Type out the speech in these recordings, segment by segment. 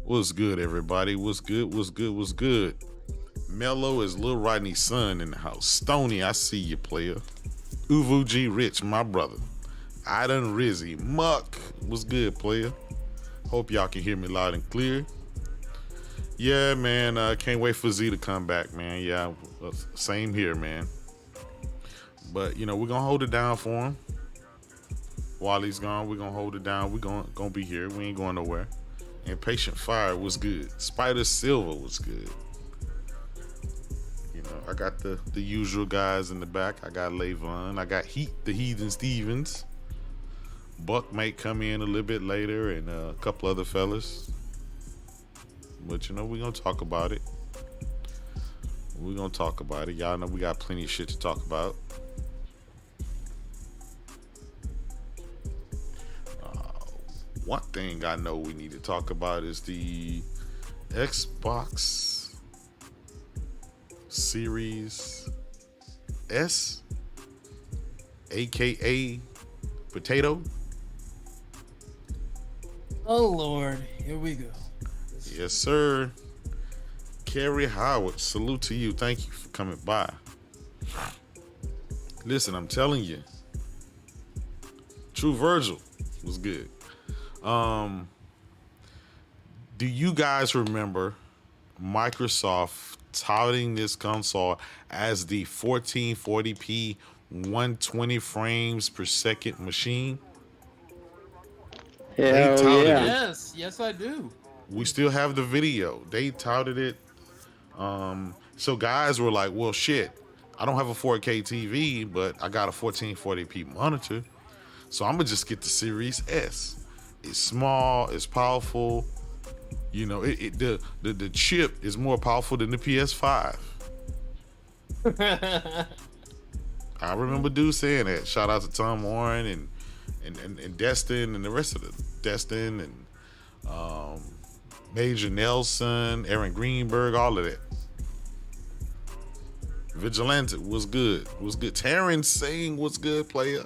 What's good, everybody? What's good? What's good? What's good? Mello is Lil Rodney's son in the house. Stony, I see you, player. Uvu G Rich, my brother. I done Rizzy. Muck, what's good, player? Hope y'all can hear me loud and clear. Yeah, man, can't wait for Z to come back, man. Yeah, same here, man. But, you know, we're going to hold it down for him. While he's gone, we're going to hold it down. We're gonna be here. We ain't going nowhere. And Patient Fire was good. Spider Silver was good. You know, I got the usual guys in the back. I got Levon. I got Heat, the Heathen Stevens. Buck might come in a little bit later, and a couple other fellas. But, you know, we're going to talk about it. We're going to talk about it. Y'all know we got plenty of shit to talk about. One thing I know we need to talk about is the Xbox Series S, aka Potato. Oh Lord, here we go. Yes, sir. Kerry Howard, salute to you. Thank you for coming by. Listen, I'm telling you, True Virgil was good. Do you guys remember Microsoft touting this console as the 1440p 120 frames per second machine? Hell yeah. Yes, I do. We still have the video. They touted it. So guys were like, well, shit, I don't have a 4K TV, but I got a 1440p monitor. So I'm gonna just get the Series S. It's small, it's powerful. You know, the chip is more powerful than the PS5. I remember dude saying that. Shout out to Tom Warren and Destin and the rest of the Destin and Major Nelson, Aaron Greenberg, all of that. Vigilante was good. Was good. Taryn saying what's good, player.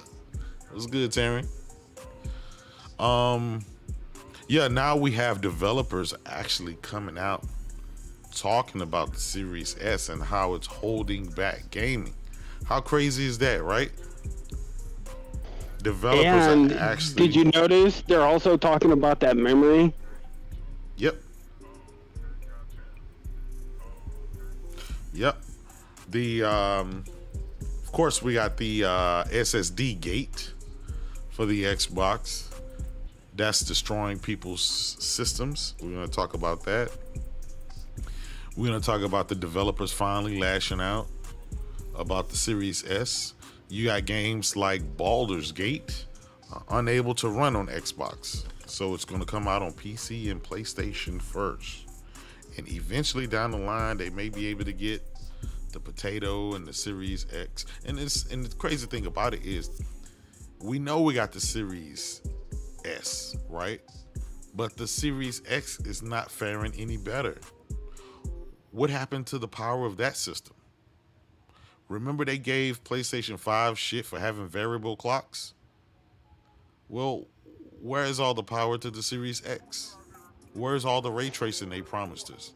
Was good, Taryn. Yeah, now we have developers actually coming out talking about the Series S and how it's holding back gaming. How crazy is that, right? Developers and are actually... Did you notice they're also talking about that memory? Yep. The of course we got the SSD gate for the Xbox. That's destroying people's systems. We're going to talk about that. We're going to talk about the developers finally lashing out about the Series S. You got games like Baldur's Gate unable to run on Xbox. So it's going to come out on PC and PlayStation first. And eventually down the line, they may be able to get the Potato and the Series X. And the crazy thing about it is, we know we got the Series S, right? But the Series X is not faring any better. What happened to the power of that system? Remember they gave PlayStation 5 shit for having variable clocks? Well, where is all the power to the Series X? Where's all the ray tracing they promised us?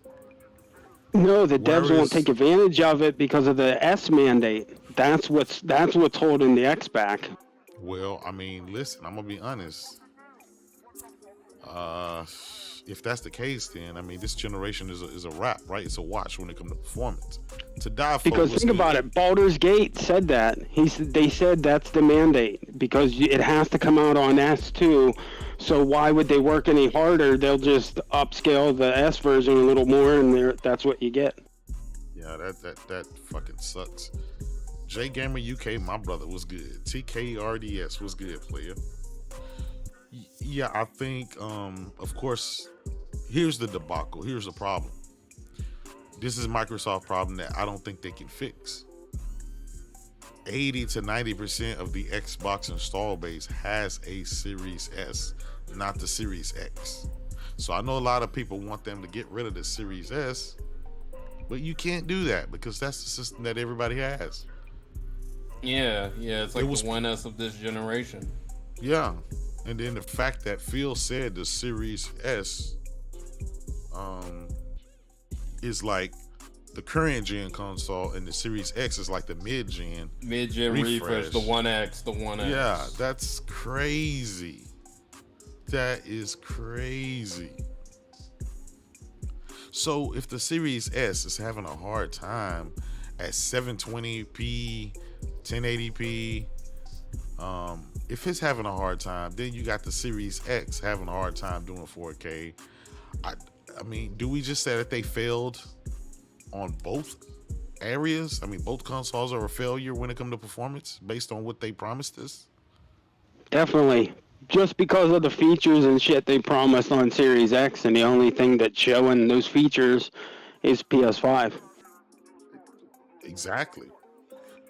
No, the devs won't take advantage of it because of the S mandate. That's what's holding the X back. Well, I mean, listen, I'm gonna be honest. If that's the case, then I mean, this generation is a wrap, right? It's a watch when it comes to performance. To die for. Because think about it, Baldur's Gate said that. They said that's the mandate because it has to come out on S2. So why would they work any harder? They'll just upscale the S version a little more, and that's what you get. Yeah, that fucking sucks. J Gamer UK, my brother, was good. TKRDS was good, player. Yeah, I think, of course, here's the debacle. Here's the problem. This is Microsoft's problem that I don't think they can fix. 80 to 90% of the Xbox install base has a Series S, not the Series X. So I know a lot of people want them to get rid of the Series S, but you can't do that because that's the system that everybody has. Yeah, it's like the 1S of this generation. Yeah, and then the fact that Phil said the Series S is like the current gen console, and the Series X is like the mid-gen refresh, the 1X, the 1X. Yeah, that's crazy. That is crazy. So if the Series S is having a hard time at 720p, 1080p, if it's having a hard time, then you got the Series X having a hard time doing 4K. I mean, do we just say that they failed on both areas? I mean, both consoles are a failure when it comes to performance based on what they promised us? Definitely. Just because of the features and shit they promised on Series X, and the only thing that's showing those features is PS5. Exactly.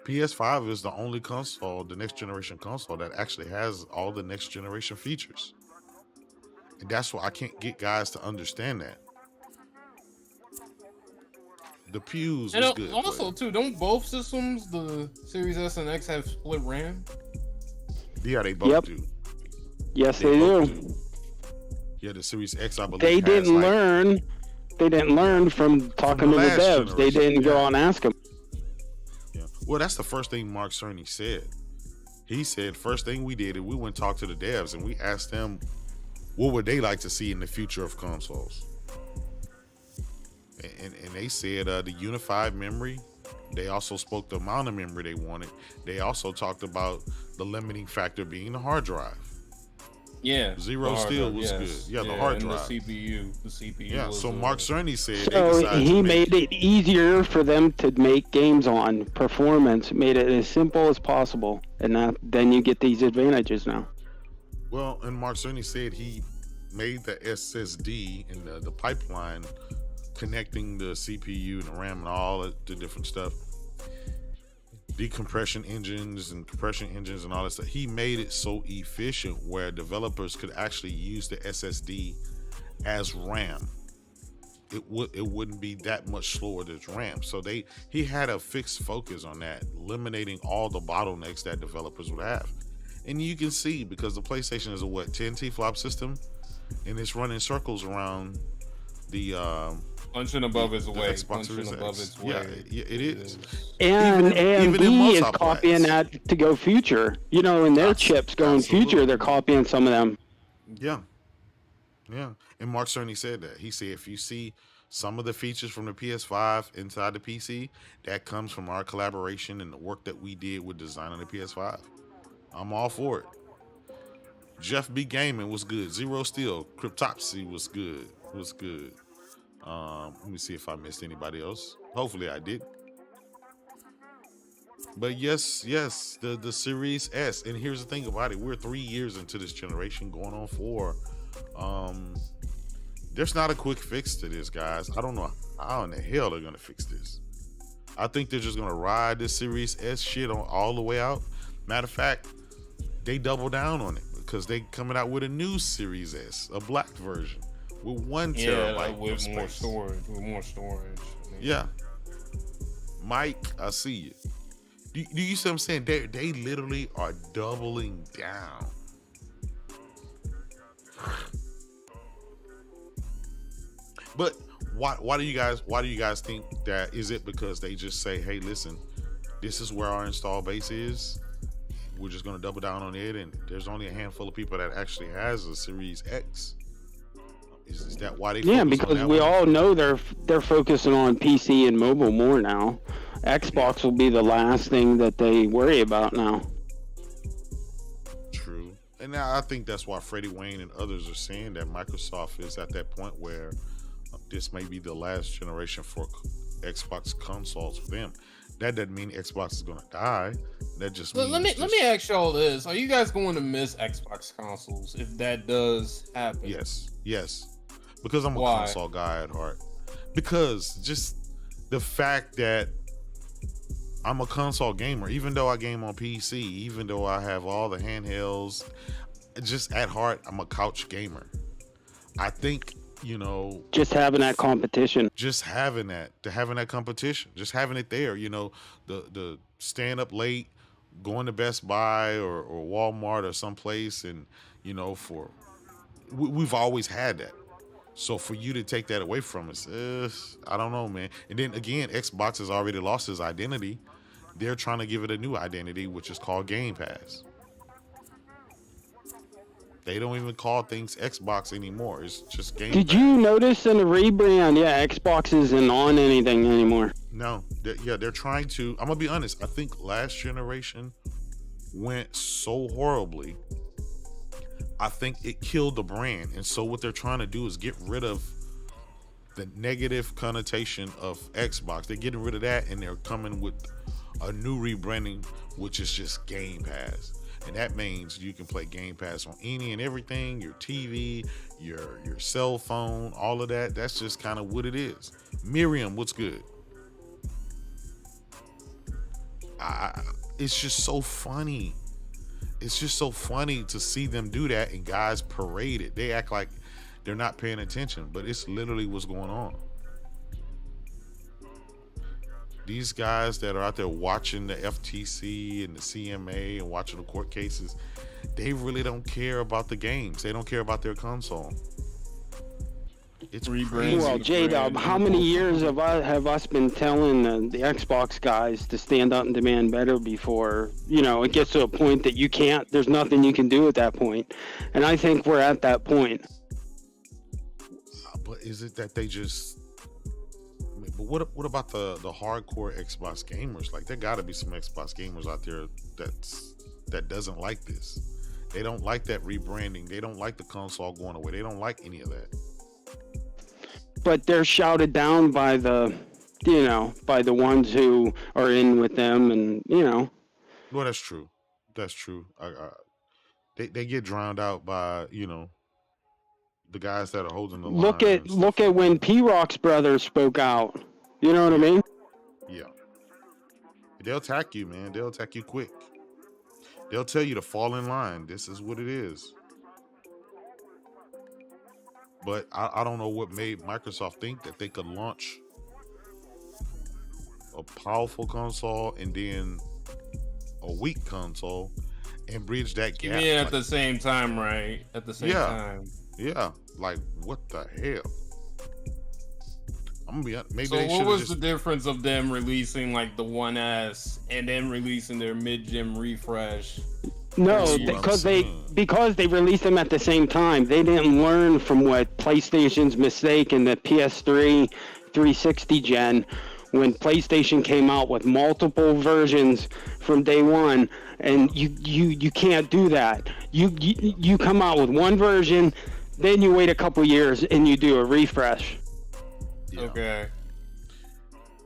PS5 is the only console, the next generation console, that actually has all the next generation features. And that's why I can't get guys to understand that. The Pews was good. Also, too, don't both systems, the Series S and X, have split RAM? Yeah, they both do. Yes, they do. Yeah, the Series X, I believe, They didn't learn. They didn't learn from talking to the devs. They didn't go and ask them. Yeah. Well, that's the first thing Mark Cerny said. He said, first thing we did is we went and talked to the devs and we asked them what would they like to see in the future of consoles. And they said the unified memory. They also spoke the amount of memory they wanted. They also talked about the limiting factor being the hard drive. Yeah. Zero Steel was good. Yeah, the hard drive. The CPU. Yeah, so Mark Cerny said so he made it easier for them to make games on. Performance made it as simple as possible. And then you get these advantages now. Well, and Mark Cerny said he made the SSD and the pipeline connecting the CPU and the RAM and all the different stuff, decompression engines and compression engines and all that stuff. He made it so efficient where developers could actually use the SSD as RAM. It wouldn't be that much slower than RAM. So he had a fixed focus on that, eliminating all the bottlenecks that developers would have. And you can see, because the PlayStation is a 10 T-flop system, and it's running circles around the punching above its weight. Yeah, it is. And AMD is copying that to go future. You know, in their chips going future, they're copying some of them. Yeah. And Mark Cerny said that. He said if you see some of the features from the PS5 inside the PC, that comes from our collaboration and the work that we did with designing the PS5. I'm all for it. Jeff B. Gaming was good. Zero Steel, Cryptopsy was good. Let me see if I missed anybody else. Hopefully I did. But yes, the Series S. And here's the thing about it. We're 3 years into this generation, going on 4. There's not a quick fix to this, guys. I don't know how in the hell they're going to fix this. I think they're just going to ride this Series S shit on all the way out. Matter of fact, they double down on it because they coming out with a new Series S, a black version. With 1 terabyte with more storage. Yeah. Mike, I see you. Do you see what I'm saying? They literally are doubling down. But why do you guys think that? Is it because they just say, hey, listen, this is where our install base is. We're just gonna double down on it, and there's only a handful of people that actually has a Series X. Is that why they? Yeah, because we all know they're focusing on PC and mobile more now. Xbox will be the last thing that they worry about now. True, and now I think that's why Freddie Wayne and others are saying that Microsoft is at that point where this may be the last generation for Xbox consoles for them. That doesn't mean Xbox is going to die. That just means let me ask y'all this: are you guys going to miss Xbox consoles if that does happen? Yes. Because I'm a console guy at heart. Because just the fact that I'm a console gamer, even though I game on PC, even though I have all the handhelds. Just at heart, I'm a couch gamer. I think, Just having that competition. just having that competition, just having it there, the staying up late, going to Best Buy or Walmart or someplace, and we've always had that. So for you to take that away from us, I don't know, man. And then again, Xbox has already lost its identity. They're trying to give it a new identity, which is called Game Pass. They don't even call things Xbox anymore. It's just Game Did Pass. you notice in the rebrand? Yeah, Xbox isn't on anything anymore. No, they're trying to. I'm gonna be honest. I think last generation went so horribly. I think it killed the brand, and so what they're trying to do is get rid of the negative connotation of Xbox. They're getting rid of that, and they're coming with a new rebranding, which is just Game Pass. And that means you can play Game Pass on any and everything, your TV, your cell phone, all of that. That's just kind of what it is. Miriam, what's good? It's just so funny. It's just so funny to see them do that, and guys parade it. They act like they're not paying attention, but it's literally what's going on. These guys that are out there watching the FTC and the CMA and watching the court cases, they really don't care about the games. They don't care about their console. It's crazy. Well, J-Dub, how many years have us been telling the Xbox guys to stand up and demand better before, it gets to a point that you can't, there's nothing you can do at that point. And I think we're at that point. But is it that they just... But what about the hardcore Xbox gamers? Like, there got to be some Xbox gamers out there that doesn't like this. They don't like that rebranding. They don't like the console going away. They don't like any of that. But they're shouted down by the ones who are in with them, and Well, that's true. That's true. They get drowned out by the guys that are holding the line. Look at when P-Rock's brothers spoke out. You know what I mean? Yeah. They'll attack you, man. They'll attack you quick. They'll tell you to fall in line. This is what it is. But I don't know what made Microsoft think that they could launch a powerful console and then a weak console and bridge that gap. Yeah, at the same time, right? At the same time. Yeah. Like, what the hell? I'm gonna be honest. Maybe So they what was just... the difference of them releasing like the 1S and then releasing their mid-gen refresh? No, because they released them at the same time. They didn't learn from what PlayStation's mistake in the PS3 360 gen, when PlayStation came out with multiple versions from day one, and you can't do that. You come out with one version, then you wait a couple years and you do a refresh. Yeah. Okay.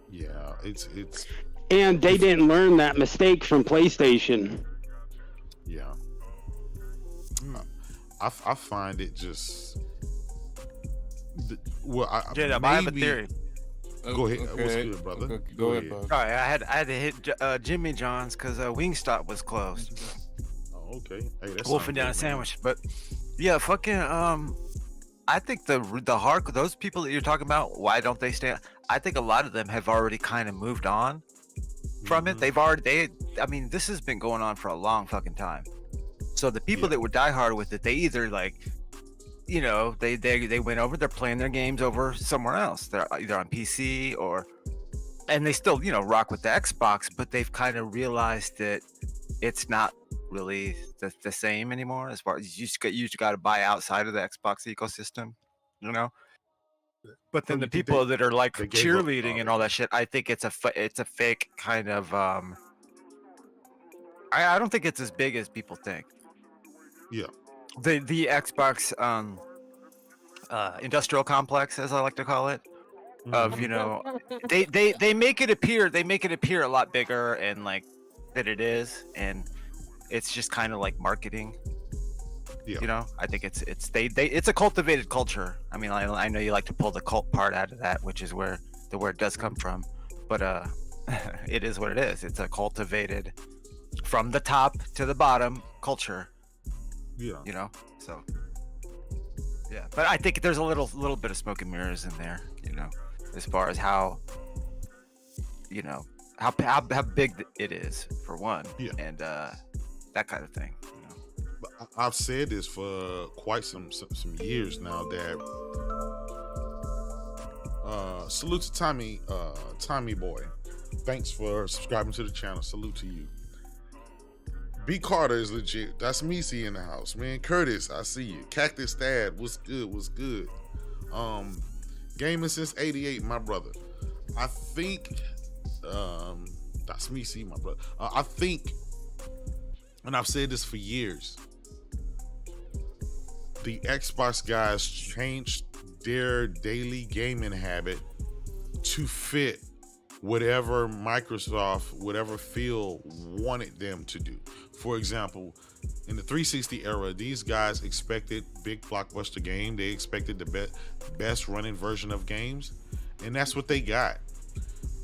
Yeah, it's And they didn't learn that mistake from PlayStation. yeah. I find it just J-Dub, I have a theory. Go ahead. Okay. What's good, brother? Okay, go ahead, bro. All right, I had to hit Jimmy John's because Wingstop was closed. Oh, okay. Hey, that's Wolfing down a sandwich, but yeah, fucking I think the hard those people that you're talking about, why don't they stay? I think a lot of them have already kind of moved on from it. I mean, this has been going on for a long fucking time. So the people that would die hard with it, they either they went over, they're playing their games over somewhere else. They're either on PC and they still, rock with the Xbox, but they've kind of realized that it's not really the same anymore, as far as you just got to buy outside of the Xbox ecosystem, But then the people that are like cheerleading and all that shit, I think it's a fake kind of. I don't think it's as big as people think. Yeah. The Xbox industrial complex, as I like to call it, of they make it appear a lot bigger and like that it is, and it's just kind of like marketing. Yeah. I think it's a cultivated culture. I mean, I know you like to pull the cult part out of that, which is where the word does come from, but it is what it is. It's a cultivated from the top to the bottom culture, Yeah. you know. So yeah, but I think there's a little bit of smoke and mirrors in there, you know, as far as how, you know, how big it is for one, Yeah. and that kind of thing. You know? But I've said this for quite some years now that salute to Tommy Boy. Thanks for subscribing to the channel. Salute to you. B Carter is legit. That's Misi in the house, man. Curtis, I see you. Cactus Dad, what's good? What's good? Gaming since '88, my brother. I think that's Misi, my brother. I think, and I've said this for years, the Xbox guys changed their daily gaming habit to fit whatever Microsoft, whatever field wanted them to do. For example, in the 360 era, these guys expected big blockbuster game. They expected the best running version of games, and that's what they got.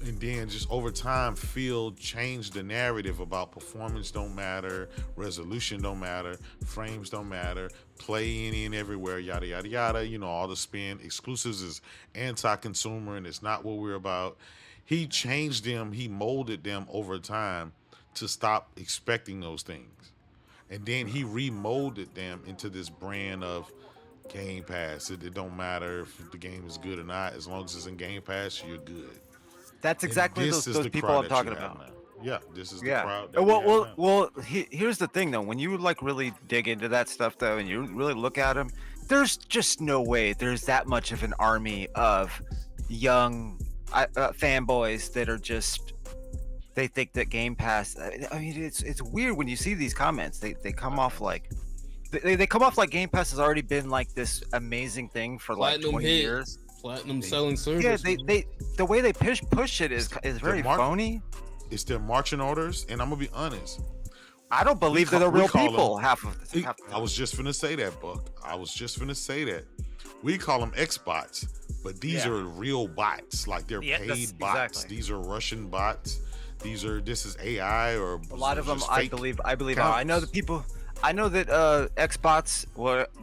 And then just over time, field changed the narrative about performance don't matter, resolution don't matter, frames don't matter, play any and everywhere, yada yada yada. You know, all the spin. Exclusives is anti-consumer, and it's not what we're about. He changed them, he molded them over time to stop expecting those things. And then he remolded them into this brand of Game Pass. It don't matter if the game is good or not, as long as it's in Game Pass, you're good. That's exactly those people I'm talking about. Now. Yeah, this is the Yeah. crowd. That we have now. Well. Here's the thing, though. When you like really dig into that stuff, though, and you really look at them, there's just no way there's that much of an army of young fanboys that are just, they think that Game Pass. I mean, it's weird when you see these comments. They come off like they come off like Game Pass has already been like this amazing thing for like 20 years. Platinum selling service. Yeah, they the way they push it is very phony. It's their marching orders, and I'm gonna be honest. I don't believe they're the real people. Half of the I was just finna say that, Buck. I was just finna say that. We call them Xbots, but these are real bots. Like they're paid bots. Exactly. These are Russian bots. This is AI or a lot of them. I believe. Accounts. I know the people. I know that Xbots,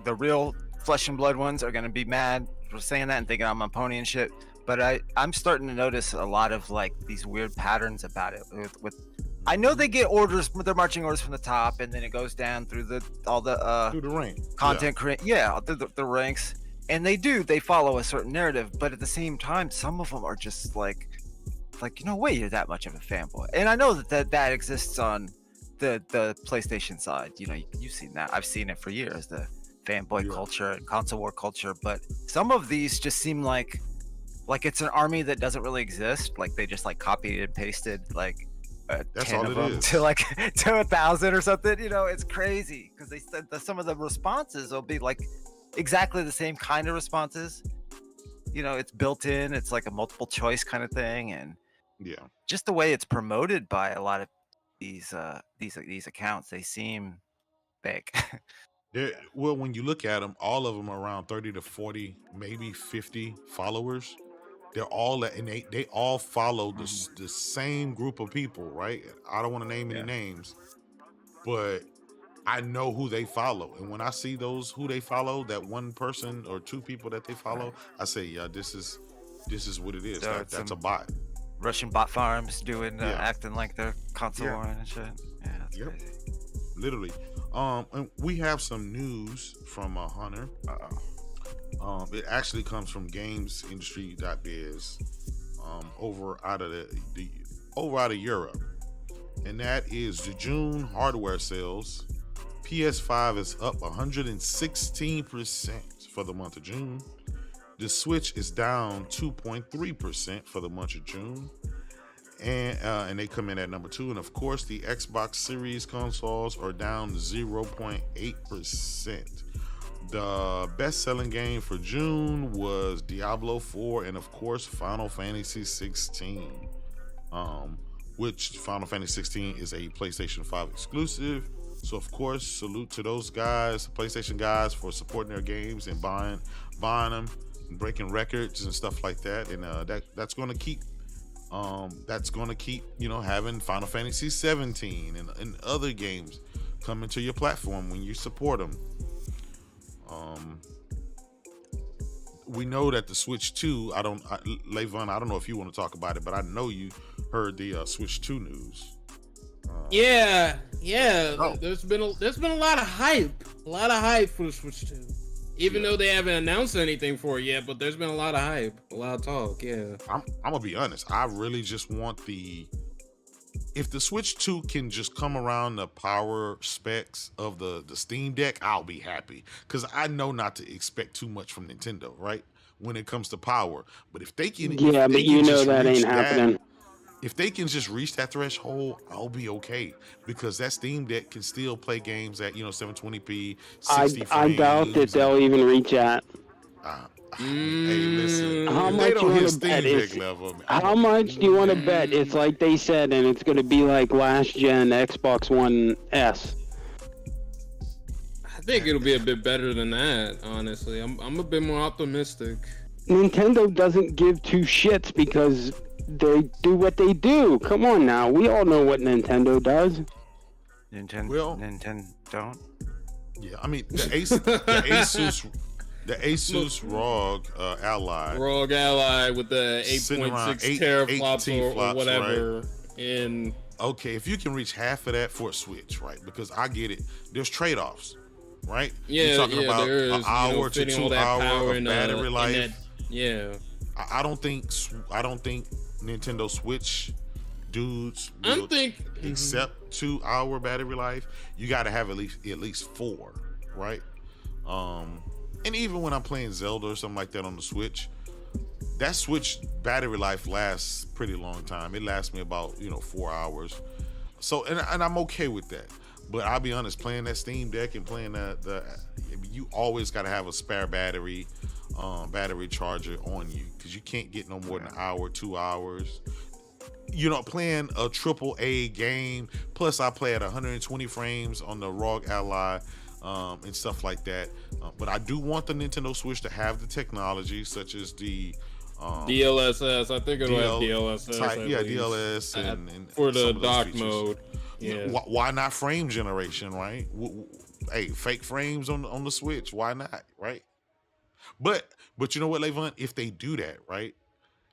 the real flesh and blood ones, are gonna be mad for saying that and thinking I'm a pony and shit. But I'm starting to notice a lot of like these weird patterns about it. With I know they get orders, their marching orders from the top, and then it goes down through all the through the rank content through the ranks, and they follow a certain narrative. But at the same time, some of them are just like wait, you're that much of a fanboy. And I know that exists on the PlayStation side. You know, you've seen that. I've seen it for years. The fanboy culture and console war culture. But some of these just seem like it's an army that doesn't really exist. Like they just like copied and pasted like that's 10 all of it them is. to like to 1,000 or something. You know, it's crazy because they said that some of the responses will be like exactly the same kind of responses. You know, it's built in. It's like a multiple choice kind of thing, and just the way it's promoted by a lot of these accounts, they seem fake. Well, when you look at them, all of them are around 30 to 40, maybe 50 followers. They're all and they all follow the same group of people, right? I don't want to name any names, but I know who they follow. And when I see who they follow, that one person or two people that they follow, I say, yeah, this is what it is. So that's a bot. Russian bot farms acting like they're console war and shit. Yeah, that's crazy. Literally. And we have some news from Hunter. It actually comes from gamesindustry.biz over out of Europe, and that is the June hardware sales. PS5 is up 116% for the month of June. The Switch is down 2.3% for the month of June, and they come in at number 2. And of course, the Xbox Series consoles are down 0.8%. The best-selling game for June was Diablo 4 and of course Final Fantasy 16, which Final Fantasy 16 is a PlayStation 5 exclusive. So of course, salute to those guys, PlayStation guys, for supporting their games and buying them, and breaking records and stuff like that. And that's going to keep That's going to keep, having Final Fantasy 17 and other games coming to your platform when you support them. We know that the Switch 2, Levon, I don't know if you want to talk about it, but I know you heard the Switch 2 news. Yeah. Oh. There's been a lot of hype for the Switch 2. Even though they haven't announced anything for it yet, but there's been a lot of hype, a lot of talk. Yeah. I'm gonna be honest. I really just want if the Switch 2 can just come around the power specs of the Steam Deck, I'll be happy. Because I know not to expect too much from Nintendo, right? When it comes to power. But if they can... Yeah, but you know that ain't happening. If they can just reach that threshold, I'll be okay. Because that Steam Deck can still play games at, 720p, 60 frames. I doubt that they'll even reach that. Hey, listen. How if much they don't you hit wanna Steam bet Deck it's- level, How much do you want to bet? It's like they said, and it's going to be like last gen Xbox One S. I think it'll be a bit better than that, honestly. I'm a bit more optimistic. Nintendo doesn't give two shits because they do what they do. Come on now. We all know what Nintendo does. Nintendo don't. Yeah, I mean, the Asus ROG Ally. with the Sitting around 8.6 eight teraflops or T-flops, whatever. And Okay, if you can reach half of that for a Switch, right? Because I get it. There's trades-offs, right? You're talking about there is, an hour to fitting all 2 that hour power of in, battery in life. that, yeah. I don't think Nintendo Switch dudes will accept 2 hour battery life. You got to have at least 4, right? And even when I'm playing Zelda or something like that on the Switch, that Switch battery life lasts pretty long time. It lasts me about 4 hours. So and I'm okay with that. But I'll be honest, playing that Steam Deck and playing you always got to have a spare battery charger on you because you can't get no more than an hour, 2 hours. Playing a AAA game. Plus, I play at 120 frames on the ROG Ally and stuff like that. But I do want the Nintendo Switch to have the technology such as the DLSS. I think it'll have DLSS. DLS and for the some of those dock features. mode. Yeah. Why not frame generation, right? Hey, fake frames on the Switch. Why not, right? But you know what, Levon? If they do that, right,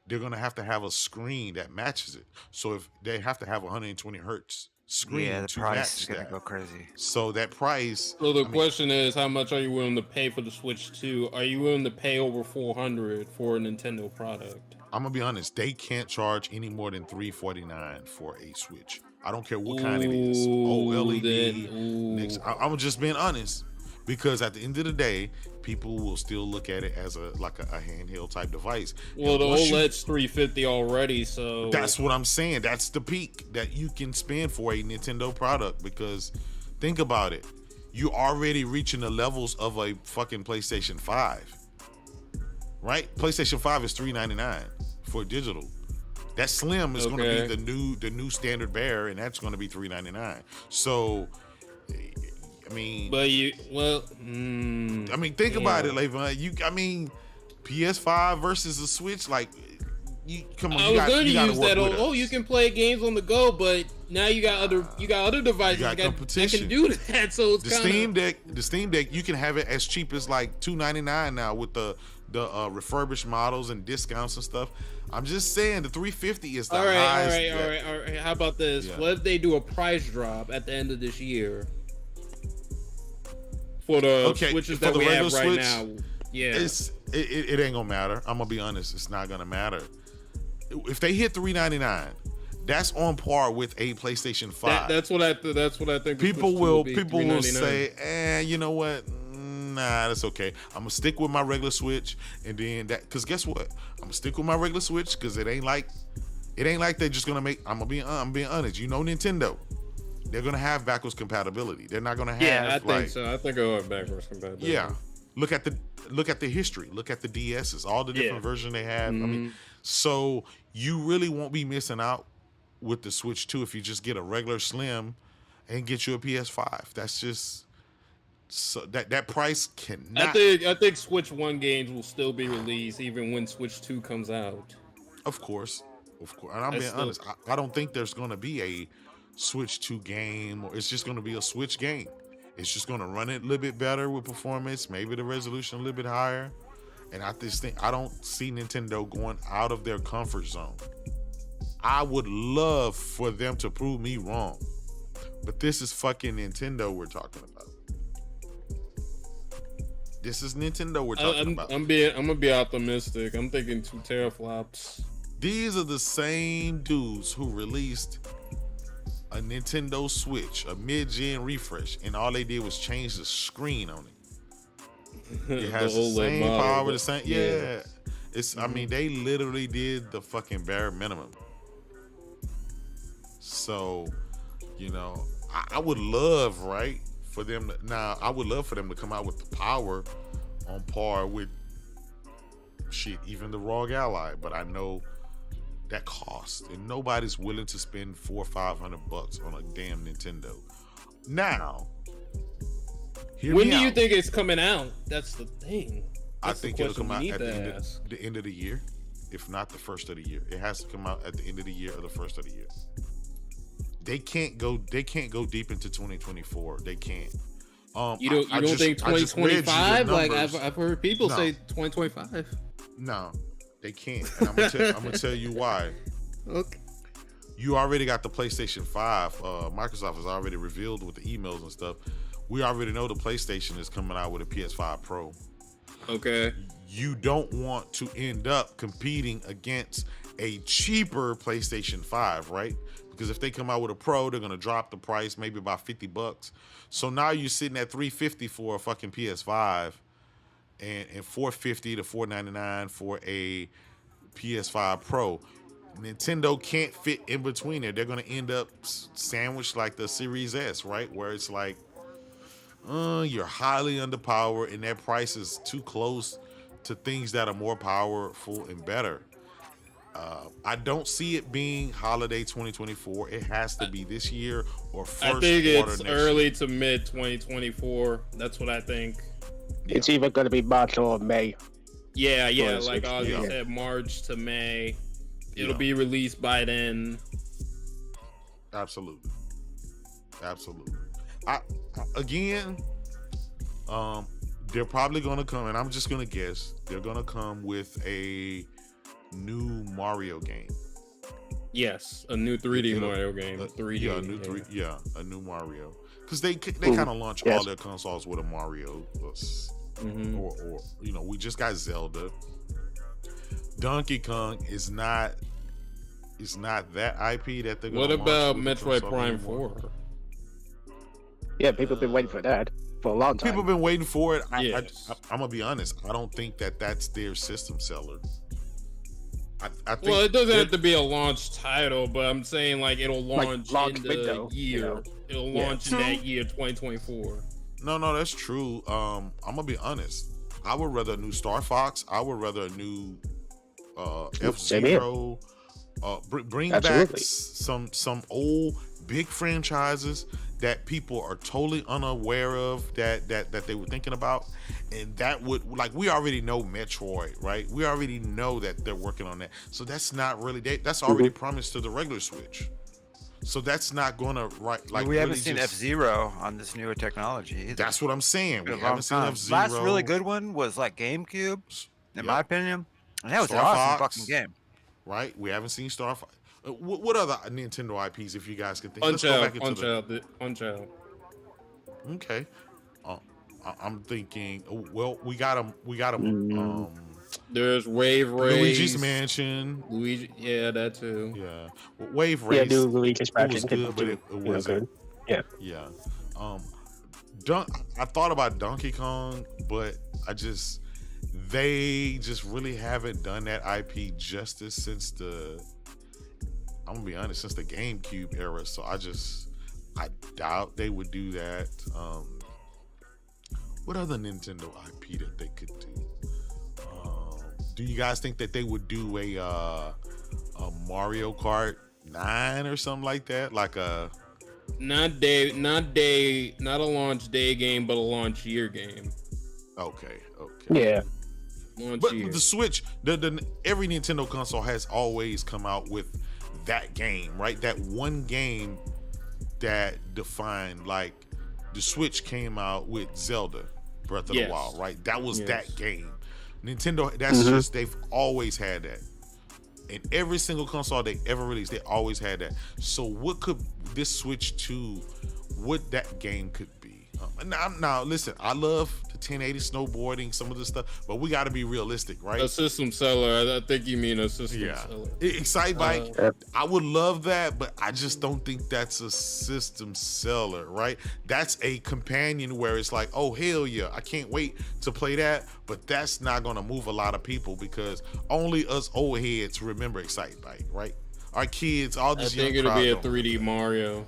they're gonna have to have a screen that matches it. So if they have to have 120 hertz screen The to price match is gonna that, go crazy. so that price. So the question is, how much are you willing to pay for the Switch 2? Are you willing to pay over $400 for a Nintendo product? I'm gonna be honest. They can't charge any more than $349 for a Switch. I don't care what kind it is. OLED. I'm just being honest. Because at the end of the day, people will still look at it as a handheld type device. Well, the OLED's $350 already, so that's what I'm saying. That's the peak that you can spend for a Nintendo product. Because think about it, you're already reaching the levels of a fucking PlayStation 5, right? PlayStation 5 is $399 for digital. That Slim is going to be the new standard bearer, and that's going to be $399. So. I mean, think about it, Levon. PS5 versus the Switch, like, come on. I was going to use that. You can play games on the go, but now you got other devices that can do that. So it's the Steam Deck, you can have it as cheap as like $299 now with the refurbished models and discounts and stuff. I'm just saying the $350 is the highest. All right. How about this? Yeah. What if they do a price drop at the end of this year? For the Switches that we have right now, yeah, it ain't gonna matter. I'm gonna be honest, it's not gonna matter. If they hit $399, that's on par with a PlayStation 5. That's what I think. People will say, you know what? Nah, that's okay. I'm gonna stick with my regular Switch, and then because guess what? I'm gonna stick with my regular Switch because it ain't like they're just gonna make. I'm being honest. Nintendo. They're gonna have backwards compatibility. They're not gonna have. Yeah, I think so. I think it'll have backwards compatibility. Yeah, look at the history. Look at the DSs. All the different versions they have. Mm-hmm. So you really won't be missing out with the Switch 2 if you just get a regular Slim and get you a PS5. That's just that price cannot. I think Switch 1 games will still be released even when Switch 2 comes out. Of course. Of course, and I'm I being still- honest. I don't think there's going to be a Switch 2 game, or it's just going to be a Switch game. It's just going to run it a little bit better with performance, maybe the resolution a little bit higher. And I just think I don't see Nintendo going out of their comfort zone. I would love for them to prove me wrong, but this is fucking Nintendo we're talking about. This is Nintendo we're talking about. I'm gonna be optimistic. I'm thinking 2 teraflops. These are the same dudes who released a Nintendo Switch, a mid-gen refresh, and all they did was change the screen on it. It has the same power, the same. Yeah, it's. I mean, they literally did the fucking bare minimum. So, you know, I would love, right, for them to, now. I would love for them to come out with the power on par with shit, even the ROG Ally. But I know that cost, and nobody's willing to spend $400 or $500 on a damn Nintendo. Now, when do you think it's coming out? That's the thing. I think it'll come out at the end of the year, if not the first of the year. It has to come out at the end of the year or the first of the year. They can't go deep into 2024. They can't. You don't think 2025? Like I've heard people say 2025. No, they can't. And I'm gonna tell you why. Okay. You already got the PlayStation 5. Microsoft has already revealed with the emails and stuff. We already know the PlayStation is coming out with a PS5 Pro. Okay. You don't want to end up competing against a cheaper PlayStation 5, right? Because if they come out with a Pro, they're gonna drop the price maybe about $50. So now you're sitting at $350 for a fucking PS5, and $450 to $499 for a PS5 Pro. Nintendo can't fit in between there. They're gonna end up sandwiched like the Series S, right? Where it's like, you're highly underpowered, and that price is too close to things that are more powerful and better. I don't see it being holiday 2024. It has to be this year or first quarter. I think it's next early year. to mid 2024. That's what I think. It's either going to be March or May. Yeah, Or like Ozzy yeah. said, March to May. It'll Yeah. be released by then. Absolutely. Again, they're probably gonna come, and I'm just gonna guess they're gonna come with a new Mario game. Yes, a new 3D It'll- Mario game. 3D. Yeah, a new Mario. Because they kind of launch all their consoles with a Mario, Mhm. or we just got Zelda. Donkey Kong is not that IP that they're. What gonna about launch with the Metroid console Prime anymore. 4? Yeah, people have been waiting for that for a long time. People have been waiting for it. Yes. I'm gonna be honest. I don't think that's their system seller. I think Well, it doesn't have to be a launch title, but I'm saying like it'll launch launch in the window, year. you know. It'll Yeah. launch in that year, 2024. No, that's true. I'm gonna be honest. I would rather a new Star Fox. I would rather a new F-Zero. Bring back Absolutely. some old big franchises that people are totally unaware of that they were thinking about, and that would, like, we already know Metroid, right? We already know that they're working on that, so that's not really that's already promised to the regular Switch, so that's not gonna We haven't really seen just- F-Zero on this newer technology either. That's what I'm saying. We Been a long haven't seen time. F-Zero. Last really good one was like GameCube, in my opinion. And that was an Star awesome Fox. fucking game. Right? We haven't seen Star Fox. What other Nintendo IPs, if you guys can think? Let's go back into Punch Out. Okay. I'm thinking. Well, we got them. There's Wave Race. Luigi's Mansion. Yeah, that too. Yeah. Wave Yeah, Race. do Luigi's It was Mansion. good, but it wasn't. Yeah. Yeah. I thought about Donkey Kong, but they just really haven't done that IP justice since I'm gonna be honest, since the GameCube era. So I doubt they would do that. What other Nintendo IP that they could do? Do you guys think that they would do a Mario Kart 9 or something like that? Like a not a launch day game, but a launch year game. okay. Yeah. Launch But year. the Switch, the every Nintendo console has always come out with that game, right? That one game that defined, like, the Switch came out with Zelda Breath of Yes. the Wild, right? That was Yes. that game. Nintendo, that's just, they've always had that. In every single console they ever released, they always had that. So what could this Switch 2, what that game could be? Now, listen, I love the 1080 snowboarding, some of this stuff, but we got to be realistic, right? A system seller. I think you mean a system seller. Excite Bike, I would love that, but I just don't think that's a system seller, right? That's a companion where it's like, oh, hell yeah, I can't wait to play that, but that's not going to move a lot of people because only us old heads remember Excite Bike, right? Our kids, all I this think young it'll be a crowd don't. 3D Mario.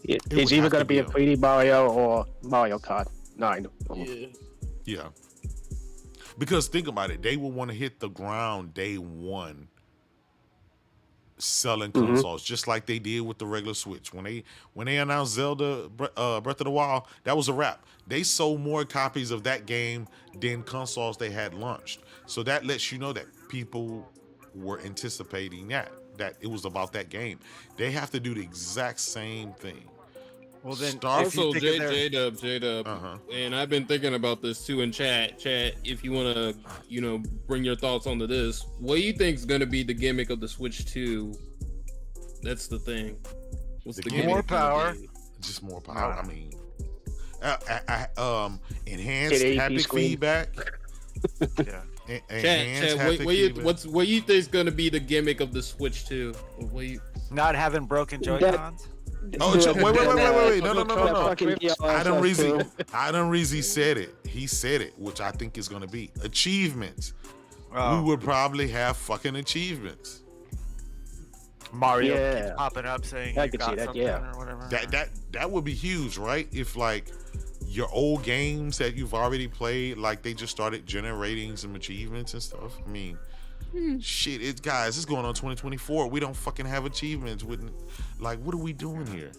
It's would either have going to to be a be 3D Mario or Mario Kart 9. Yeah. Yeah. Because think about it, they will want to hit the ground day one selling consoles, just like they did with the regular Switch. When they announced Zelda Breath of the Wild, that was a wrap. They sold more copies of that game than consoles they had launched. So that lets you know that people were anticipating that it was about that game. They have to do the exact same thing. Well, then, Star- if you Also, think of their- J-Dub, Uh-huh. and I've been thinking about this too in chat. Chat, if you want to, bring your thoughts onto this, what do you think is going to be the gimmick of the Switch 2? That's the thing. What's The the gimmick? gimmick More gonna power. be? Just more power. I mean, enhanced 1080p haptic screen. feedback. yeah. Chat, what you think is going to be the gimmick of the Switch 2? Not having broken Joy-Cons. Oh, wait. No. Adam Reezy said it. He said it, which I think is going to be achievements. Oh, We would probably have fucking achievements. Mario Yeah. keeps popping up saying I you could see got that, something yeah. or whatever. That would be huge, right? If like your old games that you've already played, like they just started generating some achievements and stuff. I mean, shit, it's going on 2024. We don't fucking have achievements. Like, what are we doing here?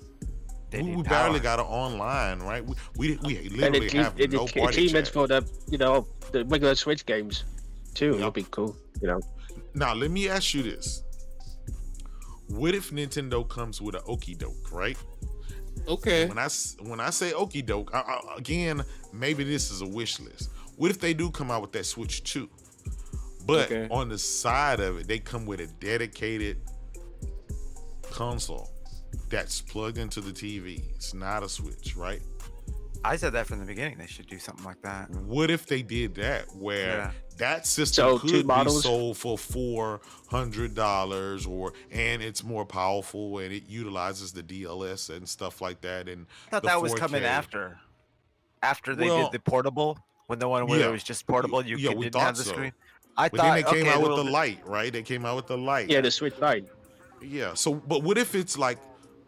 They We need barely power. got it online, right? We And literally have no party achievements chat. for the regular Switch games too. Yep. It'll be cool. Now, let me ask you this. What if Nintendo comes with an okie doke, right? Okay. When I say okie doke, again, maybe this is a wish list. What if they do come out with that Switch 2? But Okay. on the side of it, they come with a dedicated console that's plugged into the TV. It's not a Switch, right? I said that from the beginning. They should do something like that. What if they did that, where Yeah. that system So, could two be models? sold for $400, and it's more powerful and it utilizes the DLS and stuff like that, and I thought the that was 4K. coming after they Well, did the portable, when the one where yeah. it was just portable, Yeah, we didn't thought have the so. screen. I But thought then they came okay, out with well, the light, right? They came out with the light. Yeah, the Switch Lite. Yeah. So, but what if it's like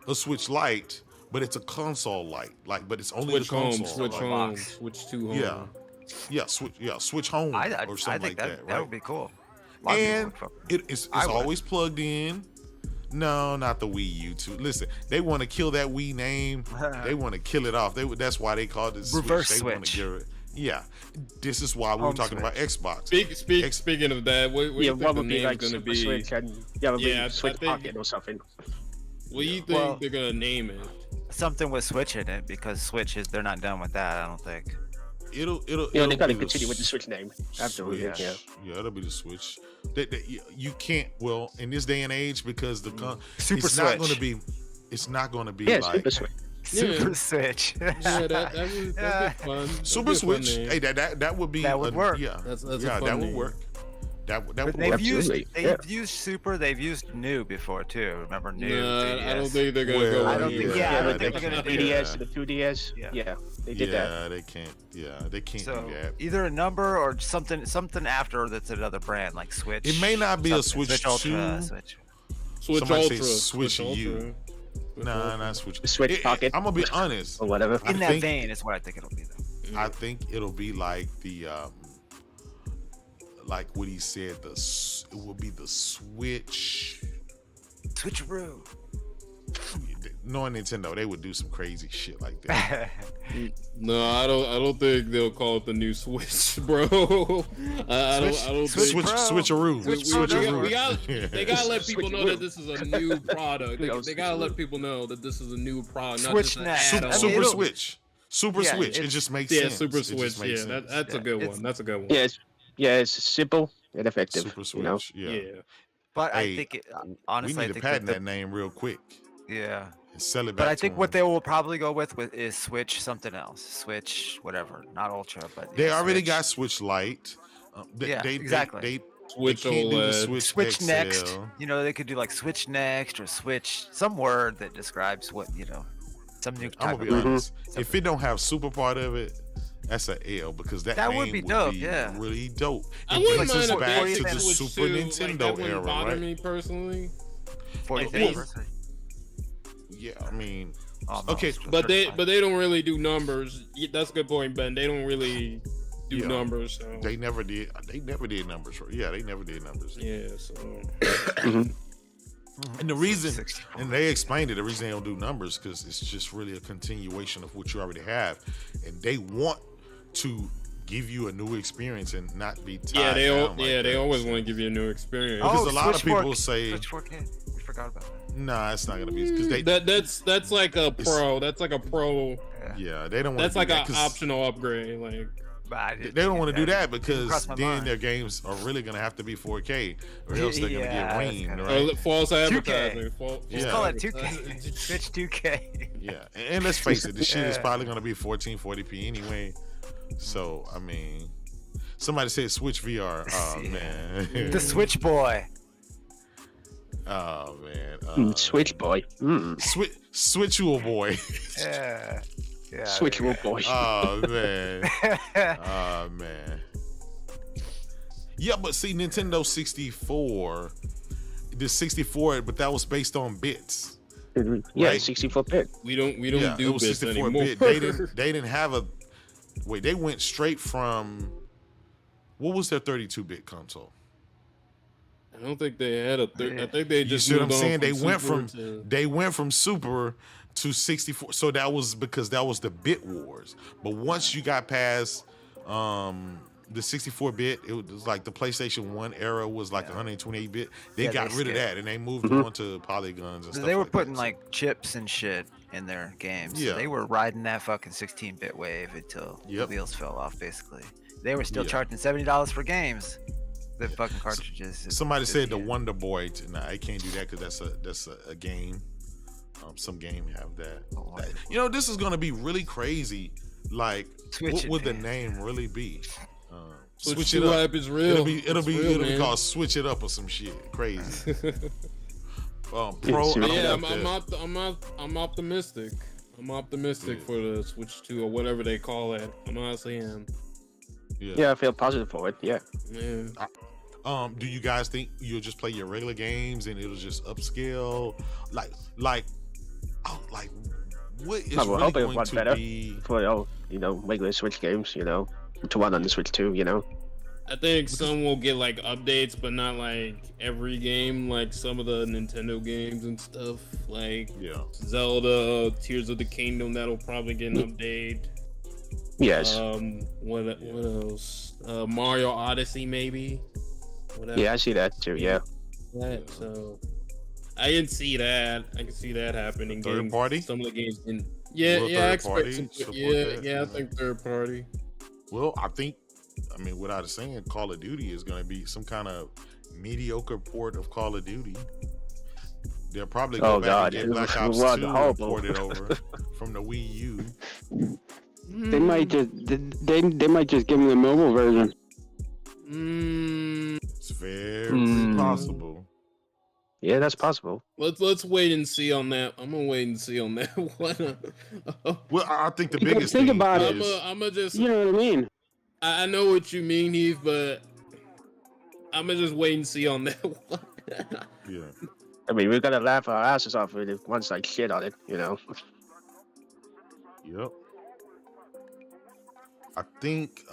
a Switch Lite, but it's a console light, but it's only Switch the home, console. Switch Or home, box. Switch 2 home. Switch home I or something think like that, that right? would be cool. A lot of people And would fuck with it's I would. always plugged in. No, not the Wii U too. Listen, they want to kill that Wii name. They want to kill it off. That's why they called it Reverse Switch. They want to Switch. get it. Yeah, this is why we were Home talking about Switch. Xbox. Speaking of that, what do Yeah, you think what the would be name's like gonna Super be? Switch and yeah, Yeah, I Switch think- Pocket or something. What do you think Well- they're gonna name it? something with Switch in it, because Switch they're not done with that. I don't think. It'll Yeah, they gotta be continue with the Switch name. Absolutely, Switch. yeah. Yeah, it'll be the Switch. You can't. Well, in this day and age, because Super it's not Switch. going to be. It's not going to be Yeah, like Super Switch. Super Switch. Yeah, that'd be fun. That'd Super be a fun Switch. name. Hey, that would be. That would work. Yeah, That's a yeah, fun that would name. work. That But would they've work. used Absolutely, used Super. They've used New before too. Remember New? Nah, I don't 3DS? think they're gonna Well, go. I with don't it. think- Yeah, I but don't they think got they're the gonna do 3DS that. and the 2DS. Yeah. Yeah, they did that. Yeah, they can't. Yeah, they can't So do that. either a number or something after that's another brand like Switch. It may not be a something. Switch Ultra, 2. Switch. Switch Somebody say Ultra. Switch Ultra. U. Switch Nah, Ultra. not Switch. Switch Pocket. I'm gonna be honest. Or whatever. I In that think- vein is what I think it'll be though. I think it'll be like the like what he said. It will be the Switch. Switcheroo. knowing Nintendo, they would do some crazy shit like that. No, I don't think they'll call it the new Switch, bro. I don't think. Switcheroo. They gotta let people know that this is a new product. They gotta let people know that this is a new product, not just an add-on. Super Switch. Super Switch. It just makes sense. Super Switch. Yeah, that's a good one. That's a good one. Yeah, it's simple and effective. Super Switch. Yeah. But Hey, I think honestly, we I need to think patent that name real quick yeah. and sell it back. But I to think them. what they will probably go with is Switch something else. Switch whatever, not Ultra, but They yeah, already Switch. got Switch Lite. Exactly. They Switch can't do the OLED. Switch XL. Next. You know, they could do like Switch Next or Switch some word that describes what some new I'm type gonna of be honest. If it don't have super part of it, that's an L because that That name would be dope, be yeah. really dope. I It wouldn't brings us mind a back basic to the Switch Super too. Nintendo Like, that wouldn't era, bother right? me personally. 40th Well, anniversary. Yeah, I mean, Oh, no, okay, it's But they 35. don't really do numbers. That's a good point, Ben. They don't really do Yeah. numbers. So. they never did. They never did numbers. Yeah, they never did numbers. Yeah. So. And the reason, 64. and they explained it, the reason they don't do numbers because it's just really a continuation of what you already have, and they want to give you a new experience and not be tied Yeah, down like they that. always want to give you a new experience. Because a lot of Switch people 4K. say- Switch 4K. We forgot about that. Nah, it's not gonna be because they. That's like a pro. That's like a pro. Yeah, they don't want. That's like do an that 'cause optional upgrade. Like They don't want to do that because crossed my then mind. their games are really gonna have to be 4K, or else they're gonna Yeah, get that's reamed, kinda- right? false 2K. advertising. Just Yeah. call it 2K. Switch 2K. Yeah, and let's face it, this shit is Yeah. probably gonna be 1440p anyway. So I mean, somebody said Switch VR. Oh Yeah. man, The Switch Boy. Oh man, Switch boy. Switchual boy. Yeah. Yeah. Switchable boy. Oh man, oh man. Yeah, but see, Nintendo 64, the 64, but that was based on bits. Yeah, right? 64-bit. we don't Yeah, do it was bits 64 anymore. bit. They didn't have a wait. They went straight from what was their 32-bit console? I don't think they had a. I think they You just. see what I'm moved on saying? They went Super from to- they went from Super to 64. So that was because that was the bit wars. But once you got past the 64-bit, it was like the PlayStation 1 era was like 128-bit. They Yeah, got they rid of skipped. that and they moved on to polygons and stuff. They were like putting that. like chips and shit in their games. Yeah. So they were riding that fucking 16-bit wave until the Yep. wheels fell off. Basically, they were still Yeah. charging $70 for games. The fucking cartridges. Somebody said the yeah. Wonder Boy. Nah, I can't do that because that's a game. Some game have that. Oh, Wonder You know, this is gonna be really crazy. Like, Switch what it, would the man. name really be? Switch it up is real. It'll It's be real, man. called Switch It Up or some shit. Crazy. Pro. It's I don't Yeah, know if I'm optimistic. I'm optimistic Yeah. for the Switch 2 or whatever they call it. I'm honestly am. Yeah, I feel positive for it. Yeah. Yeah. Do you guys think you'll just play your regular games and it'll just upscale? Like, what is I will really hope it going was to better. be? For regular Switch games, to run on the Switch 2, I think some will get like updates, but not like every game, like some of the Nintendo games and stuff. Like Yeah. Zelda, Tears of the Kingdom, that'll probably get an update. Yes. What else? Mario Odyssey, maybe. Whatever. Yeah, I see that too. Yeah. That, so I can see that. I can see that happening. Third Games- party? Some of the games in. Yeah, Will yeah. I third party expect some. support Yeah, that? yeah. I think third party. Well, I mean, without saying, Call of Duty is going to be some kind of mediocre port of Call of Duty. They'll probably go Oh, back God. and get Black It Ops was 2 horrible. ported over from the Wii U. They might just they might just give them the mobile version. It's very Mm. possible. Yeah, that's possible. Let's wait and see on that. I'm gonna wait and see on that one. Well, I think the You gotta biggest think thing about is it. I'm gonna just. You know what I mean? I know what you mean, Heath, but I'm gonna just wait and see on that one. yeah. I mean, we're gonna laugh our asses off with it once I shit on it. Yep. I think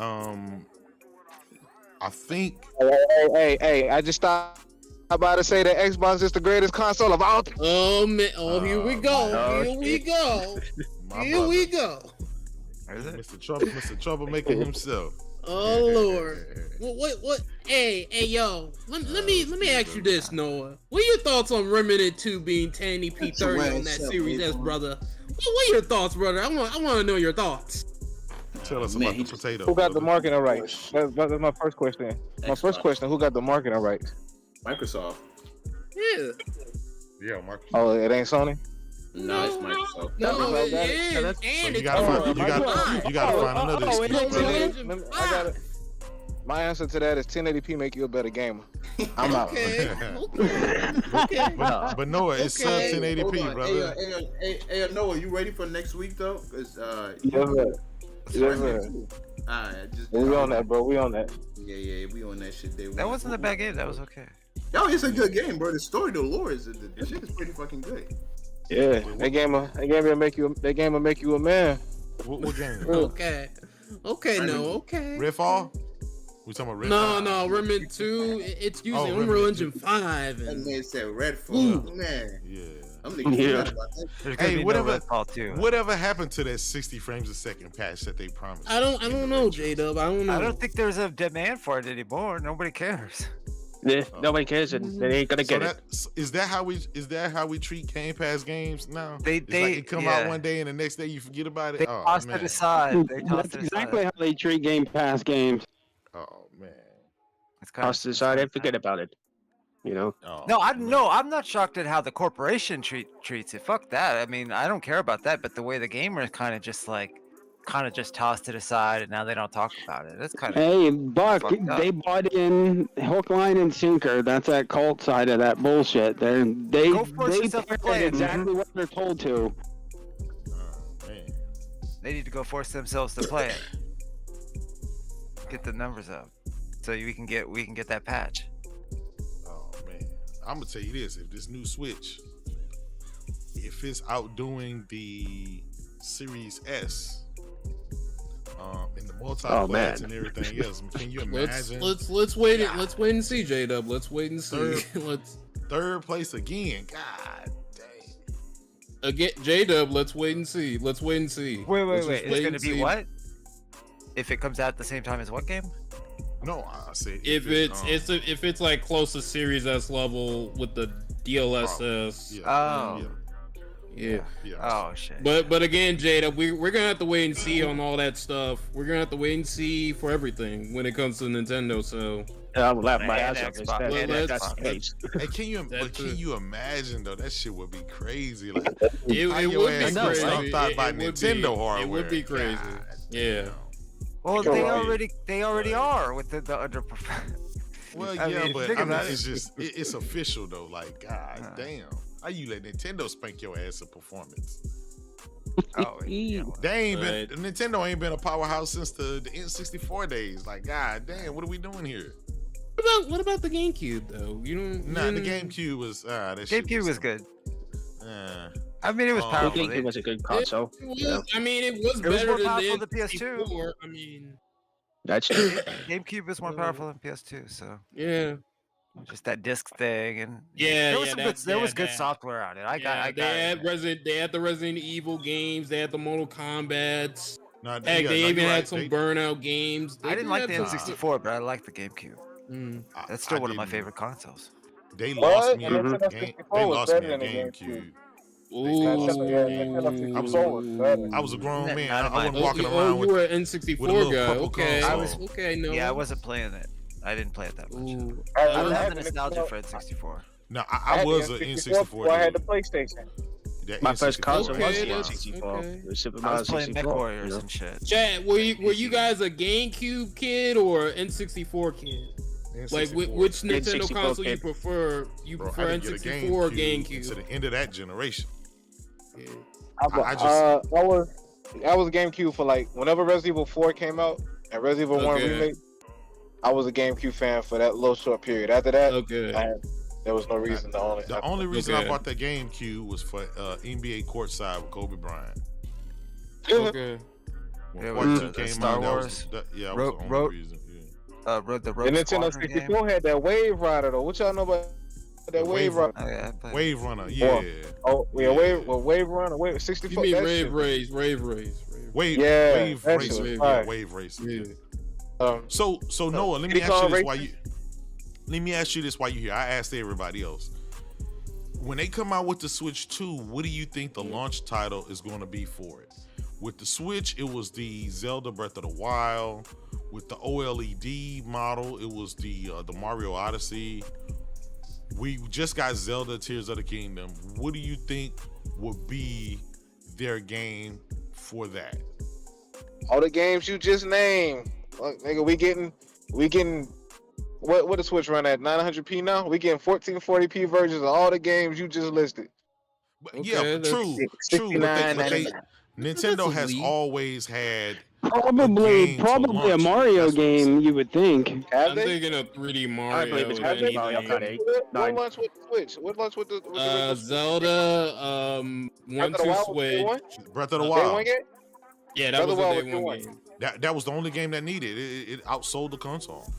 Hey, I just thought about to say that Xbox is the greatest console of all time. Oh man! Oh, here we go! Oh, Here we go! My Here brother, we go! Is it? Mr. Troublemaker himself. Oh Lord! What? Hey, yo! Let me ask you this, Noah. What are your thoughts on Remnant 2 being 1080p 30 on that Series S, brother? What are your thoughts, brother? I want to know your thoughts. Tell us about the potato. Who got the marketing rights? That's my first question. My first question: who got the marketing rights? Microsoft. Yeah. Yeah, Mark. Oh, it ain't Sony. No, it's Microsoft. No, it That's- is. so that's- And you it's gotta on find- you gotta- Xbox. you gotta find another it's excuse. on Real Engine I got 5. it. My answer to that is 1080p make you a better gamer. I'm out. Okay. Okay. But Noah, it's sub Okay. 1080p, Hold on. brother. Hey, Noah, you ready for next week though? Cause Yes, sir. Yes, sir. Alright, just We on that, bro. We on that. Yeah, we on that shit. Day That one. wasn't a bad game. That was okay. Yo, it's a good game, bro. The story, the lore is the shit is pretty fucking good. Yeah, that game will make you. That game will make you a man. What game? Okay. Okay, no, okay. Redfall? We talking about Redfall? No, Remnant 2, it's using Oh, Unreal Remnant Engine 5. That And man said Ooh. Redfall. Man, Yeah. I'm nigga Yeah. about that. There's gonna Hey, be whatever- no Redfall 2. Whatever happened to that 60 frames a second patch that they promised? I don't know, J-Dub. I don't know. I don't think there's a demand for it anymore. Nobody cares. Yeah, nobody cares, and they ain't gonna So get it. is that how we treat Game Pass games now? They- It's they- like it come out yeah. one day and the next day you forget about it. They Oh tossed man. it aside. They tossed That's it exactly aside. how they treat Game Pass games. Oh man. It's kind Toss it aside and forget about it. You know. Oh, No, man. I'm not shocked at how the corporation treats it. Fuck that. I mean, I don't care about that. But the way the gamers kind of just tossed it aside, and now they don't talk about it. That's kind of Hey, Buck, fucked up. they bought in hook, line, and sinker. That's that cult side of that bullshit. They Go force yourself to play it. exactly what they're told to. Oh, man. they need to go force themselves to play it. Get the numbers up, so we can get that patch. Oh man. I'm gonna tell you this: if this new Switch, if it's outdoing the Series S, in the multiplayer man. and everything else, can you Let's imagine? let's wait it. Let's wait and see, J-Dub. Let's wait and see. Let's Third place again. God dang. again, J-Dub. Let's wait and see. Let's wait and see. Wait. Let's just It's wait gonna and be see. what? If it comes out at the same time as what game? No, I said If it's like close to Series S level with the DLSS. yeah, Oh. Yeah. yeah. Oh shit. But again, Jada, we're gonna have to wait and see on all that stuff. We're gonna have to wait and see for everything when it comes to Nintendo. So I would laugh my And ass off. Xbox. That's And the case. Hey, can you That's can true. you imagine though? That shit would be crazy. Like it how would your be ass crazy. gets stumped out by It would Nintendo be- hardware. It would be crazy. God Yeah. damn. Well, Sure. they already are with the underperforming. Well, I yeah, mean, but think I mean, about it's it. just it's official though. Like, god Uh. damn, how you let Nintendo spank your ass in performance? Oh, yeah. They ain't Right. been Nintendo ain't been a powerhouse since the N64 days. Like, god damn, what are we doing here? What about the GameCube though? You don't. Nah, the you didn't- GameCube was that shit GameCube was good. Uh, I mean, it was Oh. I powerful. think it was a good console. It was, Yeah. I mean, it was was better more than powerful the than PS2. PS2. I mean, That's true. GameCube is more powerful than PS2, so yeah. just that disc thing and Yeah, there was yeah, some that- good, there was yeah, good that- software on it. I got They had the Resident Evil games. They had the Mortal Kombats. no, Heck, yeah, they no, even you're had right. some They- Burnout games. I didn't like the had some- N64, but I liked the GameCube. Mm. That's still I one of my didn't- favorite consoles. They What? lost me. And at Nintendo the game. 64 They was lost me better at than the GameCube. Nintendo 64 was better. I was a grown man. Not I in my- wasn't walking Oh, around you with. were an N64 with a little guy. purple Okay, console. okay, no. Yeah, I wasn't playing it. I didn't play it that much. Ooh. I I don't had have the the nostalgia Nintendo- for N64. No, I I had was the an N64 N64. before I had the dude. PlayStation. That My first N64 console Okay, was the that's- N64. okay. It was Super I Mario was playing 64. Mech Warriors you know? and shit. Chad, were you guys a GameCube kid or N64 kid? Like which Nintendo N64 console you kid. prefer? You Bro, I prefer didn't get a N64 or To GameCube? the end of that generation. Yeah. I was GameCube for like whenever Resident Evil 4 came out and Resident Evil 1 Okay. remake. I was a GameCube fan for that little short period. After that, Okay. there was no reason to own it. The only reason I Okay. bought that GameCube was for NBA Courtside with Kobe Bryant. Okay. When Yeah, part with two the came Star out, that was Wars. that was Road- the only Road- reason. Yeah. The The Rogue Nintendo Squadron game. 64 had that Wave Rider though. What y'all know about That Wave Runner. Wave Runner, yeah. Wave Runner, Wave 64. You mean that Rave shit. Race? Wave that shit Racer, was yeah, fire. Wave Racer. Yeah. So Noah, let me ask you this while you. Let me ask you this while you're here. I asked everybody else. When they come out with the Switch 2, what do you think the launch title is going to be for it? With the Switch, it was the Zelda Breath of the Wild. With the OLED model, it was the Mario Odyssey. We just got Zelda Tears of the Kingdom. What do you think would be their game for that? All the games you just named. Look, nigga, we getting what the Switch run at 900p now? We getting 1440p versions of all the games you just listed. But yeah, true. But Nintendo has always had Probably a Mario game, you would think. I'm thinking of 3D Mario. I believe it's going to be Mario Kart 8. What launched with the Switch? What launched with the Zelda, 1-2 Switch. Breath of the Wild. Yeah, that was the day one game. That was the only game that needed it outsold the console.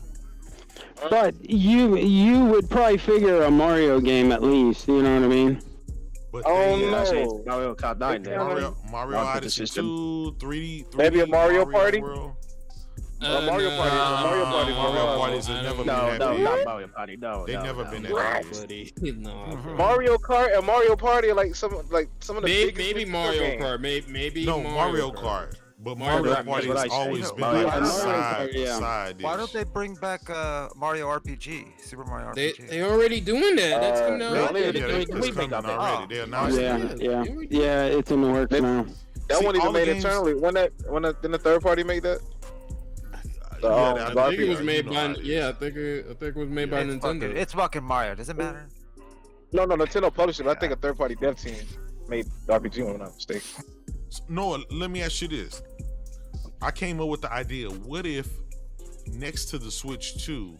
But you would probably figure a Mario game at least, you know what I mean? But no. Mario Kart 9 then. Mario Odyssey 2, 3D, maybe a Mario Party? World. Mario Party. Mario Parties have never been that big. Not Mario Party. No, they've never been that big. Mario Kart and Mario Party are like some of the biggest. Maybe Mario Kart. Maybe no Mario Kart. But Mario Party has always been like a side. Why don't they bring back Mario RPG, Super Mario RPG? They already doing that. That's coming out. It's coming already. They announced it. Yeah, it's in the works now. That one even made internally. When didn't the third party make that? I think it was made by. Yeah, I think it was made by Nintendo. It's fucking Mario. Does it matter? No, Nintendo published it. I think a third party dev team made the RPG, if I'm not mistaken. Noah, let me ask you this. I came up with the idea, what if next to the Switch 2,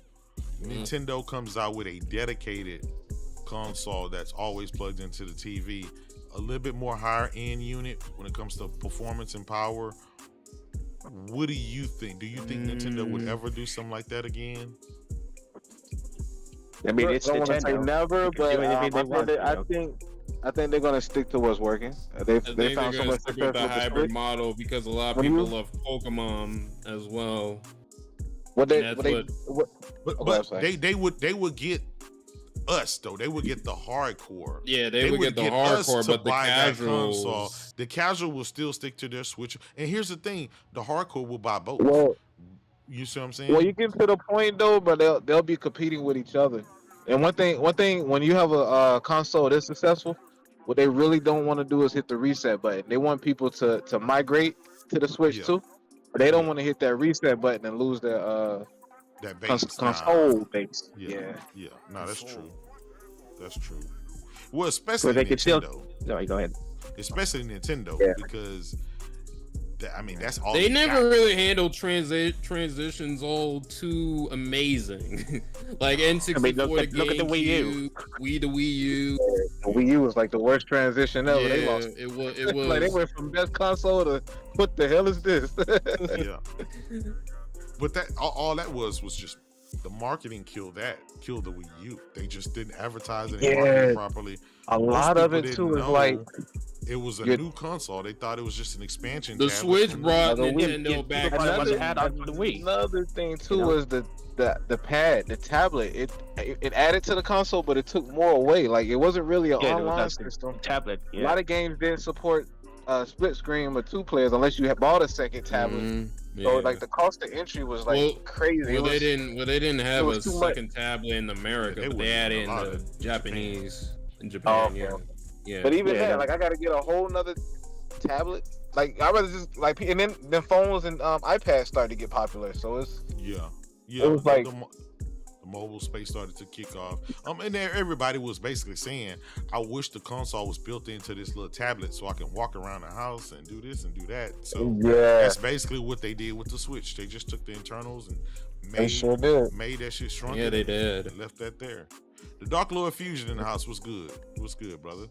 Nintendo comes out with a dedicated console that's always plugged into the TV, a little bit more higher end unit when it comes to performance and power. What do you think? Do you think Nintendo would ever do something like that again? I mean, it's I don't want to say Nintendo. never, but I think they're gonna stick to what's working. They found so much success with the hybrid model because a lot of people love Pokemon as well. But they would get us though. They would get the hardcore. Yeah, they would get the hardcore, but the casual. The casual will still stick to their Switch. And here's the thing: the hardcore will buy both. Well, you see what I'm saying? Well, you get to the point though, but they'll be competing with each other. And one thing, when you have a console that's successful, what they really don't want to do is hit the reset button. They want people to migrate to the Switch too, but they don't want to hit that reset button and lose their that base console base. Yeah. No, that's true. That's true. Well, especially Nintendo. No, go ahead. Especially Nintendo, because that's all they never really handled transitions all too amazing. Like N64 look at the Wii U. Wii to Wii U. The Wii U was like the worst transition ever. Yeah, they lost. It was like they went from best console to what the hell is this? Yeah. But that all that was just the marketing killed the Wii U. They just didn't advertise it and market it properly. A lot of it too is like it was a new console. They thought it was just an expansion. The Switch brought Nintendo back. Another thing too was the pad, the tablet. It added to the console, but it took more away. Like it wasn't really an online system. Tablet. A lot of games didn't support split screen with 2 players unless you had bought a second tablet. So like the cost of entry was crazy. They didn't have a second tablet in America, but they had it in the Japanese in Japan. Yeah. But even then, like I gotta get a whole nother tablet. Like I rather just and then phones and iPads started to get popular. So it's it was like the mobile space started to kick off. And there everybody was basically saying, I wish the console was built into this little tablet so I can walk around the house and do this and do that. So that's basically what they did with the Switch. They just took the internals and made that shit shrunk. Yeah, they did. And left that there. The Dark Lord Fusion in the house was good. It was good, brother.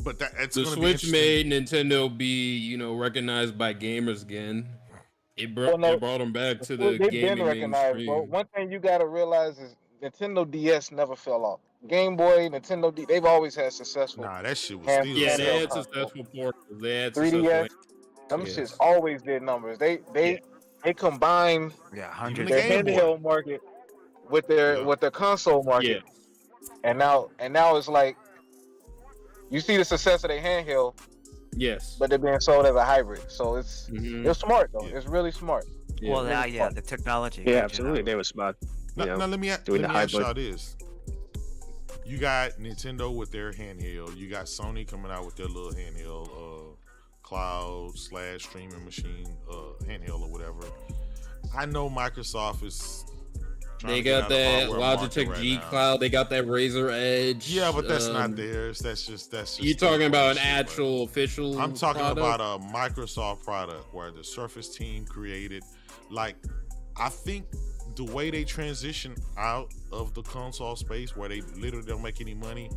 But that's the Switch made Nintendo be, recognized by gamers again. It brought them back to the gaming mainstream. One thing you gotta realize is Nintendo DS never fell off. Game Boy, Nintendo D, they've always had successful Nah, that shit was hand, still Yeah, they handheld had selling. consoles. successful portables. They had 3DS, successful. them Yes. shits always did numbers. They combined Yeah, Even hundreds. the their Game Boy. handheld market with their console market, and now it's like you see the success of their handheld, Yes. but they're being sold as a hybrid. So it's smart though. Yeah. It's really smart. Well, really yeah, the technology. Yeah, you absolutely. know. They were smart. Now, You know, now let me doing the ask hybrid. y'all this. You got Nintendo with their handheld. You got Sony coming out with their little handheld cloud/streaming machine handheld or whatever. I know Microsoft is trying They to get got out of that hardware market Logitech right G now. Cloud. They got that Razer Edge. Yeah, but that's not theirs. That's just You talking about an shit, right? actual official? I'm talking product? about a Microsoft product where the Surface team created. Like, I think the way they transition out of the console space, where they literally don't make any money,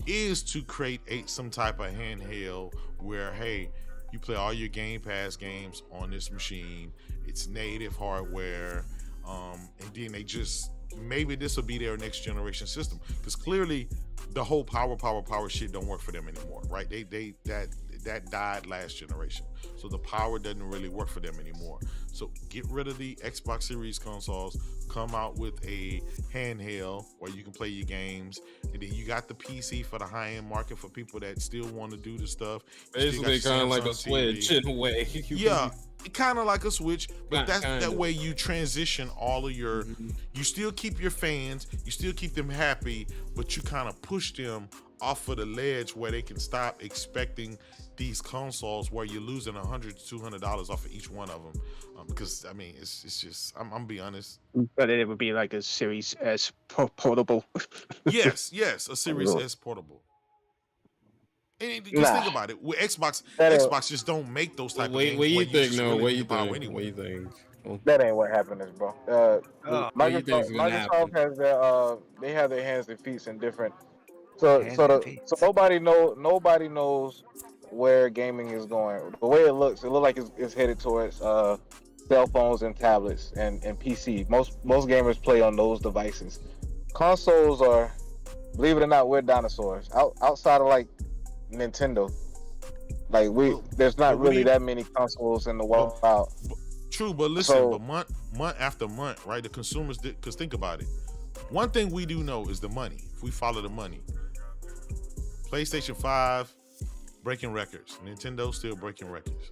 is to create some type of handheld where, hey, you play all your Game Pass games on this machine. It's native hardware, and then they just maybe this will be their next generation system, because clearly the whole power shit don't work for them anymore, right? That died last generation, so the power doesn't really work for them anymore. So get rid of the Xbox Series consoles, come out with a handheld where you can play your games, and then you got the PC for the high-end market for people that still want to do the stuff. Basically, kind of like a Switch in a way. Yeah, kind of like a Switch, but Kinda. that way you transition all of your. You still keep your fans, you still keep them happy, but you kind of push them off of the ledge where they can stop expecting these consoles where you're losing $100 to $200 off of each one of them. Because I mean, it's just I'm gonna be honest. But it would be like a Series S portable. Yes, a Series S portable. And just think about it. With Xbox just don't make those type of games. What you where think? just No, really what need you the power think? anyway. What you think? That ain't what happened, bro. What you think's gonna happen? Microsoft has their they have their hands and feet in different. Hands and feet. So nobody knows where gaming is going. The way it looks like it's headed towards cell phones and tablets and PC. Most gamers play on those devices. Consoles are, believe it or not, we're dinosaurs. Outside of like Nintendo, like there's not really that many consoles in the world out. True, but listen, but month after month, right? The consumers did, because think about it. One thing we do know is the money. If we follow the money, PlayStation 5 breaking records, Nintendo still breaking records.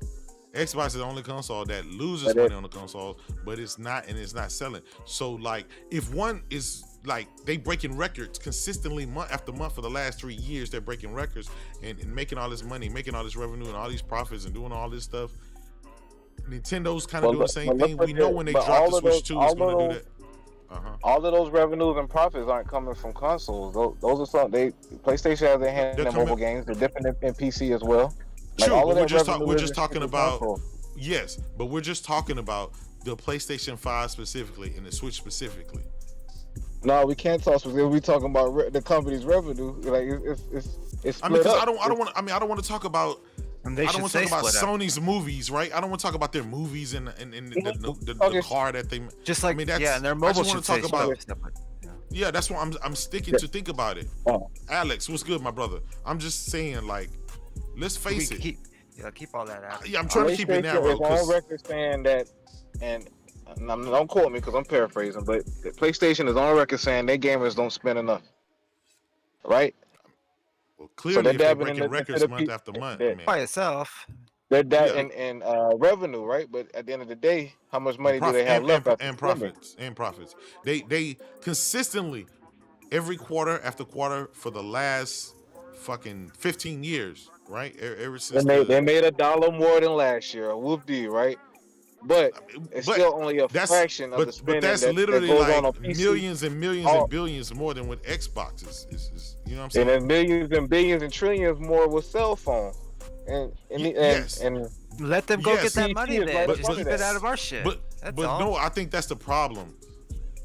Xbox is the only console that loses money on the consoles, but it's not selling. So like, if one is like they breaking records consistently month after month for the last 3 years, they're breaking records and making all this money, making all this revenue and all these profits and doing all this stuff. Nintendo's kind of doing the same thing. We know when they drop the Switch 2, it's going to do that. All of those revenues and profits aren't coming from consoles. Those are some. PlayStation has their hand in mobile games. They're different in PC as well. True, but we're just talking about yes, but we're just talking about the PlayStation 5 specifically and the Switch specifically. No, we can't talk specifically. We talking about the company's revenue. Like it's split because up. I don't want to talk about. And I don't want to talk about Sony's movies, right? I don't want to talk about their movies and the car that they. Just like, I mean, that's, yeah, and their mobile I just want to should talk say about. stuff. Yeah, that's what I'm sticking to. Think about it. Alex, what's good, my brother? I'm just saying, like, let's face it. Keep all that out. Yeah, I'm trying to keep it narrow. PlayStation is on record saying that, and don't quote me because I'm paraphrasing, but PlayStation is on record saying their gamers don't spend enough. Right? Well, clearly, if they're breaking records month after month, by itself. They're that in revenue, right? But at the end of the day, how much money do they have left? And profits. They consistently, every quarter after quarter for the last fucking 15 years, right? Ever since they made $1 more than last year. Whoop-dee, right? But it's still only a fraction of the spending. But that's literally that goes like on PC. millions and millions and billions more than with Xbox. Is you know what I'm saying? And then millions and billions and trillions more with cell phone. And let them go get that money then. But Just keep it out of our shit. But no, I think that's the problem.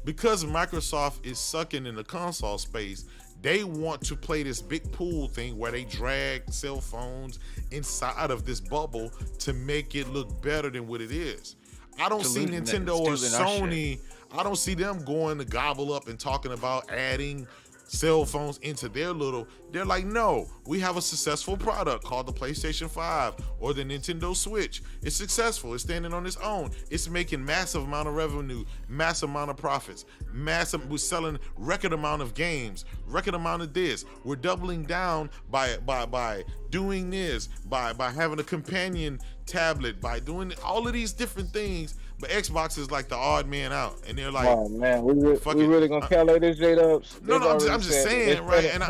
Because Microsoft is sucking in the console space, they want to play this big pool thing where they drag cell phones inside of this bubble to make it look better than what it is. I don't see Nintendo or Sony. I don't see them going to gobble up and talking about adding cell phones into their little. They're like, no, we have a successful product called the PlayStation 5 or the Nintendo Switch. It's successful. It's standing on its own. It's making massive amount of revenue, massive amount of profits, we're selling record amount of games, record amount of this. We're doubling down by doing this, by having a companion tablet, by doing all of these different things. But Xbox is like the odd man out, and they're like, "Oh man, we really gonna calculate this J-Dubs?" No, I'm just saying, right? And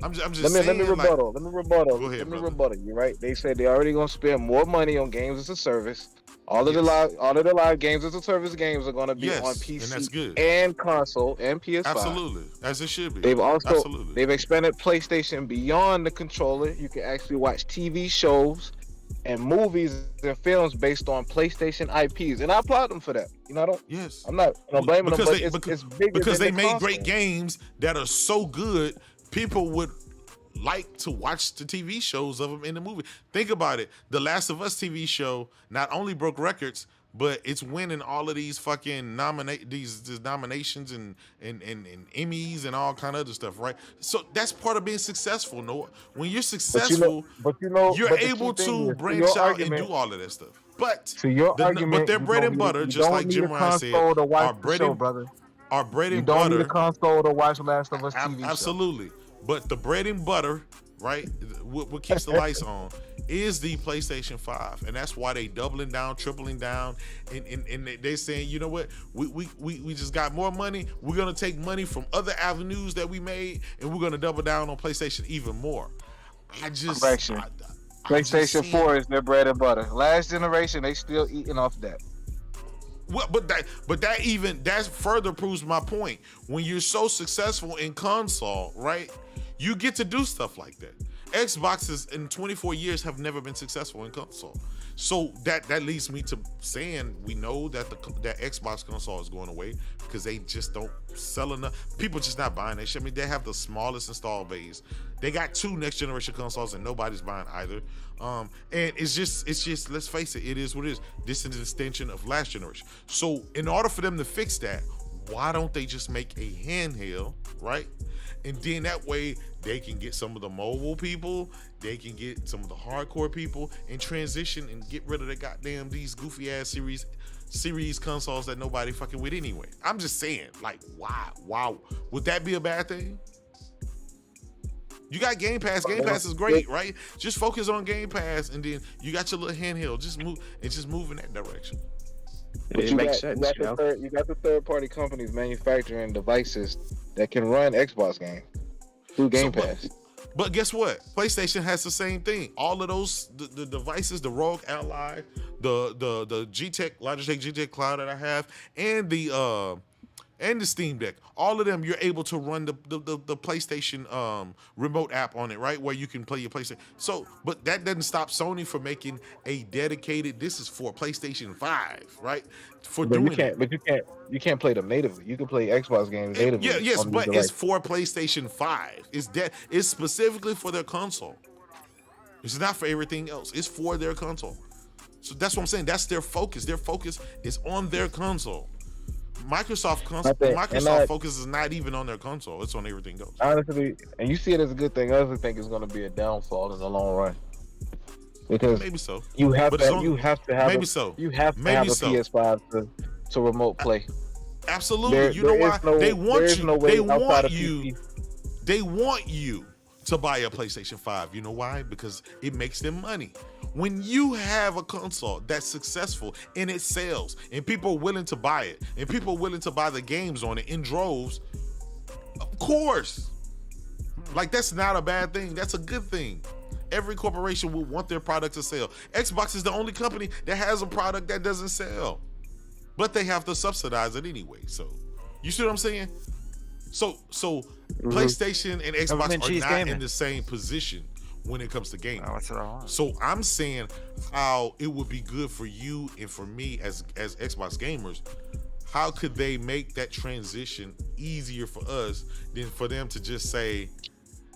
I'm just saying. Let me rebuttal. Go ahead, let me brother. rebuttal. You're right. They said they already gonna spend more money on games as a service. All of the live games as a service games are gonna be on PC and that's good. and console and PS5. Absolutely, as it should be. They've expanded PlayStation beyond the controller. You can actually watch TV shows and movies and films based on PlayStation IPs, and I applaud them for that. You know, I'm not blaming them, but it's bigger because than they made console. great games that are so good, people would like to watch the TV shows of them in the movie. Think about it. The Last of Us TV show not only broke records, but it's winning all of these fucking these nominations and Emmys and all kind of other stuff, right? So that's part of being successful, Noah. When you're successful, you're able to branch out and do all of that stuff. But but their bread and butter, just like Jim Ryan said, our bread and butter. You don't need a console to watch Last of Us TV show. Absolutely. But the bread and butter, right, what keeps the lights on is the PlayStation 5. And that's why they doubling down, tripling down, and they're saying, you know what, we just got more money. We're going to take money from other avenues that we made, and we're going to double down on PlayStation even more. PlayStation 4 is their bread and butter. Last generation, they still eating off that. Well, but that further proves my point. When you're so successful in console, right, you get to do stuff like that. Xboxes in 24 years have never been successful in console. So that leads me to saying we know that that Xbox console is going away because they just don't sell enough. People just not buying that shit. I mean, they have the smallest install base. They got 2 next generation consoles and nobody's buying either. And it's just let's face it, it is what it is. This is an extension of last generation. So in order for them to fix that, why don't they just make a handheld, right? And then that way they can get some of the mobile people, they can get some of the hardcore people and transition and get rid of the goddamn these goofy ass series consoles that nobody fucking with anyway. I'm just saying, like, wow. Would that be a bad thing? You got Game Pass. Game Pass is great, right? Just focus on Game Pass, and then you got your little handheld. Just move in that direction. It makes sense. You got the third-party companies manufacturing devices that can run Xbox games through Game Pass. But guess what? PlayStation has the same thing. All of those the devices, the Rogue Ally, the G-Tech, Logitech G-Tech Cloud that I have, and the Steam Deck, all of them, you're able to run the PlayStation remote app on it, right? Where you can play your PlayStation. So, but that doesn't stop Sony from making a dedicated, this is for PlayStation 5, right? You can't play them natively. You can play Xbox games natively. Yes, but it's for PlayStation 5. It's specifically for their console. It's not for everything else. It's for their console. So that's what I'm saying. That's their focus. Their focus is on their console. Microsoft focus is not even on their console. It's on everything else. Honestly, and you see it as a good thing. I also think it's going to be a downfall in the long run. Because maybe so. You have to have a PS5 to remote play. Absolutely. You know why? They want you to buy a PlayStation 5. You know why? Because it makes them money. When you have a console that's successful and it sells and people are willing to buy it and people are willing to buy the games on it in droves, of course. Like, that's not a bad thing. That's a good thing. Every corporation will want their product to sell. Xbox is the only company that has a product that doesn't sell, but they have to subsidize it anyway. So, you see what I'm saying? So PlayStation and Xbox are not in the same position when it comes to gaming. So I'm saying how it would be good for you and for me as Xbox gamers. How could they make that transition easier for us than for them to just say,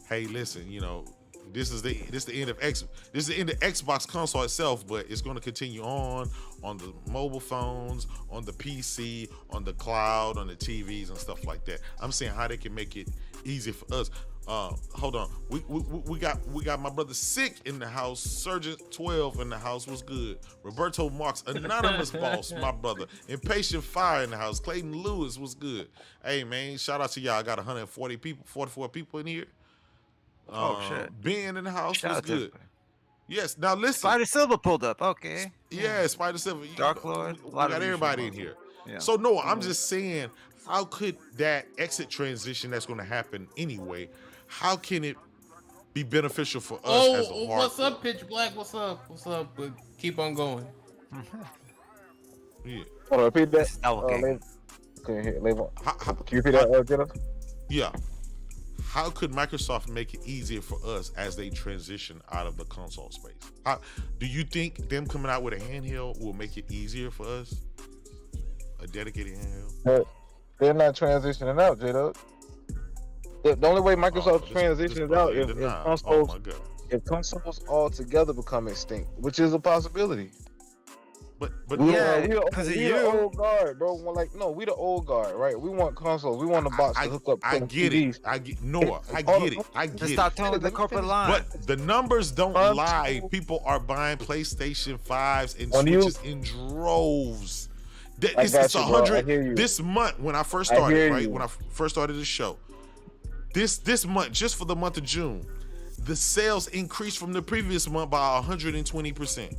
hey, listen, you know, This is the end of This is the end of Xbox console itself, but it's going to continue on the mobile phones, on the PC, on the cloud, on the TVs and stuff like that. I'm saying how they can make it easy for us. Hold on, we got my brother Sick in the house, Surgeon 12 in the house. Was good. Roberto Marks, Anonymous Boss, my brother. Impatient Fire in the house. Clayton Lewis was good. Hey man, shout out to y'all. I got 140 people, 44 people in here. Shit. Ben in the house Shout was out to good. everybody. Yes. Now listen. Spider Silver pulled up. Okay. Yeah, Spider Silver. Dark Lord. We A lot got of everybody in usual here. Yeah. So Noah, I'm just saying, how could that exit transition that's going to happen anyway? How can it be beneficial for us as a hardcore? What's up, Pitch Black? What's up? But keep on going. Yeah. Hold on, repeat that. Okay. Can you repeat How- that, Jenna? Yeah. How could Microsoft make it easier for us as they transition out of the console space? Do you think them coming out with a handheld will make it easier for us? A dedicated handheld? They're not transitioning out, J-Dub. The only way Microsoft transitions out is if consoles altogether become extinct, which is a possibility. But Yeah, we because of the you. old guard, bro. We the old guard, right? We want consoles. We want the box to hook up. I to get TVs. it. I get Noah. I get it. I Just get stop it. telling the corporate line. But the numbers don't lie. People are buying PlayStation 5s and Switches in droves. It's 100 this month when I first started, right? When I first started the show. This month, just for the month of June, the sales increased from the previous month by 120%.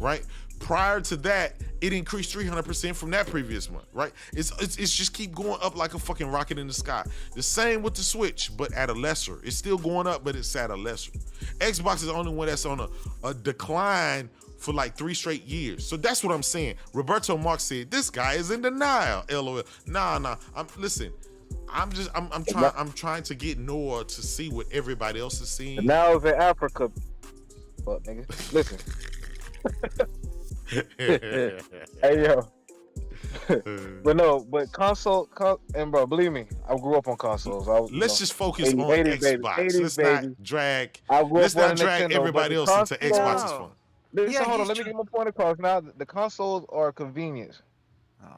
Right? Prior to that, it increased 300% from that previous month, right? It's just keep going up like a fucking rocket in the sky. The same with the Switch, but at a lesser. It's still going up, but it's at a lesser. Xbox is the only one that's on a decline for like 3 straight years. So that's what I'm saying. Roberto Marx said, this guy is in denial. LOL. Nah. I'm trying to get Noah to see what everybody else is seeing. Now it's in Africa. But nigga, listen. Hey yo. but console, and bro, believe me, I grew up on consoles. Let's just focus 80, on 80s, Xbox. baby. Let's 80s, not drag. I grew Let's up on not drag Nintendo, everybody else into Xbox's fun. Listen, hold on, let me get my point across. Now, the consoles are a convenience.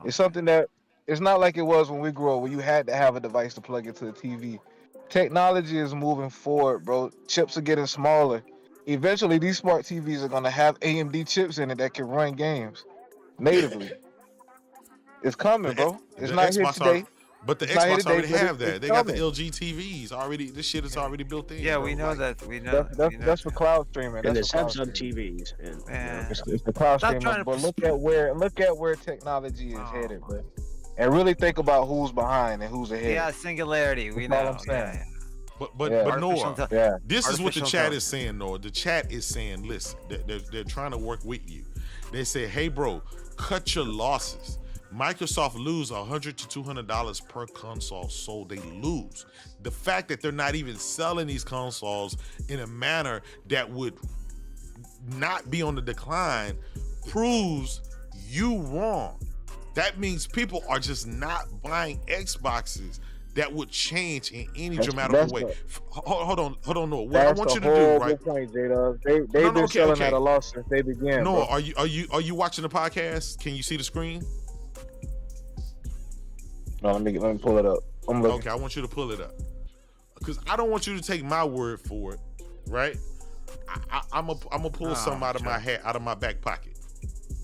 It's something that it's not like it was when we grew up, where you had to have a device to plug into the TV. Technology is moving forward, bro. Chips are getting smaller. Eventually, these smart TVs are gonna have AMD chips in it that can run games natively. It's coming, bro. It's not here today. But the Xbox already have that. They got the LG TVs already. This shit is already built in. Yeah, we know that. We know. That's for cloud streaming. And the That's for cloud Samsung streaming. TVs. And, It's the cloud Stop streaming. trying to But look at where technology is headed, bro. And really think about who's behind and who's ahead. Yeah, singularity. We know. That's all I'm saying. But Noah, Yeah. this is what the Artificial chat is saying, Noah. The chat is saying, listen, they're trying to work with you. They say, hey, bro, cut your losses. Microsoft lose $100 to $200 per console sold. They lose. The fact that they're not even selling these consoles in a manner that would not be on the decline proves you wrong. That means people are just not buying Xboxes that would change in any dramatic way. Hold on, Noah. What I want you to do, right? Point, J-Dub. They've been selling at a loss since they began. Noah, bro. are you watching the podcast? Can you see the screen? No, let me pull it up. Okay, I want you to pull it up because I don't want you to take my word for it, right? I'm gonna pull something out of my hat, out of my back pocket,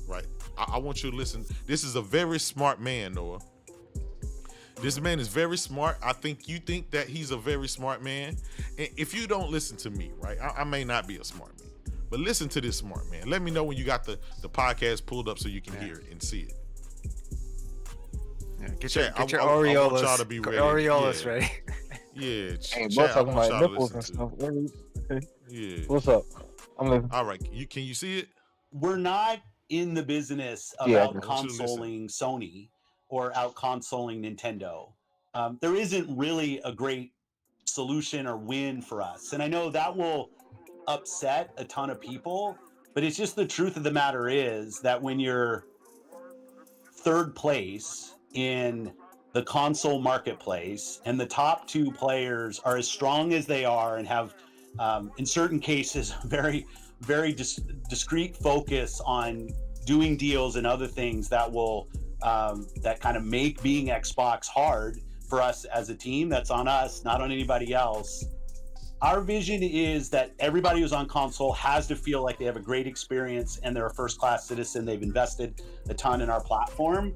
right? I want you to listen. This is a very smart man, Noah. This man is very smart. I think you think that he's a very smart man. And if you don't listen to me, right, I may not be a smart man, but listen to this smart man. Let me know when you got the podcast pulled up so you can hear it and see it. Yeah, get Chat, your I want Aureolas. y'all to be ready. Aureolas Yeah. ready. Yeah, Hey, chat, bro, I talking want about y'all to nipples and listen stuff. to it. Yeah. What's up? I'm listening. All right. Can you see it? We're not in the business of Yeah, out consoling Sony or out consoling Nintendo. There isn't really a great solution or win for us. And I know that will upset a ton of people, but it's just the truth of the matter is that when you're third place in the console marketplace and the top 2 players are as strong as they are and have in certain cases, very, very discrete focus on doing deals and other things that will that kind of make being Xbox hard for us as a team. That's on us, not on anybody else. Our vision is that everybody who's on console has to feel like they have a great experience and they're a first-class citizen. They've invested a ton in our platform,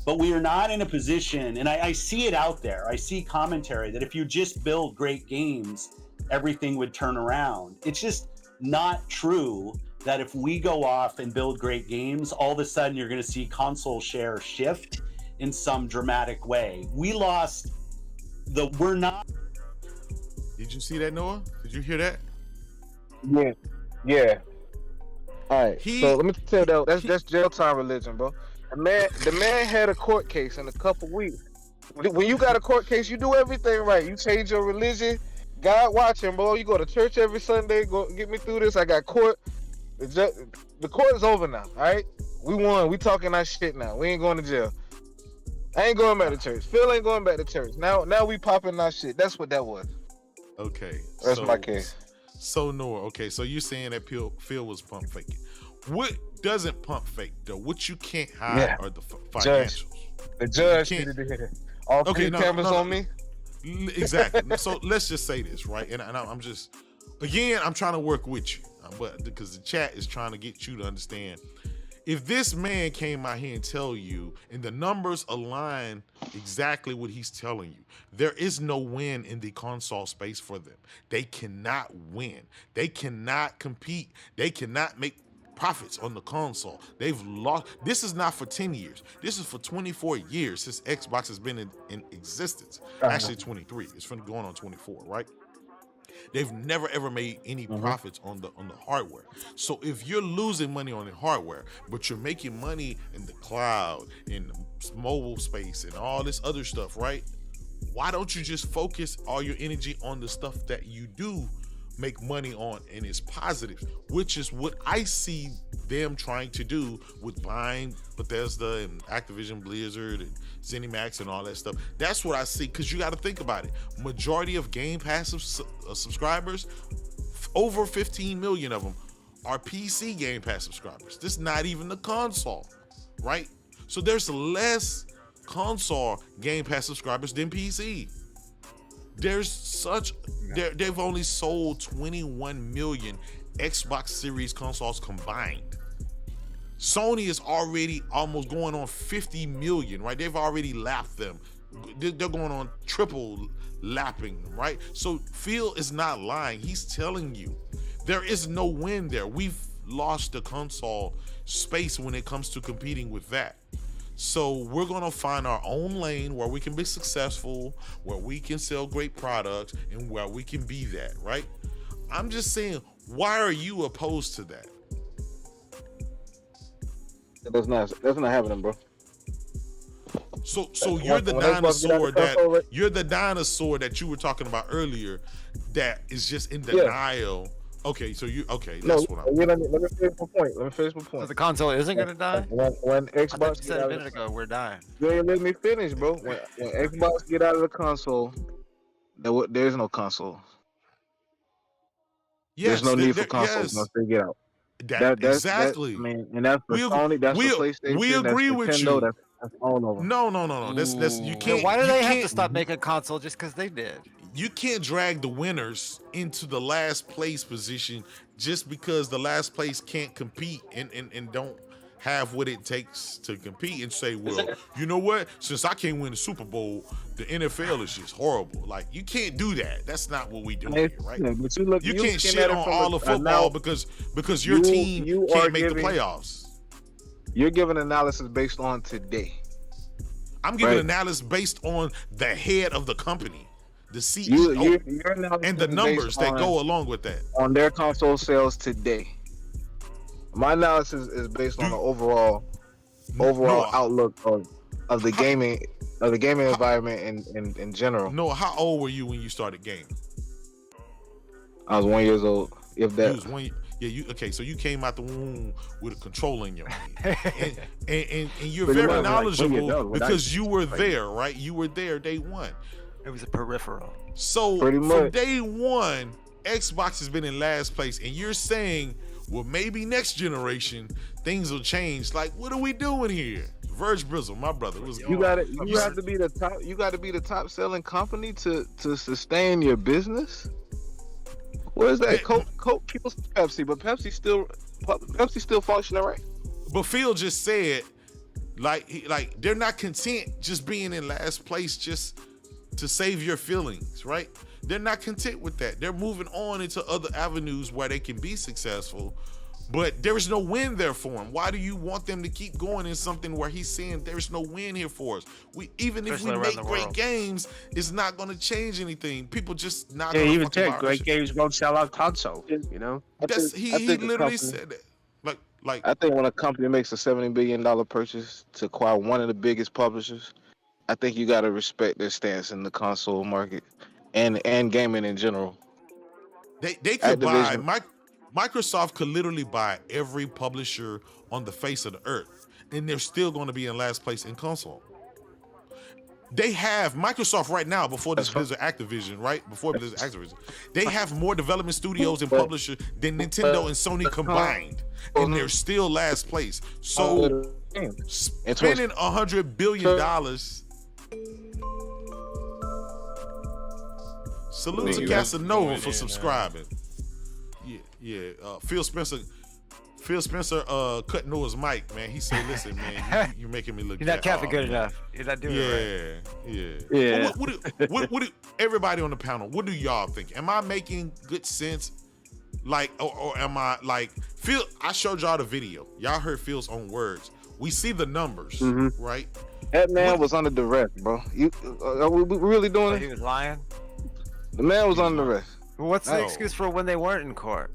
but we are not in a position, and I see it out there. I see commentary that if you just build great games, everything would turn around. It's just not true that if we go off and build great games, all of a sudden you're going to see console share shift in some dramatic way. We're not. Did you see that, Noah? Did you hear that? Yeah. All right. So let me tell you that's jail time religion, bro. The man had a court case in a couple weeks. When you got a court case, you do everything right. You change your religion. God watching, bro. You go to church every Sunday. Go get me through this. I got court. The court is over now. All right. We won. We talking our shit now. We ain't going to jail. I ain't going back to church. Phil ain't going back to church. Now we popping our shit. That's what that was. Okay. That's my case. So Noah, okay, so you're saying that Phil was pump faking. What doesn't pump fake though? What you can't hide are the financials. The judge needed to hear. All three cameras on me. Exactly. So let's just say this, right? And I'm just, again, I'm trying to work with you, but because the chat is trying to get you to understand. If this man came out here and tell you, and the numbers align exactly what he's telling you, there is no win in the console space for them. They cannot win. They cannot compete. They cannot make profits on the console. They've lost. This is not for 10 years. This is for 24 years since Xbox has been in existence. Actually 23. It's going on 24, right? They've never ever made any profits on the hardware. So if you're losing money on the hardware, but you're making money in the cloud, in the mobile space, and all this other stuff, right? Why don't you just focus all your energy on the stuff that you do make money on and is positive, which is what I see them trying to do with buying Bethesda and Activision Blizzard and ZeniMax and all that stuff. That's what I see, because you got to think about it. Majority of Game Pass subscribers, over 15 million of them, are PC Game Pass subscribers. This is not even the console, right? So there's less console Game Pass subscribers than PC. They've only sold 21 million Xbox Series consoles combined. Sony is already almost going on 50 million, right? They've already lapped them. They're going on triple lapping them, right? So Phil is not lying. He's telling you there is no win there. We've lost the console space when it comes to competing with that. So we're going to find our own lane where we can be successful, where we can sell great products, and where we can be that, right? I'm just saying, why are you opposed to that? That's not happening, bro. So you're the dinosaur that you were talking about earlier that is just in denial. Okay, so that's what I'm. Let me finish my point. So the console isn't gonna die? When Xbox said a minute ago, we're dying. Yeah, let me finish, bro. When Xbox get out of the console, there's no console. Yes, there's no need for consoles once they get out. That's exactly. And that's for Sony. That's for PlayStation. We agree with you. That's all over. No. That's you can't. Why do they have to stop making a console just because they did? You can't drag the winners into the last place position just because the last place can't compete and don't have what it takes to compete and say, well, you know what? Since I can't win the Super Bowl, the NFL is just horrible. Like, you can't do that. That's not what we do here, right? Yeah, but you can't shit on all the football because your team can't make the playoffs. You're giving analysis based on today. I'm giving analysis based on the head of the company, the CEO, and the numbers that go along with that. On their console sales today. My analysis is based on the overall outlook of the gaming environment in general. Noah, how old were you when you started gaming? I was 1 year old, if that. You was 1 year. Okay, so you came out the womb with a controller in your hand, and you're very knowledgeable because you were there, right? You were there day one. It was a peripheral. So from day one, Xbox has been in last place, and you're saying, well, maybe next generation things will change. Like, what are we doing here? Verge Brizzle, my brother, was You have to be the top. You got to be the top selling company to sustain your business. What is that? Coke kills Pepsi, but Pepsi still functioning, right? But Phil just said, like they're not content just being in last place just to save your feelings, right? They're not content with that. They're moving on into other avenues where they can be successful, but there is no win there for them. Why do you want them to keep going in something where he's saying there's no win here for us? Even if we make great games, it's not going to change anything. People just not. Yeah, even said great games won't sell out console. You know, He literally said that. Like I think when a company makes a $70 billion purchase to acquire one of the biggest publishers, I think you got to respect their stance in the console market and gaming in general. They could buy Microsoft could literally buy every publisher on the face of the earth, and they're still going to be in last place in console. They have Microsoft right now before this Blizzard Activision, right? Before Blizzard Activision, they have more development studios and publishers than Nintendo and Sony combined, and they're still last place. So spending $100 billion. Salute to Casanova for subscribing. Yeah. Phil Spencer cut Noah's mic, man. He said, "Listen, man, you're making me look. You're not capping good enough. You're not doing it right." Yeah. What do everybody on the panel? What do y'all think? Am I making good sense? Like, or am I like Phil? I showed y'all the video. Y'all heard Phil's own words. We see the numbers, right? That man was under duress, bro. Are we really doing it? He was lying. The man was under duress. What's the excuse for when they weren't in court?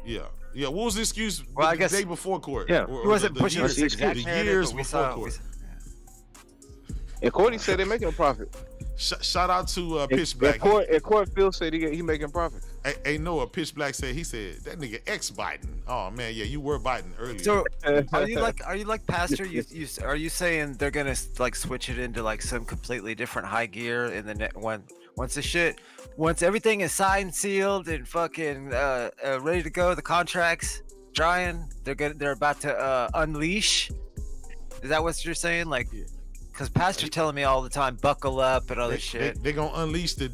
Yeah. What was the excuse? Well, I the guess day before court. Yeah, he wasn't pushing the exact years before court. And Courtney said they're making a profit. Shout out to Pitch Black. Court Phil said he making profit. Hey, Noah, Pitch Black said that nigga ex Biden. Oh man, yeah, you were Biden earlier. So are you like Pastor? Are you saying they're gonna like switch it into like some completely different high gear in the once everything is signed, sealed, and fucking ready to go, the contracts drying, they're about to unleash. Is that what you're saying? Like, because Pastor's telling me all the time, buckle up and other shit. They're gonna unleash the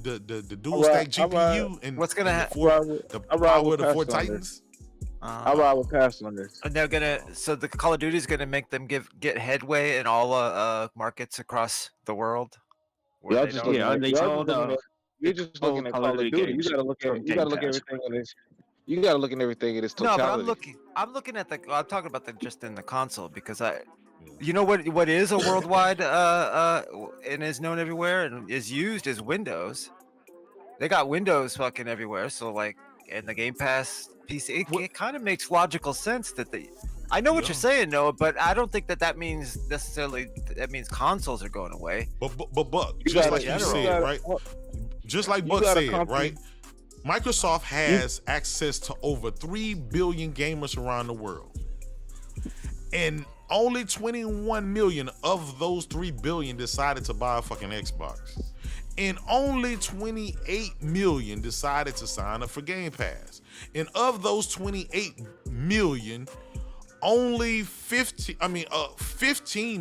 dual stack GPU and what's gonna happen? The power of the 4 Titans. I ride with Pastor on this. And they're gonna, so the Call of Duty is gonna make them get headway in all markets across the world. You're just looking at Call of Duty. You gotta look at everything in this. You gotta look at everything in its totality. No, but I'm looking at I'm talking about just in the console, because you know what is a worldwide and is known everywhere and is used is Windows. They got Windows fucking everywhere, so like in the Game Pass PC, it kind of makes logical sense that I know what you're saying, Noah, but I don't think that means necessarily that means consoles are going away. But Buck, just like you said, right? Just like Buck said, right? Microsoft has access to over 3 billion gamers around the world, and only 21 million of those 3 billion decided to buy a fucking Xbox, and only 28 million decided to sign up for Game Pass. And of those 28 million, only 15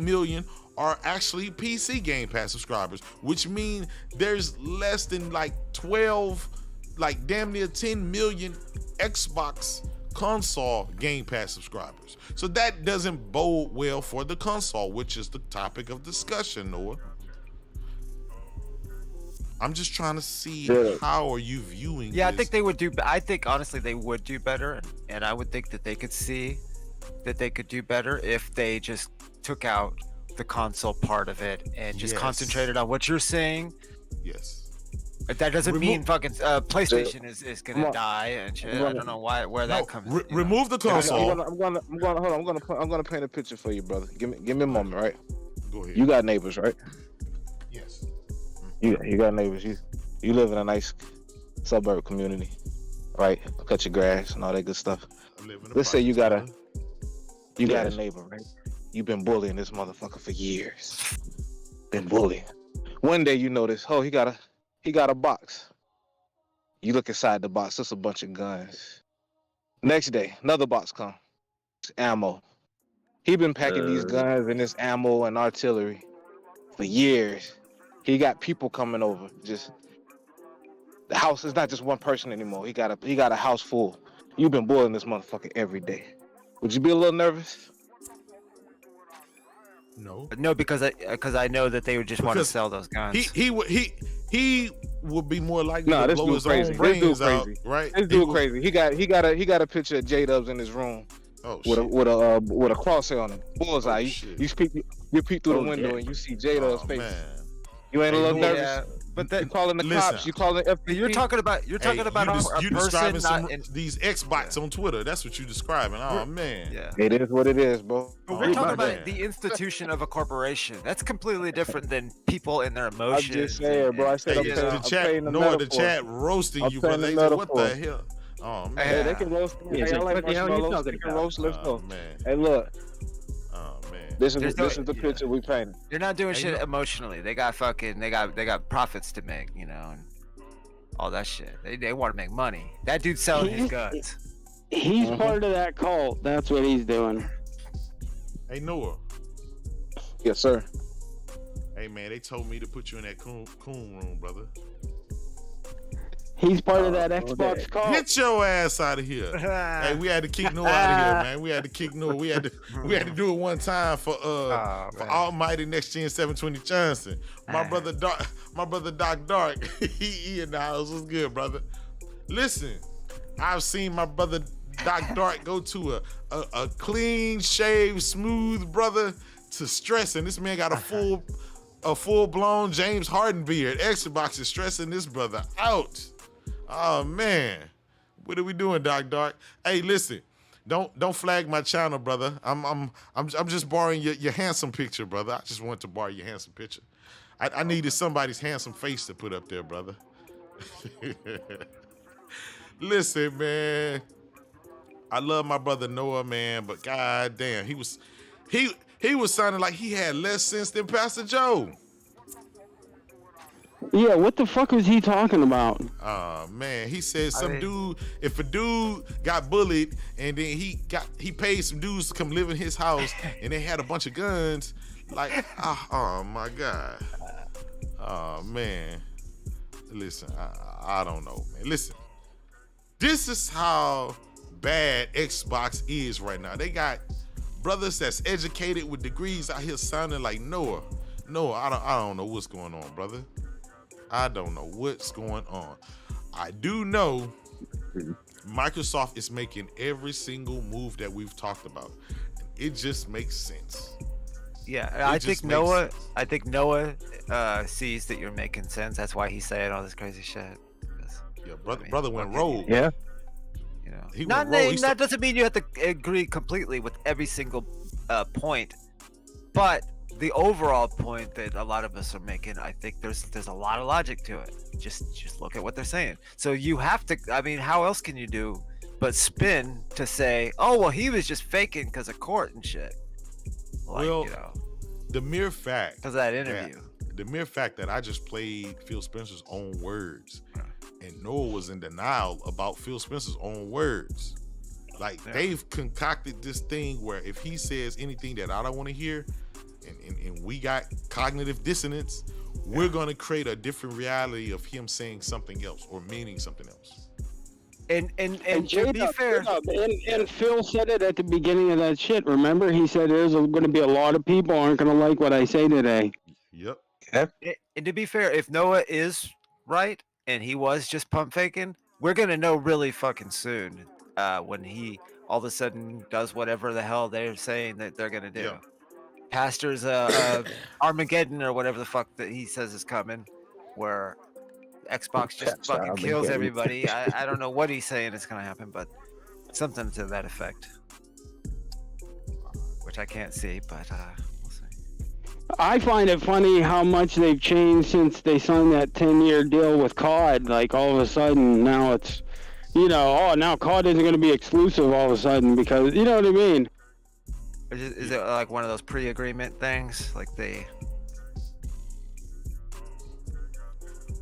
million are actually PC Game Pass subscribers, which means there's less than like 12, like damn near 10 million Xbox console Game Pass subscribers. So that doesn't bode well for the console, which is the topic of discussion, Noah. I'm just trying to see how are you viewing this? I think they would do. I think honestly they would do better, and I would think that they could see that they could do better if they just took out the console part of it and just concentrated on what you're saying. Yes. But that doesn't mean fucking PlayStation is gonna die and shit. I don't know where that comes. Remove the console. I'm gonna paint a picture for you, brother. Give me a moment, right? Go ahead. You got neighbors, right? Yes. You got neighbors. You live in a nice suburb community, right? Cut your grass and all that good stuff. Let's say you got a neighbor, right? You've been bullying this motherfucker for years. Been bullying. One day you notice, he got a box. You look inside the box, it's a bunch of guns. Next day, another box come. It's ammo. He been packing these guns and this ammo and artillery for years. He got people coming over. Just the house is not just one person anymore. He got a house full. You've been boiling this motherfucker every day. Would you be a little nervous? No. No, because I know that they would just want to Because sell those guns. He would be more likely Nah, to this blow dude his crazy. own This dude brains out, crazy. right? This dude crazy. He got a picture of J-Dubs in his room Oh with shit. with a crosshair on him. Bullseye. Oh, You, shit. you peek through the Oh, window yeah. and you see J-Dubs' Oh, face. man. You ain't a Hey, little Noah, nervous. Yeah, but You that calling the Listen. cops? You calling the FBP? you're talking about Hey, a you person describing not in. these X-bots on Twitter. That's what you describing. Oh man. Yeah. It is what it is, bro. Oh, We're talking man. about the institution of a corporation. That's completely different than people and their I'm emotions. just saying, bro. I said Hey, I'm you paying, know, the I'm chat, paying the Noah, the metaphor. chat roasting I'm you, paying brother. the They said, what the metaphor. hell? Oh man. Hey, they can roast me. Yeah, Hey, I like what the hell are you marshmallows. talking They can about? roast. Let's Oh go. man. Hey, look. Oh man. This is There's no- the yeah. picture we painted. You're not doing Hey, shit no- emotionally. They got profits to make, you know, and all that shit. They want to make money. That dude's selling his guns. He's Mhm. part of that cult. That's what he's doing. Hey Noah. Yes, sir. Hey man, they told me to put you in that coon room, brother. He's part of that Oh, Xbox okay. cult. Get your ass out of here. Hey, we had to kick Noah out of here, man. We had to kick Noah. We had to do it one time for man. Almighty Next Gen 720 Johnson. My Man. brother Doc Dark. he in the house. What's good, brother? Listen, I've seen my brother Doc Dark go to a clean shaved, smooth brother to stressing. This man got a full blown James Harden beard. Xbox is stressing this brother out. Oh man, what are we doing, Doc Dark? Hey, listen, don't flag my channel, brother. I'm just borrowing your handsome picture, brother. I just want to borrow your handsome picture. I needed somebody's handsome face to put up there, brother. Listen, man, I love my brother Noah, man, but god damn, he was sounding like he had less sense than Pastor Joe. Yeah, what the fuck was he talking about? Man, he said mean- dude, if a dude got bullied and then he paid some dudes to come live in his house and they had a bunch of guns, like, oh my God. Oh man. Listen, I don't know, man. Listen, this is how bad Xbox is right now. They got brothers that's educated with degrees out here sounding like Noah. I don't know what's going on, brother. I don't know what's going on. I do know Microsoft is making every single move that we've talked about. It just makes sense. Yeah, It I just think makes Noah. sense. I think Noah sees that you're making sense. That's why he's saying all this crazy shit. 'Cause, Yeah, I mean, brother went fucking- rogue. Yeah. You know, He not went rogue. He that doesn't mean you have to agree completely with every single point, but the overall point that a lot of us are making, I think there's a lot of logic to it. Just look at what they're saying. So you have to. I mean, how else can you do but spin to say, oh well, he was just faking because of court and shit. Like, Well, you know, the mere fact because of that interview. that I just played Phil Spencer's own words, and Noah was in denial about Phil Spencer's own words. Like, Yeah. they've concocted this thing where if he says anything that I don't want to hear, and we got cognitive dissonance, we're gonna create a different reality of him saying something else or meaning something else. And to be J-Dub, fair, and Phil said it at the beginning of that shit. Remember, he said there's going to be a lot of people aren't going to like what I say today. Yep. and to be fair, if Noah is right and he was just pump faking, we're gonna know really fucking soon when he all of a sudden does whatever the hell they're saying that they're gonna do. Yeah. Pastor's Armageddon or whatever the fuck that he says is coming, where Xbox just Pastor fucking kills Armageddon. everybody. I don't know what he's saying is gonna happen, but something to that effect, which I can't see, but we'll see. I find it funny how much they've changed since they signed that 10-year deal with COD. Like, all of a sudden, now it's, now COD isn't going to be exclusive all of a sudden because, you know what I mean? Is it like one of those pre-agreement things, like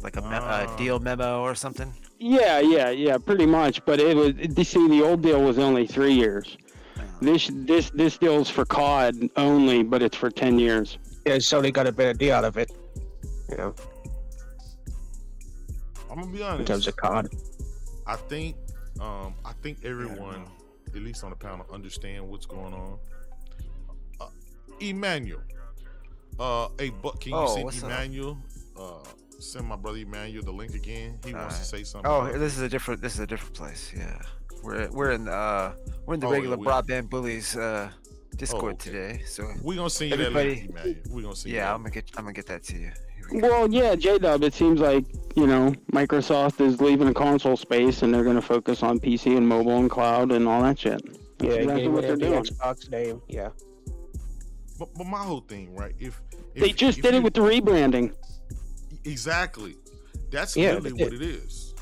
like a deal memo or something? Yeah, pretty much. But it was. You see, the old deal was only 3 years. This deal's for COD only, but it's for 10 years. Yeah, Sony got a better deal out of it. You know, I'm gonna be in honest. terms of COD. I think everyone, at least on the panel, understand what's going on. Emmanuel, hey, but can you send Emmanuel? Send my brother Emmanuel the link again. He wants to say something. Oh, this is a different place. Yeah, we're in the regular broadband bullies Discord today. So we're gonna send you that link, Emmanuel. We're gonna see. Yeah, I'm gonna get that to you. Well, yeah, J-Dub, it seems like, Microsoft is leaving the console space and they're going to focus on PC and mobile and cloud and all that shit. That's exactly what they're doing. Xbox name, yeah. But my whole thing, right? If they just did it with the rebranding. Exactly. That's literally what it is.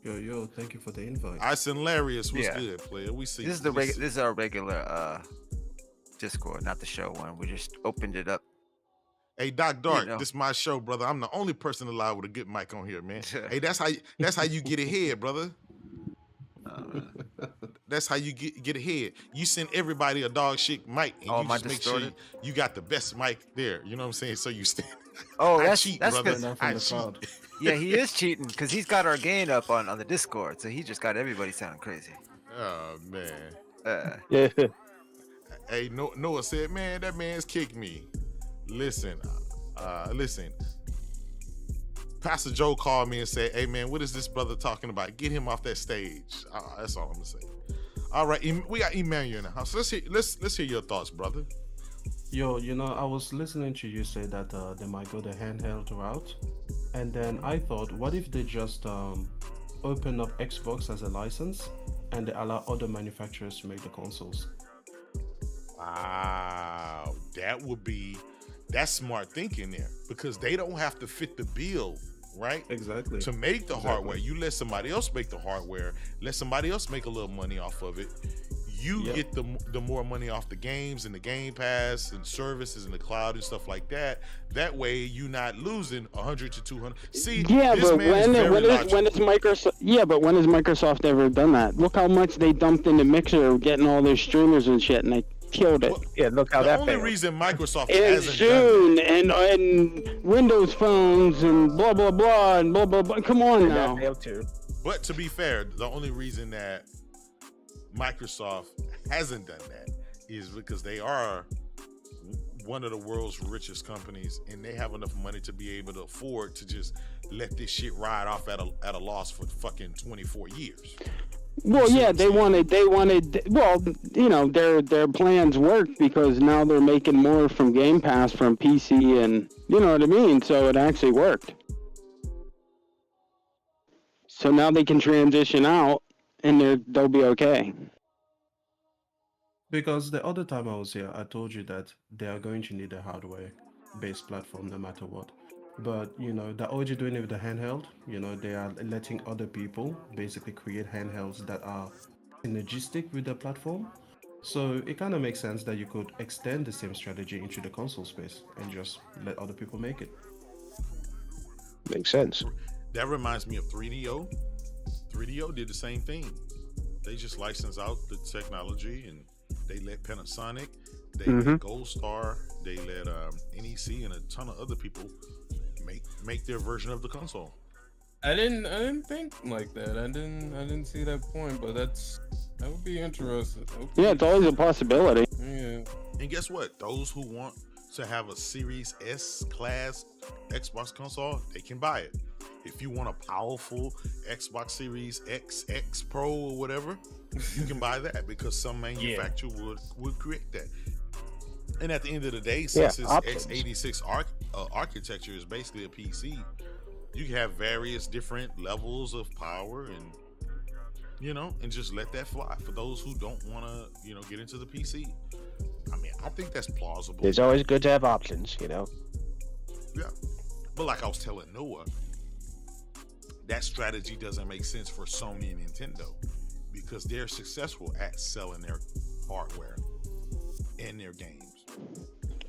Yo, thank you for the invite. Ice and Larius was good, player. We see. This is our regular Discord, not the show one. We just opened it up. Hey, Doc Dark, this is my show, brother. I'm the only person allowed with a good mic on here, man. Hey, that's how you get ahead, brother. That's how you get ahead. You send everybody a dog shit mic, and you just make sure you got the best mic there. You know what I'm saying? So you stand. That's brother. good. I cheat. Yeah, he is cheating because he's got our gain up on the Discord, so he just got everybody sounding crazy. Oh man. Yeah. Hey, Noah said, man, that man's kicked me. Listen. Pastor Joe called me and said, hey man, what is this brother talking about? Get him off that stage. That's all I'm gonna say. All right, we got Emmanuel in the house. Let's hear your thoughts, brother. Yo, I was listening to you say that they might go the handheld route, and then I thought, what if they just open up Xbox as a license and they allow other manufacturers to make the consoles? Wow, that's smart thinking there, because they don't have to fit the bill, right? Exactly. To make the hardware, you let somebody else make the hardware, let somebody else make a little money off of it. You get the more money off the games and the Game Pass and services and the cloud and stuff like that. That way, you're not losing 100 to 200. See, yeah, this but man when is Microsoft? Yeah, but when has Microsoft ever done that? Look how much they dumped into Mixer, getting all their streamers and shit, and they killed it. Yeah, look how the that only failed. reason Microsoft And hasn't June done and Windows phones and blah blah blah and blah blah blah. Come on now. That failed too. But to be fair, the only reason that Microsoft hasn't done that is because they are one of the world's richest companies, and they have enough money to be able to afford to just let this shit ride off at a loss for fucking 24 years. Well, yeah, they wanted. Well, their plans worked because now they're making more from Game Pass from PC, and you know what I mean. So it actually worked. So now they can transition out, and they'll be okay. Because the other time I was here, I told you that they are going to need a hardware-based platform no matter what. But, they're already doing it with the handheld. They are letting other people basically create handhelds that are synergistic with the platform. So it kind of makes sense that you could extend the same strategy into the console space and just let other people make it. Makes sense. That reminds me of 3DO. 3DO did the same thing. They just licensed out the technology, and they let Panasonic, they let Gold Star, they let NEC and a ton of other people make their version of the console. I didn't think like that. I didn't see that point, but that would be interesting. Yeah, it's always a possibility. Yeah. And guess what? Those who want to have a Series S class Xbox console, they can buy it. If you want a powerful Xbox Series X Pro or whatever, you can buy that, because some manufacturer would create that. And at the end of the day, since it's x86 architecture is basically a PC, you can have various different levels of power, and and just let that fly for those who don't want to get into the PC. I mean, I think that's plausible. It's always good to have options, Yeah, but like I was telling Noah, that strategy doesn't make sense for Sony and Nintendo, because they're successful at selling their hardware and their games.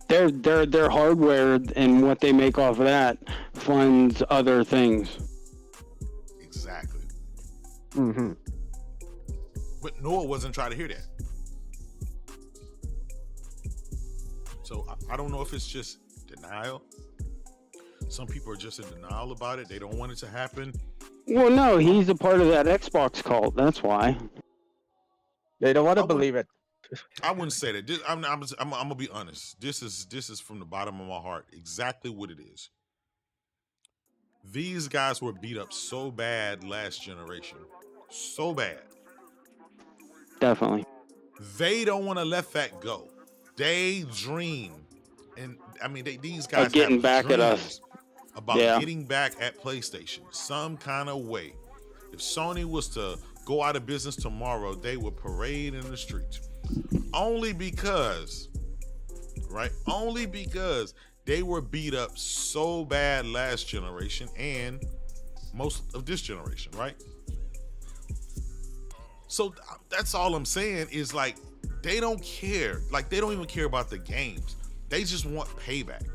Their hardware and what they make off of that funds other things. Mm-hmm. But Noah wasn't trying to hear that. So I don't know if it's just denial. Some people are just in denial about it. They don't want it to happen. Well, no, he's a part of that Xbox cult. That's why. They don't want to believe it. I wouldn't say that. I'm gonna be honest. This is from the bottom of my heart exactly what it is. These guys were beat up so bad last generation, so bad. Definitely. They don't want to let that go. They dream, and I mean these guys Of getting have back at us. dreams about Yeah. getting back at PlayStation some kind of way. If Sony was to go out of business tomorrow, they would parade in the streets. Only because they were beat up so bad last generation and most of this generation, right? So that's all I'm saying is like, they don't care. Like, they don't even care about the games. They just want payback.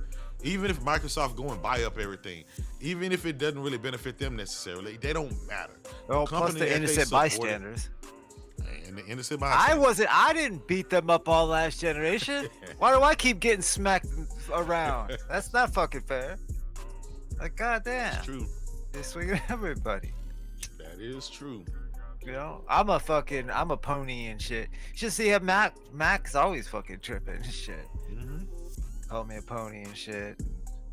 Even if Microsoft go and buy up everything, even if it doesn't really benefit them necessarily, they don't matter. Well, plus the innocent bystanders. And the innocent bystanders. I didn't beat them up all last generation. Why do I keep getting smacked around? That's not fucking fair. Like, goddamn. It's true. They're swinging everybody. That is true. You know, I'm a pony and shit. You should see how Mac's always fucking tripping and shit. Mm-hmm. Call me a pony and shit.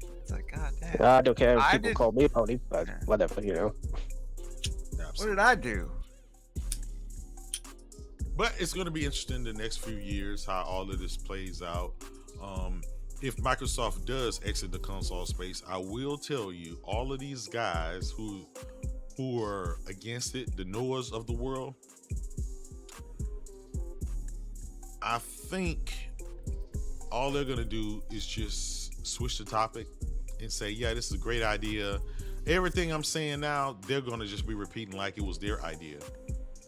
It's like, goddamn. I don't care if people call me a pony, but whatever, you know. Absolutely. What did I do? But it's going to be interesting the next few years how all of this plays out. If Microsoft does exit the console space, I will tell you, all of these guys who are against it, the Noahs of the world, I think all they're going to do is just switch the topic and say, yeah, this is a great idea. Everything I'm saying now, they're going to just be repeating like it was their idea.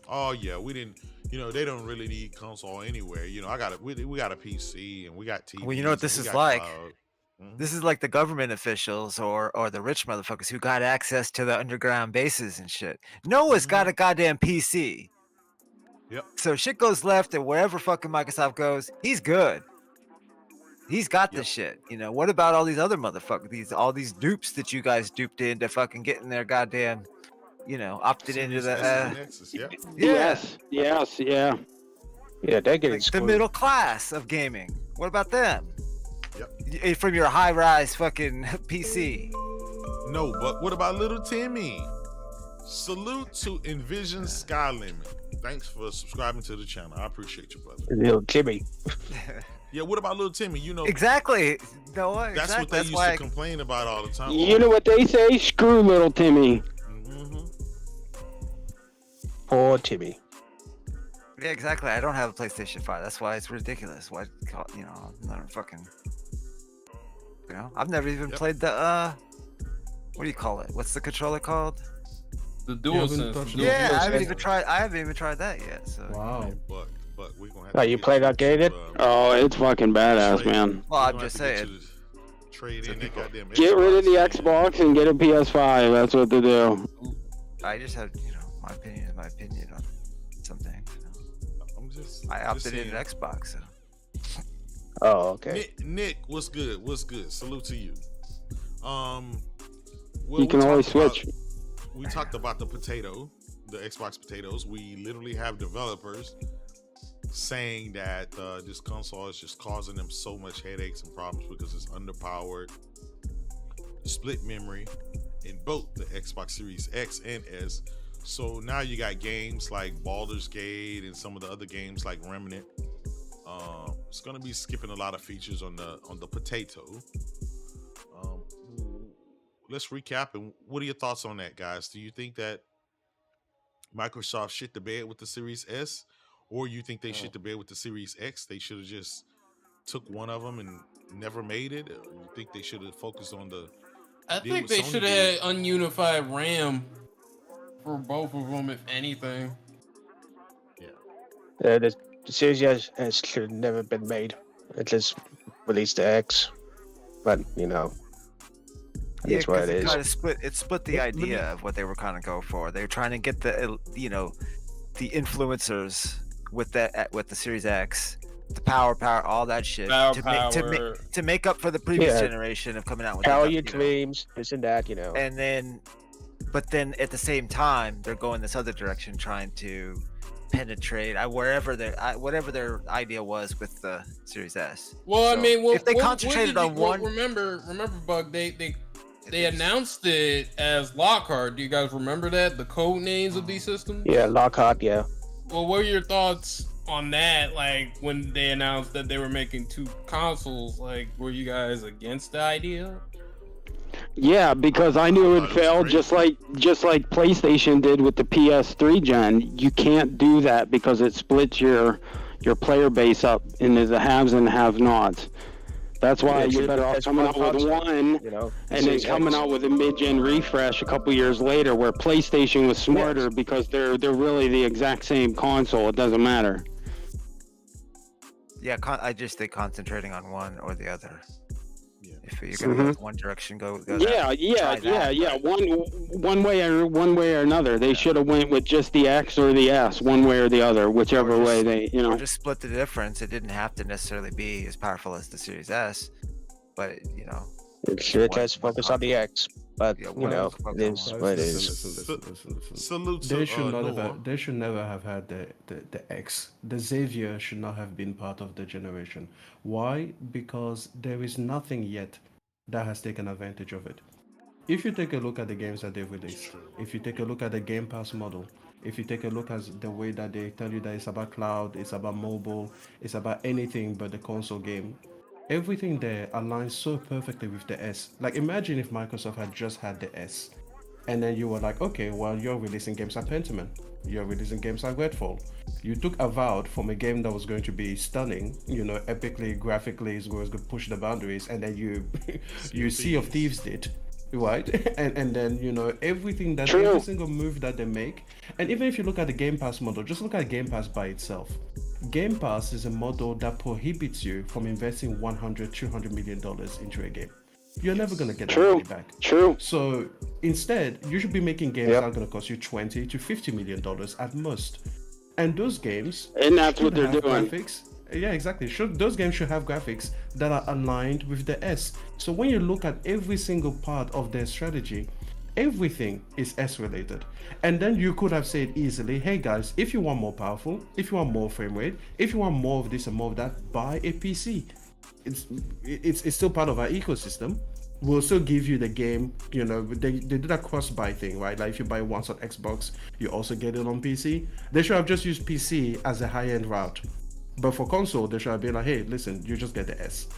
Oh yeah, we didn't, they don't really need console anywhere. We got a PC and we got TV. Well, you know what this is like? Mm-hmm. This is like the government officials or the rich motherfuckers who got access to the underground bases and shit. Noah's got a goddamn PC. Yep. So shit goes left and wherever fucking Microsoft goes, he's good. He's got this shit. What about all these other motherfuckers? All these dupes that you guys duped into fucking getting their goddamn, opted into the Nexus, yeah. Yes. Yeah, they're getting the middle class of gaming. What about them? Yep. From your high-rise fucking PC. No, but what about little Timmy? Salute to Envision Skylimit. Thanks for subscribing to the channel. I appreciate you, brother. Little Timmy. Yeah, what about little Timmy? Exactly. No, that's what they used to complain about all the time. You know what they say? Screw little Timmy. Mm-hmm. Poor Timmy. Yeah, exactly. I don't have a PlayStation 5. That's why it's ridiculous. Why, I'm not fucking. I've never even played the what do you call it? What's the controller called? The DualSense. Yeah, I haven't even tried that yet. So. Wow. But we're gonna have. Oh, you played that game? Oh, it's fucking badass, man. Well, I'm just saying. Trade in that goddamn. Get rid of the Xbox and get a PS5. That's what to do. I just have, my opinion is my opinion on some things. I opted in an Xbox. So. Oh, okay. Nick, what's good? What's good? Salute to you. You can always switch. We talked about the Xbox potatoes. We literally have developers saying that this console is just causing them so much headaches and problems because it's underpowered, split memory in both the Xbox Series X and S. So now you got games like Baldur's Gate and some of the other games like Remnant. It's gonna be skipping a lot of features on the potato. Let's recap. And what are your thoughts on that, guys? Do you think that Microsoft shit the bed with the Series S, or you think they shit the bed with the Series X? They should have just took one of them and never made it. Or you think they should have focused on the? I think they should have had ununified RAM for both of them, if anything. Yeah. The Series S should have never been made. It just released the X, but Yeah, That's what because it it is. kind of split the Let me- idea of what they were kind of go for. They were trying to get the the influencers with the Series X, the power, all that shit Power, to make up for the previous Yeah. generation of coming out with Power the, your you know, dreams, this and that, you know. and then, but then at the same time they're going this other direction, trying to penetrate whatever their idea was with the Series S. Well, So, I mean, if they concentrated on one, remember, Bug, they announced it as Lockhart. Do you guys remember that? The code names of these systems? Yeah, Lockhart, yeah. Well, what are your thoughts on that? Like, when they announced that they were making 2 consoles, like, were you guys against the idea? Yeah, because I knew it would fail, great. just like PlayStation did with the PS3 gen. You can't do that because it splits your player base up into the haves and have-nots. That's why you're better off coming out with one, You know, and then coming out with a mid-gen refresh a couple years later, where PlayStation was smarter because they're really the exact same console. It doesn't matter. yeah, I just think concentrating on one or the other. Yeah. If you're gonna go one direction, go Yeah, that. One way or another. They should have went with just the X or the S, one way or the other, whichever way they, Or just split the difference. It didn't have to necessarily be as powerful as the Series S, but it does focus on the X, but Yeah, you know, well, it is what it is. Listen. Salute to They should not Noah. have. They should never have had the X. The Xavier should not have been part of the generation. Why? Because there is nothing yet that has taken advantage of it. If you take a look at the games that they've released, if you take a look at the Game Pass model, if you take a look at the way that they tell you that it's about cloud, it's about mobile, it's about anything but the console game, everything there aligns so perfectly with the S. Like, imagine if Microsoft had just had the S, and then you were like, okay, well, you're releasing games like Pentiment, you're releasing games like Redfall. You took Avowed from a game that was going to be stunning, epically, graphically, is going to push the boundaries, and then you Sea of Thieves did, right? and then everything that every single move that they make, and even if you look at the Game Pass model, just look at Game Pass by itself. Game Pass is a model that prohibits you from investing $100-200 million into a game. You're never gonna get that money back. So instead, you should be making games that are gonna cost you $20-50 million at most. And those games, and that's what they're doing. Graphics. Yeah, exactly. Those games should have graphics that are aligned with the S. So when you look at every single part of their strategy, everything is S related. And then you could have said easily, hey guys, if you want more powerful, if you want more frame rate, if you want more of this and more of that, buy a PC. It's still part of our ecosystem. We'll still give you the game, they do that cross-buy thing, right? Like if you buy once on Xbox, you also get it on PC. They should have just used PC as a high-end route. But for console, they should have been like, hey, listen, you just get the S,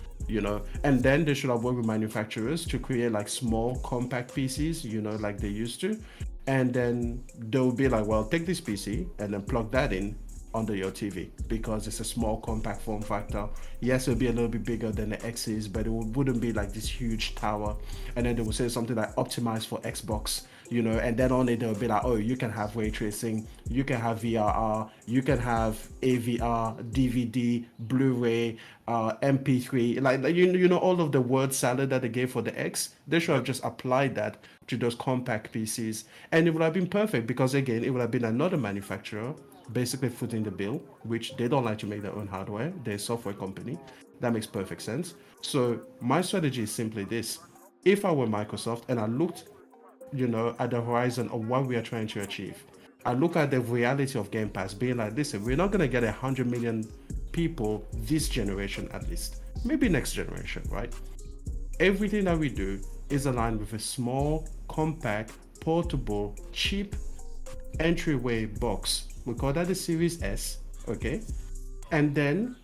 and then they should have worked with manufacturers to create like small compact PCs, like they used to. And then they'll be like, well, take this PC and then plug that in under your TV because it's a small compact form factor. Yes, it'll be a little bit bigger than the X's, but it wouldn't be like this huge tower. And then they will say something like optimized for Xbox, and then on it they'll be like, oh, you can have ray tracing, you can have VRR, you can have AVR, DVD, Blu-ray, MP3, like all of the word salad that they gave for the X. They should have just applied that to those compact PCs, and it would have been perfect because again, it would have been another manufacturer basically footing the bill, which they don't like to make their own hardware. They're a software company. That makes perfect sense. So my strategy is simply this. If I were Microsoft and I looked, at the horizon of what we are trying to achieve, I look at the reality of Game Pass being like, listen, we're not going to get 100 million people this generation at least. Maybe next generation, right? Everything that we do is aligned with a small, compact, portable, cheap entryway box. We call that the Series S, okay? And then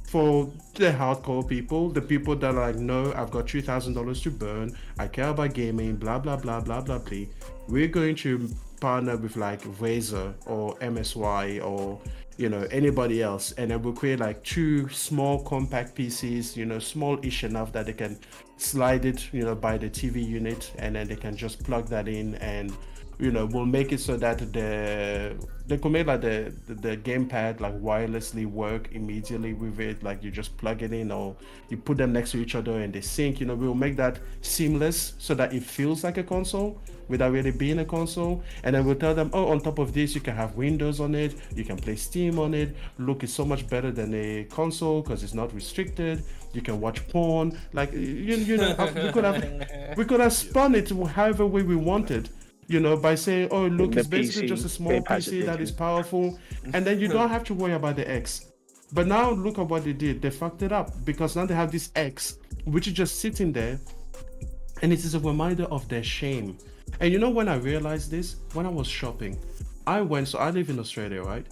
for the hardcore people, the people that are like, no, I've got $2,000 to burn, I care about gaming, blah, blah, blah, blah, blah, blah, we're going to partner with like Razer or MSY or, anybody else. And then we'll create like 2 small compact PCs, small-ish enough that they can slide it, by the TV unit, and then they can just plug that in and will make it so that they could make like the gamepad like wirelessly work immediately with it, like you just plug it in or you put them next to each other and they sync. We'll make that seamless so that it feels like a console without really being a console. And then we'll tell them, oh, on top of this you can have Windows on it, you can play Steam on it. Look, it's so much better than a console because it's not restricted. You can watch porn. Like we could have spun it however way we wanted, by saying, oh, look, it's basically just a small PC that is powerful, and then you don't have to worry about the X. But now look at what they did. They fucked it up because now they have this X, which is just sitting there, and it is a reminder of their shame. And when I realized this, when I was shopping, I live in Australia, right?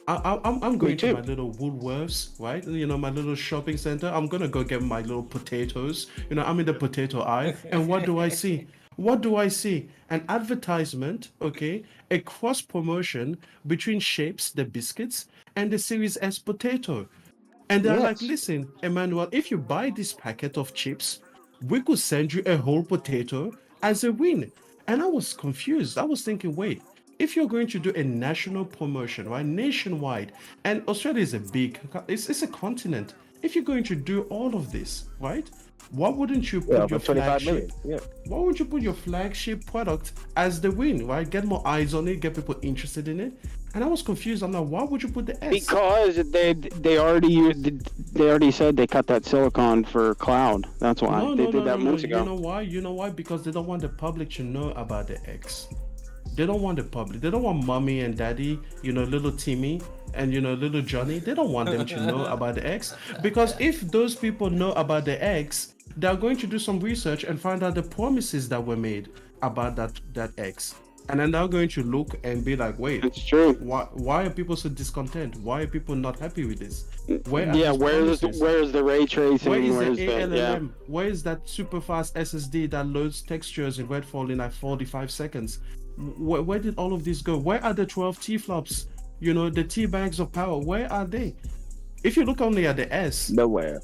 I'm going to my little Woolworths, right? My little shopping center. I'm gonna go get my little potatoes. I'm in the potato aisle, and what do I see? What do I see? An advertisement, okay? A cross promotion between Shapes, the biscuits, and the Series S potato. And they're like, listen, Emmanuel, if you buy this packet of chips, we could send you a whole potato as a win. And I was confused. I was thinking, wait, if you're going to do a national promotion, right, nationwide, and Australia is it's a continent. If you're going to do all of this, right, why wouldn't you put your flagship? Why would you put your flagship product as the win, right? Get more eyes on it, get people interested in it. And I was confused. I'm like, why would you put the S? Because they already said they cut that silicon for cloud. That's why they did that months ago. You know why? Because they don't want the public to know about the X. They don't want the public. They don't want mommy and daddy, little Timmy and little Johnny. They don't want them to know about the X, because if those people know about the X, they're going to do some research and find out the promises that were made about that X. And then they're going to look and be like, wait, it's true. Why are people so discontent? Why are people not happy with this? Where's the ray tracing? Where's the ALLM? Where is that super fast SSD that loads textures in Redfall in like 45 seconds? Where did all of this go? Where are the 12 T-flops? The T-bags of power, where are they? If you look only at the S, nowhere.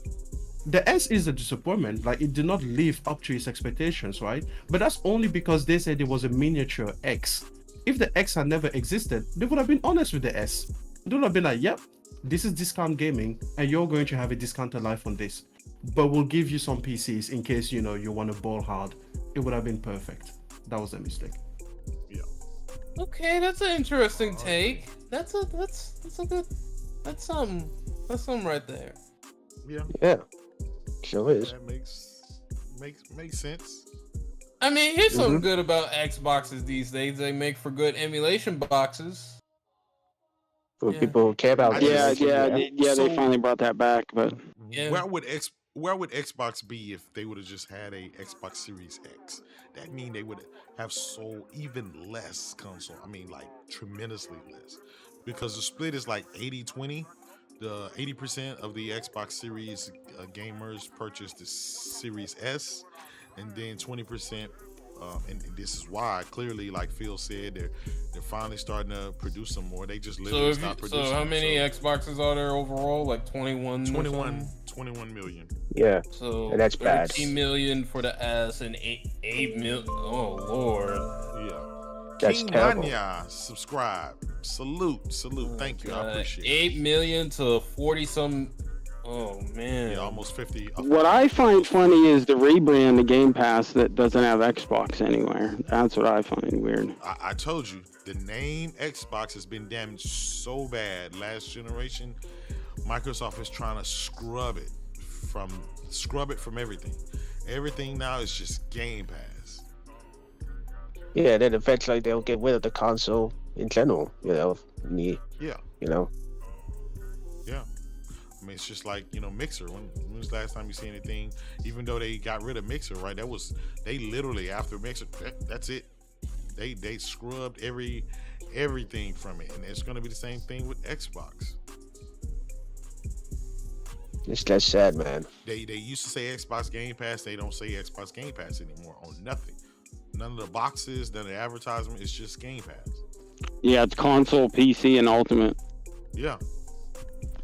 The S is a disappointment. Like, it did not live up to its expectations, right? But that's only because they said it was a miniature X. If the X had never existed, they would have been honest with the S. They would have been like, yep, this is discount gaming, and you're going to have a discounted life on this. But we'll give you some PCs in case, you want to ball hard. It would have been perfect. That was a mistake. Yeah. Okay, that's an interesting take. That's something right there. Yeah. Sure is. That makes sense. I mean, here's something good about Xboxes these days. They make for good emulation boxes. For people who care about they finally brought that back. But where would Xbox be if they would have just had a Xbox Series X? That mean they would have sold even less console. I mean, like tremendously less, because the split is like 80-20. The 80% of the Xbox Series gamers purchased the Series S, and then 20%. And this is why, clearly, like Phil said, they're finally starting to produce some more. They just literally stopped producing. So how many Xboxes are there overall? Like 21 million. Yeah. So and that's bad. 13 million for the S and 8 million. Oh Lord. Yeah. That's King terrible. Manya, subscribe. Salute. Thank you. I appreciate it. 8 million to 40 some. Oh man. Yeah, almost 50. What I find funny is the rebrand of Game Pass that doesn't have Xbox anywhere. That's what I find weird. I told you, the name Xbox has been damaged so bad. Last generation, Microsoft is trying to scrub it from everything. Everything now is just Game Pass. Yeah, then eventually they'll get rid of the console in general, Yeah. Yeah. I mean, it's just like, Mixer. When was the last time you see anything? Even though they got rid of Mixer, right? They literally, after Mixer, that's it. They scrubbed everything from it, and it's going to be the same thing with Xbox. It's that sad, man. They used to say Xbox Game Pass. They don't say Xbox Game Pass anymore on nothing. None of the boxes, none of the advertisement. It's just Game Pass. Yeah, it's console, PC, and Ultimate. Yeah.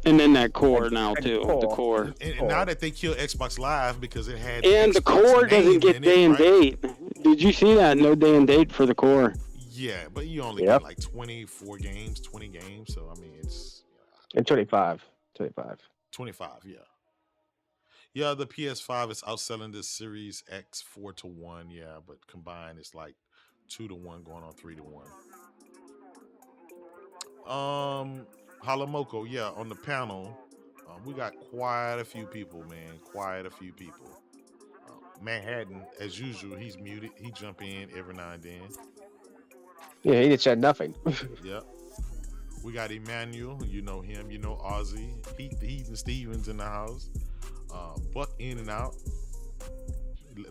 And then that core now too. The core. And now that they killed Xbox Live because it had and the core doesn't get day and date. Did you see that? No day and date for the core. Yeah, but you only get like 24 games, 20 games. So I mean, it's And 25. 25. Yeah, yeah. The PS5 is outselling the Series X 4-1. Yeah, but combined it's like 2-1, going on 3-1. Halamoko, yeah, on the panel, we got quite a few people, man. Quite a few people. Manhattan, as usual, he's muted. He jump in every now and then. Yeah, he said nothing. Yep. We got Emmanuel, you know him. You know Ozzy. Heath and Stevens in the house. Buck in and out.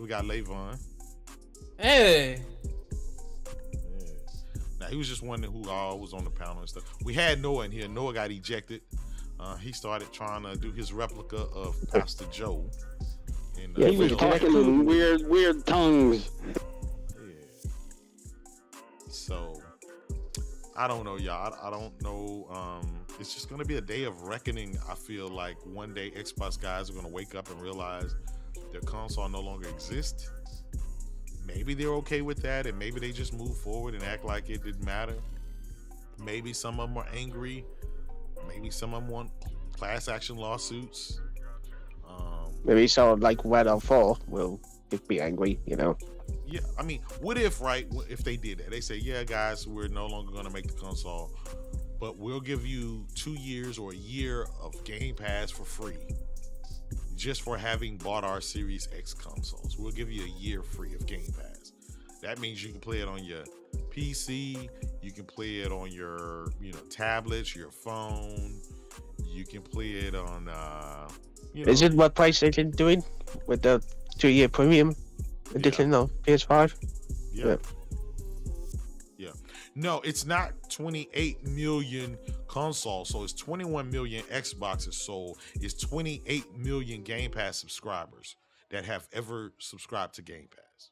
We got Levon. Hey. Yeah. Now he was just wondering who all was on the panel and stuff. We had Noah in here. Noah got ejected. He started trying to do his replica of Pastor Joe. And, he was talking in weird tongues. Yeah. So I don't know, y'all. I don't know. It's just gonna be a day of reckoning. I feel like one day Xbox guys are gonna wake up and realize their console no longer exists. Maybe they're okay with that, and maybe they just move forward and act like it didn't matter. Maybe some of them are angry. Maybe some of them want class action lawsuits. Maybe someone like Red or 4 will be angry, you know. Yeah, I mean, what if, right, if they did that? They say, yeah, guys, we're no longer going to make the console, but we'll give you 2 years or a year of Game Pass for free just for having bought our Series X consoles. We'll give you a year free of Game Pass. That means you can play it on your PC, you can play it on your, tablets, your phone, you can play it on, Is it what PlayStation doing with the 2-year premium edition of PS5? Yeah. No, it's not 28 million consoles, so it's 21 million Xboxes sold. It's 28 million Game Pass subscribers that have ever subscribed to Game Pass.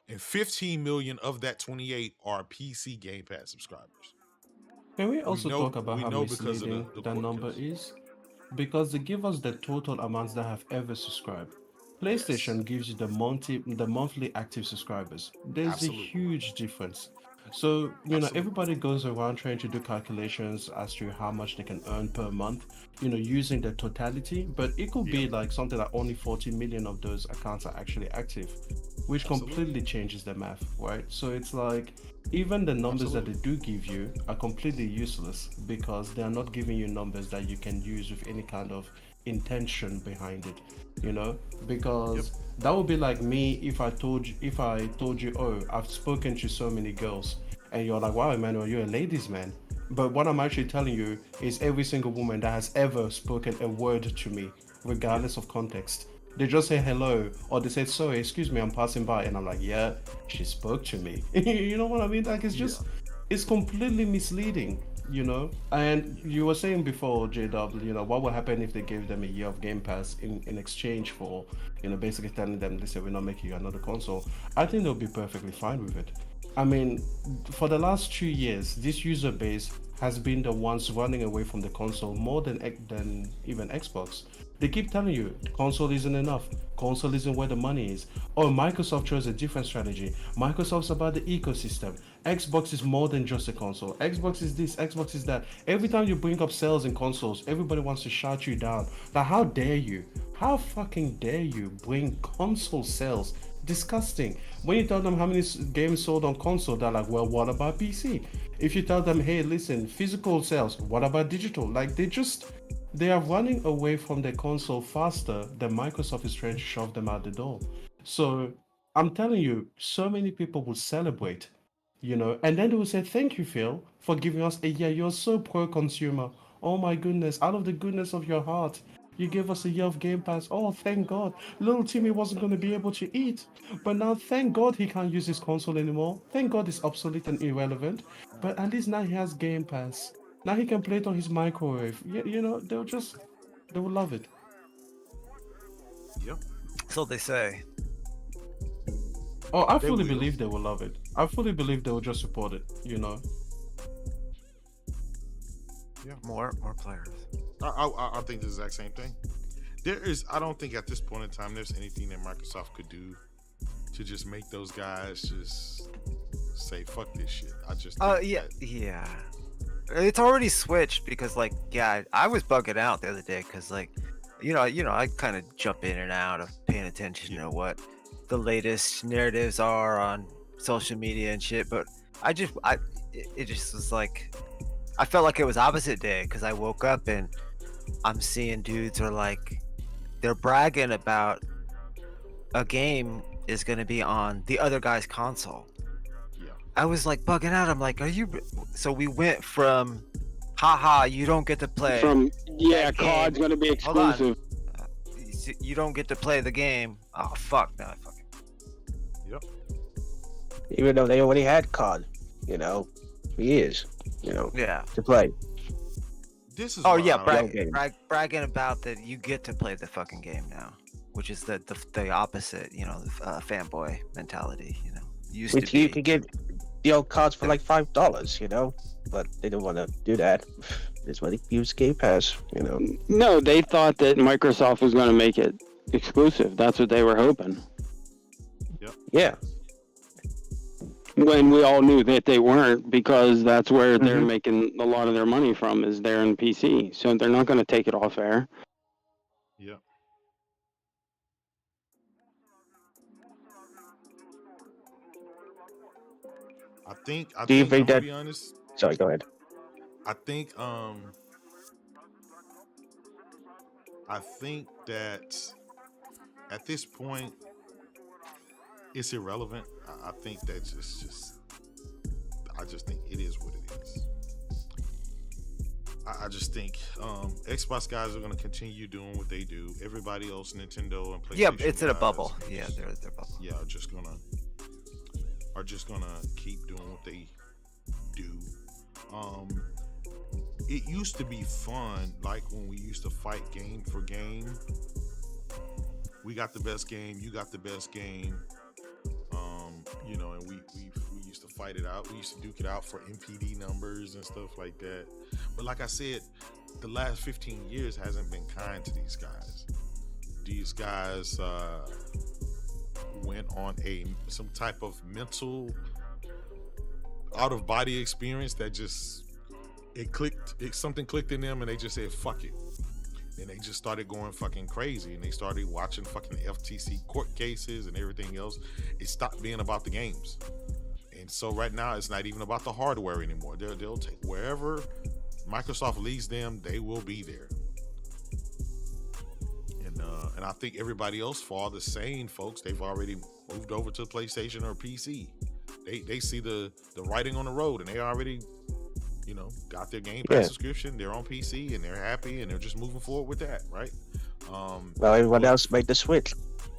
And 15 million of that 28 are PC Game Pass subscribers. Can we also talk about how because of misleading that number is? Because they give us the total amounts that have ever subscribed. PlayStation gives you the monthly active subscribers. There's a huge difference. So, everybody goes around trying to do calculations as to how much they can earn per month, using the totality, but it could be like something like only 40 million of those accounts are actually active, which completely changes the math, right? So it's like, even the numbers that they do give you are completely useless because they are not giving you numbers that you can use with any kind of intention behind it, because that would be like me if I told you, oh, I've spoken to so many girls, and you're like, wow, Emmanuel, you're a ladies man. But what I'm actually telling you is every single woman that has ever spoken a word to me, regardless of context, they just say hello, or they say, sorry, excuse me, I'm passing by, and I'm like, yeah, she spoke to me. You know what I mean? Like, it's just, it's completely misleading. And you were saying before, JW, what would happen if they gave them a year of Game Pass in exchange for, basically telling them, they say, we're not making you another console. I think they'll be perfectly fine with it. I mean, for the last 2 years, this user base has been the ones running away from the console more than even Xbox. They keep telling you console isn't enough, console isn't where the money is. Oh, Microsoft chose a different strategy. Microsoft's about the ecosystem. Xbox is more than just a console. Xbox is this, Xbox is that. Every time you bring up sales in consoles, everybody wants to shout you down. Now, how dare you? How fucking dare you bring console sales? Disgusting. When you tell them how many games sold on console, they're like, well, what about PC? If you tell them, hey, listen, physical sales, what about digital? Like, they are running away from their console faster than Microsoft is trying to shove them out the door. So I'm telling you, so many people will celebrate, and then they will say, thank you, Phil, for giving us a year. You're so pro-consumer. Oh my goodness, out of the goodness of your heart, you gave us a year of Game Pass. Oh, thank God. Little Timmy wasn't going to be able to eat. But now, thank God he can't use his console anymore. Thank God it's obsolete and irrelevant. But at least now he has Game Pass. Now he can play it on his microwave. They will love it. Yep. So they say. Oh, I fully believe they will love it. I fully believe they will just support it, Yeah. More players. I think the exact same thing. I don't think at this point in time there's anything that Microsoft could do to just make those guys just say fuck this shit. I just yeah. It's already switched because like I was bugging out the other day because like I kind of jump in and out of paying attention to what the latest narratives are on social media and shit, but it just was like I felt like it was opposite day because I woke up and I'm seeing dudes are like they're bragging about a game is going to be on the other guy's console. Yeah. I was like bugging out. I'm like, are you? So we went from, haha, you don't get to play. From COD's going to be exclusive. You don't get to play the game. Oh fuck, no, fuck it. Yep. Even though they already had COD, for years, Yeah. to play. This is bragging about that you get to play the fucking game now, which is the opposite, the fanboy mentality, used Which to be. you could get the old cards for like $5, but they don't want to do that. That's why they use Game Pass, No, they thought that Microsoft was going to make it exclusive. That's what they were hoping. Yep. Yeah. When we all knew that they weren't, because that's where they're making a lot of their money from, is there in PC. So they're not going to take it off air. Yeah. I think I'm gonna be honest. Sorry, go ahead. I think that at this point it's irrelevant. I think that's just I just think it is what it is. I just think Xbox guys are going to continue doing what they do. Everybody else, Nintendo and PlayStation. Yeah, it's in a guys bubble. Yeah, they're bubble. Yeah, are just gonna keep doing what they do. It used to be fun, like when we used to fight game for game. We got the best game, you got the best game. And we used to fight it out. We used to duke it out for MPD numbers and stuff like that. But like I said, the last 15 years hasn't been kind to these guys. These guys went on some type of mental out of body experience that just something clicked in them and they just said fuck it. And they just started going fucking crazy, and they started watching fucking FTC court cases and everything else. It stopped being about the games. And so right now it's not even about the hardware anymore. They'll take wherever Microsoft leads them, they will be there. And I think everybody else, for all the sane folks, they've already moved over to PlayStation or PC. They see the writing on the road, and they already got their Game Pass subscription. They're on PC and they're happy, and they're just moving forward with that, right? Well, everyone else made the switch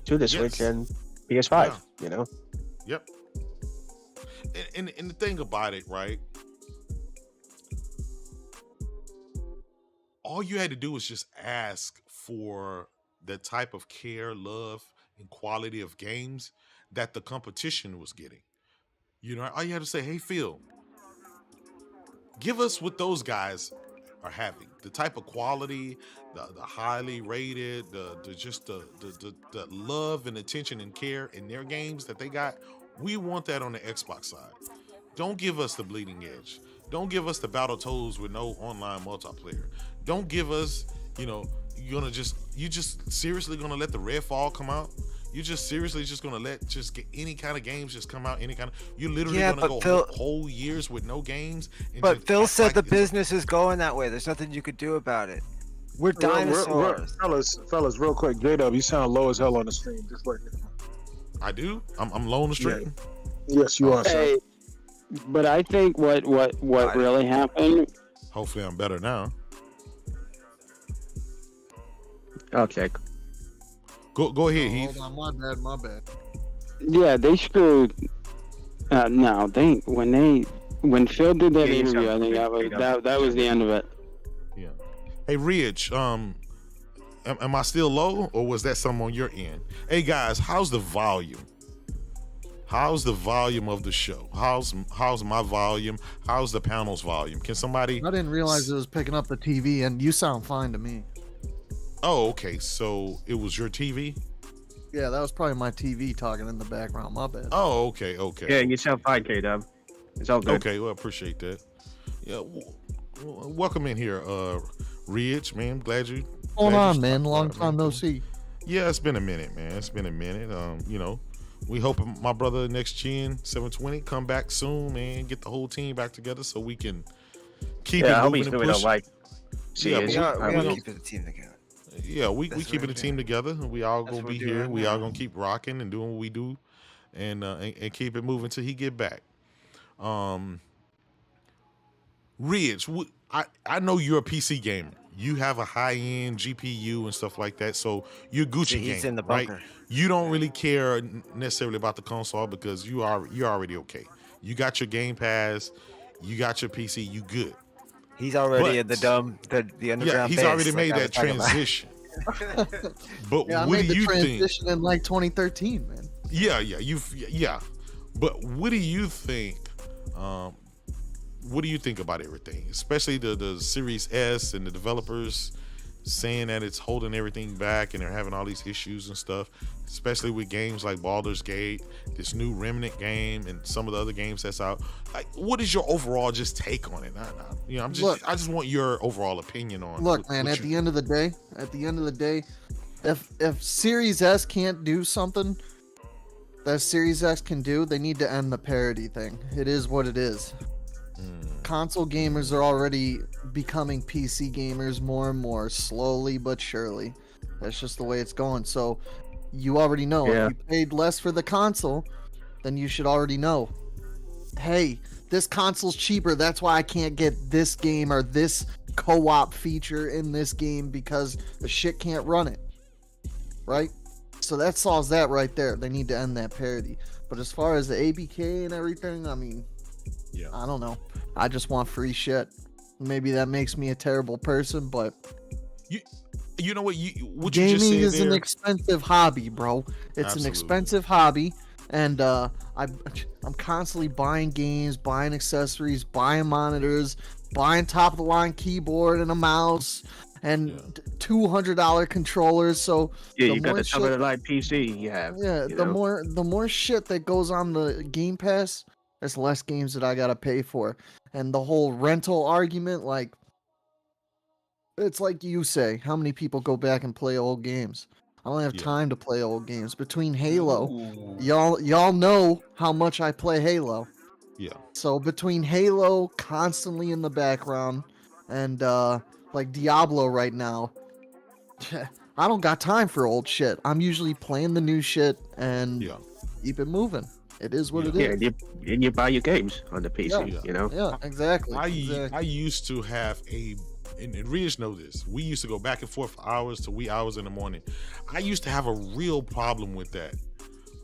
to the Switch and PS5. Yep. And the thing about it, right? All you had to do was just ask for the type of care, love, and quality of games that the competition was getting. All you had to say, hey, Phil, give us what those guys are having. The type of quality, the highly rated, the love and attention and care in their games that they got. We want that on the Xbox side. Don't give us the bleeding edge. Don't give us the Battletoads with no online multiplayer. Don't give us, you just seriously gonna let the Redfall come out? You just seriously just gonna let get any kind of games just come out, any kind of, you're literally gonna go whole years with no games. But Phil said the business is going that way. There's nothing you could do about it. We're dinosaurs. Fellas, real quick, J-Dub, you sound low as hell on the stream. Just like I do? I'm low on the stream? Yeah. Yes, you are, sir. But I think what really happened. Hopefully I'm better now. I'll check. Go ahead, Heath. Hold on, my bad. Yeah, they screwed. No, when Phil did that interview, I think that was the end of it. Yeah. Hey, Ridge, am I still low, or was that some on your end? Hey guys, how's the volume? How's the volume of the show? How's my volume? How's the panel's volume? Can somebody? I didn't realize it was picking up the TV, and you sound fine to me. Oh, okay. So it was your TV? Yeah, that was probably my TV talking in the background. My bad. Oh, okay. Yeah, you sound fine, K-Dub. It's all good. Okay, well, appreciate that. Yeah, welcome in here, Ridge, man. Glad you. What's going glad you on, man? stopped Long by, time man. no see. Yeah, it's been a minute, man. It's been a minute. We hope my brother Next Gen 720 come back soon, man. Get the whole team back together so we can keep it moving and pushing. Yeah, we we gonna keep the team together. Yeah, we That's keeping the right team together. We all That's gonna what be we're doing here. right We all now. gonna keep rocking and doing what we do, and keep it moving till he get back. Ridge, I know you're a PC gamer. You have a high end GPU and stuff like that, so you're Gucci He's gamer, in the right? bunker. You don't really care necessarily about the console because you're already okay. You got your Game Pass, you got your PC, you good. He's already in But- the underground. Yeah, he's base, already like made I was that talking about. transition. But Yeah, I what made do the you think? transition in like 2013, man. Yeah. But what do you think? What do you think about everything, especially the Series S and the developers saying that it's holding everything back and they're having all these issues and stuff, especially with games like Baldur's Gate, this new Remnant game, and some of the other games that's out. Like, what is your overall just take on it? I just want your overall opinion on. Look, man. At the end of the day, if Series S can't do something that Series X can do, they need to end the parity thing. It is what it is. Console gamers are already becoming PC gamers more and more, slowly but surely. That's just the way it's going. So you already know. Yeah. If you paid less for the console, then you should already know. Hey, this console's cheaper. That's why I can't get this game or this co-op feature in this game because the shit can't run it. Right? So that solves that right there. They need to end that parity. But as far as the ABK and everything, I mean, Yeah. I don't know. I just want free shit. Maybe that makes me a terrible person, but You know what? What you gaming just said is there, an expensive hobby, bro. It's Absolutely. an expensive hobby, and I'm constantly buying games, buying accessories, buying monitors, buying top of the line keyboard and a mouse, and $200 controllers. So Yeah, the you got more the top of shit- the line PC. You have. Yeah, you the know? more shit that goes on the Game Pass, there's less games that I gotta pay for. And the whole rental argument, like, it's like you say, how many people go back and play old games? I don't have Yeah. time to play old games. Between Halo, y'all know how much I play Halo. Yeah. So between Halo constantly in the background and like Diablo right now, I don't got time for old shit. I'm usually playing the new shit and keep it moving. It is what it Yeah, is. and you buy your games on the PC. Yeah. You know. Yeah, exactly. I used to have and Ridge know this. We used to go back and forth for hours to wee hours in the morning. I used to have a real problem with that.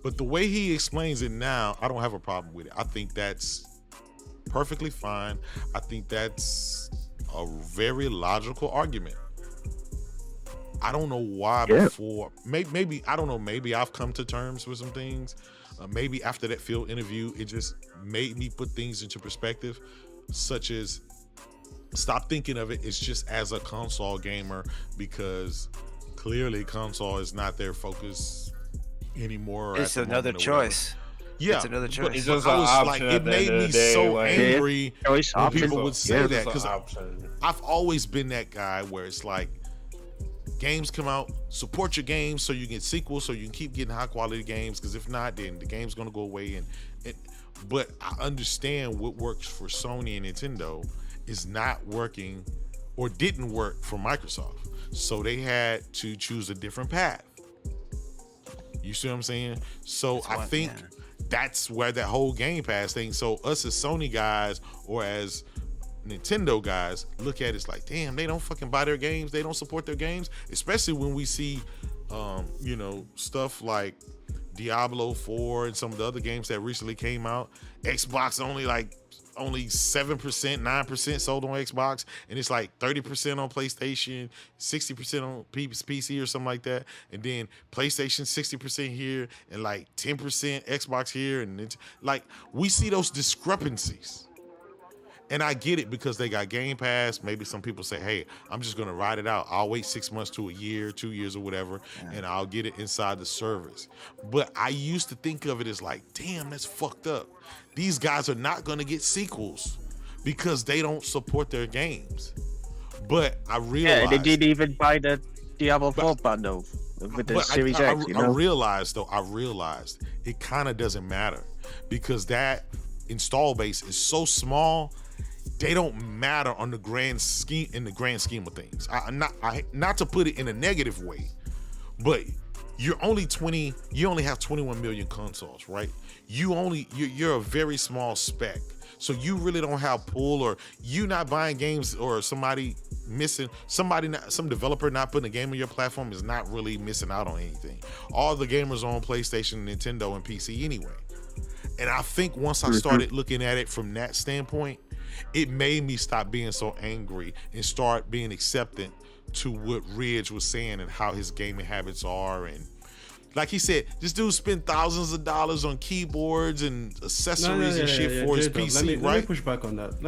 But the way he explains it now, I don't have a problem with it. I think that's perfectly fine. I think that's a very logical argument. I don't know why before. Maybe I don't know. Maybe I've come to terms with some things. Maybe after that field interview, it just made me put things into perspective, such as stop thinking of it as just as a console gamer, because clearly console is not their focus anymore. It's at the another moment or whatever. choice. Yeah, It's another choice. It's but just I an was option like, at it the end made of me the day, so like- angry Choice when option. people would say Yeah, that, it's because an option. I've always been that guy where it's like, games come out, support your games so you get sequels, so you can keep getting high quality games, because if not, then the game's gonna go away. And but I understand what works for Sony and Nintendo is not working or didn't work for Microsoft, so they had to choose a different path. You see what I'm saying? So I think that's where that whole Game Pass thing. So us as Sony guys or as Nintendo guys look at it, it's like, damn, they don't fucking buy their games, they don't support their games, especially when we see stuff like Diablo 4 and some of the other games that recently came out. Xbox only 7%, 9% sold on Xbox, and it's like 30% on PlayStation, 60% on PC or something like that, and then PlayStation 60% here and like 10% Xbox here, and it's like we see those discrepancies. And I get it because they got Game Pass. Maybe some people say, hey, I'm just going to ride it out. I'll wait 6 months to a year, 2 years or whatever, and I'll get it inside the service. But I used to think of it as like, damn, that's fucked up. These guys are not going to get sequels because they don't support their games. But I realized... Yeah, they didn't even buy the Diablo 4 bundle with the Series X, you know? I realized it kind of doesn't matter because that install base is so small. They don't matter on the grand scheme in the grand scheme of things. Not to put it in a negative way, but you only have 21 million consoles, right? You're a very small spec. So you really don't have pull, or you not buying games, or some developer not putting a game on your platform is not really missing out on anything. All the gamers are on PlayStation, Nintendo, and PC anyway. And I think once I started looking at it from that standpoint, it made me stop being so angry and start being acceptant to what Ridge was saying and how his gaming habits are. And like he said, this dude spent thousands of dollars on keyboards and accessories and shit for his PC, right? Let me push back on that.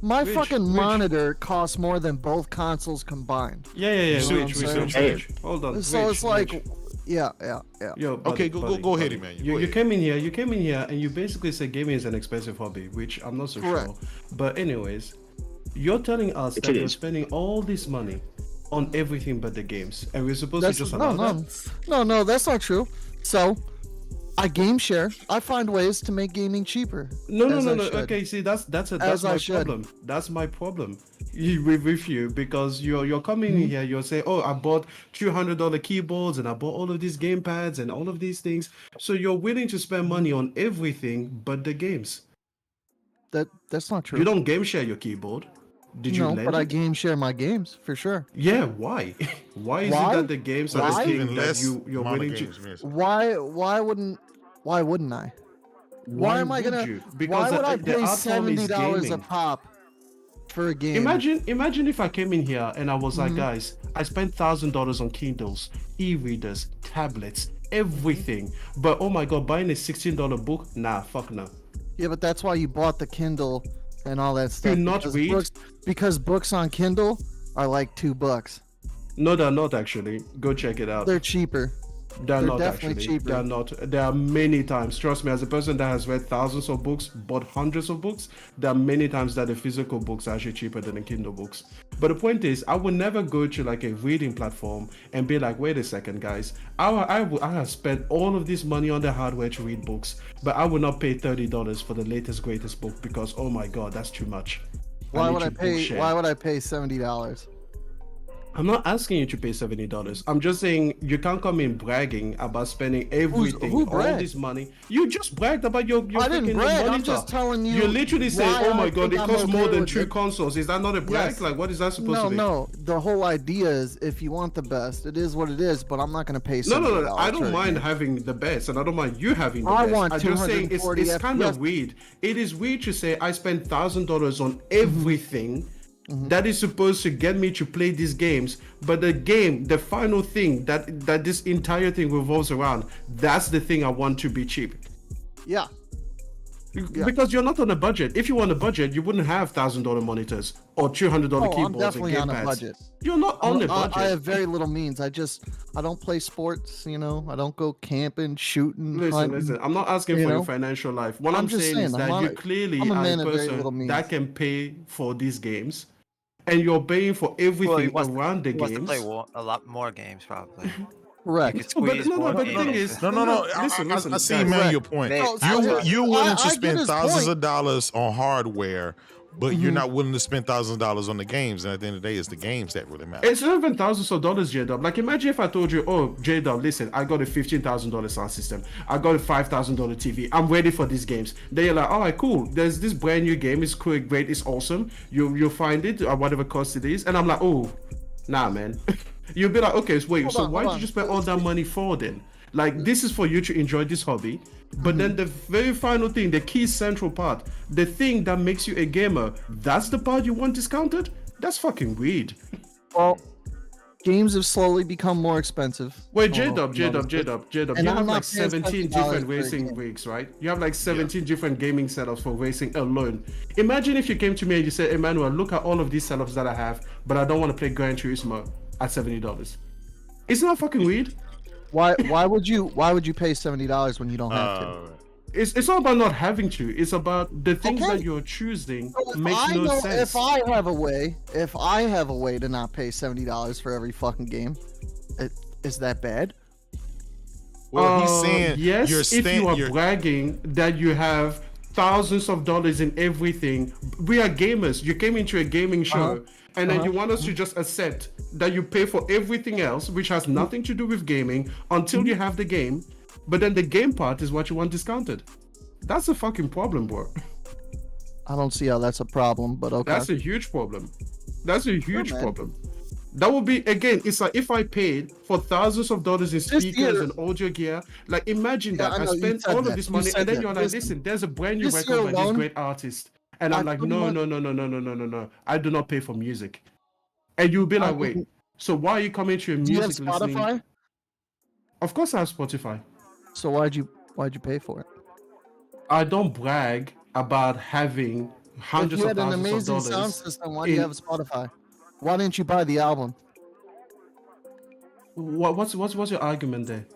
My fucking monitor costs more than both consoles combined. Yeah. Switch. Hold on. So it's like, yeah. Yo, buddy, okay, go ahead, Emmanuel. You came in here, and you basically said gaming is an expensive hobby, which I'm not so sure. But anyways, you're telling us that you're spending all this money on everything but the games, and we're supposed to just allow that? No, that's not true. So, I game share. I find ways to make gaming cheaper. No. Okay, see, that's my problem. That's my problem with you, because you're coming in here. You're saying, oh, I bought $200 keyboards and I bought all of these game pads and all of these things. So you're willing to spend money on everything but the games. That's not true. You don't game share your keyboard. Did you lend but I it? game share my games for sure. Yeah, why? Why is it that the games are the thing that you're willing to? Why wouldn't I? Why am I gonna? Because why would I the pay art form is $70 a gaming. pop for a game? Imagine if I came in here and I was like, guys, I spent $1,000 on Kindles, e-readers, tablets, everything. But oh my god, buying a $16 book? Nah, fuck no. Yeah, but that's why you bought the Kindle and all that stuff. Do not read? Because books on Kindle are like $2. No, they're not actually. Go check it out. They're cheaper. They're not definitely actually. cheaper. They're not. There are many times. Trust me, as a person that has read thousands of books, bought hundreds of books, there are many times that the physical books are actually cheaper than the Kindle books. But the point is, I would never go to like a reading platform and be like, wait a second, guys. I have spent all of this money on the hardware to read books, but I would not pay $30 for the latest greatest book because oh my god, that's too much. Why would I pay $70? I'm not asking you to pay $70. I'm just saying you can't come in bragging about spending everything, all this money. You just bragged about your I didn't brag. monitor. I'm just telling you. You literally say, "Oh my god, it costs more than 2 consoles." Is that not a brag? Yes. Like, what is that supposed to be? No. The whole idea is, if you want the best, it is what it is. But I'm not going to pay $70. No. I don't mind having the best, and I don't mind you having the I best. want I'm just saying it's kind of weird. It is weird to say I spent $1,000 on everything. That is supposed to get me to play these games, but the final thing that this entire thing revolves around, that's the thing I want to be cheap. Yeah. Because you're not on a budget. If you want a budget, you wouldn't have $1,000 monitors or $200 keyboards I'm definitely and on gamepads. a budget. You're not on a budget. I have very little means. I don't play sports. I don't go camping, shooting. Listen. I'm not asking for your financial life. What I'm saying is that you clearly are a person that can pay for these games. And you're paying for everything around the games. He wants to play a lot more games, probably. Correct. But the thing is, listen. I see Emmanuel's point. You're willing to spend thousands of dollars on hardware, but you're not willing to spend thousands of dollars on the games. And at the end of the day, it's the games that really matter. It's not even thousands of dollars, J-Dub. Like, imagine if I told you, oh, J-Dub, listen, I got a $15,000 sound system. I got a $5,000 TV. I'm ready for these games. Then you're like, all right, cool. There's this brand new game. It's cool, great, it's awesome. You'll find it at whatever cost it is. And I'm like, oh, nah, man. You'll be like, okay, so wait, why did you spend all that money for then? Like, this is for you to enjoy this hobby. But then the very final thing, the key central part, the thing that makes you a gamer, that's the part you want discounted? That's fucking weird. Well, games have slowly become more expensive. Wait, Oh, J-Dub. you You have I'm like not paying 17 $70 different for a racing game. rigs, right? You have like 17 different gaming setups for racing alone. Imagine if you came to me and you said, Emmanuel, look at all of these setups that I have, but I don't want to play Gran Turismo at $70. Isn't that fucking weird? Why would you pay $70 when you don't have to? It's not about not having to. It's about the things Okay. that you're choosing So if makes I no know- sense. If I have a way to not pay $70 for every fucking game, is that bad? Well, he's saying yes, you're if you are bragging that you have thousands of dollars in everything. We are gamers. You came into a gaming show, and then you want us to just accept that you pay for everything else, which has nothing to do with gaming, until you have the game. But then the game part is what you want discounted. That's a fucking problem, bro. I don't see how that's a problem, but okay. That's a huge problem. That's a huge man. problem. That would be, again, it's like if I paid for thousands of dollars in speakers and audio gear, like imagine that I spent all of this money, and then you're like, listen, there's a brand new record by this great artist. And I'm like, no. I do not pay for music. And you'll be like, wait, so why are you coming to a Do you have music Spotify? listening? Of course I have Spotify. So why'd you pay for it? I don't brag about having hundreds If you of had an thousands of amazing dollars. sound system, why do you have Spotify? Why didn't you buy the album? What's your argument there?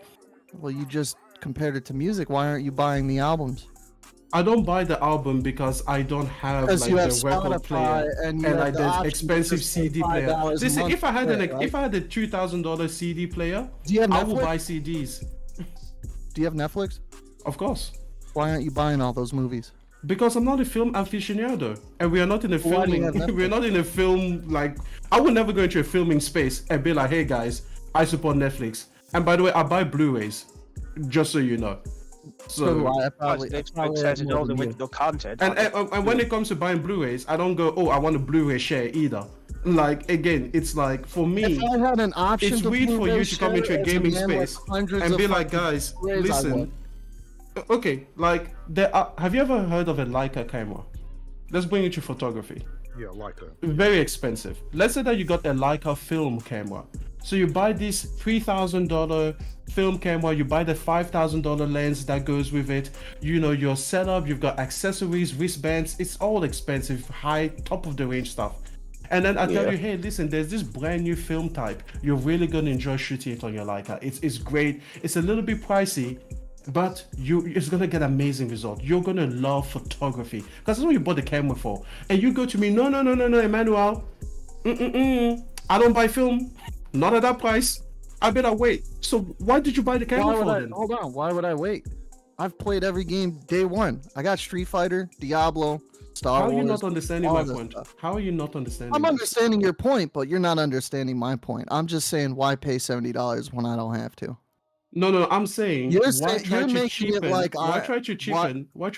Well, you just compared it to music. Why aren't you buying the albums? I don't buy the album because I don't have Because like you have the record Spotify player and you like have the the option to expensive just pay CD player. $5 a Listen, month if I had for it, right? if I had a $2,000 CD player, Do you have I will Netflix? buy CDs. Do you have Netflix? Of course. Why aren't you buying all those movies? Because I'm not a film aficionado, and we are not in a Why do you filming. have Netflix? We're not in a film like. I would never go into a filming space and be like, "Hey guys, I support Netflix." And by the way, I buy Blu-rays, just so you know. So do I. I Probably, probably says have it more all the than you. original content. And when it comes to buying Blu-rays, I don't go, "Oh, I want a Blu-ray share" either. Like again, it's like for me, If I had an option, it's to weird for Blu-ray you to come into share a as gaming man with space hundreds and of be like, fucking guys, Blu-rays, I would. listen. Okay, like have you ever heard of a Leica camera? Let's bring it to photography. Yeah, Leica. Very expensive. Let's say that you got a Leica film camera. So you buy this $3,000 film camera, you buy the $5,000 lens that goes with it. You know, your setup, you've got accessories, wristbands. It's all expensive, high, top of the range stuff. And then I tell you, hey, listen, there's this brand new film type. You're really gonna enjoy shooting it on your Leica. It's great. It's a little bit pricey, but it's gonna get amazing result. You're gonna love photography because that's what you bought the camera for. And you go to me, no, Emmanuel, I don't buy film, not at that price. I better wait. So why did you buy the camera for then? Hold on. Why would I wait? I've played every game day one. I got Street Fighter, Diablo, Star Wars. How are you not understanding all my this point? stuff. How are you not understanding? I'm this? understanding your point, but you're not understanding my point. I'm just saying, why pay $70 when I don't have to? No, I'm saying You're why saying- try you're to making it cheapen? like Why I- try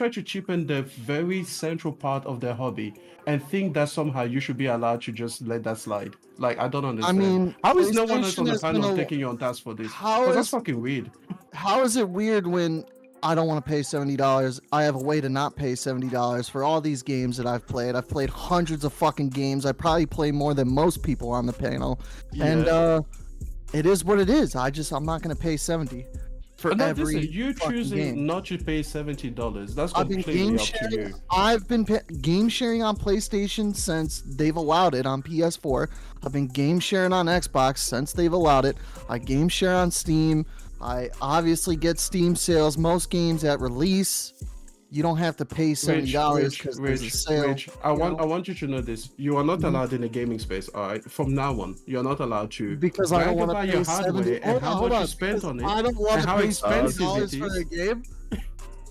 to cheapen the very central part of their hobby and think that somehow you should be allowed to just let that slide? Like I don't understand. mean, how is no one else on PlayStation the has been panel a- taking you on task for this? How 'Cause is- that's fucking weird. How is it weird when I don't want to pay $70? I have a way to not pay $70 for all these games that I've played. I've played hundreds of fucking games. I probably play more than most people on the panel. And it is what it is. I'm not going to pay 70 for No, every listen, you fucking choosing game. not to pay $70. That's I've been completely game up to sharing. you. I've been game sharing on PlayStation since they've allowed it on PS4. I've been game sharing on Xbox since they've allowed it. I game share on Steam. I obviously get Steam sales. Most games at release, you don't have to pay $70 because there's a sale. Rich, I want you to know this. You are not allowed in the gaming space. All right, from now on, you're not allowed to. Because I don't brag want to about pay your 70. hardware and how Hold much on, you spent because on it I don't want and to how pay expensive $70 it for is. a game.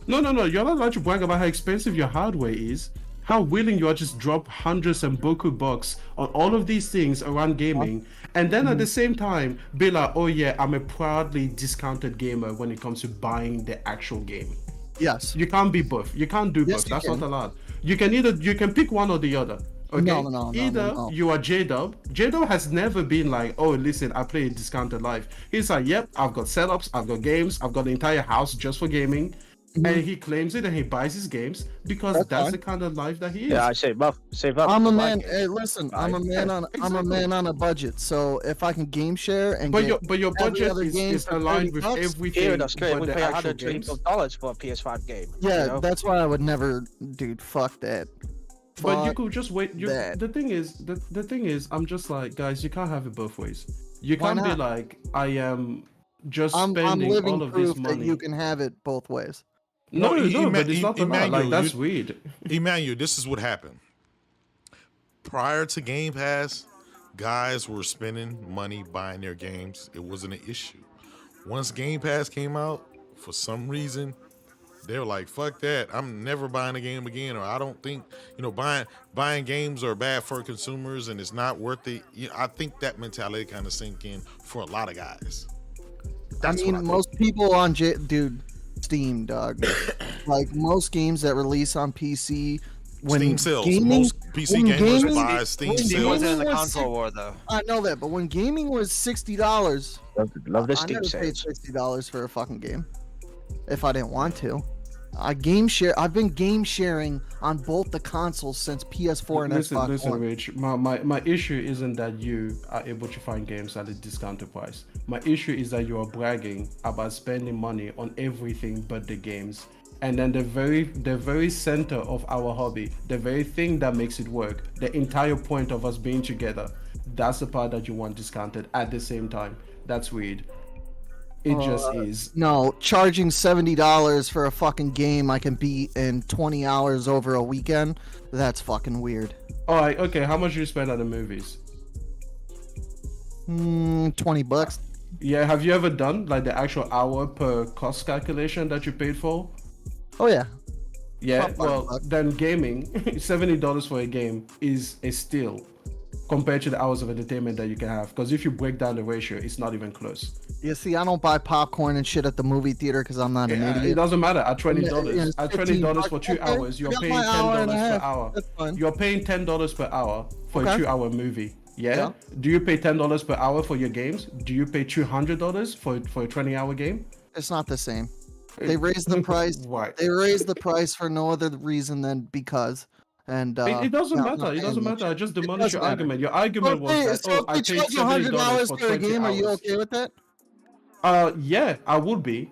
No, you're not allowed to brag about how expensive your hardware is. How willing you are to just drop hundreds and boku bucks on all of these things around gaming, and then at the same time be like, oh yeah, I'm a proudly discounted gamer when it comes to buying the actual game. Yes. You can't be both. You can't do Yes, both. you That's can. not allowed. You can pick one or the other. Okay? No, Either no. you are J-Dub. J-Dub has never been like, oh, listen, I play a discounted life. He's like, yep, I've got setups, I've got games, I've got the entire house just for gaming. and he claims it and he buys his games because that's the kind of life that he is. Yeah, I save up. I'm a to buy man. games. Hey, listen, I'm a man on I'm a exactly. man on a budget. So if I can game share and But get your every budget other game is for aligned 30 with bucks, everything Here in Australia, but we the pay actual games. $120 for a PS5 game. yeah, you know? that's why I would never, dude. Fuck that. But you Fuck could just wait. that. The thing is, I'm just like, guys, you can't have it both ways. You Why can't be not? like, I am just I'm spending living all of this proof that money. you can have it both ways. No, No, but it's not allowed. Like, that's weird. Emmanuel, this is what happened. Prior to Game Pass, guys were spending money buying their games. It wasn't an issue. Once Game Pass came out, for some reason, they were like, fuck that. I'm never buying a game again. Or I don't think, buying games are bad for consumers and it's not worth it. I think that mentality kind of sink in for a lot of guys. That's I mean, what most people on Steam, dog. Like most games that release on PC, when Steam sells. gaming, Most PC when gamers gaming- buy Steam when He sells. wasn't in the was console war though. I know that, but when gaming was $60, Love the I Steam never paid sales. $60 for a fucking game if I didn't want to. I've been game sharing on both the consoles since PS4 and Xbox Listen, One. Rich. My issue isn't that you are able to find games at a discounted price. My issue is that you are bragging about spending money on everything but the games. And then the very center of our hobby, the very thing that makes it work, the entire point of us being together, that's the part that you want discounted at the same time. That's weird. It just is. No, charging $70 for a fucking game I can beat in 20 hours over a weekend, that's fucking weird. All right, okay. How much do you spend at the movies? $20. Yeah, have you ever done like the actual hour per cost calculation that you paid for? Oh yeah. Yeah, About well, $5. then gaming, $70 for a game is a steal compared to the hours of entertainment that you can have. Because if you break down the ratio, it's not even close. You see, I don't buy popcorn and shit at the movie theater because I'm not an It idiot. doesn't matter. At $20, Yeah, at $15 $20 for 2 okay, hours, you're I got paying my hour and a $10 per half. hour. That's fine. You're paying $10 per hour for a Okay. 2-hour movie. Yeah? Yeah. Do you pay $10 per hour for your games? Do you pay $200 for a 20-hour game? It's not the same. They raised the price. Right. They raised the price for no other reason than because. And It doesn't no, matter. not It doesn't paying matter. I just It demolished doesn't your matter. argument. Your argument was that, So I if they paid charge you $70 $100 for for a 20 game, are you hours. okay with that? Yeah, I would be.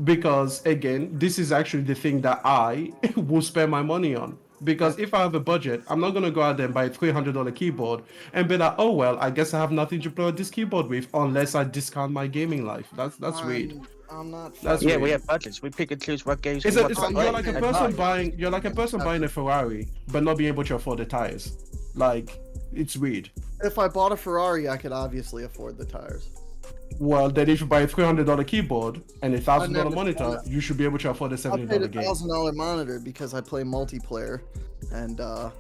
Because again, this is actually the thing that I will spend my money on. Because if I have a budget, I'm not gonna go out there and buy a $300 keyboard and be like, oh well, I guess I have nothing to play this keyboard with unless I discount my gaming life. That's weird. I'm not. That's Yeah, weird. we have budgets. We pick and choose what games It's we a, want it's to like, play. you're like a and person buy. buying. You're like a person buying a Ferrari, but not being able to afford the tires. Like, it's weird. If I bought a Ferrari, I could obviously afford the tires. Well, then if you buy a $300 keyboard and a $1,000 never monitor, done that. you should be able to afford a I paid $70 game. $1,000 monitor because I play multiplayer, and I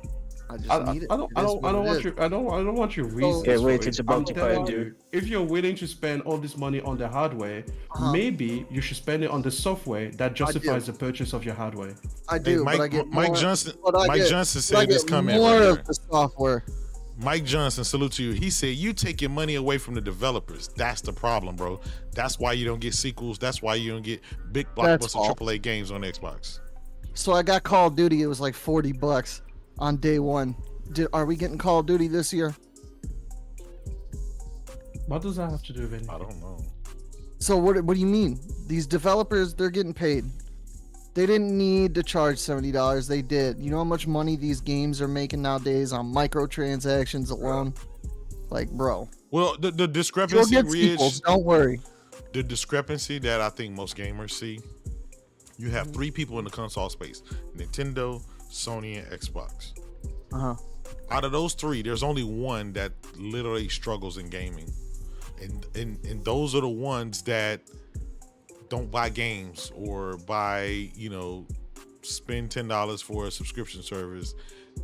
just I need it. don't It is what it want is. you. I don't want your reasons. Yeah, for wait, it. it's a I'm multiplayer, telling dude. you, if you're willing to spend all this money on the hardware, maybe you should spend it on the software that justifies the purchase of your hardware. I do, Mike- but I get Mike more, Johnson- but I Mike get- Johnson but I said this get comment more right of there. the software. Mike Johnson, salute to you. He said, you take your money away from the developers. That's the problem, bro. That's why you don't get sequels. That's why you don't get big That's blockbuster all. AAA games on Xbox. So I got Call of Duty. It was like $40 on day one. Are we getting Call of Duty this year? What does that have to do with anything? I don't know. So what do you mean? These developers, they're getting paid. They didn't need to charge $70. They did. You know how much money these games are making nowadays on microtransactions alone? Like, bro. Well, the You'll discrepancy, get Ridge, sequels, don't worry. the discrepancy that I think most gamers see, you have three people in the console space: Nintendo, Sony, and Xbox. Uh-huh. Out of those three, there's only one that literally struggles in gaming. And those are the ones that don't buy games or buy, spend $10 for a subscription service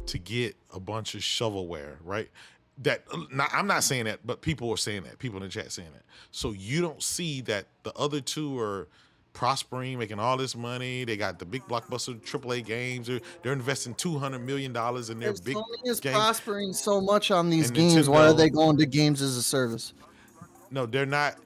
to get a bunch of shovelware, right? I'm not saying that, but people are saying that. People in the chat saying that. So you don't see that the other two are prospering, making all this money. They got the big blockbuster AAA games. They're investing $200 million in their If big Sony is games. prospering so much on these And games, why are Nintendo- they going to games as a service? No, they're not.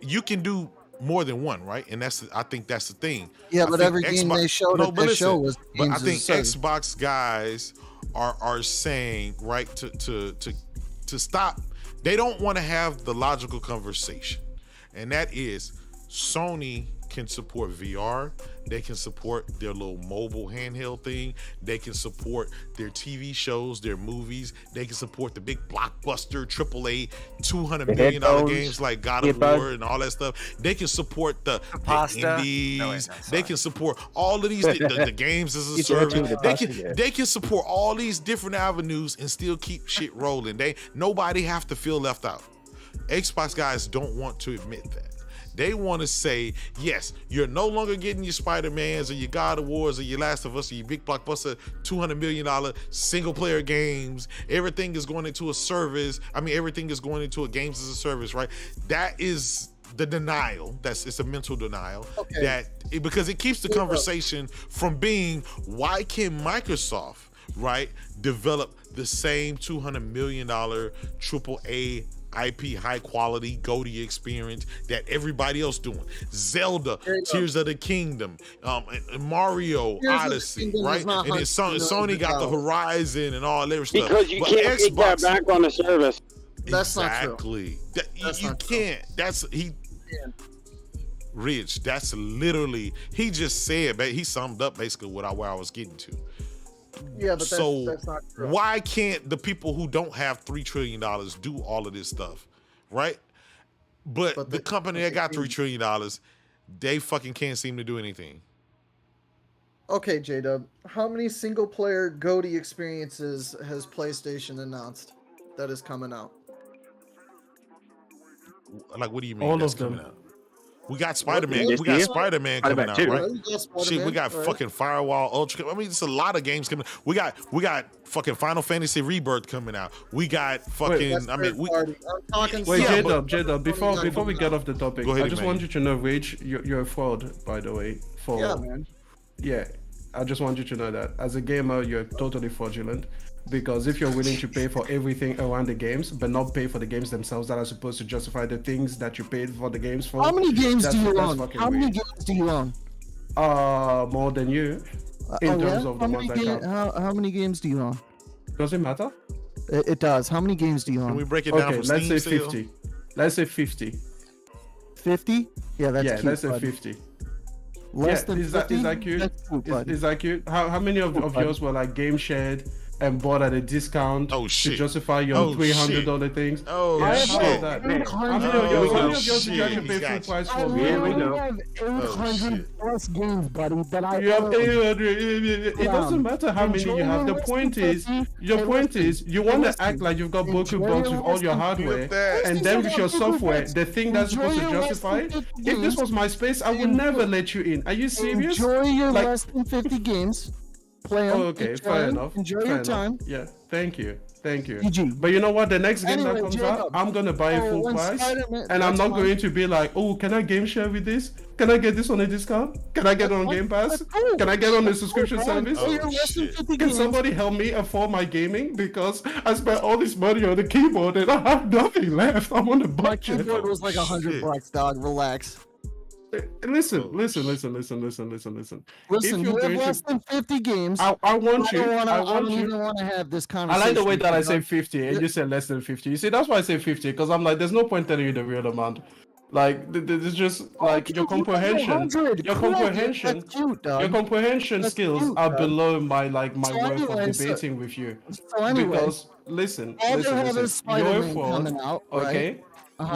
You can do more than one, right? And I think that's the thing. Yeah, I but think every game they showed no, at but the show was but I games as a think service. Xbox guys are saying, right, to stop. They don't want to have the logical conversation, and that is Sony can support VR. They can support their little mobile handheld thing. They can support their TV shows, their movies. They can support the big blockbuster AAA $200 million games like God of War and all that stuff. They can support the indies. No, they can support all of these the games as a service. They can support all these different avenues and still keep shit rolling. Nobody have to feel left out. Xbox guys don't want to admit that. They want to say, yes, you're no longer getting your Spider-Mans or your God of Wars or your Last of Us or your big blockbuster $200 million single-player games. Everything is going into a service. I mean, everything is going into a games as a service, right? That is the denial. It's a mental denial. Okay. Because it keeps the conversation from being, why can Microsoft, right, develop the same $200 million AAA IP high quality GOTY experience that everybody else doing? Zelda, Tears of the Kingdom, Mario Odyssey, right? And then Sony got the Horizon and all that stuff. Because you can't take that back on the service. That's exactly. Not true. You can't. Rich, that's literally, he just said, he summed up basically where I was getting to. Yeah, but that's not true. Why can't the people who don't have $3 trillion do all of this stuff, right? But the company that got $3 trillion, they fucking can't seem to do anything. Okay, J-Dub, how many single-player GOTY experiences has PlayStation announced that is coming out? Like, what do you mean? All of them. Out? We got Spider-Man. We got Spider-Man coming out, right? Shit, we got fucking Firewall Ultra. I mean, it's a lot of games coming. We got fucking Final Fantasy Rebirth coming out. We got fucking. Wait, J-Dub. Before we get off the topic, I just want you to know, Rich, you're a fraud, by the way. Yeah, man. Yeah, I just want you to know that as a gamer, you're totally fraudulent. Because if you're willing to pay for everything around the games, but not pay for the games themselves that are supposed to justify the things that you paid for the games for. How many games do you own? More than you. In terms of the ones that count. How many games do you own? Does it matter? It does. How many games do you own? Can we break it down from Steam? Let's say 50. Let's say 50. 50? Yeah, that's cute, let's say buddy. 50. Less than 50? Is that cute? That's cute, buddy. Is that cute? How many of yours were like game shared and bought at a discount to justify your $300 things? Shit. How many of yours did you actually pay full price for? I have 800 plus games, buddy, that I You have 800. It doesn't matter how many you have. The point is, you want to act like you've got Boku Box with all your hardware, and then with your software, the thing that's supposed to justify it. If this was my space, I would never let you in. Are you serious? Enjoy your less than 50 games. Play them. Okay, fair enough. Enjoy your time. Yeah, thank you. GG. But you know what? The next game that comes out, I'm gonna buy it full price, and I'm not going to be like, oh, can I game share with this? Can I get this on a discount? Can I get it on Game Pass? Can I get on a subscription service? Can somebody help me afford my gaming? Because I spent all this money on the keyboard and I have nothing left. I'm on a budget. My keyboard was like $100, dog. Relax. Listen. Listen, If you have less than 50 games. I want you. I don't even want to have this conversation. I like the way that I say 50 and you said less than 50. You see, that's why I say 50, because I'm like, there's no point telling you the real amount. Like, it's just like your comprehension skills are below my work of debating with you. Because listen, you're a fraud, okay?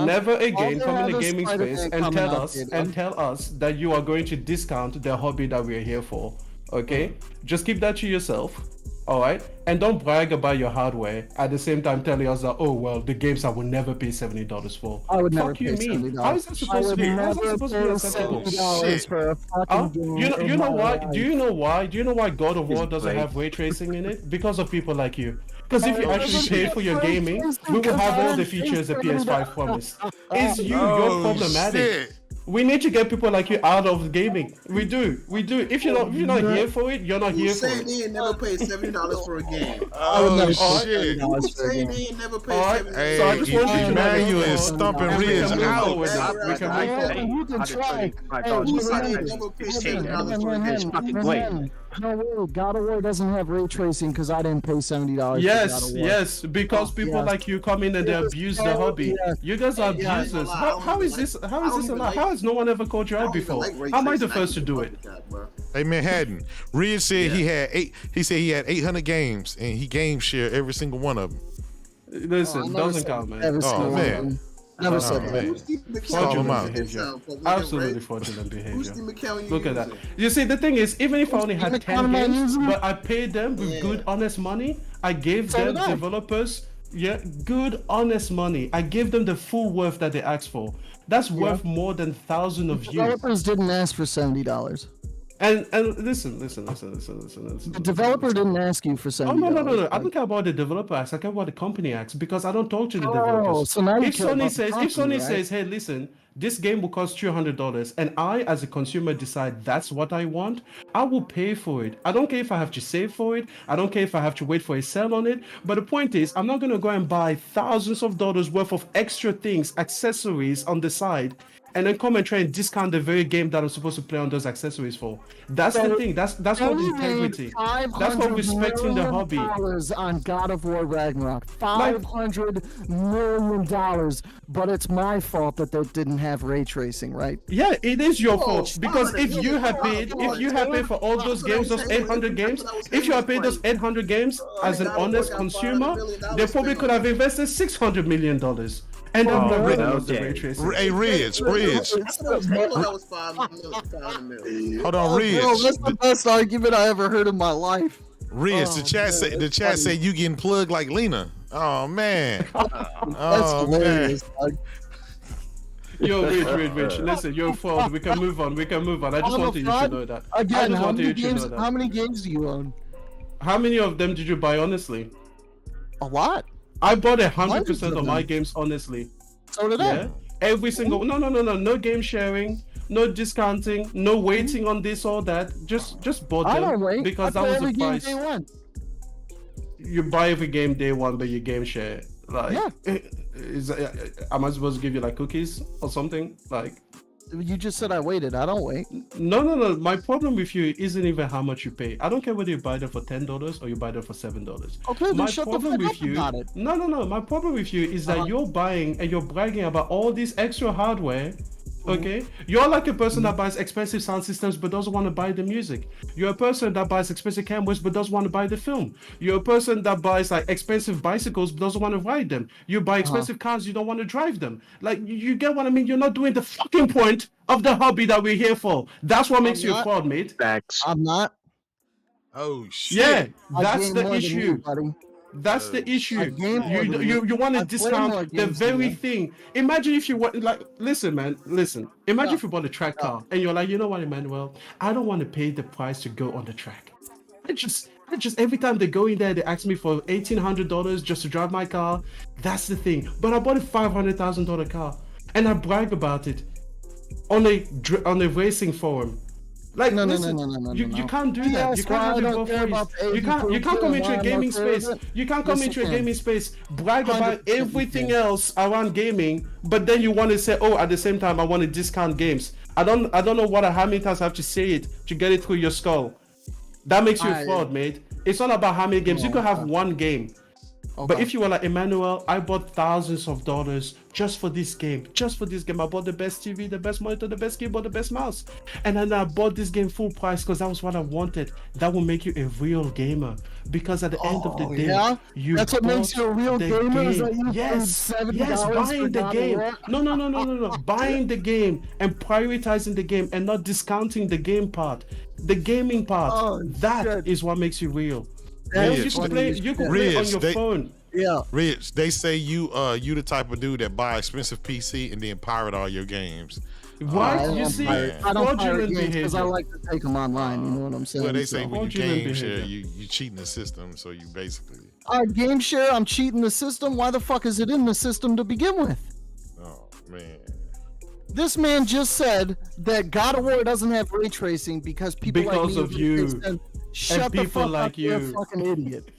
Never again come in the gaming space and tell us that you are going to discount the hobby that we're here for. Okay? Just keep that to yourself. Alright? And don't brag about your hardware at the same time telling us that, oh well, the games I will never pay $70 for. I would never pay $70. How is that supposed to be? How is that supposed to be acceptable? For a fucking game. You know why? Do you know why God of War doesn't have ray tracing in it? Because of people like you. Because if you actually pay for your gaming, we will have all the features the PS5 promised. It's you. You're problematic. We need to get people like you out of gaming. We do. If you're not here for it, you're not Who here for said it. they ain't never paid $70 for a game? Oh shit! Who said they ain't never paid $70? Hey, So I just want you to Emmanuel know- is stumping We Riz can move out. forward now. We can move forward. You can try. Who said they ain't never paid $70 for a game? No way, God of War doesn't have ray tracing because I didn't pay $70 for God Yes, of War. yes, because people yes. like you come in and they abuse the hobby. Yes. You guys are Yeah, abusers. I don't How even is this? like- How I is don't this even allowed? like- How has no one ever called you I out don't even before? like ray How am I the tracing. first to do it? Fuck that, bro. Hey Manhattan, Riz said he had 800 games and he game share every single one of them. Listen, doesn't count, man. Never said man. that. Never said Oh, that. man. Who's Steve Call him out. McCown? Absolutely fraudulent Who's behavior. Steve McCown? Look at that. You see, the thing is, even if I only had Steve 10 McCown am I games, using? but I paid them with good, honest money, I gave So them did I. developers, good, honest money. I gave them the full worth that they asked for. That's worth more than thousands of views. Developers didn't ask for $70. And listen. The developer didn't ask you for $70. Oh no! I don't care about the developer acts. I care about the company acts because I don't talk to the Oh, developers. so now you If care about the company, Sony right? says, hey, listen, this game will cost $200, and I, as a consumer, decide that's what I want, I will pay for it. I don't care if I have to save for it. I don't care if I have to wait for a sale on it. But the point is, I'm not gonna go and buy thousands of dollars worth of extra things, accessories on the side, and then come and try and discount the very game that I'm supposed to play on those accessories for. That's the thing. That's called integrity. That's called respecting the hobby. On God of War Ragnarok, $500 million, but it's my fault that they didn't have ray tracing, right? Yeah, it is your Oh, fault because fine. if you have paid for all those games, those 800 games, if you have paid those 800 games as an honest consumer, they probably could have invested $600 million. And then the ray tracing. Hey, Riz. That was $5 million. Hold on, Riz. Bro, that's the best argument I ever heard in my life. Riz, Oh, the chat say you getting plugged like Lena. Oh man. That's Oh man. hilarious, dog. Yo, Rich. Listen, you're a fraud. We can move on. I just I'm a wanted you to fraud? know that. Again, I just wanted you to know that. how many games do you own? How many of them did you buy honestly? A lot. I bought Hundreds 100% of of my them. games honestly. So did Yeah. Every single no game sharing, no discounting, no waiting on this or that. Just bought I them don't wait. because I that play was every the game price. day one. You buy every game day one, but you game share. Like, Yeah. Am I supposed to give you like cookies or something? Like, You just said I waited. I don't wait. no. My problem with you isn't even how much you pay. I don't care whether you buy them for $10 or you buy them for $7. Okay, then My shut the problem fuck with up you, about it. no. My problem with you is that you're buying and you're bragging about all this extra hardware. Okay, you're like a person that buys expensive sound systems but doesn't want to buy the music. You're a person that buys expensive cameras but doesn't want to buy the film. You're a person that buys like expensive bicycles but doesn't want to ride them. You buy expensive cars, you don't want to drive them. Like, you get what I mean? You're not doing the fucking point of the hobby that we're here for. That's what makes you a fraud, mate. Facts. I'm not. Oh shit. Yeah, I that's game the more than issue. you, buddy. That's the issue. I game more than You want I to play discount more the games than very you. thing. Imagine if you want, like, listen, man, listen. Imagine Yeah. if you bought a track car and you're like, you know what, Emmanuel, I don't want to pay the price to go on the track. I just every time they go in there, they ask me for $1,800 just to drive my car. That's the thing. But I bought a $500,000 car and I brag about it on a racing forum. Like, No, listen, you can't do that. You can't have it both ways. You can't come into a gaming space. You can't come into a gaming space, brag about 100% everything else around gaming, but then you want to say, oh, at the same time, I want to discount games. I don't know how many times I have to say it to get it through your skull. That makes you a fraud, mate. It's not about how many games. You could have one game. But if you were like, Emmanuel, I bought thousands of dollars just for this game. I bought the best TV, the best monitor, the best keyboard, the best mouse. And then I bought this game full price because that was what I wanted. That will make you a real gamer. Because at the end of the day, that's what makes you a real gamer. Is that you yes, $70 buying for the God of game. War? No. Buying the game and prioritizing the game and not discounting the game part. The gaming part. That is what makes you real. Rich, You can play on your phone. Yeah. Rich, they say you the type of dude that buy expensive PC and then pirate all your games. Right? You see, I don't pirate fraudulent games because I behavior. like to take them online. You know what I'm saying? Well, they say So- when you Fraudulent game share, behavior. you cheating the system, so you basically. Game share, I'm cheating the system. Why the fuck is it in the system to begin with? Oh man. This man just said that God of War doesn't have ray tracing because people Because like me of you. Shut And the people fuck like up, you're a you. fucking idiot.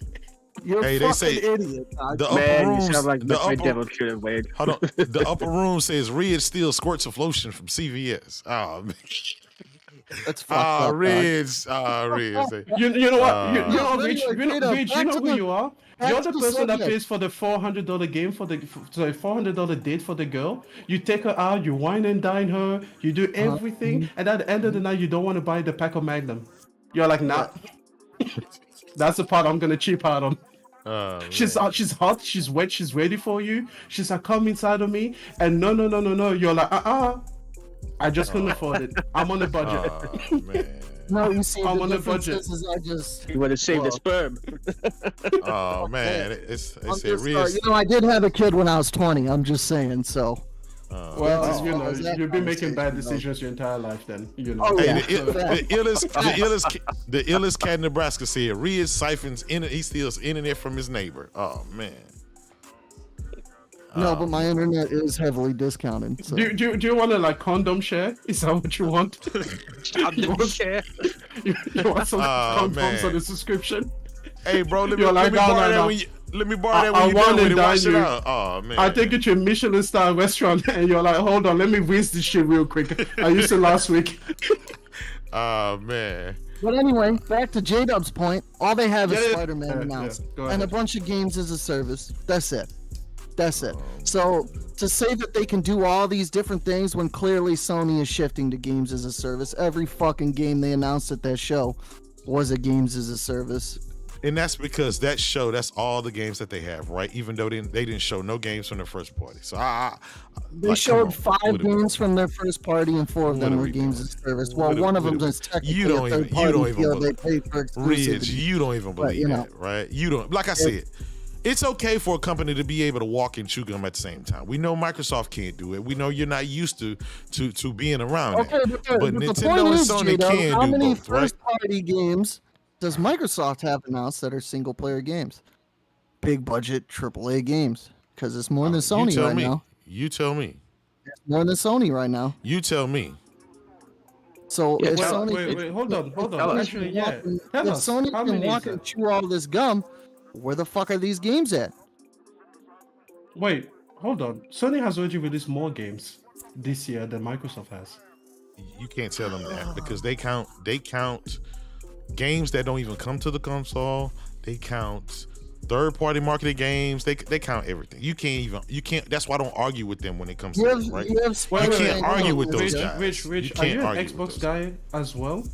You're Hey, a they fucking say idiot, dog. the upper Man, you rooms. sound like The the upper, devil should have waited. hold on. The upper room says Red still squirts of lotion from CVS. Oh man. That's fucked up, dog. Reds. Reds. You know what? You know, Uh, Rich, anyway, you know, Jada, Rich, you back know to who the- you are? back You're to the the person that subject. pays for the $400 game for the $400 date for the girl. You take her out, you wine and dine her, you do everything, and at the end of the night, you don't want to buy the pack of Magnum. You're like, nah. That's the part I'm gonna cheap out on. She's hot, she's wet, she's ready for you. She's like, come inside of me, and no. You're like, I just couldn't afford it. I'm on a budget. Oh man. No, you see, I'm the on a difference budget. is I just. You want to save the sperm. Oh man. It's I'm said just, Reds. I did have a kid when I was 20. I'm just saying, so. Well, you know, is that you've been making bad conversation, decisions your entire life. Then you know. Oh, Hey, yeah. the illest cat in Nebraska said Red siphons he steals internet from his neighbor. Oh man. No, but my internet is heavily discounted. So. Do you want to like condom share? Is that what you want? You want share? You want some condoms man. on the subscription? Hey bro, let me You're like, borrow no, that no. when you let me borrow that I when you want done with to it. Wash dine it you. out. Oh man. I take you to a Michelin star restaurant and you're like, hold on, let me whiz this shit real quick. I used it last week. Oh man. But anyway, back to J-Dub's point. All they have is Yeah, yeah. Spider-Man Yeah, announced, yeah. Go and a ahead. bunch of games as a service. That's it. So to say that they can do all these different things when clearly Sony is shifting to games as a service, every fucking game they announced at that show was a games as a service. And that's because that's all the games that they have, right? Even though they didn't show no games from their first party. So They showed 5 games from their first party, and 4 of them were games as a service. Well, one of them is technically a third party deal they paid for exclusivity. Ridge, you don't even But, believe that, right? You don't. Like I said, it's okay for a company to be able to walk and chew gum at the same time. We know Microsoft can't do it. We know you're not used to being around Okay, that. but the Nintendo point and is, Sony J-Dub, can how do many both, right? first-party games does Microsoft have announced that are single-player games? Big budget AAA games, because it's more than Sony you tell right me. now. You tell me. It's more than Sony right now. You tell me. So Yeah, if well, Sony, Wait, hold on. Sony Actually, can yeah. walk and- Tell if us, Sony how can many walk is and that? chew all this gum, where the fuck are these games at? Wait, hold on. Sony has already released more games this year than Microsoft has. You can't tell them that because they count games that don't even come to the console. They count third-party marketed games. They count everything. You can't. That's why I don't argue with them when it comes to this, right? You have You Spider-Man can't argue with those games. guys. Rich, You are can't you an argue with Xbox those guy as well?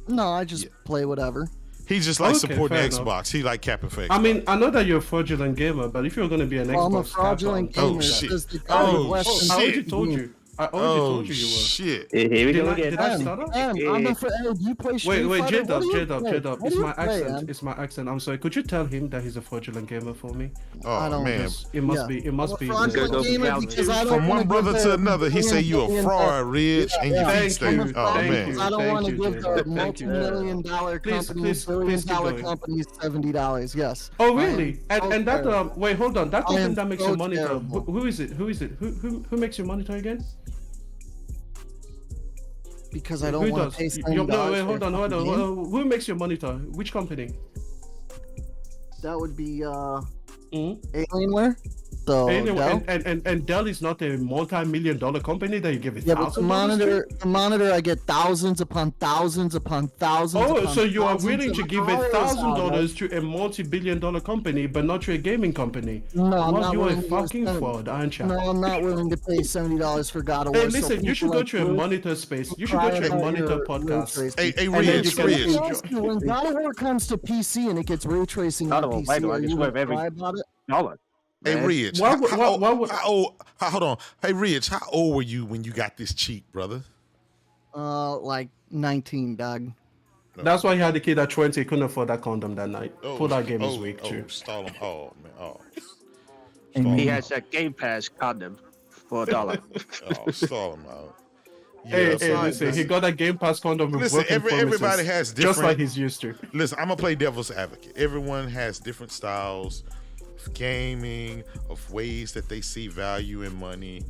No, I just play whatever. He just like Okay, supporting fair Xbox. enough. He like capping for Xbox. I mean, I know that you're a fraudulent gamer, but if you're going to be an Well, I'm a Xbox fraudulent capper, gamer. shit. Says the guy Oh, with Western I already shit. told you. I already told you you were. Shit. Here we Did go I- again. did I start off? Hey, do you play Street Wait, Fighter? J-Dub, What do you J-Dub, play? J-Dub. What It's do you my play, accent. man? It's my accent. I'm sorry. Could you tell him that he's a fraudulent gamer for me? Oh I don't man. Because it must Yeah. be. It must I'm be. a fraudulent Go gamer down. because I don't From wanna one brother give to the another, he say you a million fraud, Ridge, and your yeah. feet stay. Thank you. Oh Thank man. you. I don't want to Thank give you, the J-Dub. multi-million dollar Please, companies, please billion-dollar keep going. companies $70. Yes. Oh I really? am so And that terrible. wait, hold on. That I am company that makes so your monitor. terrible. Who is it? Who is it? Who makes your monitor again? Because I don't Who want does? to pay No, $70. wait, for hold a on. fucking game. Who makes your monitor? Which company? That would be Mm? Alienware. So Anyway, Dell. and Dell is not a multi-million-dollar company that you give it Yeah, but the monitor, I get thousands upon thousands upon thousands. Oh, upon so you are thousands willing of to give hours out of $1,000 to a multi-billion-dollar company, but not to a gaming company? No, I'm Well, not you are a willing to fucking spend- fraud, aren't you? No, I'm not willing to pay $70 for God of War. Hey, so listen, you should people go like to a you monitor space. You should go to a cry monitor about your podcast. ray tracing. Hey, And then Ridge, you can Ridge. enjoy- When God of War comes to PC and it gets ray tracing God on of War, PC, why do I are just you wave gonna every- cry about it? Dollar. Hey, man. Ridge. Why Hold on. Hey, Ridge, how old were you when you got this cheat, brother? Like 19, dog. That's why he had the kid at 20, couldn't afford that condom that night. Pull that game is weak, too. Stall him. Oh, man. Oh. Amen. He has a Game Pass condom for $1. Oh, stall him out. Hey, so listen, he got a Game Pass condom with Listen, working everybody promises, has just different- like he's used to. Listen, I'm gonna play devil's advocate. Everyone has different styles of gaming, of ways that they see value in money.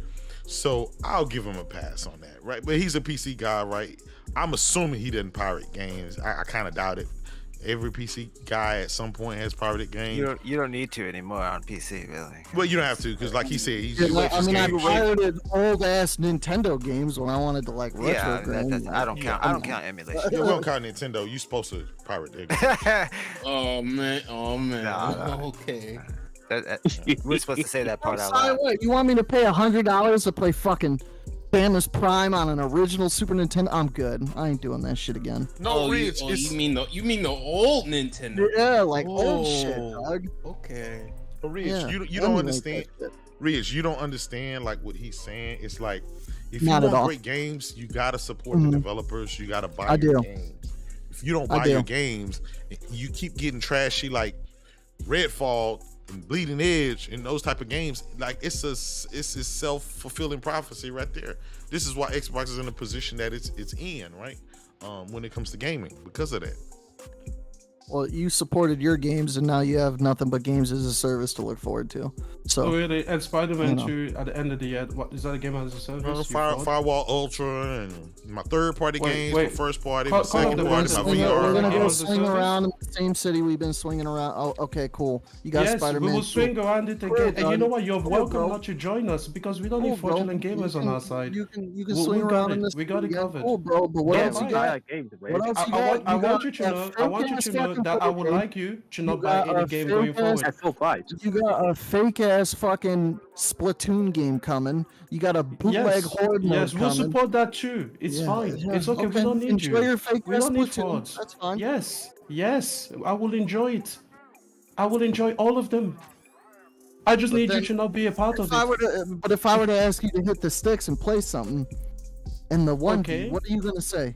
So I'll give him a pass on that, right? But he's a PC guy, right? I'm assuming he doesn't pirate games. I kind of doubt it. Every PC guy at some point has pirated games. You don't need to anymore on PC, really. Well, you don't have to, because like he said, he's I mean, I pirated old ass Nintendo games when I wanted to like retro. Yeah, I don't count. I don't count emulation. Yeah, we don't count Nintendo. You're supposed to pirate their games. Oh man. Nah. Okay. We're supposed to say that part out Sorry, loud. what? You want me to pay $100 to play fucking Samus Prime on an original Super Nintendo? I'm good. I ain't doing that shit again. No, Rich, you mean the old Nintendo? Yeah, like old shit, dog. Okay. But Rich, Yeah, you don't understand. Rich, you don't understand like what he's saying. It's like if you Not at want all. great games, you gotta support the developers. You gotta buy I your do. games. If you don't buy your games, you keep getting trashy like Redfall and Bleeding Edge and those type of games. Like it's a self-fulfilling prophecy right there. This is why Xbox is in the position that it's in, right? When it comes to gaming, because of that. Well, you supported your games, and now you have nothing but games as a service to look forward to. So, Oh, really? And Spider-Man 2 at the end of the year, what is that a game as a service? Firewall Ultra and my third-party games, my first party, my Call second of party, the my Winter VR. we're gonna go Games as a swing service? around in the same city we've been swinging around. Oh, okay, cool. You got Yes, Spider-Man. we will 2. swing around it Cool, again. And you dog. know what? You're Cool, welcome bro. not to join us because we don't Cool, need bro. fraudulent gamers You on can- our side. You can We swing got around it. in this. We got it yeah, covered. Cool, bro. But what Yeah, else you fine. got? What else you got? I want you got to that know. I want you fake-ass to know fucking that I would Pokemon. like you to You not buy got any a game going fake-ass- forward. You got a fake ass fucking Splatoon game coming. You got a bootleg horde mode Yes, we'll coming. support that too. It's Yeah, fine. yeah, It's okay. We don't need Enjoy you. your fake We ass don't need Splatoon. frauds. That's fine. Yes. I will enjoy it. I will enjoy all of them. I just need you to not be a part of it. But if I were to ask you to hit the sticks and play something in the 1v, Okay. what are you gonna say?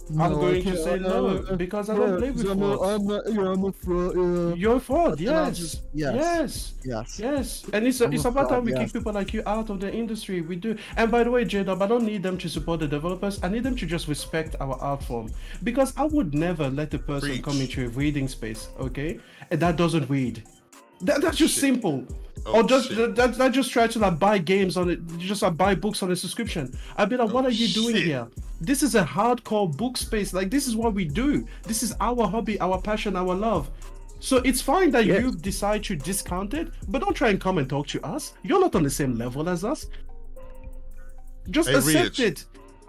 I'm No, going I to can't- say no because I don't play with I'm a fraud. You're a fraud, Then I'll yes. just- Yes. And it's I'm a about time fraud, we yes. kick people like you out of the industry. We do. And by the way, J-Dub, I don't need them to support the developers. I need them to just respect our art form. Because I would never let a person Preach. come into a reading space, okay? And that doesn't read. That's just simple. Oh, Or just shit. that just try to like buy games on it, just like buy books on a subscription. I'd be like, what Oh, are you doing shit. here? This is a hardcore book space. Like this is what we do. This is our hobby, our passion, our love. So it's fine that you decide to discount it, but don't try and come and talk to us. You're not on the same level as us. Just Hey, accept Rich. it.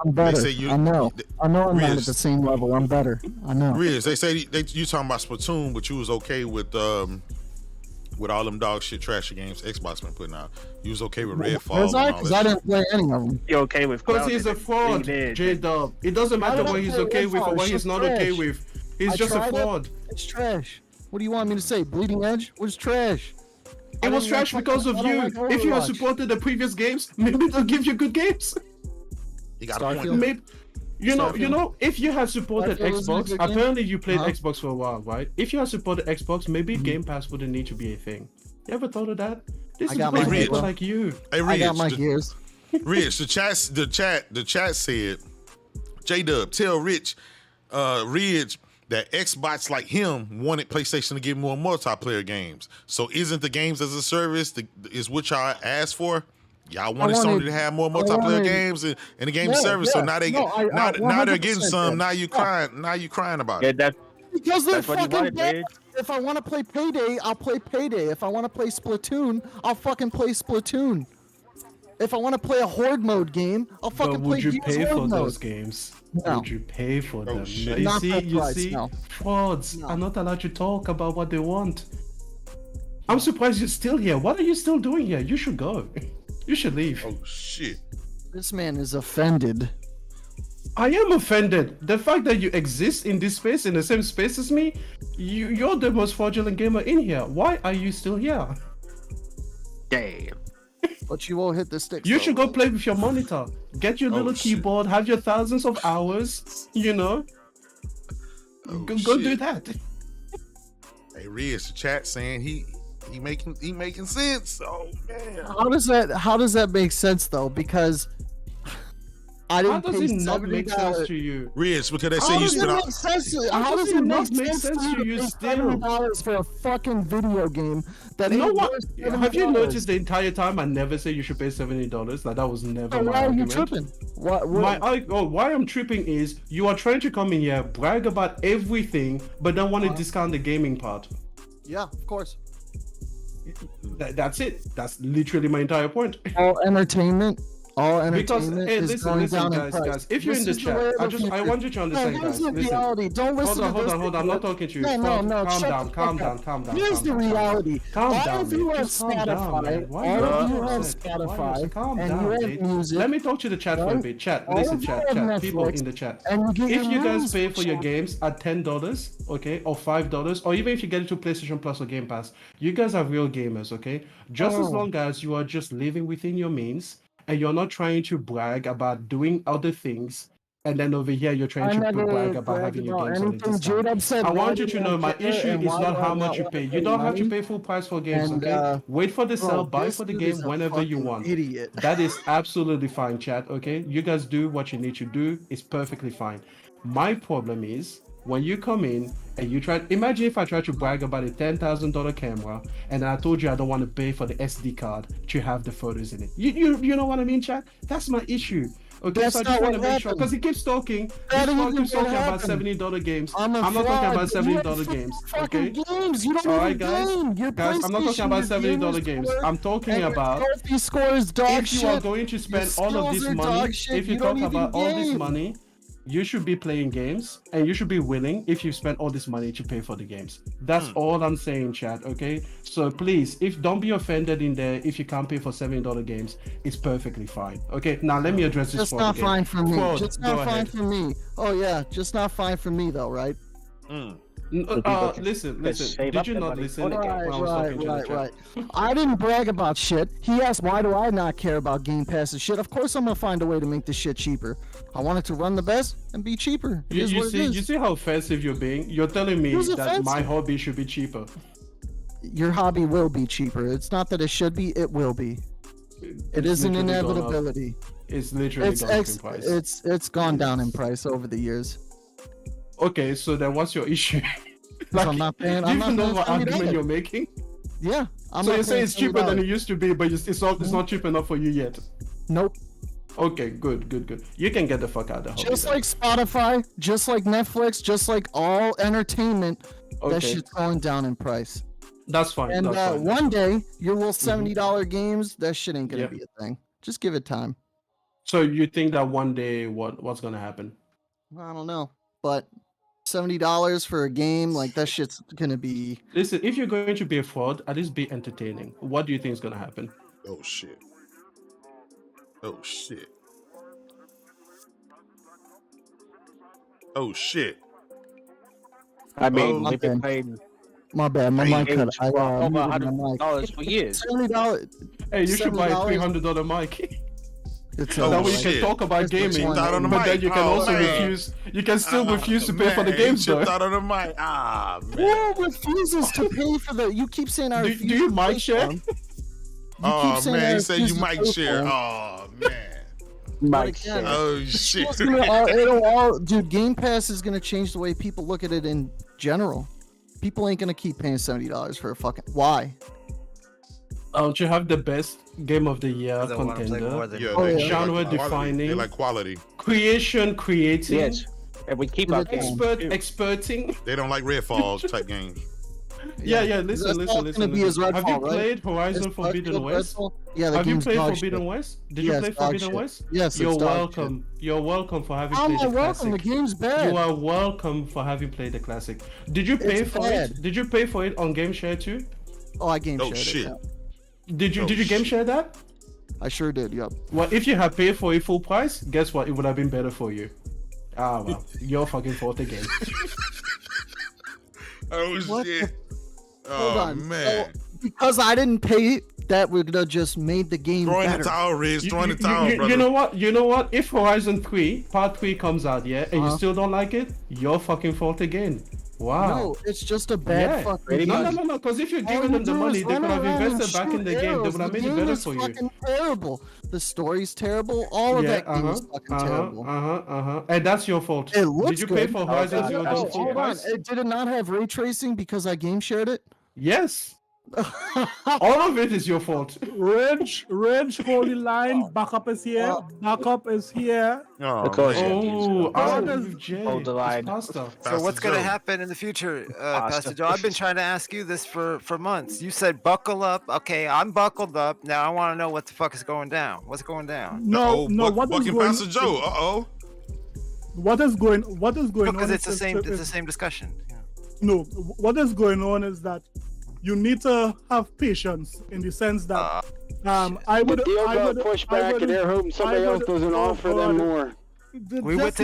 I'm better. say you- I know. I'm not Riz. at the same level. I'm better. I know. Riz, they say you talking about Splatoon, but you was okay with all them dog shit trashy games Xbox been putting out. You was okay with Redfall. Was I? Because I didn't play any of them. You're okay with Because he's a fraud, J-Dub. It doesn't matter don't what he's play okay with or Redfall, what it's he's just not okay trash. with. He's I just a tried it. fraud. It's trash. What do you want me to say? Bleeding Edge was trash. It was trash because of you. If you had supported the previous games, maybe they'll give you good games. You got a point. Starfield. Maybe, you know, if you had supported Starfield was a Xbox, good game. apparently you played Uh-huh. Xbox for a while, right? If you had supported Xbox, maybe Game Pass wouldn't need to be a thing. You ever thought of that? This I is got because of my people gears. like you. Hey, I got Rich, my gears. Rich, the chat said, J-Dub, tell Rich that Xbox like him wanted PlayStation to give more multiplayer games. So isn't the games as a service is what y'all asked for? Y'all wanted Sony to have more multiplayer games and the game service. So now they No, I- now they're 100% getting some. did. Now you crying. Now you crying about Yeah, it. Because they're That's what you fucking wanted, bad. Rich. If I want to play Payday, I'll play Payday. If I want to play Splatoon, I'll fucking play Splatoon. If I want to play a Horde mode game, I'll But fucking play would you Gears pay Horde for mode. those games? No. Would you pay for them? shit. You Not see, that you price, see, no. frauds No. are not allowed to talk about what they want. I'm surprised you're still here. What are you still doing here? You should go. You should leave. Oh shit. This man is offended. I am offended. The fact that you exist in this space, in the same space as me, you're the most fraudulent gamer in here. Why are you still here? Damn. But you won't hit the sticks. You though. should go play with your monitor. Get your little shit. keyboard, have your thousands of hours, you know? Oh, Go do shit. that. Hey, Riz, the chat saying he making sense. Oh man. How does that make sense though? Because I How didn't does pay it not make sense $70. to you? Rich, because they say How you does it spent make sense? How does it make sense to you to pay $70 for a fucking video game that No ain't one. worth Have you $70? noticed the entire time I never say you should pay $70? Like that was never So my why are you argument. tripping? What? Why I'm tripping is you are trying to come in here, brag about everything, but don't want to discount the gaming part. Yeah, of course. That's it. That's literally my entire point. All entertainment. Because hey, is listen, going down in guys, price. guys. If you're in This the is way chat, of the I future. want you to understand, No, here's guys. the Listen. reality. Don't listen Hold to on. this. I'm not talking to you. No. Calm shut down. the Calm fuck down. up. Calm Here's down. the reality. Calm all down, of you man. have Just calm down, man. Spotify. Why All of you you have upset? Spotify. Calm And down, you have dude. music. Let me talk to the chat for a bit. Chat, All listen, of you chat. have People Netflix, in the chat. and you get If your you guys news pay for your from- games at $10, okay, or $5, or even if you get it to PlayStation Plus or Game Pass, you guys are real gamers, okay? Just as long as you are just living within your means and you're not trying to brag about doing other things, and then over here you're trying to brag about having your games on a discount. I want you to know my issue is not how much you pay. You don't have to pay full price for games, okay? Wait for the sale, buy for the game whenever you want. Idiot. That is absolutely fine, chat, okay? You guys do what you need to do. It's perfectly fine. My problem is when you come in and you try, imagine if I tried to brag about a $10,000 camera and I told you I don't want to pay for the SD card to have the photos in it. You know what I mean, chat? That's my issue. Okay, That's so I not just want what to make sure, because he keeps talking. He's talking about $70 games. I'm not talking about $70 games. Okay. Games. You don't All right, even guys. game. Your Guys, I'm not talking about $70 games. I'm talking about trophy scores dog if you are shit. going to spend Your all of skills this are money, dog shit. if you don't talk about even all this game. money, you should be playing games and you should be willing, if you spend all this money, to pay for the games. That's all I'm saying, chat, okay? So please, don't be offended in there if you can't pay for $70 games. It's perfectly fine. Okay, now let me address this. Just not fine for me. Quote, Just go not fine ahead. for me. Oh yeah, just not fine for me though, right? Listen. Did you not listen when I was talking to the chat? Right. I didn't brag about shit. He asked, why do I not care about Game Pass and shit? Of course I'm gonna find a way to make this shit cheaper. I want it to run the best and be cheaper. It is what it is. You see how offensive you're being? You're telling me Who's that offensive? my hobby should be cheaper. Your hobby will be cheaper. It's not that it should be, it will be. It is an literally gone up. inevitability. It's literally gone up in price. It's gone down in price over the years. Okay, so then what's your issue? I'm not paying. Do you I'm even not know what paying argument $70. you're making? Yeah. I'm So not you say paying it's cheaper than $70. it used to be, but it's not cheap enough for you yet. Nope. Okay, good. You can get the fuck out of the hobby. Just like Spotify, just like Netflix, just like all entertainment, that Okay. shit's going down in price. That's fine. And that's fine. one day, your little $70 games, that shit ain't gonna Yeah. be a thing. Just give it time. So you think that one day what's gonna happen? I don't know, but $70 for a game, like that shit's gonna be. Listen, if you're going to be a fraud, at least be entertaining. What do you think is gonna happen? Oh shit. Oh shit. Oh shit. I mean, Oh, we've been okay. playing My bad, my mic cut. games I for over muted my mic. $100 for years. $70. Hey, you should buy a $70. $300 mic. It's Oh, That way you shit. can talk about That's the gaming, one. Thought on the but mic. then you can Oh, also man. refuse. You can still refuse to pay for the games, though. Thought on the mic. Ah, man. Who refuses to pay for the? You keep saying I Do refuse. you to pay mic share? for 'em. Oh saying I man, he said refuse you to might pay share. for 'em. Oh man. But again, Oh shit. it's gonna it'll all, dude. Game Pass is gonna change the way people look at it in general. People ain't gonna keep paying $70 for a fucking. Why? Don't you have the best game of the year They wanna play more contender? than Yeah, Oh, they- yeah. they Genre like quality. defining. They like quality. Creating. Yes. And we keep our games. Experting. They don't like Redfall type games. Yeah. That's Listen. all it's gonna be is Have you Redfall, right? played Horizon It's Forbidden Redfall, West? Redfall. Yeah, the Have you game's played dog Forbidden shit. West? Did Yes, you play dog Forbidden shit. West? Yes, You're it's dog welcome. You're welcome for having How played am I the welcome? The classic. game's bad. You are welcome for having played the classic. Did you pay It's for bad. it? Did you pay for it on Game Share too? Oh, I game Oh shared shit. it. Yeah. Did you Game shit. Share that? I sure did. Yep. Well, if you had paid for it full price, guess what? It would have been better for you. Ah, well, your fucking fault again. Oh What shit. Hold Oh on. man. So, because I didn't pay, that would have just made the game Throwing better. the towel, Riz. Throwing the towel, brother. You know what? You know what? If Horizon 3 Part 3 comes out, yeah, and you still don't like it, your fucking fault again. Wow. No, it's just a bad fucking. No. Because if you're giving them the money, they could have invested back in the game. They would have made it better for you. Fucking terrible. The story's terrible. All of that game is fucking terrible. And that's your fault. It looks Did you pay good. for Horizon Zero Dawn? Hold on. Did it not have ray tracing because I game shared it? Yes. All of it is your fault. Reg, holy line, backup is here. Backup is here. Of course. Hold the line. So what's going to happen in the future, Pastor Joe? I've been trying to ask you this for months. You said buckle up. Okay, I'm buckled up. Now I want to know what the fuck is going down. What's going down? No. What is going? Pastor Joe. What is going on? Because it's the same discussion. No, what is going on is that you need to have patience in the sense that I would push back and they're hoping somebody else doesn't offer them more. We went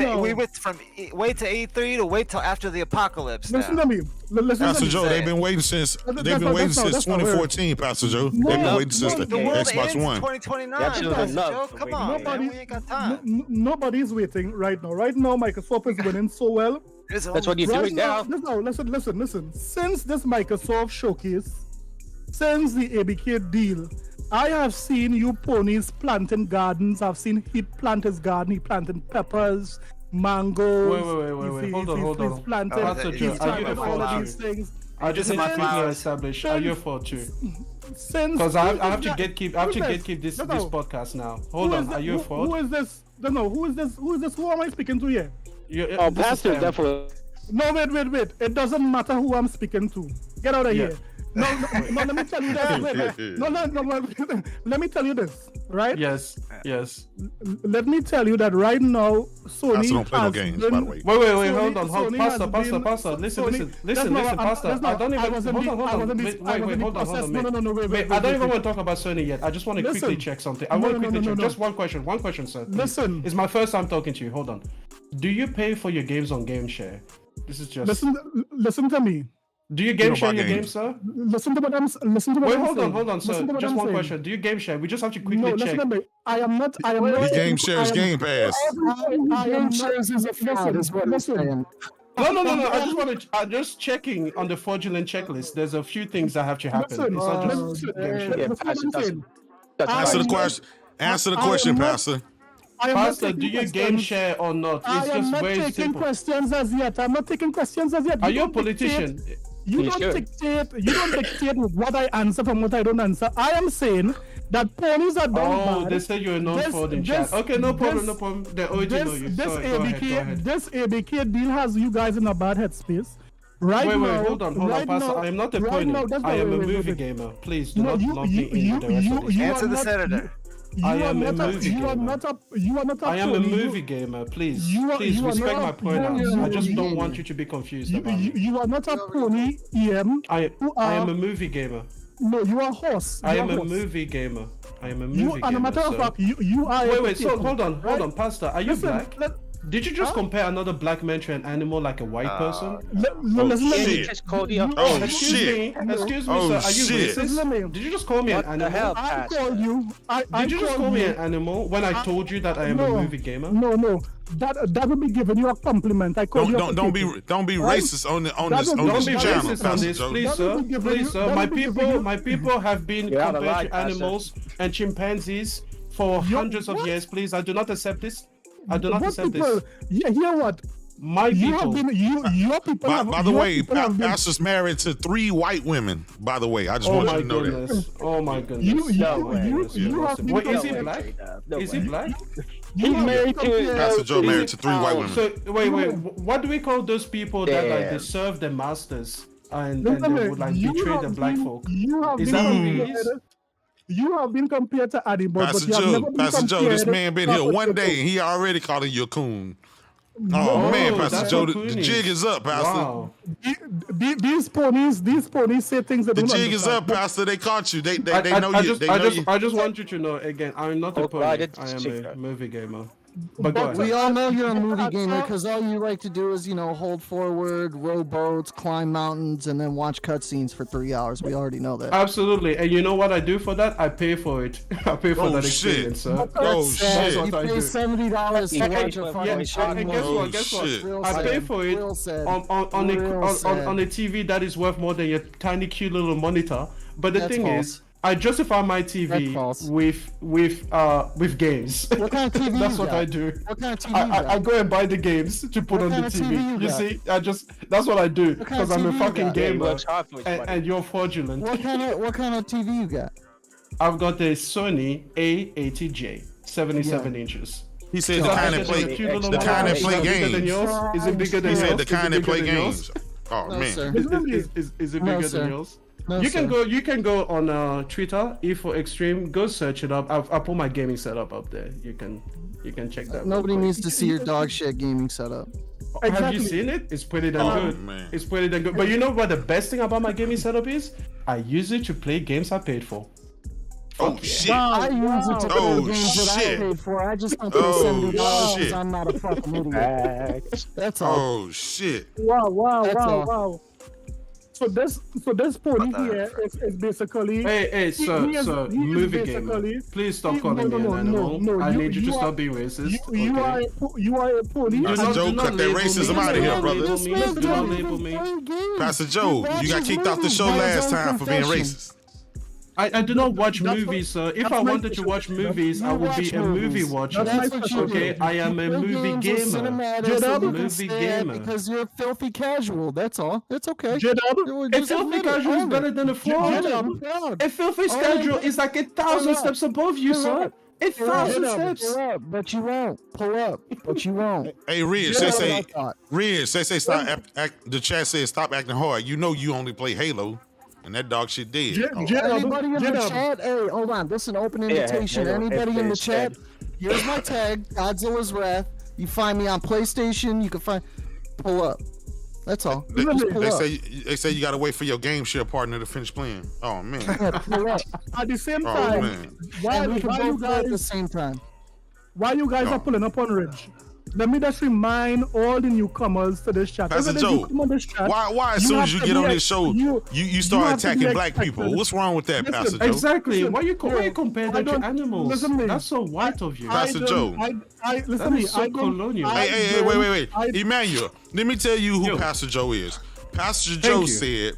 from wait to E3 to wait till after the apocalypse. Listen to me. Pastor Joe, they've been waiting since 2014. Pastor Joe, they've been waiting since the Xbox One. 2029. Joe, come on, man, we ain't got time. Nobody's waiting right now. Right now, Microsoft is winning so well. That's what you're doing now. Listen. Since this Microsoft showcase, since the ABK deal, I have seen you ponies planting gardens. I've seen he plant his garden. He planting peppers, mangoes. Wait. Hold on. Pastor Joe, are you the fault? I just need to establish. Are you a fault too? Because I have to gatekeep this podcast now. Hold on. Are you a fault? Who is this? No. Who is this? Who am I speaking to here? Pastor, definitely. No, wait. It doesn't matter who I'm speaking to. Get out of here. No, let me tell you this. No, let me tell you this, right? Yes. Let me tell you that right now, Sony don't play no games, by the way. Wait, hold on. Pastor. Listen, Pastor. I don't even... Hold on. Wait, I don't even want to talk about Sony yet. I just want to quickly check something. I want to quickly check. Just one question, sir. Listen. It's my first time talking to you. Hold on. Do you pay for your games on GameShare? This is just... Listen to me. Do you game share your games, sir? Listen to what I'm saying. Wait, hold on, sir. Just one question. Do you game share? We just have to quickly check. I am not. The game shares Game Pass. Game shares is a fraud, is what I'm saying. No. I'm just checking on the fraudulent checklist. There's a few things that have to happen. It's not just game share. Answer the question, Pastor. Pastor, do you game share or not? It's just very simple. I'm not taking questions as yet. Are you a politician? You don't dictate what I answer from what I don't answer. I am saying that ponies are done bad. They say you're not fraud in chat. Okay, no problem. They already know you. Go ahead. This ABK deal has you guys in a bad headspace. Wait, hold on, Pastor. I am not a pony. I am a movie gamer. Please do not lock me in the rest of this. Answer the senator. I am a movie gamer. Please respect my pronouns. I just don't want you to be confused about me. You are not a pony, EM. I am a movie gamer. No, you are a horse. I am a movie gamer. And a matter of fact, you are. Wait. So hold on, Pastor. Are you black? Did you just compare another black man to an animal like a white person? Shit. Excuse me, sir. Are you racist? Did you just call me an animal? I called you. Did you just call me an animal when I told you that I am a movie gamer? No. That would be giving you a compliment. I call you. Don't be racist on this channel, Pastor Joe. Please, sir. My people have been compared to animals and chimpanzees for hundreds of years. Please, I do not accept this. I do not accept this. Yeah, hear what? My people. Your people. By the way, Pastor's married to 3 white women. By the way, I just want you to know that. Oh my goodness. Wait, is he black? Is he black? He's married to Pastor Joe married to 3 white women. So wait. What do we call those people that like they serve their masters and they would like betray the black folk? Is that what it is? You have been compared to animals, Pastor Joe, this man been here one day and he already called you a coon. Oh man, Pastor Joe, the jig is up, Pastor. Wow. These ponies say things that the jig is up, Pastor. They caught you. They know you. I just want you to know again. I'm not a pony. I am a movie gamer. But go ahead. We all know you're a movie gamer because all you like to do is, hold forward, row boats, climb mountains, and then watch cutscenes for 3 hours. We already know that. Absolutely, and you know what I do for that? I pay for it. I pay for that experience, sir. That's you pay $70 to watch a fucking shitty and movie. guess what? I pay for it on a TV that is worth more than your tiny cute little monitor. But the thing is, I justify my TV with games. What kind of TV That's you what got? I do. What kind of TV you got? I go and buy the games to put What on the kind of TV TV. you You got? see, that's what I do What kind of because I'm a TV you fucking got? gamer, and you're fraudulent. What kind of TV you got? I've got a Sony A80J, 77 inches. He said the kind that play games. Is it bigger than He yours? said the kind that play games. Oh No, man. sir. Is it bigger than yours? No, You sir. can go on Twitter, E4Extreme. Go search it up. I put my gaming setup up there. You can check that. Nobody real quick. needs to see your dog shit gaming setup. Have you seen it? It's pretty damn good. Man. It's pretty damn good. But you know what the best thing about my gaming setup is? I use it to play games I paid for. Oh shit. I use it to play Oh, games that I shit. paid for. I just don't pay Oh, $70 because shit. I'm not a fucking idiot. That's all. Oh shit. Wow. That's all. Wow. So this pony here is basically. Hey, sir, he is movie gamer. basically- Please stop calling me an animal. no, I need you to you stop are- being racist. You are a pony. Pastor and- Joe, cut that racism out of here, brother. Do not label me. Pastor Joe, you got kicked off the show last time for being racist. I do not watch movies, sir. If I wanted to watch movies, I would be a movie watcher. That's what you Okay, do. I am a You play movie games with gamer. cinematics that you can Movie stand gamer. because you're filthy casual. That's all. It's okay. J-Dub, A Just filthy admit it. casual is Own better it. than a fraud. Proud. A filthy Oh, schedule yeah. is like 1,000 steps above you, sir. 1,000 steps. Pull up, but you won't. Pull up, but you won't. Hey, Ridge, That's say, what I thought. Ridge, say, stop. The chat says stop acting hard. You know you only play Halo, and that dog shit dead. Anybody in the chat? Hey, hold on. This is an open invitation. Anybody in the chat? Here's my tag, Godzilla's Wrath. You find me on PlayStation. You can find. Pull up. That's all. They Just pull up. say you gotta wait for your game share partner to finish playing. Oh man. Pull up. At the same Oh time, man. why And we can you both play at the guys same time. why you guys No. are pulling up on Ridge? Let me just remind all the newcomers to this chat. Pastor Every day Joe, you come on this chat, Why as you soon have as you to get on be this show, you you start have to be attacking black expected. people? What's wrong with that, Listen, Pastor Joe? Exactly. Why you Listen, compare I them to don't- animals? listen to me. That's so white of you. Pastor Joe. Listen That to me. is so I don't- colonial. I Hey, don't- wait. Emmanuel, let me tell you who Yo. Pastor Joe is. Pastor Thank Joe you. said,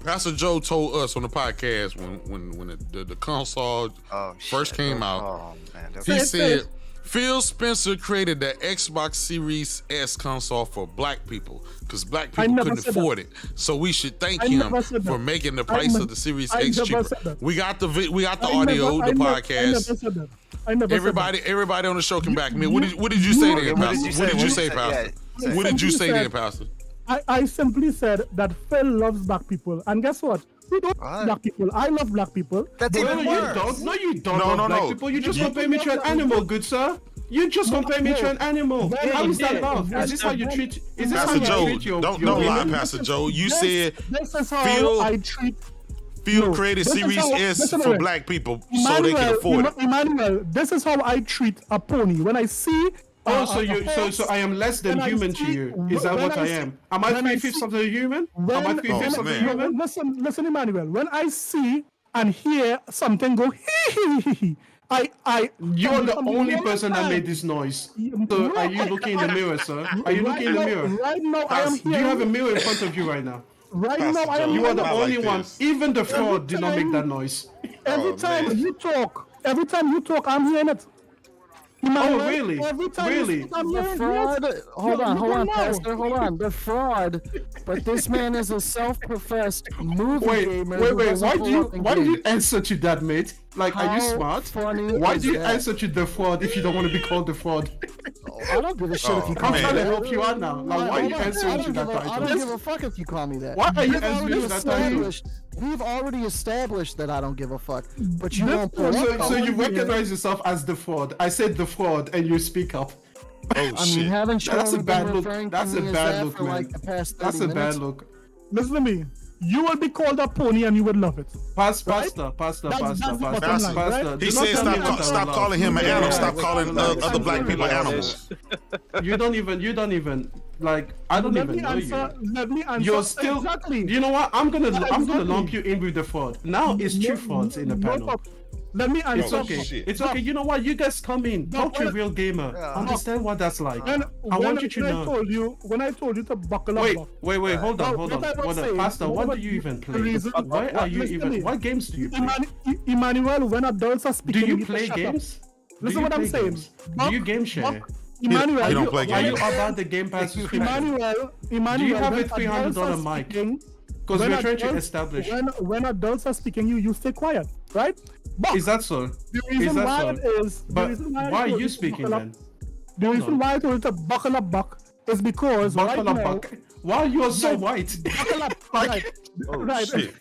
Pastor Joe told us on the podcast when the console first came out, he said Phil Spencer created the Xbox Series S console for black people because black people never couldn't said that. afford it. So we should thank I him never said that. for making the price I of the Series I X never cheaper. said that. We got the I audio, never- the I never podcast. said that. I never said that. Everybody on the show can back me. What did you say there, What did Pastor? you say? What did you What did say, you say? Pastor? Yeah. What did you say there, said- Pastor? I simply said that Phil loves black people, and guess what? We don't What? love black people. I love black people. That's No, even you worse. don't. No, you don't. No, love no, black no. people. You just You compare me to an love animal, good sir. You just compare me to an animal. Very How is that good. love? Is That's this how you very- treat? Is this how Pastor you Joe, treat your? don't your lie, women? Pastor Joe. You This- said this is how Phil- I treat. Phil No, created this is Series how- S listen for to me. black people so they can afford it. Emmanuel, this is how I treat a pony. When I see. Oh, a so I am less than when I human to see- you. Is that when what I I see- am? Am I when I 3/5 see- of the human? Am I 3/5 Oh, of the man. human? Listen, Emmanuel. When I see and hear something go hee, You're the only person that made this noise. So are you looking in the mirror, sir? Are you looking in the mirror? Right now, I am Do you have a mirror in front of you right now? Right now, I am. You are the Not only like one. this. Even the fraud did not make that noise. Every Oh, time man. you talk, I'm hearing it. Oh, really? Every time Really? you speak, I'm The hearing fraud. it. Hold You on, don't know. Pastor. Hold on. The fraud. But this man is a self-professed movie gamer. who Wait. doesn't Why pull do you up in why do you games. answer to that, mate? Like, are you How smart? funny Why is do you that? answer to the fraud if you don't want to be called the fraud? I don't give a shit if you Oh, call me I'm trying to that. help you out now. Like, why are you answering to that I don't title? give a fuck if you call me that. Why are you We've answering already to that title? We've already established that I don't give a fuck. But you This- won't pull So, up. so you recognize yourself as the fraud. I said the fraud, and you speak up. Oh I mean, shit! haven't you That's a only bad been look. referring That's to a me as bad that look, for man. like the past 30 That's a minutes? bad look. Listen to me. You will be called a pony and you would love it. Pastor. That's the bottom line, right? He said stop calling him an animal. Stop calling other black people animals. You don't even like. I don't even know you. Let me answer. You're still. Exactly. You know what? I'm gonna Exactly. lump you in with the fraud. Now it's two frauds in the panel. Let me answer. It's okay. It's okay. You know what? You guys come in. Talk to a real gamer. Understand what that's like. I want you to know. When I told you to buckle up. Wait. Hold on. Pastor, what do you even play? Why are you even? What games do you play? Emmanuel, when adults are speaking, Do you play games? Listen what I'm saying. Do you game share? Emmanuel, he don't play Are you games. about the Game Pass subscription? Emmanuel, Do you have a when adults are $300 mic? speaking, Because we're trying to establish. When adults are speaking, you stay quiet, right? But Is that so? the reason why it is. But why are you speaking then? The reason why I told you to buckle up, Buck, is because right now. Why you are so white? Buckle up, right? Right. Shit.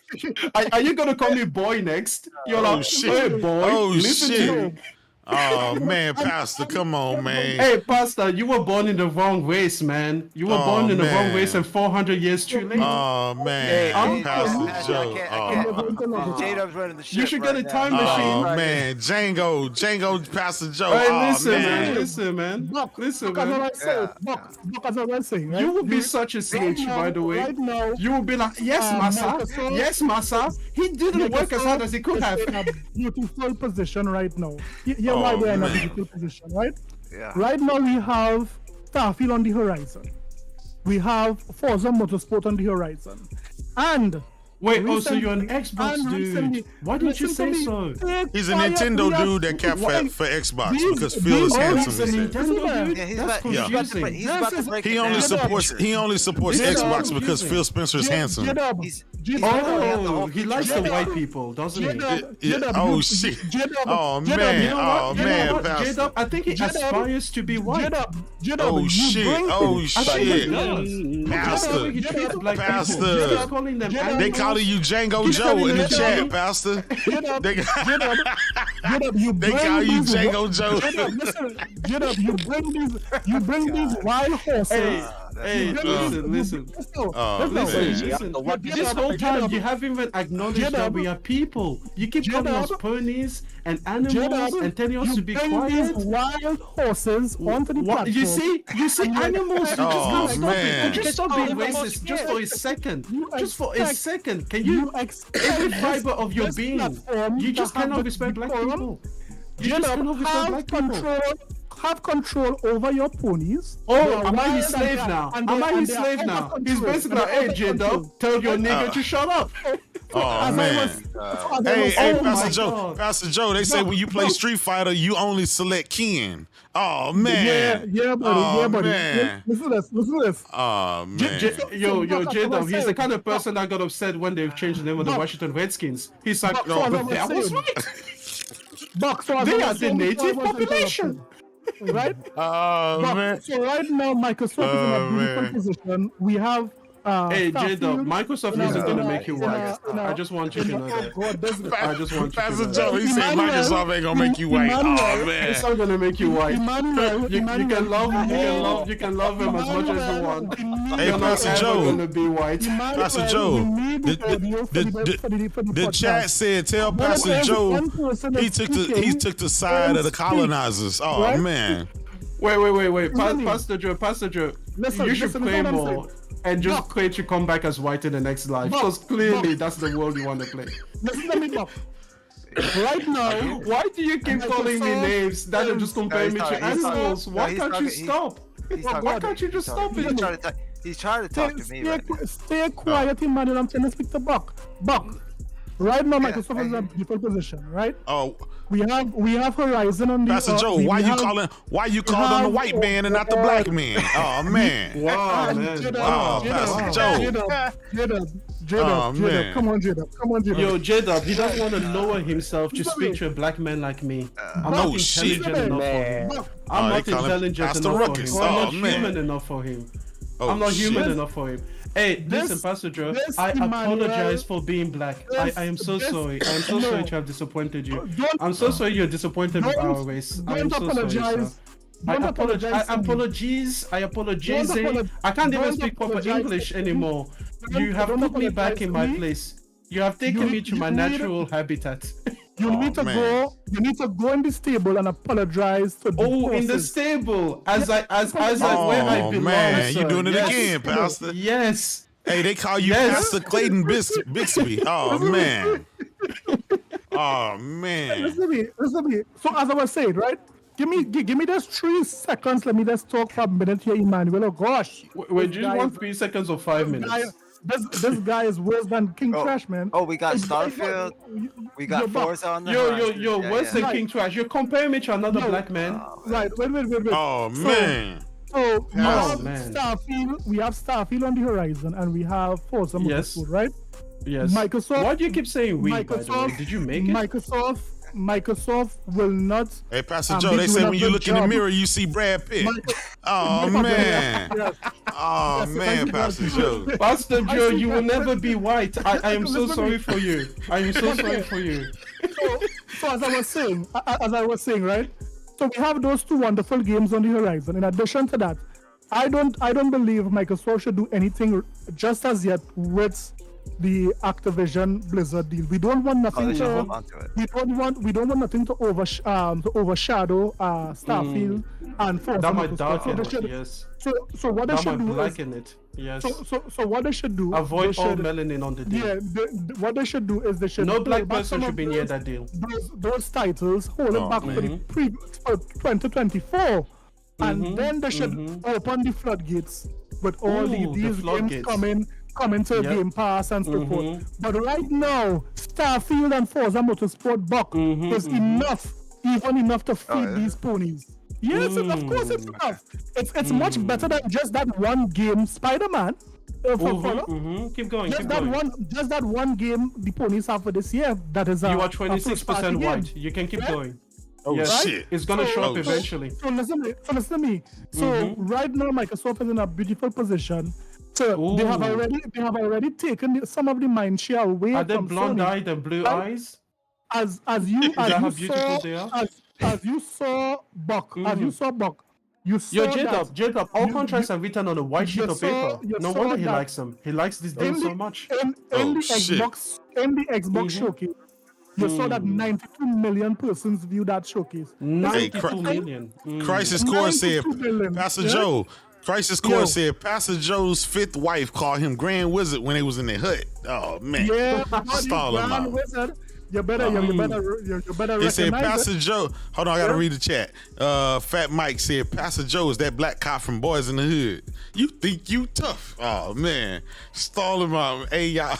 Are you gonna call me boy next? You're like, shit. hey boy, Oh, listen shit. to me. Oh man, Pastor, come on, man. Hey, Pastor, you were born in the wrong race, man. You were born in the wrong race and 400 years too late. Oh man, Pastor Joe. J-Dub's running the ship. You should get a time Oh machine. man, Django, Pastor Joe. Hey, Oh listen, man. listen, man. Buck, Listen, Buck, man. as I was saying, right? You would be such a snitch, by the way. Right now, You would be like, yes, Massa. Yes, Massa. He didn't work as hard as he could have. in a beautiful position right now. You're why we're in a man. beautiful position, right? Yeah. Right now we have Starfield on the horizon. We have Forza Motorsport on the horizon. And Wait, so you're an Xbox dude. Why didn't you say so? He's a Nintendo dude that kept for Xbox because Phil is handsome. He's a He said. Nintendo dude? Yeah, he's That's about, confusing. he's about to break He it only down. supports Xbox because Phil Spencer is handsome. He's Oh, he likes the white people, doesn't he? Oh shit! Oh You man! know Oh what? man! Pastor. J-Dub, I think he aspires to be white. Oh shit! Oh shit! Pastor, He treats black Pastor. people. He's calling them they animals. calling you Django He's Joe calling in the them chat, Pastor. They call you Django Joe. You bring these wild horses. Hey, listen. Oh, Listen. man. This whole time you haven't even acknowledged that we are people. You keep calling us ponies and animals and telling us to be quiet. Wild horses onto the platform. You see, animals. You just Oh, can't stop man. it. Just stop being racist, just for a second. Just for a second. Can you? Every fiber of your being. You just cannot respect black people. You just cannot respect black people. Have control over your ponies. Oh, am I his slave now? Am I his slave now? He's basically like, hey, J-Dub, tell your nigga to shut up. Oh man! Hey, Pastor Joe. They say when you play No. Street Fighter, you only select Ken. Oh man! Yeah, buddy. Oh, Yeah, buddy. man. Listen to this. Oh man! Yo, J-Dub, he's the kind of person that got upset when they've changed the name of the Washington Redskins. He's like, no, but that was right. They are the native population. Right? Oh man! So right now, Microsoft is in a beautiful position. We have. Hey, J-Dub, Starfield Microsoft isn't going to make you white. I just want you to know that. I just want you to Pastor know Joe, that. he said Microsoft ain't gonna make you white. Oh man! It's not going to make you white. You can love him as much as you want. Hey, You're not Pastor ever Joe. going to be white. Pastor Joe, the chat said tell Pastor Joe he took the side of the colonizers. Oh man! Wait. Pastor Joe. You should play what I'm more and just pray to come back as white in the next life. Because clearly that's the world you want to play. Listen to me, Buck. Right now, Why do you keep calling me names that are just comparing me to animals? Why can't you stop? Why can't you just stop it? He's trying to talk to me right now. Stay quiet, Emmanuel. I'm trying to speak to Buck. Right now, Microsoft is in a beautiful position, right? Oh, we have Horizon on the. Pastor Joe, why you calling the white man and not the black man? Oh man! Wow, man. Wow, Pastor Joe. J-Dub, come on, J-Dub. Yo, J-Dub, he doesn't want to lower himself to speak to a black man like me. I'm not intelligent enough for him. I'm not intelligent enough for him. I'm not human enough for him. I'm not human enough for him. Hey, listen, Pastor Joe, I apologize for being black. I am so sorry. I am so sorry to have disappointed you. I'm so sorry you're disappointed with our race. I am so sorry, sir. I apologize. I can't even speak proper English anymore. You have put me back in my place. You have taken You- me to you my need- natural habitat. You need to man. go. You need to go in the stable and apologize to the Oh, in the horses. stable, as where I Oh belong. man, you sir. doing it Yes. again, Pastor? Yes. Hey, they call you Yes. Pastor Clayton Bixby. Oh man. Oh man. Listen to me. So as I was saying, right? Give me just 3 seconds. Let me just talk for a minute here, Emmanuel. Oh gosh. Wait, This do you guy want is- 3 seconds or 5 minutes? This guy is worse than King Trash, man. Oh, we got This guy- Starfield. We You're got back. Forza on the Yo, horizon. Yeah, where's the yeah. King Trash? You're comparing me to another black man. Right. Wait. Oh man. So we have man. Starfield. We have Starfield on the horizon, and we have Forza Yes. Motorsport, right? Yes. Microsoft. Why do you keep saying we, by the way? Microsoft. Did you make it? Microsoft will not. Hey, Pastor be Joe, they say doing a when you good look in the job. mirror, you see Brad Pitt. Oh Microsoft- man. Yes. Oh man, Pastor Joe. Pastor I Joe, see you will that. never be white. I am so Listen to sorry me. for you. I am so sorry for you. So as I was saying, right? So we have those 2 wonderful games on the horizon. In addition to that, I don't believe Microsoft should do anything just as yet with the Activision Blizzard deal. We don't want nothing they should to. hold on to it. We don't want nothing to overshadow Starfield and Forza That might Motorsport. darken they it, should- yes. So what they That should might do is blacken it. Yes. so what they should do. Avoid they all should- melanin on the deal. Yeah, what they should do is they should No hold black back person some should of be near those- that deal. those titles, hold it back for the for 2024, and then they should open the floodgates with all Ooh, these the games floodgates. coming to Yep. Game Pass and so forth. But right now, Starfield and Forza Motorsport buck is enough, even enough to feed these ponies. Yes, of course it's enough. It's much better than just that one game, Spider-Man. Keep going, Just keep that going. just that one game the ponies have for this year. That is You a are 26% game. white. You can keep Yeah? going. Oh Yes. shit. It's gonna show up Oh, eventually. So listen to me. So right now, Microsoft is in a beautiful position. So they have already taken some of the mind share away Are they from blonde Sony. eyed and blue Right? eyes? As that how beautiful they are? as you saw Buck, you saw Yo, that J-Dub, all you- contracts are written on a white sheet you of saw- paper. you No saw wonder he that likes them. He likes this deal so much. in the Xbox showcase. You saw that 92 million persons view that showcase. 92 million. Crisis Core said, 92 million. Pastor Yeah? Joe. Crisis Core Yo. said Pastor Joe's 5th wife called him Grand Wizard when they was in their hut. Oh man. Yeah, Stall him out. Wizard. You better They said recognize Pastor it. Joe. Hold on, I gotta read the chat. Fat Mike said Pastor Joe is that black cop from Boys in the Hood. You think you tough? Oh man, stall him out. Hey y'all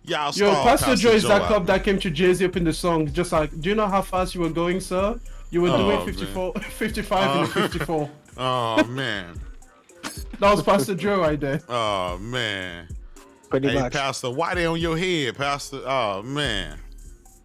Yo, stall Pastor Joe is that out. cop that came to Jay-Z up in the song. Just like, do you know how fast you were going, sir? You were doing man. 55 in a 54. Oh man. That was Pastor Joe right there. Oh man. Pretty Hey much. Pastor, why they on your head, Pastor? Oh man.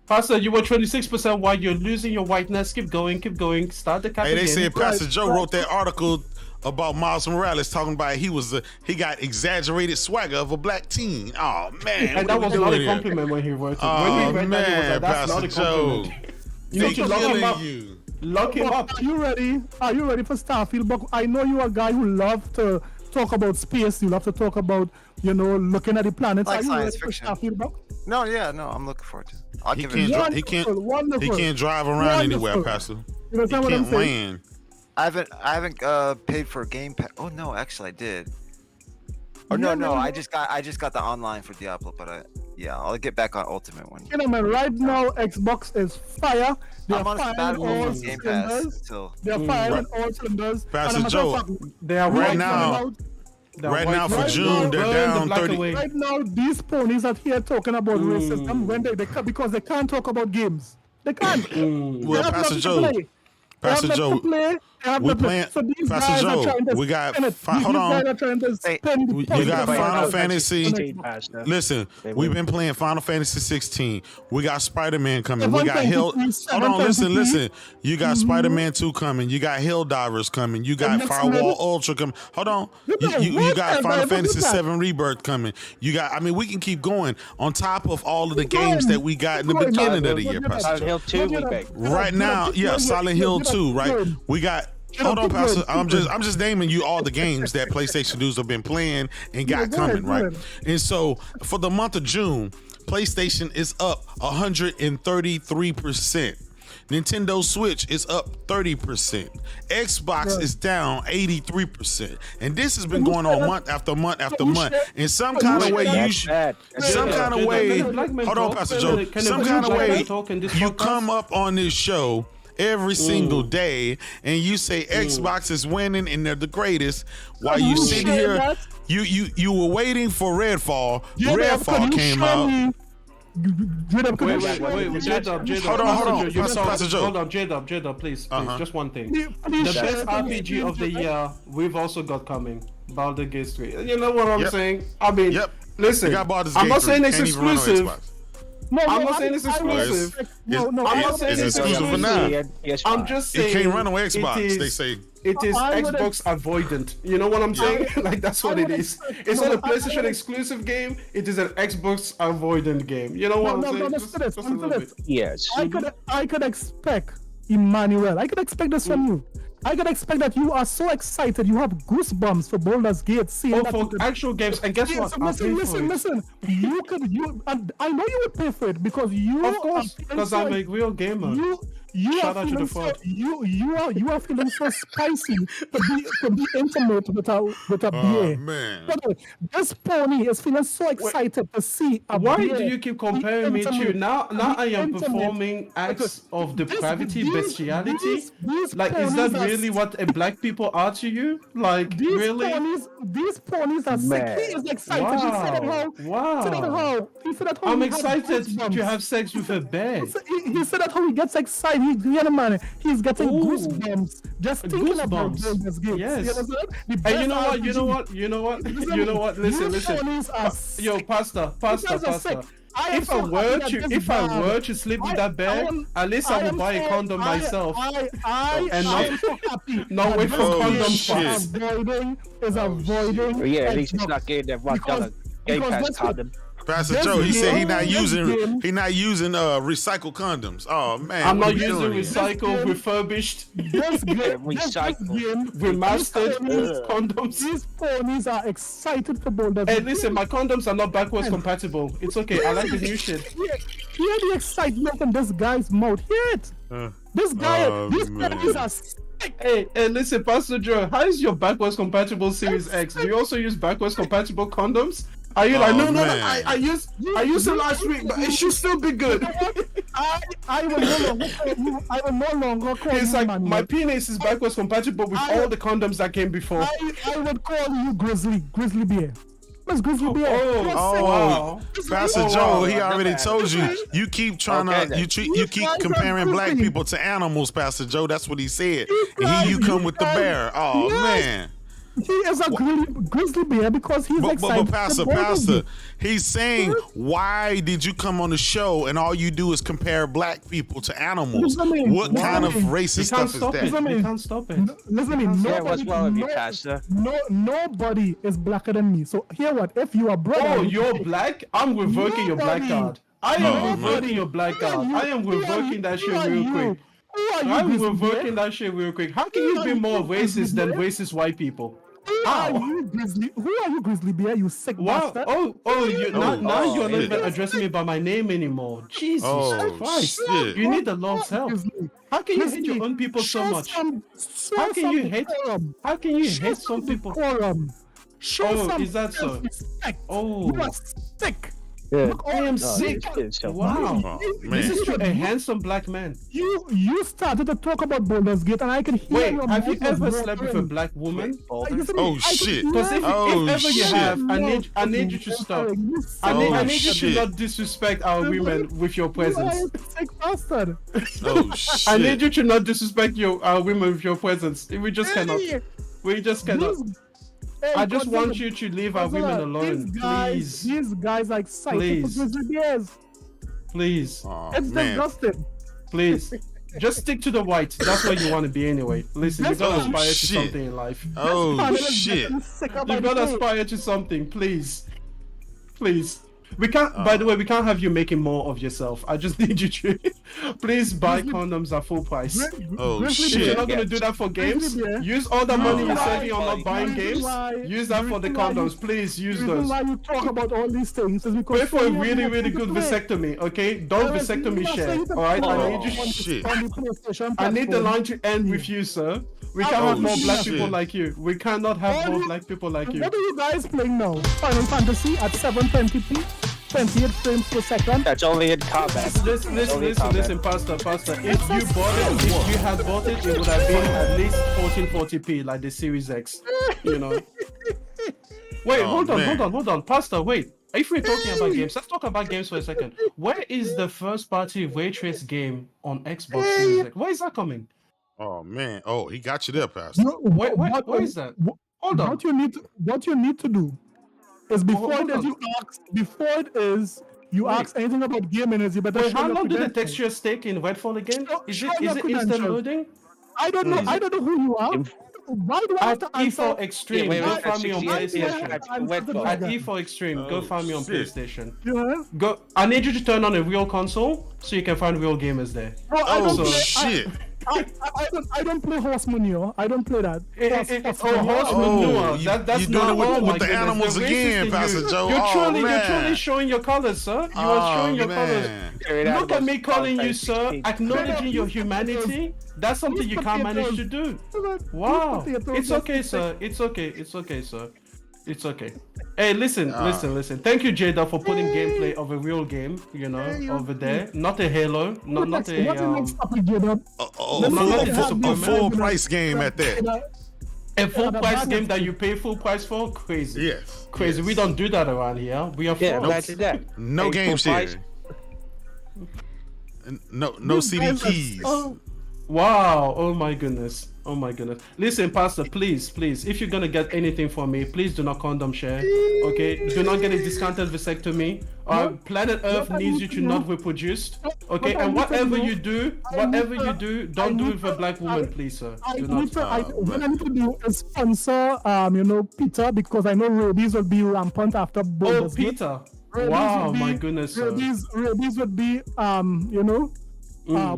Pastor, you were 26% white. You're losing your whiteness. Keep going, keep going. Start the cap Hey, they again. said Pastor Joe wrote that article about Miles Morales talking about he got exaggerated swagger of a black teen. Oh man. And what that are we was not a doing here? compliment when he wrote it. Oh when we read man, that, he was like, that's Pastor not a Joe. compliment. You need They to lock him killing up. you. Lock him up. Are you ready? Are you ready for Starfield? But I know you're a guy who loves to talk about space. You love to talk about, looking at the planets. Like Are you science ready for fiction. Starfield, Buck? No, I'm looking forward to it. I'll He give can't, it a dri- shot. he can't, Wonderful. he can't drive around Wonderful. anywhere, Pastor. You understand He what I'm can't saying? land. I haven't paid for Game Pass. Oh no, actually I did. Or no, I just got the online for Diablo, but I'll get back on Ultimate one. Man, right now Xbox is fire. They're I'm on firing sabbatical all from Game Pass cylinders. until They're firing all cylinders. Pastor And as a matter Joe, of fact, They are right white now, right now for Right June, now, they're burn the down black 30. away. right now these ponies are here talking about racism when they because they can't talk about games. They can't. Well, They have Pastor nothing to Joe, play. Pastor They have nothing Joe, to play. They have we nothing to play. playing. So these Pastor guys Joe, are trying to we got. spin it. Hold These on. guys are trying to spin the You positive got side Final of it. Fantasy. Listen, we've been playing Final Fantasy 16. We got Spider-Man coming. We got Hill. Hold on, listen. You got Spider-Man 2 coming. You got Helldivers coming. You got next Firewall minute- Ultra coming. Hold on. You got You what? got Final Everybody, Fantasy what's that? 7 Rebirth coming. You got. I mean, we can keep going on top of all of the Keep going. games that we got in the Keep going, beginning man. of the year, What Pastor you Joe. Hill 2, we back. Right now, yeah, Silent Hill 2, right? We got. Hold on, Pastor. I'm just naming you all the games that PlayStation dudes have been playing and got go coming, ahead, right? And so for the month of June, PlayStation is up 133%. Nintendo Switch is up 30%. Xbox is down 83%. And this has been going on month after month after month. In some kind of way, hold on, Pastor Joe. Some kind of way, you come up on this show every single day and you say Xbox is winning and they're the greatest, while you sit here, you were waiting for Redfall. Redfall came out. Wait, J-Dub, hold on, Pastor Joe. Hold on, J-Dub, please, just one thing. The best RPG of the year we've also got coming, Baldur's Gate 3. You know what I'm saying? I mean, listen, I'm not saying it's exclusive. I'm not saying it's exclusive. I'm not saying it's exclusive for now. I'm just saying it can't run on Xbox. They say it is Xbox avoidant. You know what I'm saying? Like that's what it is. It's not a PlayStation exclusive game. It is an Xbox avoidant game. You know what I'm saying? Just a little bit. Yes. I could expect Emmanuel. I could expect this from you. I can expect that you are so excited, you have goosebumps for Baldur's Gate. For actual games, and guess what? Listen. I know you would pay for it because you. Of course, because I'm a real gamer. Shout out to the phone. You are feeling so spicy to be intimate with a beer. Man. But this pony is feeling so excited to see a Why beer. do you keep comparing me to now I am performing acts of depravity, bestiality? Like, is that really what black people are to you? Like, really? These ponies are sick. He is excited. Wow. He said it how. He said that how I'm he has excited goosebumps. to have sex with a bear. He said that how he gets excited. He's getting goosebumps just thinking about this game. Yes. And you know what? Listen. Yo, Pastor. If I were to sleep with that bear, at least I would buy a condom myself. And not wait for condoms first. Avoiding. Yeah, at least it's not getting that $1 Game Pass condom. Pastor Joe, he said he not using recycled condoms. Oh man, I'm not using recycled, refurbished, remastered condoms. These ponies are excited for Baldur's Gate. Hey, listen, my condoms are not backwards compatible. It's okay. I like the new shit. Hear the excitement in this guy's mouth. Hear it. These ponies are sick. Hey, listen, Pastor Joe, how is your backwards compatible Series X? Do you also use backwards compatible condoms? Are you like, no, I used it last week, but it should still be good. I will no longer call it's you like man. My penis is backwards compatible with all the condoms that came before. I would call you Grizzly Bear. What's Grizzly Bear? Wow. Pastor Joe, he already told you. You keep trying you keep comparing black people to animals, Pastor Joe. That's what he said. And here you come with the bear. Oh man. He is a grizzly bear because he's excited. But Pastor, he's saying, why did you come on the show and all you do is compare black people to animals? What kind of racist stuff is that? You can't stop it. Listen to me. What's wrong with you, Pastor? Nobody is blacker than me. So hear what? If you are brother, oh, you're black? I'm revoking your black card. I am revoking your black card. I am revoking that shit real quick. I'm revoking that shit real quick. How can you be more racist than racist white people? Who are you, Grizzly Bear? You sick bastard! Now you're not even addressing me by my name anymore. Jesus Christ! Shit. You need the Lord's help. How can you hate your own people so much? How can you hate some people? Is that so? You are sick. Yeah. Look, I am sick. Wow. This is a handsome black man. You started to talk about Baldur's Gate and I can hear Wait, have you ever slept with a black woman? Oh shit. Because if ever you have, I need you to stop. I need you to not disrespect our women with your presence. Oh shit. I need you to not disrespect our women with your presence. We just cannot. I just want you to leave our women alone, please. These guys are excited for Grizzly Bears. Please. It's disgusting. Please. Just stick to the white. That's what you want to be anyway. Listen, you gotta aspire to something in life. Oh shit. You gotta aspire to something, please. Please. We can't, by the way, we can't have you making more of yourself. I just need you to Please buy condoms at full price. Oh If you're shit! not gonna do that for games, use all the money you're saving on not buying games. Use that for the condoms. Please use The reason those. why you talk about all these things is because Pay for a Sony has really, nothing really to good play. vasectomy, okay? Don't vasectomy share. Alright, I need you. Shit! On the PlayStation I need the platform. line to end with you, sir. We can't have more black shit. people like you. We cannot have more black people like you. What are you guys playing now? Final Fantasy at 720p, 28 frames per second. That's only in combat. Listen, Pastor. If you had bought it, it would have been at least 1440p, like the Series X. You know. Wait, hold on, Pastor. Wait. If we're talking about games, let's talk about games for a second. Where is the first-party ray trace game on Xbox Series X? Where is that coming? Oh man! Oh, he got you there, Pastor. Where is that? Hold on. What you need to do is before Hold it is on. you ask anything about gaming is you better Wait, show how your long do the credentials. textures take in Redfall again? Is Show it your instant credentials. loading? I don't know. I don't know who you are. Why do I have At to answer? E4 Extreme, wait, go wait, find me on 68 PlayStation. Redfall. At E4 Extreme, go Oh, find me on shit. PlayStation. Yeah. Go. I need you to turn on a real console so you can find real gamers there. No, I Oh don't play. shit! I don't play horse manure. I don't play that. Horse manure. Horse manure. you- That's you doing not it with- all, with my the goodness. animals The again, racist in Pastor you. Joe. You're Oh, truly man. showing your colors, sir. You are showing your colors. Look at me calling you sir, acknowledging your humanity. That's something you can't manage to do. Wow. It's okay, sir. It's okay, sir. It's okay. Hey, listen. Thank you, Jada, for putting gameplay of a real game, you know, over there. Not a Halo, not What's the a next topic, Jada? A full price game at that. a full price game that you pay full price for. Crazy. Yes. Crazy. yes. We don't do that around here. We are Yeah, frauds. imagine that. No Hey, games full here. price. No CD keys. Wow. Oh my goodness. Listen, Pastor, please, if you're gonna get anything from me, please do not condom share. Okay? Do not get a discounted vasectomy. Planet Earth needs you to not reproduce. Okay? And whatever you do, don't do it with a black woman, please, sir. Do not. What I need to do is sponsor, Peter, because I know rabies will be rampant after Oh, Baldur's Gate. Peter. Rabies Wow, would be- my goodness, sir. Rabies would be,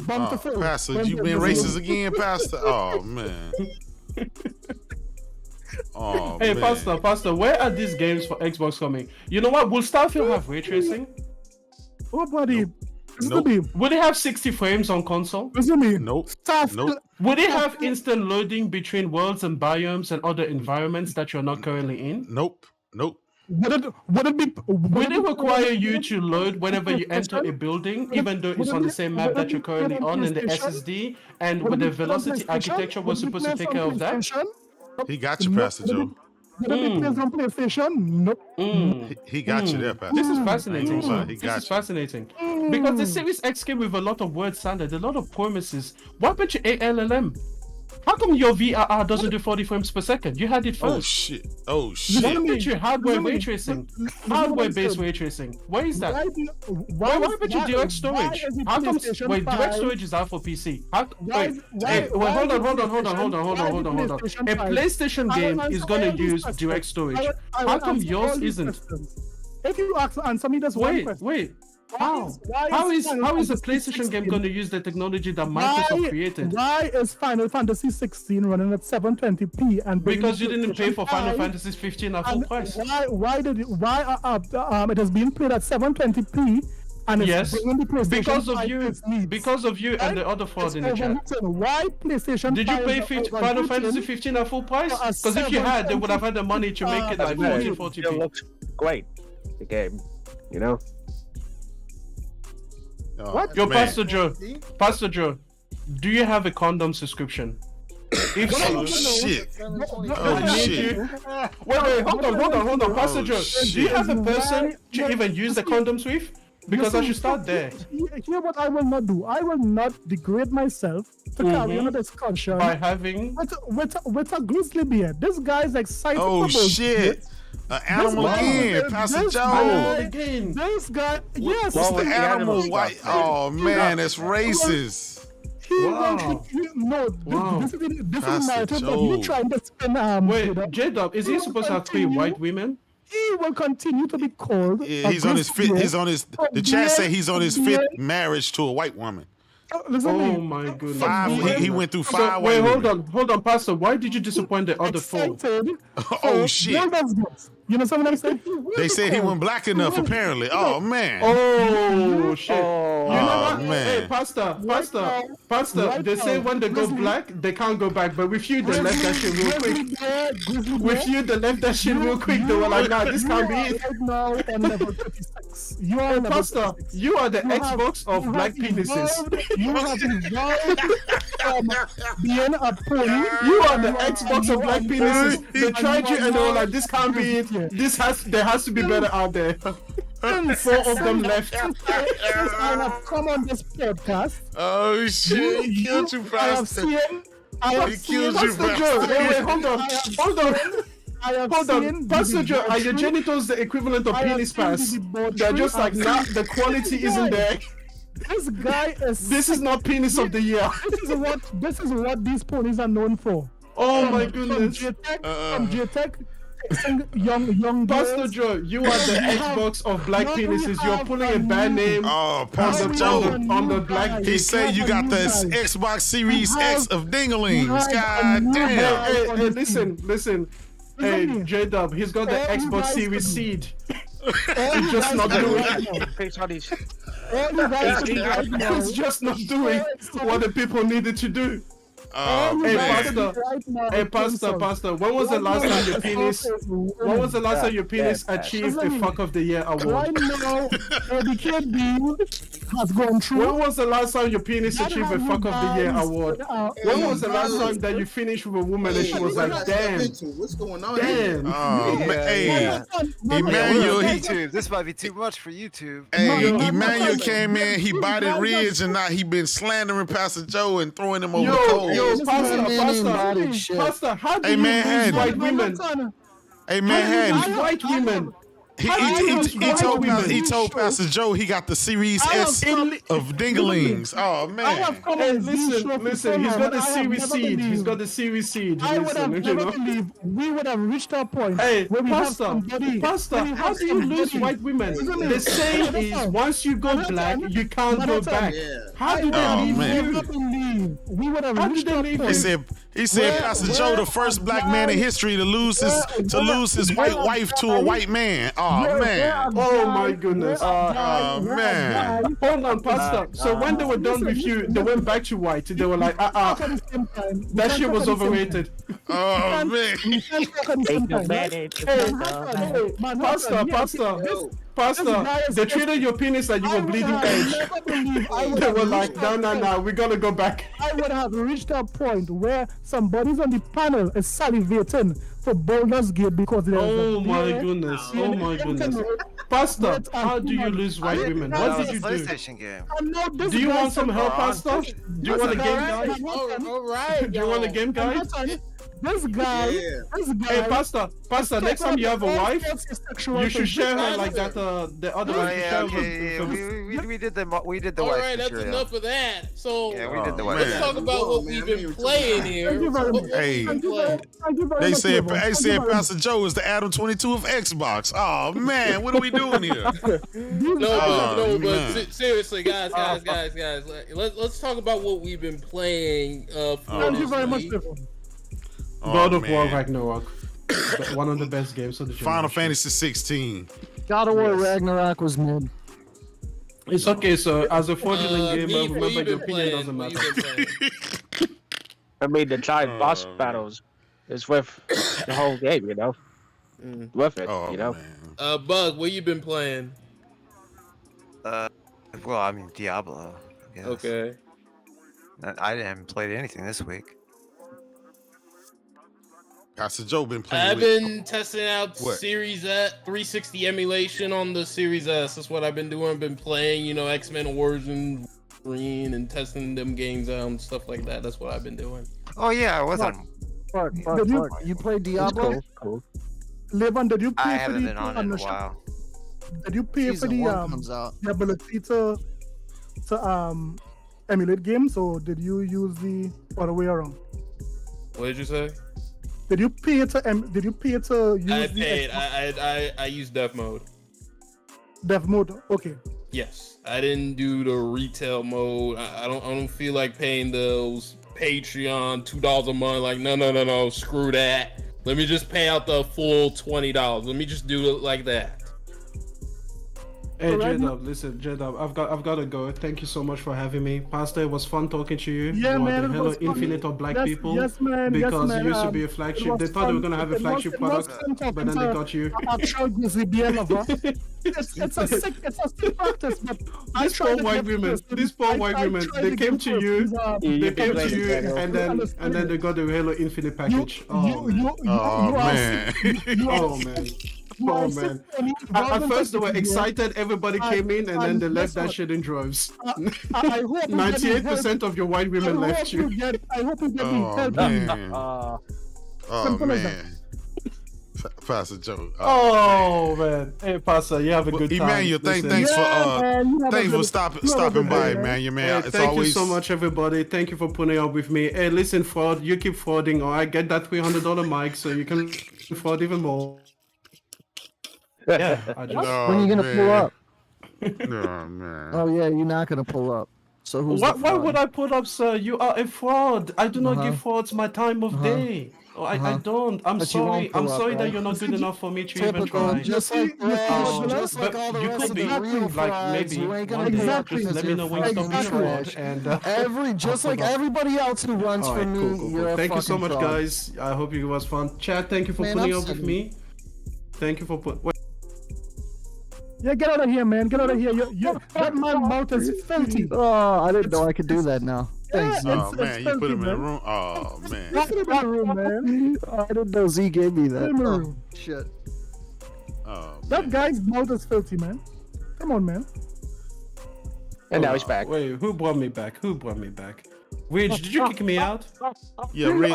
bountiful. Pastor, when you the- been the- racist again, Pastor? Oh man. Oh Hey, man. Pastor, where are these games for Xbox coming? You know what? Will Starfield have ray tracing? Oh, buddy. Listen Nope. to me. Will it have 60 frames on console? Listen to me. Nope. Starfield- Nope. Would it have instant loading between worlds and biomes and other environments that you're not currently in? Nope. Would it be? Would it require you to load whenever you enter a building, even though it's on the same map that you're currently on in the SSD? And with the velocity architecture, we're supposed to take care of that? He got you, Pastor Joe. Would it be placed on PlayStation? Nope. He got you there, Pastor. This is fascinating, Mm. sir. He This got is you. fascinating. Because the Series X came with a lot of word salad, a lot of promises. What about your ALLM? How come your VRR doesn't do 40 frames per second? You had it Oh first. shit. What about your hardware ray tracing? Hardware-based ray tracing. Where is that? Why about your direct storage? How come? Wait, direct storage is out for PC. Wait, hold on. A PlayStation game is gonna use direct storage. How come yours isn't? If you answer me this one question. Wait. How is a PlayStation game going to use the technology that Microsoft created? Why is Final Fantasy 16 running at 720p and because you didn't pay for Final Fantasy 15 at full price? Why it has been played at 720p and it's bringing the PlayStation because of you and the other fraud in the chat. Why PlayStation? Did you pay Final Fantasy 15 at full price? Because if you had, they would have had the money to make it at 1440p. It looks great. The game, you know. What? Yo, Pastor Joe, do you have a condom subscription? If so, shit. I need you. Wait, hold on, Pastor Joe. Do you have a person to even use the condoms with? Because I should start there. Here, what I will not do. I will not degrade myself to carry on a discussion by having with a grizzly bear. This guy's excited. Oh shit. An animal again, Pastor Joe. This guy, yes. What's the animal white? Oh man, it's racist. This is narrative that you trying to spin. Wait, J-Dub, is he supposed to have 3 white women? He will continue to be called. Yeah, he's on his fifth. The chat say he's on his 5th marriage to a white woman. Listen to Oh me. my goodness. Five. He went through So, five. wait, white hold on, Pastor. Why did you disappoint the other four? Excited. Oh shit! Builders goods. You know something I'm saying? They said he wasn't black enough. Apparently. Oh man. Oh shit! Oh, You know what? man. Hey, Pastor. Right They say now, when they go Grizzly- black, they can't go back. But with you, they left that shit real quick. With you, they left that shit real quick. They were like, nah, this can't be it. Right now on level 36. You are on level Pastor, 36. you are the You have- Xbox of you black have penises. You have evolved from being a pony. You are the Xbox of black penises. They tried you and they were like, this can't be it. There has to be better out there. 4 of them left. Since I have come on this podcast, Oh shit! He killed you, I have Pastor. seen. I have He seen. killed you, Pastor Joe, Pastor. wait, hold on. I have Hold seen on, Pastor the Joe, are your debauchery. genitals the equivalent of I have penis seen pass? the debauchery. They're just like, I've nah, seen- the quality isn't there. This guy is. This is not penis of the year. This is what these ponies are known for. Oh my From goodness. JTech, young Pastor girls. Joe, you are the Xbox of black Not we penises. You're have pulling a a bad new- name Oh, Pastor on Joe. the black. He said you got the Xbox Series X of dinglings. God damn. Hey, listen. Hey, J-Dub, he's got the Xbox Series Seed. It's just not doing. It's just not doing what the people needed to do. Oh, Hey, man. Pastor, when was the last time your penis? When was the last time your penis achieved a fuck of the year award? Right now, the kid deal has gone through. When was the last time your penis achieved a fuck of the year award? When was the last time that you finished with a woman and she was like, damn, What's going on? damn? Oh, man. Hey, Emmanuel, Emmanuel, YouTube. This might be too much for YouTube. Hey, Emmanuel came in, he bodied Ridge, and now he been slandering Pastor Joe and throwing him over the coals. Yo, Pastor, how do Hey, you man, lose Hattie. white women? Hey, man, How do you Hattie. lose white women? He told Pastor Joe he got the Series S of dinglings. Oh man! Hey, listen. He's got the Series Seed. He's got the Series Seed. I would have Listen, you never know. believed we would have reached a point Hey, where we have somebody. Pastor, how do you lose white women? The saying is, once you go black, you can't go back. How do they leave you? We would have How reached did they a leave point. He said Pastor Joe, the first black man in history to lose his white wife to a white man. Oh man! Oh my goodness! Oh man! Hold on, Pastor. So when they were done with you, they went back to white. They were like, that shit was overrated. Oh man! Pastor, they treated your penis like you were bleeding edge. They were like, no, we gotta go back. I would have reached a point where somebody's on the panel is salivating for Baldur's Gate because there's Oh my goodness! Pastor, how do you lose white women? What did you do? PlayStation game. Do you want some help, Pastor? Do you want a game, guy? All right. Do you want a game, guy? This guy, Hey, Pastor, next time you have a wife, you should share her like that. The other Oh one. yeah, okay, we did the All wife right, that's material. enough of that. So Yeah, we did the let's wife. talk about what we've been playing here. Hey, they said Pastor Joe is the Adam 22 of Xbox. Oh man, what are we doing here? But seriously, guys, let's talk about what we've been playing. Thank you very much. God of War Ragnarok, one of the best games of the generation. Final Fantasy 16. God of War Ragnarok was mid. It's okay, so as a fraudulent gamer, remember your opinion doesn't matter. I mean, the giant boss battles is worth the whole game, you know? Worth it, you know? Bug, what you been playing? Well, I mean Diablo. I guess. Okay. I didn't play anything this week. Pastor Joe been playing. I've been testing out What? Series S 360 emulation on the Series S. That's what I've been doing. I've been playing, X-Men Origins, Green, and testing them games out and stuff like that. That's what I've been doing. Oh yeah, I was on. You play Diablo? Cool. Levon, did you I pay for haven't the been on it in a while. Did you pay for Season 1 comes out. the ability to emulate games, or did you use the other way around? What did you say? Did you pay to use I the paid. Xbox I used dev mode. dev mode? Okay. Yes, I didn't do the retail mode. I don't feel like paying those Patreon $2 a month. Like, no, screw that. Let me just pay out the full $20. Let me just do it like that. Hey, J-Dub, listen, J-Dub, I've got to go. Thank you so much for having me. Pastor, it was fun talking to you. Yeah, you man. are the Hello Infinite of black people. Yes, man. Because yes, man. you used to be a flagship. They thought they were going to have a flagship product, but then they got you. Actual grizzly bear lover. It's a sick practice, but these poor white women, they came to you, and then they got the Halo Infinite package. Oh man. Oh man. At first they were excited, everybody came in, and then they left that shit in droves. 98% of your white women left you. I hope you get Oh man. Pastor Joe. Man. Hey, Pastor, you have a good time. Emmanuel, thanks for stopping by, man. Thank you so much, everybody. Thank you for putting up with me. Hey, listen, fraud, you keep frauding, or I get that $300 mic, so you can fraud even more. Yeah, when are you gonna pull up? Oh man. Oh yeah, you're not gonna pull up. So who's why would I pull up, sir? You are a fraud. I do not give frauds my time of day. Oh, I don't. I'm sorry. I'm sorry that you're not good enough for me to even try. Just like just like all the rest of the real frauds, you ain't gonna be up. Just let me know when you stop being a fraud. And just like everybody else who runs for me. Cool. Thank you so much, guys. I hope it was fun. Chad, thank you for putting up with me. Thank you for putting. Yeah, get out of here, man. Get out of here. That man's mouth is filthy. Oh, I didn't know I could do that now. Thanks. Oh man, you put him in the room. Oh man. Put him in the room, man. I didn't know Z gave me that. Oh, shit. Oh, that guy's mouth is filthy, man. Come on, man. And now he's back. Wait, who brought me back? Ridge, did you kick me out? Yeah, Ridge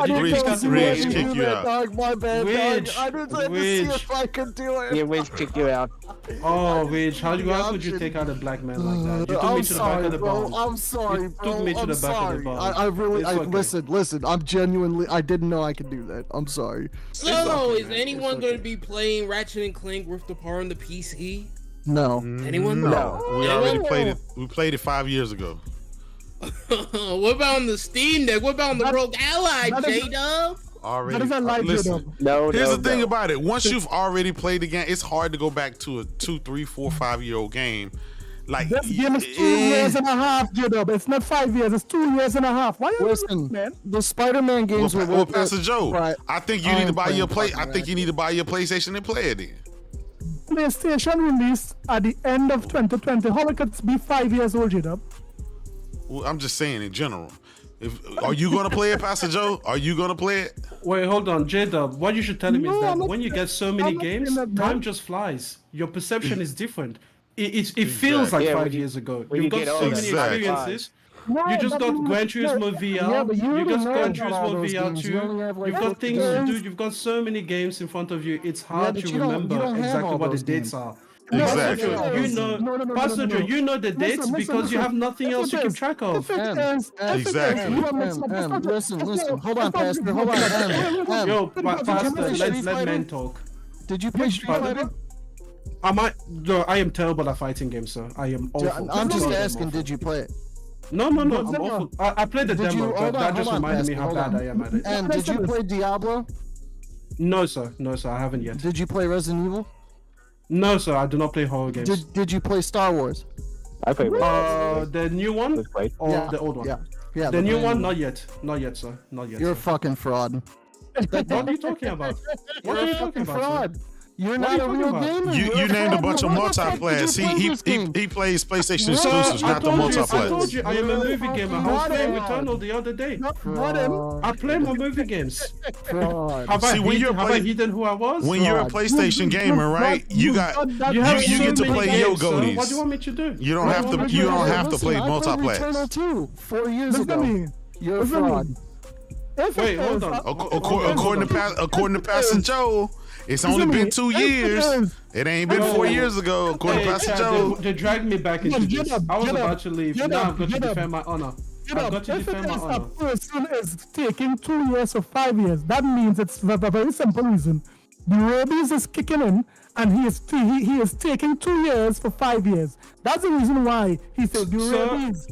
kicked you out. Dog, my bad, Ridge, dog. I didn't let me see if I could do it. Yeah, Ridge kicked you out. Oh, Ridge, how could you take out a black man like that? You took me to the back of the barn. I'm sorry, bro. Took me to the back of the barn. I really, listen. I'm genuinely, I didn't know I could do that. I'm sorry. So, is anyone going to be playing Ratchet and Clank Rift Apart on the PC? No. Anyone? No. We already played it. We played it 5 years ago. What about on the Steam Deck? What about on the Rogue Ally, J-Dub? Already. Listen, here's the thing about it. Once you've already played the game, it's hard to go back to a 2, 3, 4, 5-year-old game. Like this game is 2 years and a half, J-Dub. It's not 5 years. It's 2 years and a half. Why are you listening, man? The Spider-Man games were well, Pastor Joe, right. I think you need to buy your PlayStation and play it then. PlayStation released at the end of 2020. How could it be 5 years old, J-Dub? Well, I'm just saying in general. Are you gonna play it, Pastor Joe? Are you gonna play it? Wait, hold on, J-Dub. What you should tell him is that when you get so many games, time just flies. Your perception is different. It feels like 5 years ago. You've got so many experiences. You just got Gran Turismo VR. You just Gran Turismo VR 2. You've got things to do. You've got so many games in front of you. It's hard to remember exactly what the dates are. Exactly. Pastor Joe, you know the dates because you have nothing else to keep track of. Exactly. Listen. Hold on, Pastor. Hold on. Yo, Pastor, let men talk. Did you play Street Fighter? I am terrible at fighting games, sir. I am awful. I'm just asking, did you play it? No, I'm awful. I played the demo, but that just reminded me how bad I am at it. And did you play Diablo? No, sir, I haven't yet. Did you play Resident Evil? No, sir, I do not play horror games. Did you play Star Wars? I played the new one or the old one? Yeah. The new one, not yet, sir, not yet. You're a fucking fraud. What are you talking about? What are you talking about? Fraud. You're not a real gamer. You named a bunch of multiplayers. He plays PlayStation exclusives, not the multiplayers. I told you I am a movie gamer. I was playing Returnal the other day. I play my movie games. Have I hidden who I was? When you're a PlayStation gamer, right? You get to play Yo Goaties. What do you want me to do? You don't have to play multiplayer. Returnal 2 4 years ago. You're a fraud. Wait, hold on. According to Pastor Joe, it's only been 2 years. It ain't been 4 years ago, according to Pastor Joe. They dragged me back into this. I was about to leave. Now I've got to defend my honor. I've got to defend my honor. If a person is taking 2 years or 5 years, that means it's for a very simple reason. The rabies is kicking in, and he is taking 2 years for 5 years. That's the reason why he said the rabies.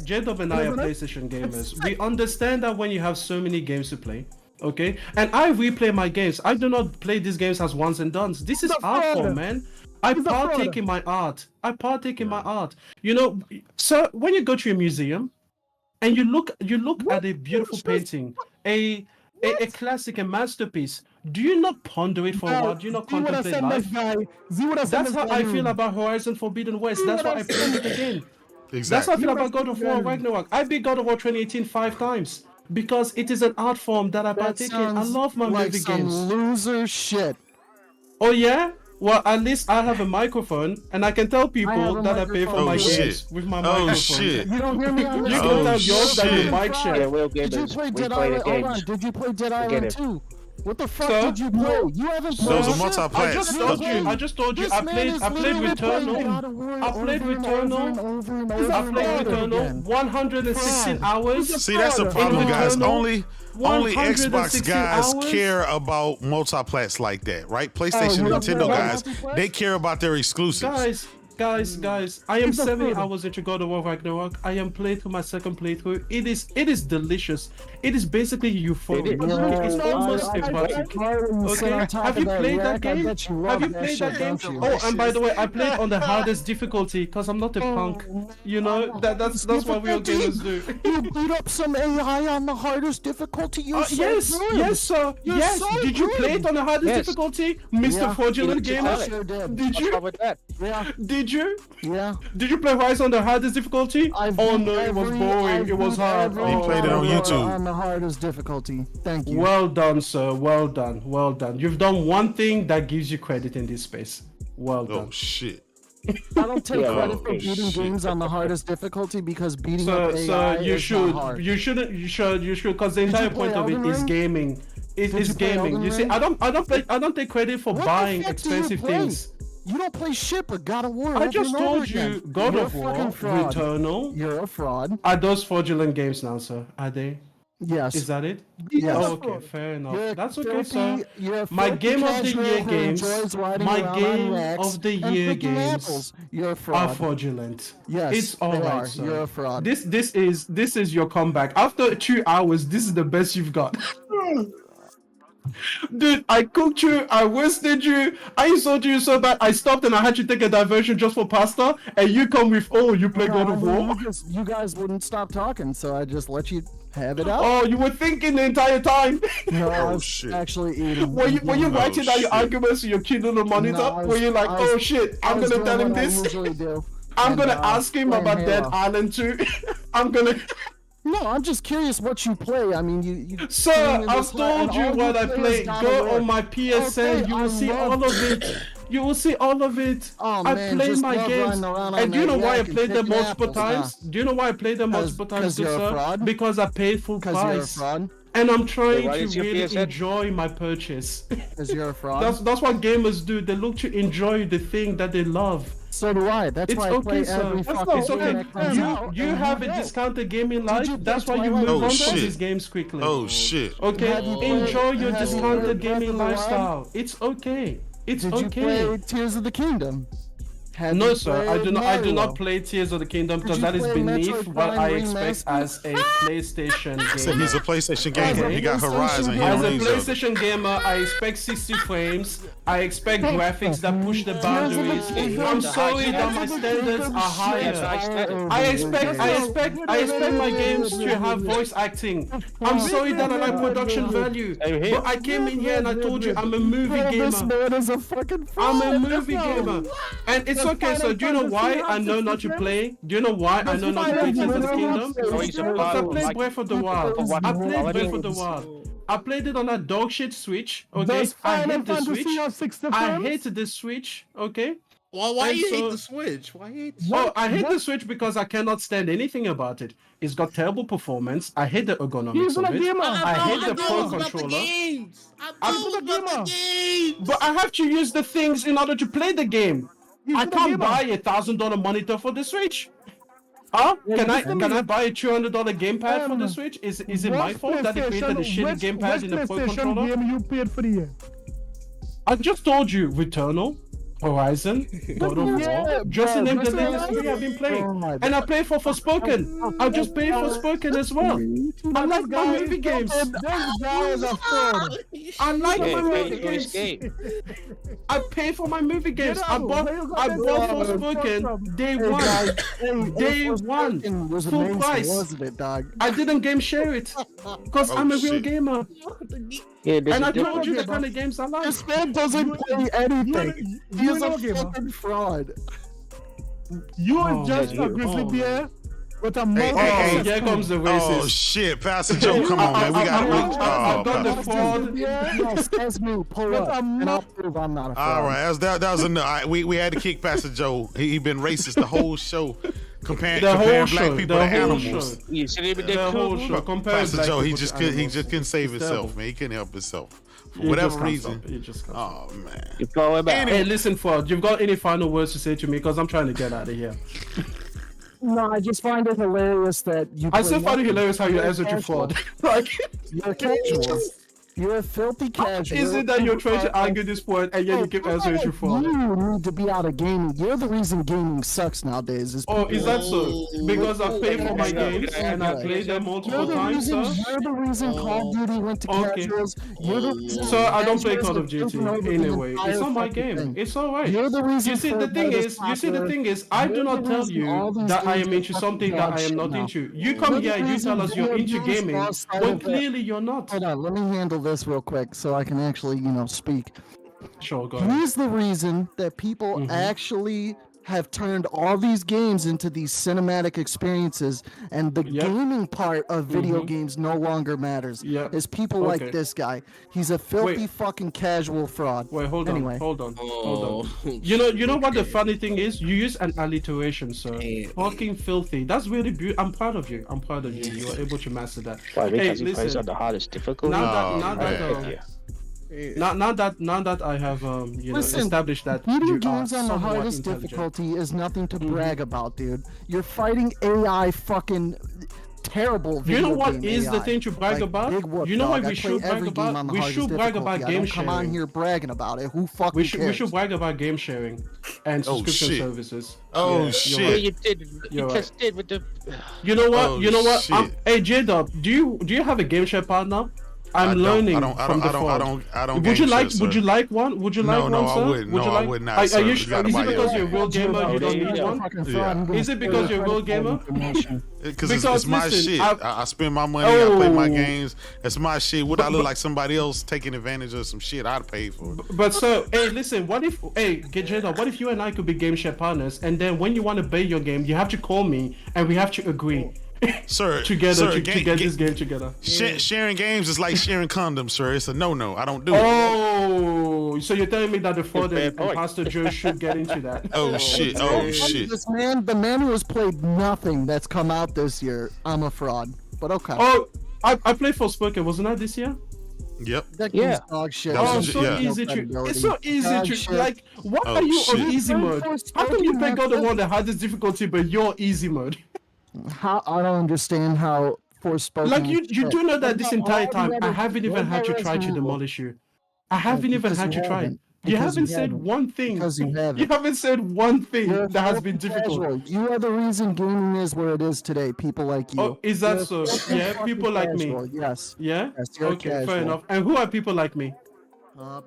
J-Dub and I are PlayStation gamers. We understand that when you have so many games to play, okay? And I replay my games. I do not play these games as ones and dones. This is art form, man. I partake in my art. You know, so when you go to a museum and you look at a beautiful painting, a classic, a masterpiece, do you not ponder it for a while? Do you not contemplate life? That's how I feel about Horizon Forbidden West. That's why I played it again. Exactly. That's how I feel about God of War Ragnarok. I beat God of War 2018 5 times because it is an art form that I partake in. I love my movie games. Loser shit. Oh yeah? Well, at least I have a microphone, and I can tell people that I pay for my games with my microphone. Oh shit! You don't hear me on You can tell yours that your mic share. Did you play Dead Island? Hold on. Did you play Dead Island 2? What the fuck did you play? You haven't played. Those are multiplayer. I just told you. I played Returnal. I played Returnal 116 hours. See, that's the problem, guys. Only Xbox guys care about multiplats like that, right? PlayStation, Nintendo guys, they care about their exclusives. Guys, I am 70 hours into God of War Ragnarok. I am playing through my second playthrough. It is delicious. It is basically euphoria. It's almost erotic. Okay, have you played that game? Oh, and by the way, I played on the hardest difficulty because I'm not a punk. You know, that's what real gamers do. You beat up some AI on the hardest difficulty. Yes, sir. Yes. Did you play it on the hardest difficulty, Mr. Fraudulent Gamer? Did you? Did you? Yeah. Did you play Rise on the hardest difficulty? Oh no, it was boring. It was hard. He played it on YouTube. On the hardest difficulty. Thank you. Well done, sir. Well done. You've done one thing that gives you credit in this space. Well done. Oh shit. I don't take credit for beating games on the hardest difficulty because beating up AI is not hard. You should, because the entire point of it is gaming. It is gaming. You see, I don't take credit for buying expensive things. You don't play shit but God of War. I just told you, God of War, Returnal. You're a fraud. Are those fraudulent games now, sir? Are they? Yes. Is that it? Yes. Oh, okay, fair enough. That's okay, sir. My game of the year games, are fraudulent. Yes, it's alright, sir. You're a fraud. This is your comeback. After 2 hours, this is the best you've got. Dude, I cooked you, I roasted you, I insulted you so bad, I stopped and I had to take a diversion just for pasta, and you come with, oh, you play God of War? You guys wouldn't stop talking, so I just let you have it out. Oh, you were thinking the entire time? No, I was actually eating. Were you writing down your arguments to your kid on the monitor? Were you like, oh shit, I'm gonna tell him this? I'm gonna ask him about Dead Island 2. No, I'm just curious what you play. I mean, you Sir, I've told you what I play. Go on my PSN. You will see all of it. You will see all of it. Oh, I man, play my games. And do you know why I played them multiple times? Huh? Do you know why I played them multiple times, sir? Because I paid full price. You're a fraud. And I'm trying to really enjoy my purchase. Because you're a fraud. That's what gamers do. They look to enjoy the thing that they love. So do I. That's why I play every fucking game that comes out. You have a discounted gaming life. That's why you move on to these games quickly. Oh shit. Okay, enjoy your discounted gaming lifestyle. It's okay. It's okay. Did you play Tears of the Kingdom? No, sir. I do not play Tears of the Kingdom because that is beneath what I expect as a PlayStation gamer. So he's a PlayStation gamer. He got Horizon. As a PlayStation gamer, I expect 60 frames. I expect graphics that push the boundaries. I'm sorry that my standards are higher. I expect my games to have voice acting. I'm sorry that I like production value. But I came in here and I told you I'm a movie gamer. This man is a fucking I'm a movie gamer. And it's okay, so do you know why I know not to play? Do you know why I know not to play Tears of the Kingdom? Because I played Breath of the Wild. I played Breath of the Wild. I played it on that dog shit Switch. Okay, I hate the Switch. I hate the Switch. Okay. Why you hate the Switch? Why hate? I hate the Switch because I cannot stand anything about it. It's got terrible performance. I hate the ergonomics of it. I hate the Pro controller. But I have to use the things in order to play the game. I can't buy $1,000 monitor for the Switch. Huh? Can I buy a $200 gamepad for the Switch? Is it my fault that they created a shitty gamepad in the Pro controller? Game you paid for the year? I just told you, Returnal, Horizon, God of War, just to name the latest 3 I've been playing. And I play for Forspoken. I just pay for Forspoken as well. I like my movie games. I like my movie games. I pay for my movie games. I bought Forspoken day one, full price. Wasn't it, dog? I didn't game share it because I'm a real gamer. Yeah, And I told you the kind of games I like. This man doesn't play anything. He's a fucking fraud. You are just a grizzly bear with a mother. Hey, here comes the racist. Oh shit, Pastor Joe, come on, man. We got I got the fraud. Excuse me, pull up, and I'll prove I'm not a fraud. all right, that was enough. We had to kick Pastor Joe. He been racist the whole show. Comparing black people to animals. You should even The whole show. Pastor Joe, he just couldn't save It's himself, terrible. man. He couldn't help himself for He whatever just can't reason. stop. He just can't Oh man. You throw him out. Hey, listen, Ford, you've got any final words to say to me? Because I'm trying to get out of here. No, I just find it hilarious that you. I still find it hilarious how you answered to Ford. Like, You're casual. You're a filthy casual. is it that you're trying to argue this point and yet you keep answering to Ford? You need to be out of gaming. You're the reason gaming sucks nowadays. Oh, is that so? Because I pay for my games and I play them multiple times, sir? You're the reason Call of Duty went to casuals. You're the reason. So I don't play Call of Duty anyway. It's not my game. It's alright. You're the reason. You see, the thing is, I do not tell you that I am into something that I am not into. You come here, you tell us you're into gaming, when clearly you're not. Hold on, let me handle this real quick so I can actually, speak. Sure, go ahead. He's the reason that people actually have turned all these games into these cinematic experiences, and the gaming part of video games no longer matters. It's people like this guy. He's a filthy fucking casual fraud. Wait, hold on. Oh. You know what the funny thing is? You use an alliteration, sir. Fucking filthy. That's really beautiful. I'm proud of you. You were able to master that. Why, because Hey, he plays listen. on the hardest difficulty. Now that I have established that Video you are games on the somewhat hardest intelligent. difficulty is nothing to brag about, dude. You're fighting AI fucking terrible video You know what game is the AI. thing to brag Like, about? big whoop, You know dog. what I we play should brag every game on about? the We hardest should brag difficulty. about I game don't come on sharing. here bragging about it. Who fucking We cares? should brag about game sharing and Oh, subscription shit. services. Oh, Yeah, you're shit. Yeah, right. you did. You're You just did with the. You know what? Oh, You know what? shit. Hey, J-Dub, do you have a game share partner? I I'm don't- learning I don't- I from don't- the I don't- Ford. I don't Would game you like? share, Would sir. you like one? Would you like No, one, no, sir? I wouldn't. Would you No, I like? would not, Are sir. you You sure? gotta Is buy it because your you're a real gamer? You don't need one. Yeah. Is it because you're a real gamer? Because it's Because my listen, shit. I've- I spend my money. I play my Oh. games. It's my shit. Would I look like somebody else taking advantage of some shit I'd pay for? But so, hey, listen. What if, Jada, what if you and I could be game share partners, and then when you want to buy your game, you have to call me, and we have to agree. Sir, together sir, to get this game together. Sharing games is like sharing condoms, sir. It's a no. I don't do it. Oh, so you're telling me that the Ford and Pastor Joe should get into that? Oh shit! Oh shit! This man, the man who has played nothing that's come out this year, I'm a fraud. But okay. Oh, I played Forspoken, wasn't I this year? Yep. That game's dog shit. That Oh, was so yeah. easy to. It's so easy Dog to shit. like. Why Oh, are you shit. on easy mode? How come you pick out the one that had this difficulty, but you're easy mode? How I don't understand how Forspoken. Like you do know that this What about entire all time the I other- haven't even what had to about try to Resident Evil? demolish you. I haven't even because had you to try. haven't. You Because haven't you said haven't. one thing. Because you haven't. You haven't said one thing You're a that has been filthy difficult. casual. You are the reason gaming is where it is today. People like you. Oh, is that You're a so? filthy Yeah, fucking people like me. casual, Yes. Yeah? Yes, you're Okay, casual. fair enough. And who are people like me?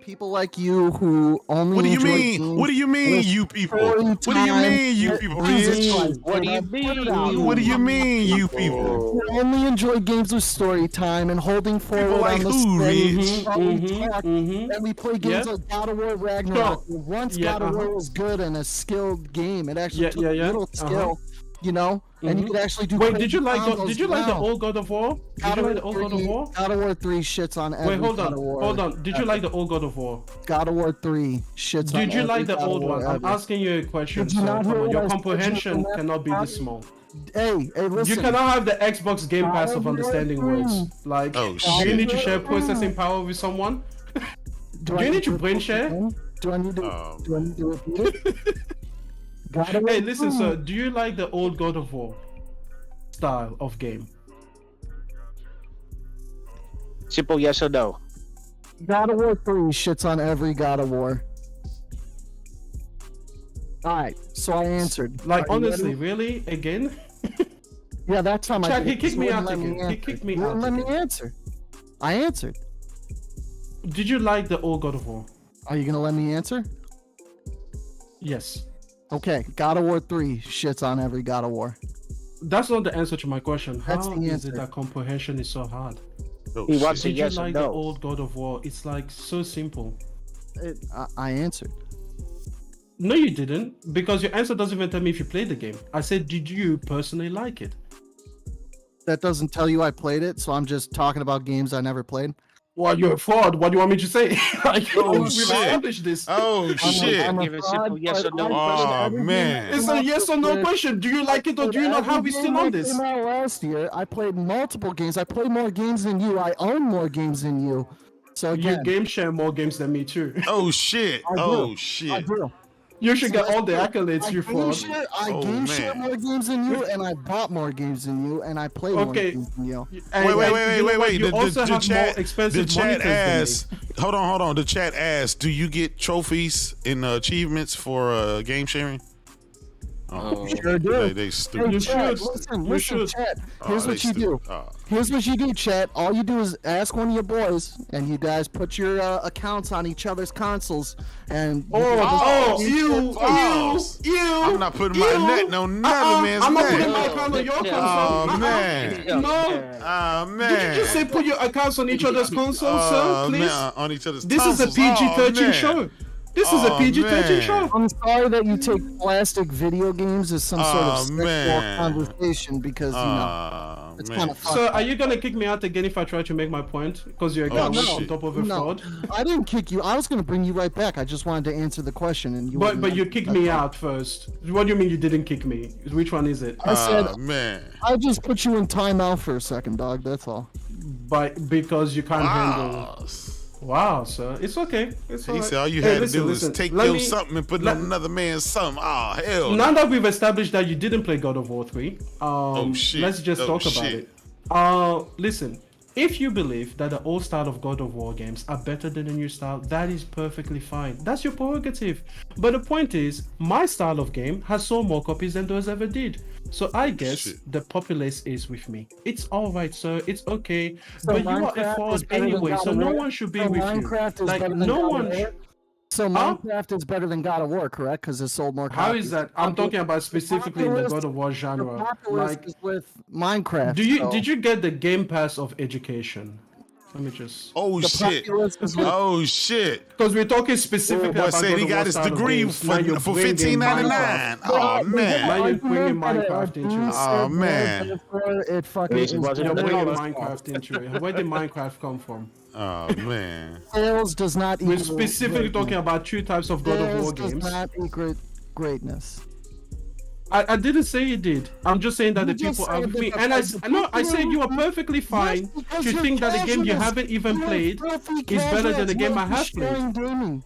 People like you who only. What do you enjoy mean? games What do you mean, with you people? story What do you time mean, you and people? Jesus Rich? Christ, What do you dude, put it mean? out. What do you mean, you people? You only enjoy games with story time and holding forward like on the who, stick Rich? while we talk. And we play games Yeah. like God of War Ragnarok. Sure. Once Yeah, God of War was good and a skilled game, it actually Yeah, took yeah, a yeah. little skill, you know, and you could actually do. Wait, crazy did you like combos did you like the now. old God of War? Did you like the old God of War? God of War 3 shits on every Wait, hold God on. of War. Hold on. Did you like the old God of War? God of War 3 shits on Did you every like the God of old War one? I'm ever. asking you a question, Did you sir. not Come hear on, what I your was comprehension saying? cannot be this small. Hey, listen. You cannot have the Xbox Game Pass of understanding words. Like, Oh, do shit. you need to share processing power with someone? Do you need to brain share? Do I need to? Oh, Do I need to repeat it? God of War Hey, listen, 3. sir. Do you like the old God of War? style of game? Simple yes or no. God of War 3 shits on every God of War. Alright, so I answered. Like, Are you honestly, ready? really? Again? Yeah, that time I Chad, did. he kicked me out Let again. He answer. kicked me You wouldn't out let me again. answer. I answered. Did you like the old God of War? Are you gonna let me answer? Yes. Okay, God of War 3 shits on every God of War. That's not the answer to my question. That's How the is answer. it that comprehension is so hard? Oh, He wants a Did you yes or like the no. old God of War? It's like so simple. I answered. No, you didn't, because your answer doesn't even tell me if you played the game. I said, did you personally like it? That doesn't tell you I played it, so I'm just talking about games I never played. Well, you're a fraud. What do you want me to say? Like, Oh, we've shit. established this. Oh shit! Give a simple yes or no. Oh man! It's a yes or no question. Do you like it or do you not? How are we still on this? Last year, I played multiple games. I played more games than you. I own more games than you. So You again, game share more games than me too. Oh shit! I do. Oh I shit! do. You should get all the I accolades, you fraud. I Oh, game share man. more games than you, and I bought more games than you, and I play more Okay. games than you. And- Wait! and you know what? You The also have more chat, expensive the chat monitors than me. asks. Hold on. The chat asks, do you get trophies and achievements for game sharing? Oh, Sure do. They Hey, stupid. You Chat, should. listen, You should. Chat. Oh, Here's they what you do. stupid. Oh. Here's what you do, Chat. All you do is ask one of your boys, and you guys put your accounts on each other's consoles, and you. I'm not putting my net on another man's I'm not net. putting my account on your console. Oh man! No. Oh man! Did you just say put your accounts on each other's consoles, sir? Please. Man, on each other's This is a consoles. PG-13 man. show. This is a Oh, PG-13 man. show. I'm sorry that you take plastic video games as some sort of sexual man. conversation because it's man. kind of So are you gonna kick me out again if I try to make my point? Because you're a Oh, guy shit. on top of a fraud. I didn't kick you. I was going to bring you right back. I just wanted to answer the question, and you. But wouldn't you answer. kicked That's me all. out first. What do you mean you didn't kick me? Which one is it? I said man. I just put you in timeout for a second, dog. That's all. Because you can't handle. Wow. Wow, sir. It's okay. It's He alright. said all you Hey, had listen, to do listen. is take Let your me- something and put it let- on another man's something. Oh hell! Now that we've established that you didn't play God of War 3, shit. let's just Oh, talk about shit. it. Listen, if you believe that the old style of God of War games are better than the new style, that is perfectly fine. That's your prerogative. But the point is, my style of game has sold more copies than those ever did. So I guess Shit. the populace is with me. It's alright, sir. It's okay. So but you are a Minecraft is fraud better than anyway, God so of no War? one should be So with Minecraft you. is Like, better than no God of one. War? So Huh? Minecraft is better than God of War, correct? Because it sold more copies. How is that? I'm talking about specifically in the God of War The genre. populace Like, is with Minecraft. so did you get the Game Pass of education? Let me just. Oh the shit! populace is with Oh shit! Because we're talking specifically Boy about said God he of got War his style of degree games. Now you're for bringing $15.99. Minecraft. Oh man! Now you're bringing Minecraft. Minecraft into it. Oh man! It fucking This is wasn't You're the bringing Minecraft. Minecraft into it. Where did Minecraft come from? Oh man! sales does not We're equal specifically talking greatness. about two types of God of Sales War does games. not equal greatness. I didn't say it did. I'm just saying that You the just people are said with that me. the And I people no, I said you are are- perfectly fine because to you're think that the game you casuals. haven't even You're played filthy is better than the casuals. game You're I have played. destroying gaming.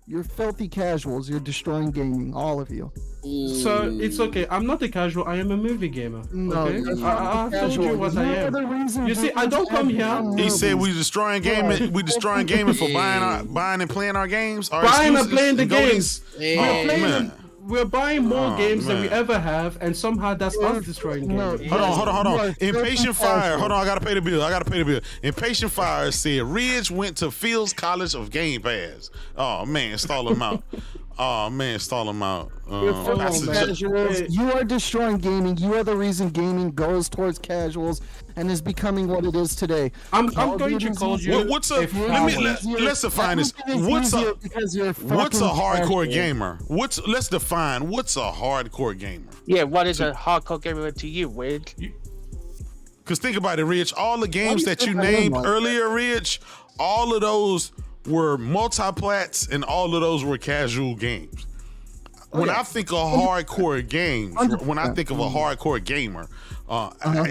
You're filthy casuals. You're destroying gaming, all of you. So it's okay. I'm not a casual. I am a movie gamer. No, Okay. you're I told casual. you what I You're am. the reason You see, people I don't come have here. become He said movies. we destroying gaming. We destroying gaming for buying and playing our games. Our Buying and exclusives playing the and goalies. games. Hey. We're playing man. them. We're buying more Oh, games than we man. ever have, and somehow that's us destroying No, games. Hold on. You are Impatient filthy Fire. casuals. Hold on, I gotta pay the bill. Impatient Fire said Ridge went to Fields College of Game Pass. Oh man, stall him out. You're filthy That's a casuals. You are destroying gaming. You are the reason gaming goes towards casuals and is becoming what it is today. I'm Call of going to Duty's call easier. you. What's a? coward. Let's define this. Everything is What's easier a because you're what's a fucking hardcore casual. gamer? Let's define what's a hardcore gamer. Yeah, what is a hardcore gamer to you, Wade? Because think about it, Rich. All the games do you that you think I am named like that? earlier, Rich, all of those were multi-plats and all of those were casual games. When I think of hardcore games, when I think of a hardcore gamer,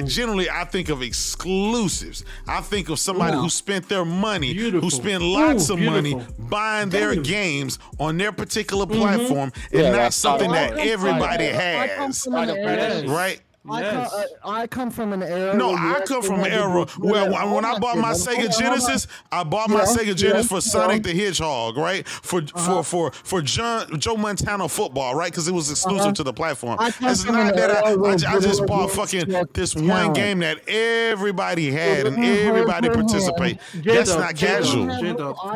generally I think of exclusives. I think of somebody who spent their money, who spent lots of money buying their games on their particular platform and Yeah, not that's something that hardcore. everybody I come has. from an era- Right? I come from an era. No, where you I come actually from an had to era do where good. when I bought my Sega Genesis, I bought my Sega Genesis for Sonic the Hedgehog, right? For Joe Montana football, right? Because it was exclusive to the platform. It's not that I just bought fucking this one game that everybody had and everybody participate. That's not casual.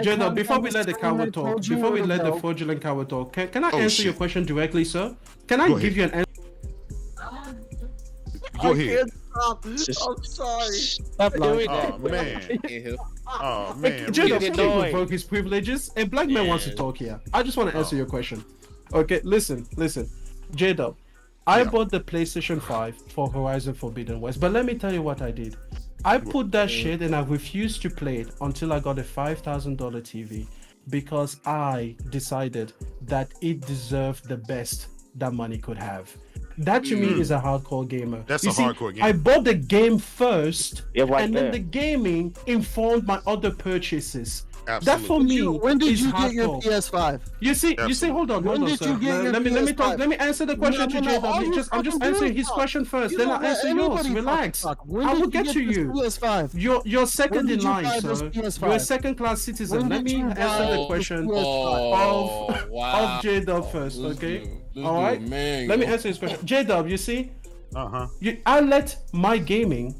J-Dub, before we let the coward talk, before we let the fraudulent coward talk, can I answer your question directly, sir? Can I give you an answer? Go ahead. I'm sorry. Stop doing that. Oh man. J-Dub, can revoke his privileges? A black man wants to talk here. I just want to answer your question. Okay, listen. J-Dub, I bought the PlayStation 5 for Horizon Forbidden West, but let me tell you what I did. I put that shit and I refused to play it until I got a $5,000 TV because I decided that it deserved the best that money could have. That to me is a hardcore gamer. That's hardcore gamer. I bought the game first, and then the gaming informed my other purchases. Absolutely. That for me When did is you hardcore. get your PS5? You see, hold on, sir. Let me talk. Let me answer the question to J-Dub. I'm just answering his question first. Then I'll answer yours. Relax. I will get to you. You're second in line, sir. You're a second-class citizen. Let me answer the question of J-Dub first, okay? All right. Let me answer his question. J-Dub, you see, I let my gaming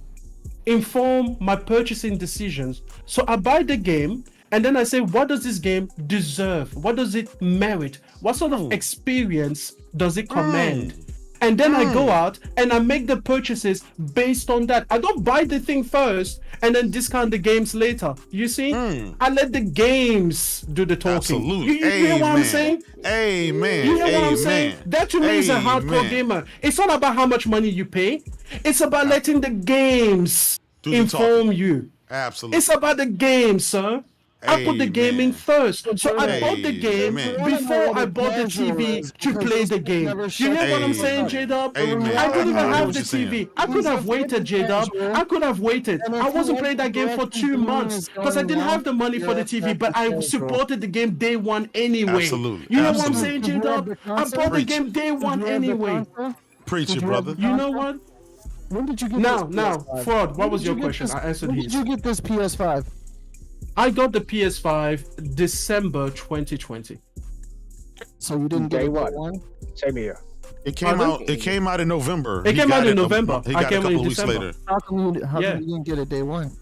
inform my purchasing decisions. So I buy the game. And then I say, what does this game deserve? What does it merit? What sort of experience does it command? And then I go out and I make the purchases based on that. I don't buy the thing first and then discount the games later. You see? I let the games do the talking. Absolutely. You hear what I'm saying? Amen. You hear what I'm saying? That to me is a hardcore gamer. It's not about how much money you pay. It's about letting the games inform you. Absolutely. It's about the game, sir. I put the gaming first. So I bought the game before I bought the TV to play the game. You hear what I'm saying, J-Dub? I didn't even have the TV. I could have waited, J-Dub. I could have waited. I wasn't playing that game for 2 months because I didn't have the money for the TV, but I supported the game day one anyway. Absolutely. You know what I'm saying, J-Dub? I bought the game day one anyway. Preach it, brother. You know what? When did you get Now, Fraud, what was your question? I answered his. When did you get this PS5? I got the PS5 December 2020. So you didn't get it day one? Same here. It came out in November. It came out in November. I came out in December. How come you didn't get it day one?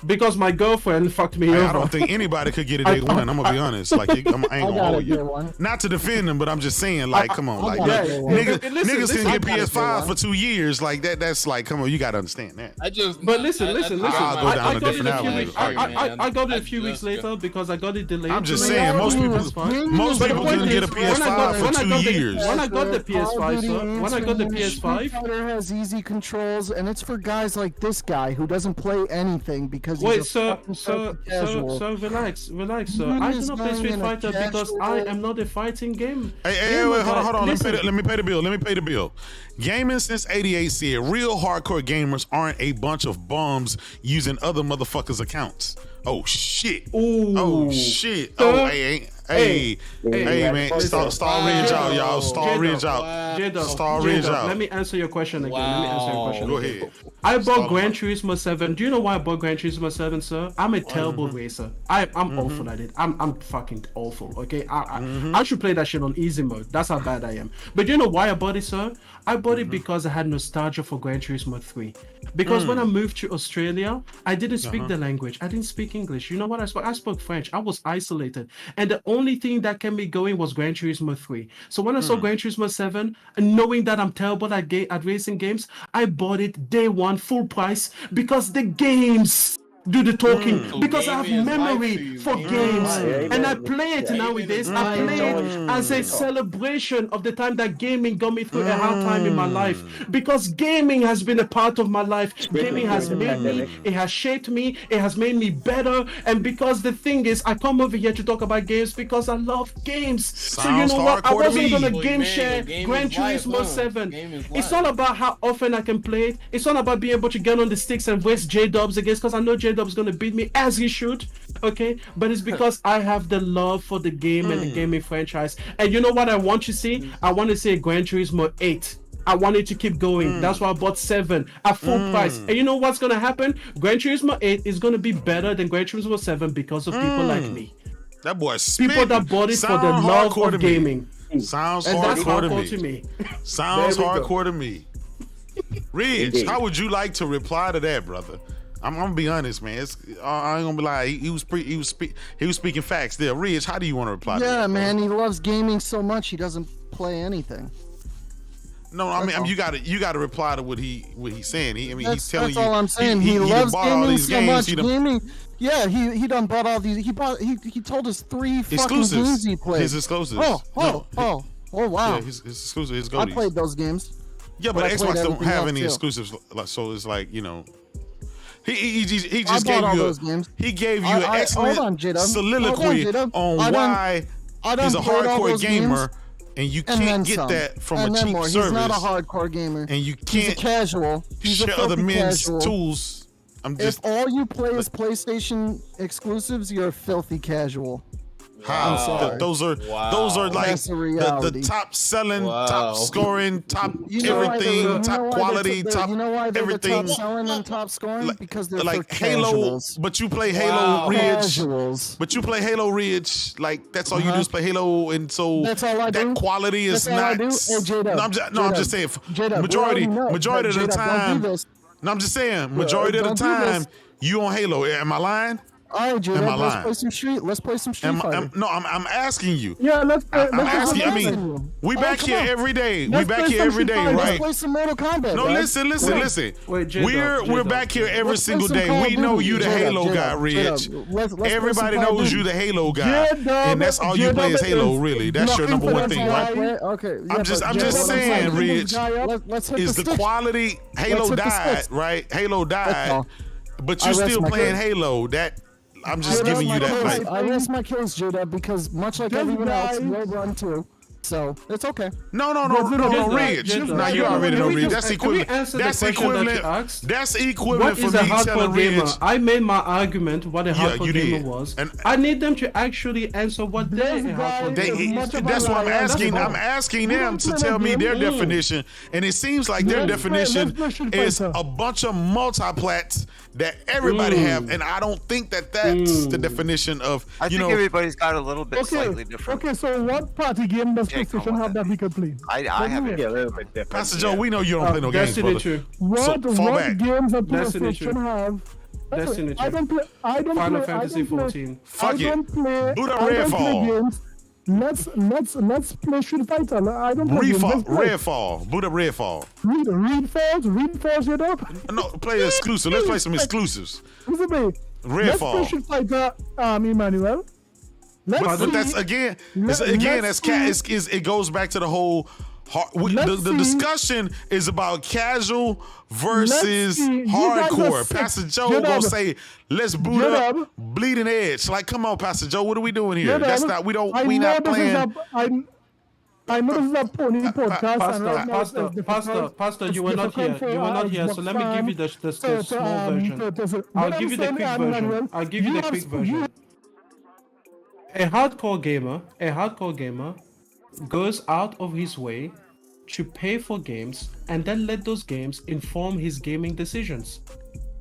Because my girlfriend fucked me over. I don't think anybody could get it day one. I'm gonna be honest. Like, I ain't gonna hold you. Not to defend them, but I'm just saying, like, come on, like, niggas can get PS5 for 2 years. Like that. That's like, come on, you gotta understand that. But listen. I'll go down a different avenue. I got it a few weeks later because I got it delayed. I'm just saying, most people couldn't get a PS5 for 2 years. When I got the PS5, sir, when I got the PS5, It has easy controls, and it's for guys like this guy who doesn't play anything because. Wait, sir, relax, sir. I do not play Street Fighter because I am not a fighting game. Hey, wait, hold on. Let me pay the bill. Gaming since '88 said real hardcore gamers aren't a bunch of bums using other motherfuckers' accounts. Oh shit. Ooh. Oh shit. Oh, hey, man. Star Ridge out, y'all. Star Ridge out. Let me answer your question again. Go ahead. I bought Gran Turismo 7. Do you know why I bought Gran Turismo 7, sir? I'm a terrible racer. I'm awful at it. I'm fucking awful, okay? I should play that shit on easy mode. That's how bad I am. But you know why I bought it, sir? I bought it because I had nostalgia for Gran Turismo 3. Because when I moved to Australia, I didn't speak the language. I didn't speak English. You know what I spoke? I spoke French. I was isolated. And the only thing that kept me going was Gran Turismo 3. So when I saw Gran Turismo 7, and knowing that I'm terrible at racing games, I bought it day one, full price, because the games do the talking, because I have memory for games, and I play it nowadays. I play it as a celebration of the time that gaming got me through a hard time in my life, because gaming has been a part of my life. Gaming has made me, it has shaped me, it has made me better, and because the thing is, I come over here to talk about games because I love games. So you know what, I wasn't gonna game share Gran Turismo 7. It's not about how often I can play it. It's not about being able to get on the sticks and race J-Dubs against, because I know J-Dub's gonna beat me as he should, okay? But it's because I have the love for the game and the gaming franchise. And you know what I want to see? I want to see a Gran Turismo 8. I wanted to keep going. That's why I bought 7 at full price. And you know what's gonna happen? Gran Turismo 8 is gonna be better than Gran Turismo 7 because of people like me. That boy's people that bought it for the love of gaming. Sounds and that's hardcore to me. Sounds hardcore to me. Ridge, how would you like to reply to that, brother? I'm gonna be honest, man. I ain't gonna be like he was speaking facts there. Ridge, how do you want to reply to that? Yeah, man, he loves gaming so much he doesn't play anything. No, I mean you gotta reply to what he's saying. He's telling you. That's all I'm saying. He loves gaming so much. Gaming. Yeah, he done bought all these. He told us 3 fucking games he played. His exclusives. Oh, wow. Yeah, his exclusive. His I played those games. Yeah, but Xbox don't have any exclusives, so it's like, you know. He just gave you he gave you an excellent soliloquy on why he's a hardcore gamer, and you can't get that from a cheap service. He's not a hardcore gamer, and you can't he's a casual. He's share a other men's casual. tools. If all you play is PlayStation exclusives, you're a filthy casual. How? I'm sorry. Those are like the top selling, top scoring, top everything, top quality, top everything. Top selling and top scoring because they're like for Halo, casuals. but you play Halo Ridge. Casuals. But you play Halo Ridge, like that's all you do is play Halo, and so that's all I do. That quality is that's all not. I do. Hey, J-Dub, I'm just saying. Majority of the time. No, I'm just saying. Majority of the time, you on Halo. Am I lying? All right, J-Dub, let's play some Street Fighter. I'm asking you. Yeah, let's play. I'm asking. I mean, we back here every day. We back here every day, right? Let's play some Mortal Kombat. No, listen. We're back here every single day. We know you the Halo guy, Rich. Everybody knows you the Halo guy, and that's all you play is Halo. Really, that's your number one thing, right? Okay. I'm just saying, Rich. Is the quality Halo died, right? Halo died, but you're still playing Halo. That. I'm just giving you that. Like, I rest my kills, J-Dub, because much like everyone else, you'll run too. So it's okay. No, Ridge. Now you already know Ridge. That's equivalent. That's equivalent for me telling Ridge. I made my argument what a hardcore gamer was. And I need them to actually answer what they That's what I'm asking. I'm asking them to tell me their definition, and it seems like their definition is a bunch of multiplats that everybody have, and I don't think that that's the definition of. I think everybody's got a little bit slightly different. Okay, so what party game does PlayStation have that we could play? I have it a little bit different. Pastor Joe, we know you don't play no games, brother. What games does PlayStation have? Destiny 2. I don't play. Final Fantasy 14. Fuck it. Boot up Redfall. Let's play Street Fighter. I don't play Redfall. Boot up Redfall. Redfalls it up. No, play exclusive. Let's play some exclusives. Redfall. Let's play Street Fighter, Emmanuel. But that's again. It goes back to the whole. The discussion is about casual versus hardcore. Pastor Joe gonna say, "Let's boot up Bleeding Edge." Like, come on, Pastor Joe, what are we doing here? That's not. We not playing. I know this is a pony podcast. Pastor, you were not here. So let me give you the small version. I'll give you the quick version. A hardcore gamer goes out of his way to pay for games and then let those games inform his gaming decisions.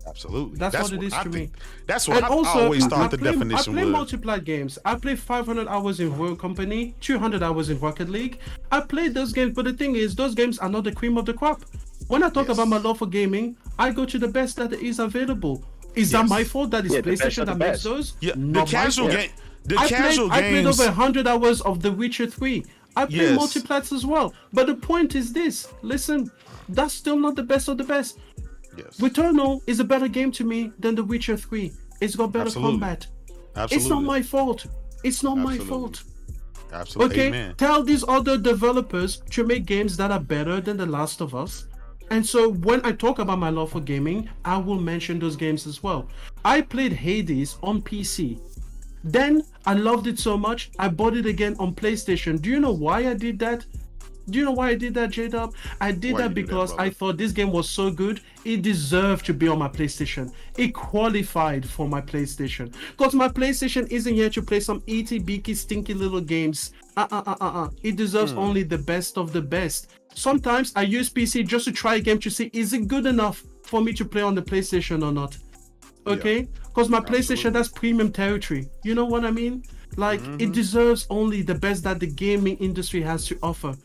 Absolutely. That's what it is to me. That's what I always thought the definition was. I play multiplayer games. I play 500 hours in World Company, 200 hours in Rocket League. I play those games, but the thing is, those games are not the cream of the crop. When I talk about my love for gaming, I go to the best that is available. Is that my fault that it's PlayStation that makes those? Yeah, the casual game. I played over 100 hours of The Witcher 3. I play multiplats as well. But the point is this. Listen, that's still not the best of the best. Yes. Returnal is a better game to me than The Witcher 3. It's got better combat. Absolutely. It's not my fault. It's not my fault. Absolutely. Okay? Amen. Tell these other developers to make games that are better than The Last of Us. And so when I talk about my love for gaming, I will mention those games as well. I played Hades on PC. Then I loved it so much, I bought it again on PlayStation. Do you know why I did that? J-Dub? I did that because I thought this game was so good, it deserved to be on my PlayStation. It qualified for my PlayStation. Because my PlayStation isn't here to play some itty-bitty, stinky little games It deserves only the best of the best. Sometimes I use PC just to try a game to see is it good enough for me to play on the PlayStation or not. Okay? Because my PlayStation, that's premium territory. You know what I mean? Like, it deserves only the best that the gaming industry has to offer.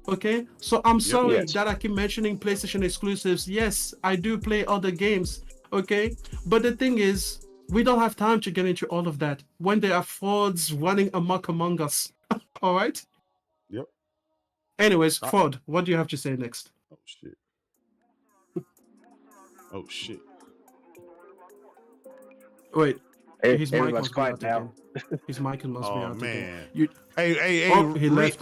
Okay? So I'm sorry that I keep mentioning PlayStation exclusives. Yes, I do play other games. Okay? But the thing is, we don't have time to get into all of that when there are frauds running amok among us. All right? Yep. Anyways, Ford, what do you have to say next? Oh, shit. Oh, shit. Wait. His mic Everyone's must be out quiet now. again. His mic must be out man. again. Hey, he left.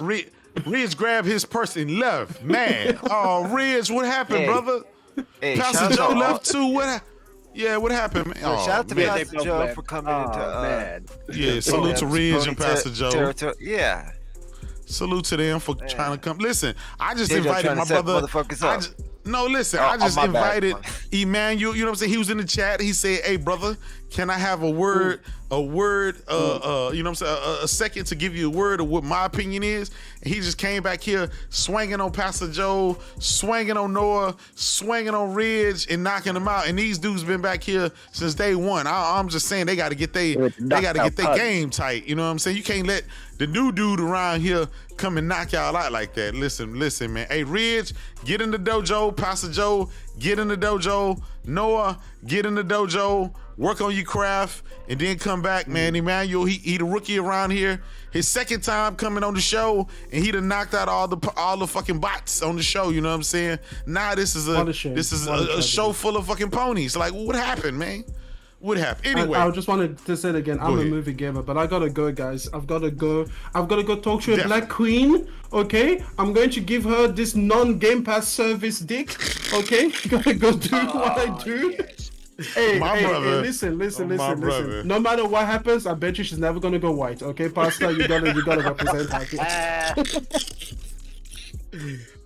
Ridge grabbed his purse and left. Man. Oh, Ridge, what happened, brother? Hey, Pastor Joe left too. What happened, man? Shout out to man. Pastor Joe for coming into. Yeah, salute to Ridge and Pastor Joe. Yeah. Salute to them for trying to come. Listen, I just Joe invited trying my to set brother. motherfuckers I up. I just my bad. invited Emmanuel. You know what I'm saying? He was in the chat. He said, "Hey, brother, can I have a word? You know what I'm saying? A second to give you a word of what my opinion is." And he just came back here swinging on Pastor Joe, swinging on Noah, swinging on Ridge, and knocking them out. And these dudes been back here since day one. I'm just saying they got to get their game tight. You know what I'm saying? You can't let the new dude around here come and knock y'all out like that. Listen, man. Hey, Ridge, get in the dojo. Pastor Joe, get in the dojo. Noah, get in the dojo. Work on your craft, and then come back, man. Emmanuel, he the rookie around here. His second time coming on the show, and he done knocked out all the fucking bots on the show. You know what I'm saying? Now this is a show full of fucking ponies. Like, what happened, man? What happened? Anyway, I just wanted to say it again. I'm a movie gamer, but I gotta go, guys. I've gotta go talk to a black queen. Okay, I'm going to give her this non-Game Pass service dick. Okay, gotta go do what I do. Yes. Hey, brother. Listen. Brother. No matter what happens, I bet you she's never gonna go white. Okay, Pastor, you gotta represent her.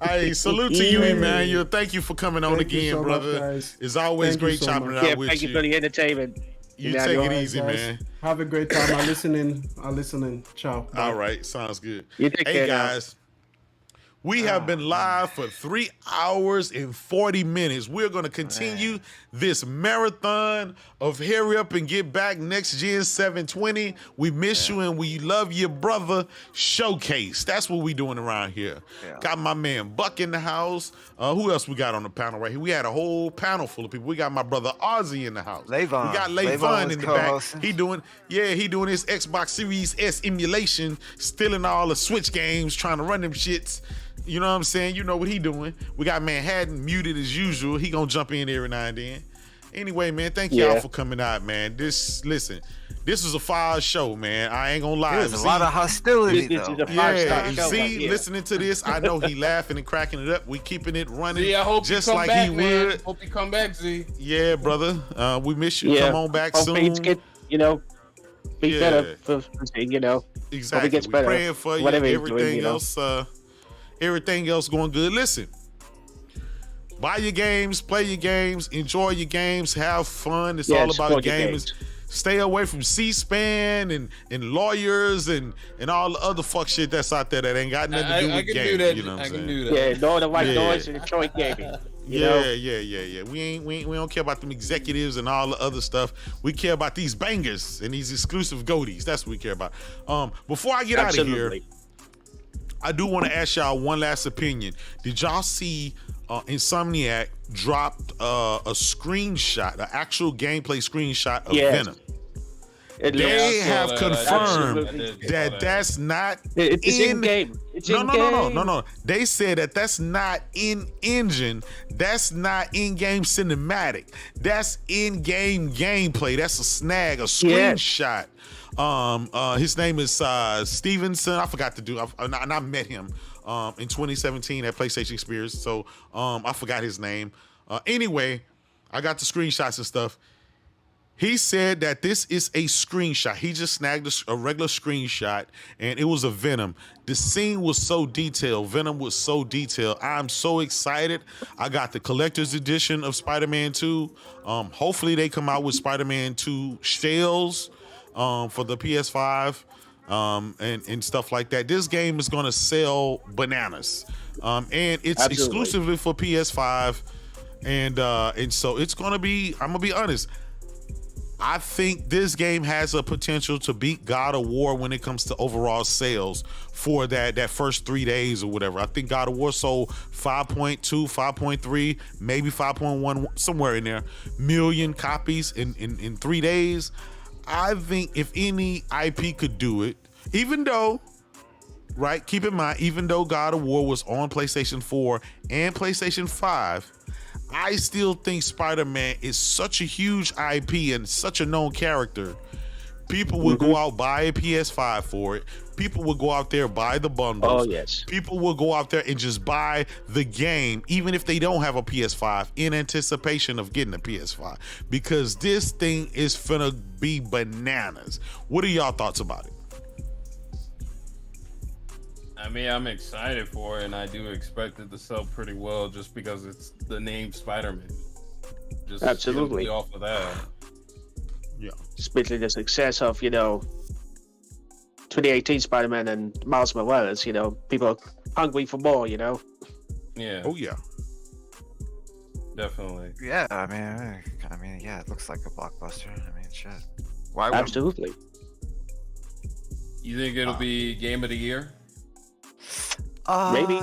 Hey, salute to you, Emmanuel. Thank you for coming on again, so brother. much, it's always great chopping it out with thank you for the entertainment. You take it easy, guys. man. Have a great time. I listen in. Ciao. Bye. All right, sounds good. You take hey care guys. We have been live for 3 hours and 40 minutes. We're going to continue this marathon of Hurry Up and Get Back Next Gen 720. We miss you and we love your brother showcase. That's what we doing around here. Yeah. Got my man Buck in the house. Who else we got on the panel right here? We had a whole panel full of people. We got my brother Ozzy in the house. Levon. We got Levon in the back. He doing his Xbox Series S emulation, stealing all the Switch games, trying to run them shits. You know what I'm saying? You know what he doing. We got Manhattan muted as usual. He gonna jump in every now and then. Anyway, man, thank y'all for coming out, man. This was a fire show, man. I ain't gonna lie. There's a lot of hostility, though. Listening to this, I know he laughing and cracking it up. We keeping it running Z, I hope just you come like back, he man. would. Hope you come back, Z. Yeah, brother. We miss you. Come on back soon. Things get, be better for Exactly. Hope it gets better. Praying for you. Whatever Everything doing, else. Everything else going good. Listen, buy your games, play your games, enjoy your games, have fun. It's all about games. Stay away from C-SPAN and lawyers and all the other fuck shit that's out there that ain't got nothing to do with games. You know what I'm saying? Do that. Yeah, know the right noise in Detroit gaming. Yeah. We don't care about them executives and all the other stuff. We care about these bangers and these exclusive goatees. That's what we care about. Before I get out of here, I do want to ask y'all one last opinion. Did y'all see Insomniac dropped a screenshot, an actual gameplay screenshot of Venom? They have confirmed that that's not in game. No. They said that that's not in engine. That's not in-game cinematic. That's in-game gameplay. That's a snag, a screenshot. His name is Stevenson. I forgot to do. And I met him in 2017 at PlayStation Experience. So I forgot his name. Anyway, I got the screenshots and stuff. He said that this is a screenshot. He just snagged a regular screenshot, and it was a Venom. The scene was so detailed. Venom was so detailed. I'm so excited. I got the collector's edition of Spider-Man 2. Hopefully they come out with Spider-Man 2 shells for the PS5. and stuff like that. This game is gonna sell bananas, and it's exclusively for PS5, and so it's gonna be. I'm gonna be honest. I think this game has a potential to beat God of War when it comes to overall sales for that first 3 days or whatever. I think God of War sold 5.2, 5.3, maybe 5.1, somewhere in there, million copies in 3 days. I think if any IP could do it, even though, right, keep in mind, even though God of War was on PlayStation 4 and PlayStation 5, I still think Spider-Man is such a huge IP and such a known character. People will go out, buy a PS5 for it. People will go out there, buy the bundles. Oh, yes. People will go out there and just buy the game, even if they don't have a PS5, in anticipation of getting a PS5. Because this thing is finna be bananas. What are y'all thoughts about it? I mean, I'm excited for it, and I do expect it to sell pretty well just because it's the name Spider-Man. Just Absolutely. Off of that. Yeah. Especially the success of, 2018 Spider-Man and Miles Morales, people are hungry for more, Yeah. Oh, yeah. Definitely. Yeah, I mean, yeah, it looks like a blockbuster. I mean, shit. Why? Absolutely. You think it'll be Game of the Year? Maybe.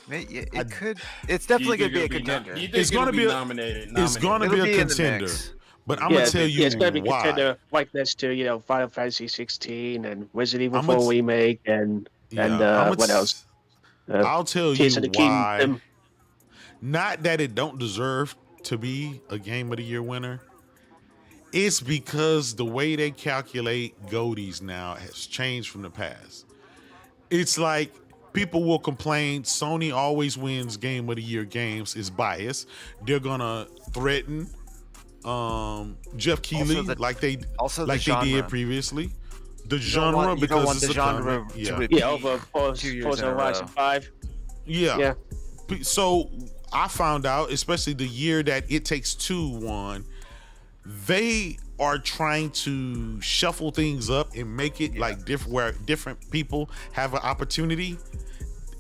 It could. It's definitely gonna be a contender. It's gonna be nominated. It's gonna be a contender. But I'm gonna tell you it's gonna be why. contender right next to Final Fantasy 16 and Resident Evil 4 remake and what else? I'll tell Tears you of the why. Kingdom. Not that it don't deserve to be a Game of the Year winner. It's because the way they calculate Goldies now has changed from the past. It's like people will complain Sony always wins Game of the Year games, is biased. They're gonna threaten Jeff Keighley like they did previously. The genre, because it's a genre to over Forza Horizon 5. Yeah. So I found out, especially the year that It Takes Two won, they are trying to shuffle things up and make it like where different people have an opportunity.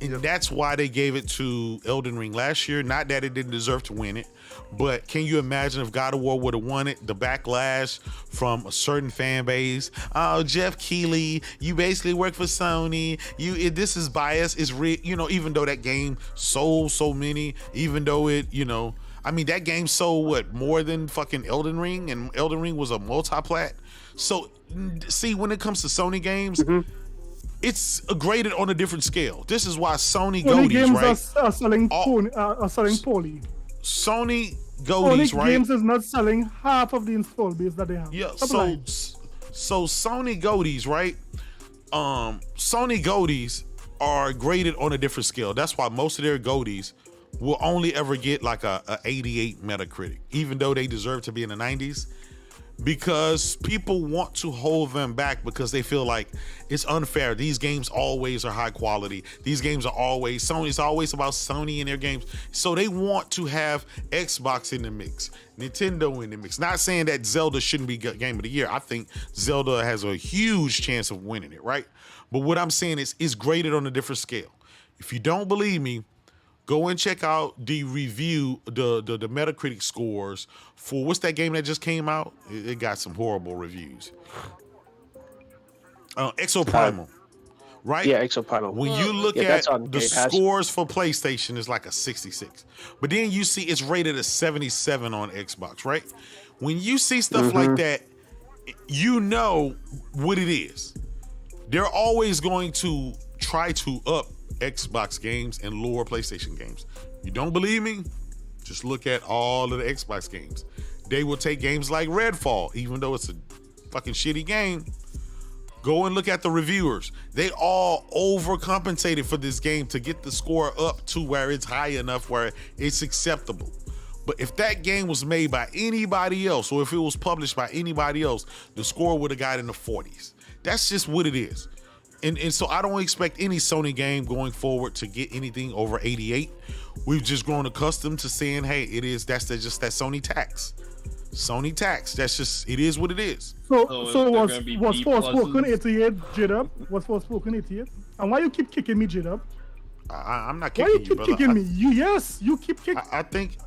And that's why they gave it to Elden Ring last year. Not that it didn't deserve to win it, but can you imagine if God of War would have won it? The backlash from a certain fan base. Oh, Jeff Keighley, you basically work for Sony. This is bias. It's even though that game sold so many, even though it, that game sold what, more than fucking Elden Ring, and Elden Ring was a multi-plat. So see, when it comes to Sony games, it's graded on a different scale. This is why Sony Goldies, games right? are selling poorly. Sony Goldies, right? Games is not selling half of the install base that they have. Yeah, so Sony Goldies, right? Sony Goldies are graded on a different scale. That's why most of their Goldies will only ever get like a 88 Metacritic, even though they deserve to be in the 90s. Because people want to hold them back because they feel like it's unfair. These games always are high quality. These games are always Sony. It's always about Sony in their games. So they want to have Xbox in the mix, Nintendo in the mix. Not saying that Zelda shouldn't be Game of the Year. I think Zelda has a huge chance of winning it, right? But what I'm saying is it's graded on a different scale. If you don't believe me, go and check out the review, the Metacritic scores for what's that game that just came out? It got some horrible reviews. Exoprimal, right? Yeah, Exoprimal. When you look at the scores for PlayStation, it's like a 66. But then you see it's rated a 77 on Xbox, right? When you see stuff like that, you know what it is. They're always going to try to up Xbox games and lower PlayStation games. You don't believe me? Just look at all of the Xbox games. They will take games like Redfall, even though it's a fucking shitty game. Go and look at the reviewers. They all overcompensated for this game to get the score up to where it's high enough where it's acceptable. But if that game was made by anybody else, or if it was published by anybody else, the score would have got in the 40s. That's just what it is. And so I don't expect any Sony game going forward to get anything over 88. We've just grown accustomed to saying, hey, that's just that Sony tax. Sony tax. That's just, it is what it is. So they're was gonna be was B Forspoken pluses. 88 Jidab? Was Forspoken 88? And why you keep kicking me, Jidab? I'm not Why kicking you you, keep brother. kicking me? You keep kicking. I think.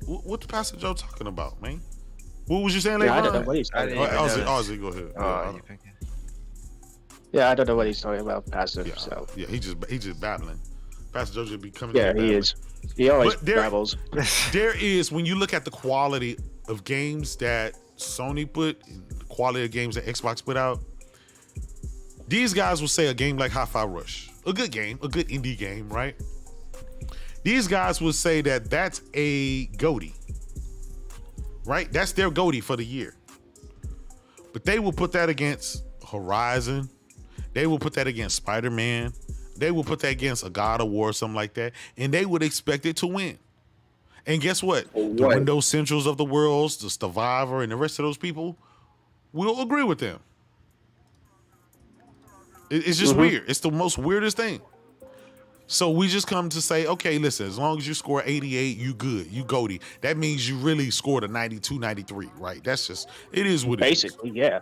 What's Pastor Joe talking about, man? What was you saying, Yeah, I Levon? don't know what he's talking about. Ozzy, go ahead. Yeah, I don't know what he's talking about, Pastor. Yeah, So yeah, he just babbling. Pastor Joe just be coming. yeah, in he babbling. is. He always But there- babbles. There is, when you look at the quality of games that Sony put, the quality of games that Xbox put out, these guys will say a game like Hi-Fi Rush, a good game, a good indie game, right? These guys would say that that's a GOTY, right? That's their GOTY for the year. But they will put that against Horizon. They will put that against Spider-Man. They will put that against a God of War or something like that. And they would expect it to win. And guess what? The Windows Centrals of the world, the Survivor, and the rest of those people will agree with them. It's just weird. It's the most weirdest thing. So we just come to say, okay, listen, as long as you score 88, you good. You GOTY. That means you really scored a 92, 93, right? That's just, it is what it is. Basically, yeah.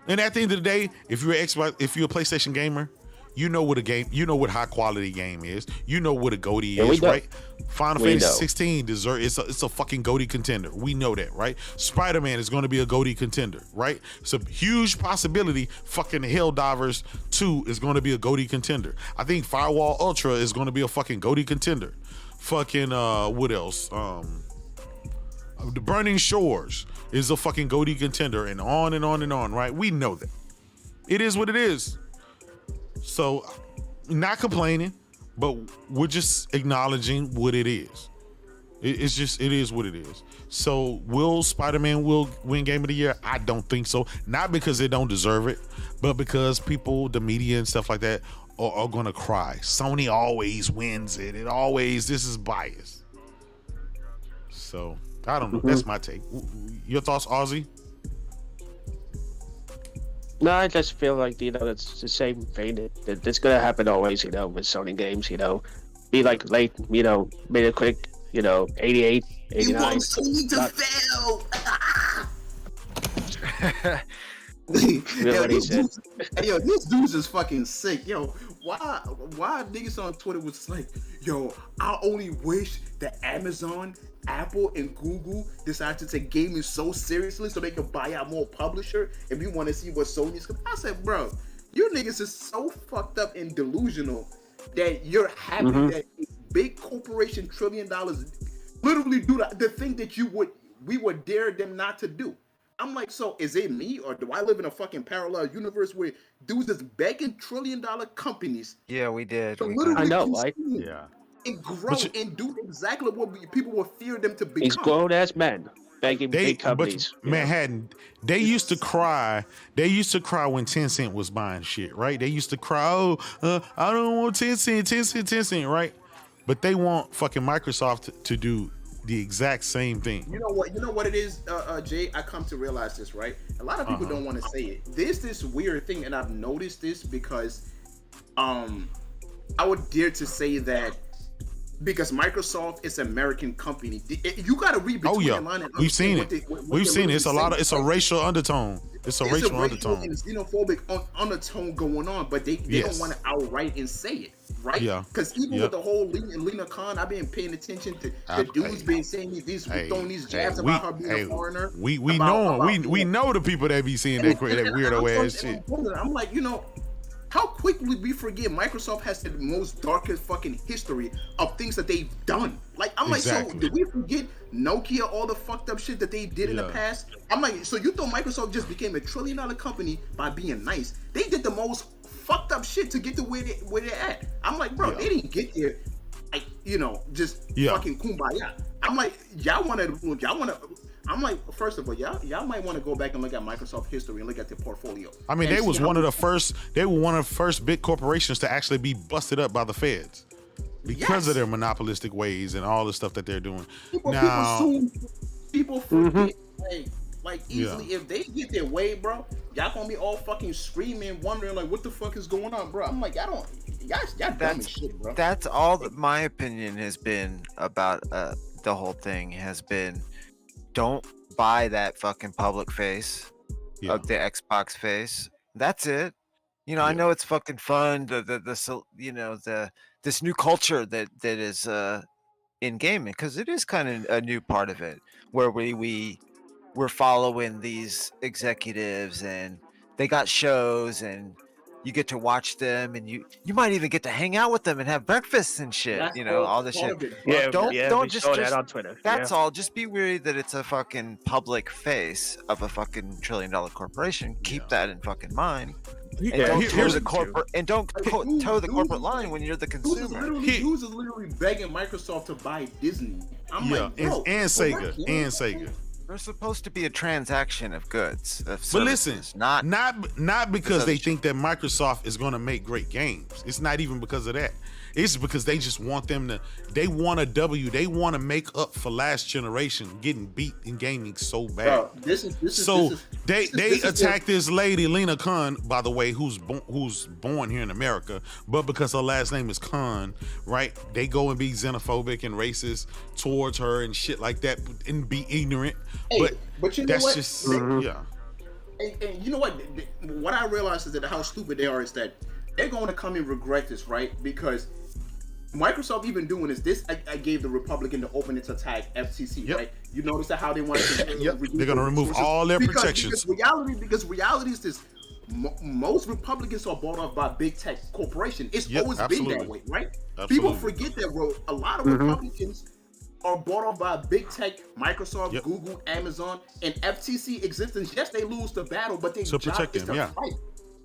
And at the end of the day, if you're Xbox, if you're a PlayStation gamer, you know what a game, you know what high quality game is. You know what a GOTY is, right? Final Fantasy 16 it's a fucking GOTY contender. We know that, right? Spider-Man is going to be a GOTY contender, right? It's a huge possibility. Fucking Helldivers 2 is going to be a GOTY contender. I think Firewall Ultra is going to be a fucking GOTY contender. Fucking what else? The Burning Shores is a fucking GOTY contender, and on and on and on, right? We know that. It is what it is. So, not complaining, but we're just acknowledging what it is. It is what it is. So, will Spider-Man win Game of the Year? I don't think so. Not because they don't deserve it, but because people, the media and stuff like that, are gonna cry. Sony always wins it. This is bias. So, I don't know. That's my take. Your thoughts, Ozzy? No, I just feel like, it's the same thing that it's gonna happen always, with Sony games, be like late, made it quick, 88, 89. You want Sony to fail. Yo, this dude's just fucking sick. Yo, why niggas on Twitter was just like, yo, I only wish that Amazon, Apple, and Google decided to take gaming so seriously so they can buy out more publisher if we want to see what Sony's. I said, bro, you niggas is so fucked up and delusional that you're happy that a big corporation, $1 trillion, literally do the thing that we would dare them not to do. I'm like, so is it me, or do I live in a fucking parallel universe where dudes is begging $1 trillion companies? Yeah, we did. I know, right? Yeah. And grow and do exactly what people would fear them to become. These grown ass men begging big companies. But Manhattan, they used to cry. They used to cry when Tencent was buying shit, right? They used to cry, I don't want Tencent, right? But they want fucking Microsoft to do the exact same thing. You know what it is, Jay? I come to realize this, right? A lot of people don't want to say it. There's this weird thing, and I've noticed this because, I would dare to say that because Microsoft is an American company, you got to read between the line. We've seen it. We've seen it. It's a racial undertone. It's a racial undertone and xenophobic undertone going on, but they don't want to outright and say it. Right? Yeah. Because even with the whole Lena Khan, I've been paying attention to the dudes being saying throwing these jabs about her being a foreigner. We know the people that be seeing that weirdo ass shit. I'm like, how quickly we forget Microsoft has the most darkest fucking history of things that they've done. Like, I'm like, so did we forget Nokia, all the fucked up shit that they did in the past? I'm like, so you thought Microsoft just became a $1 trillion company by being nice? They did the most fucked up shit to get to where they're at. I'm like, bro, they didn't get there, like, just fucking kumbaya. I'm like, y'all wanna. I'm like, first of all, y'all might want to go back and look at Microsoft history and look at their portfolio. I mean, they was one of the first. They were one of the first big corporations to actually be busted up by the feds because of their monopolistic ways and all the stuff that they're doing. People forget, like easily. If they get their way, bro, y'all gonna be all fucking screaming, wondering like, what the fuck is going on, bro? I'm like, y'all dumb as shit, bro. That's all that my opinion has been about the whole thing has been. Don't buy that fucking public face of the Xbox face. That's it. You know, I know it's fucking fun. This new culture that is in gaming, because it is kind of a new part of it, where we're following these executives and they got shows and you get to watch them and you might even get to hang out with them and have breakfast and shit. That's you know, all this shit. Don't just that on Twitter. That's all. Just be wary that it's a fucking public face of a fucking $1 trillion corporation. Keep that in fucking mind. And don't toe the corporate toe the corporate line when you're the consumer. Dudes is literally begging Microsoft to buy Disney. I'm like, bro, and Sega. There's supposed to be a transaction of goods, of but listen, services, not because they think that Microsoft is going to make great games. It's not even because of that. It's because they just want them to. They want a W. They want to make up for last generation getting beat in gaming so bad. Bro, they attack this lady Lena Khan, by the way, who's born here in America, but because her last name is Khan, right? They go and be xenophobic and racist towards her and shit like that, and be ignorant. Hey, but you know that's what? just And you know what? What I realized is that how stupid they are is that they're going to come and regret this, right? Because Microsoft even doing this. I gave the Republican the opening to attack FTC, right? You notice that how they want to they're going to remove all their protections. Because reality is this: most Republicans are bought off by big tech corporations. It's always been that way, right? People forget that, bro. A lot of Republicans are bought off by big tech, Microsoft, Google, Amazon, and FTC existence. Yes, they lose the battle, but their job is to fight.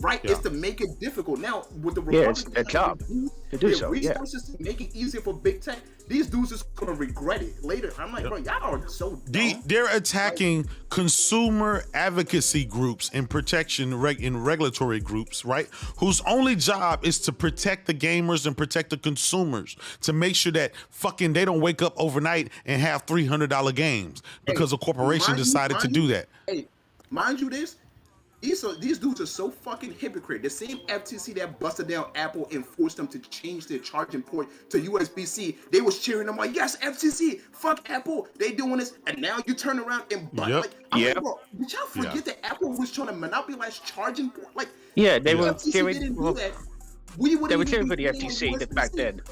Right, it's to make it difficult. Now with the Republicans, it's a job to do so. Resources to make it easier for big tech. These dudes is gonna regret it later. I'm like, bro, y'all are so dumb. They're attacking consumer advocacy groups and protection in regulatory groups, right? Whose only job is to protect the gamers and protect the consumers, to make sure that fucking they don't wake up overnight and have $300 games because a corporation decided to do that. Hey, mind you this. These dudes are so fucking hypocrite. The same FTC that busted down Apple and forced them to change their charging port to USB-C. They was cheering them like, yes, FTC, fuck Apple. They doing this. And now you turn around and like, bro, did y'all forget that Apple was trying to monopolize charging port? Like, they were FTC cheering. didn't do that. They were cheering for the FTC back then.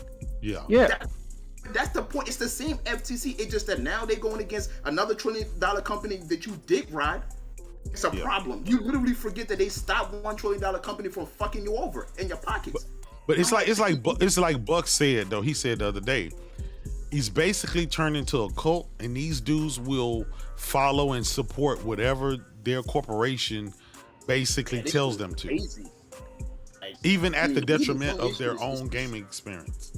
That's the point. It's the same FTC. It's just that now they're going against another $1 trillion company that you dick ride. It's a problem. You literally forget that they stopped $1 trillion company from fucking you over in your pockets. But it's like Buck said though. He said the other day, he's basically turned into a cult, and these dudes will follow and support whatever their corporation basically tells them to, even at the detriment of their own gaming experience.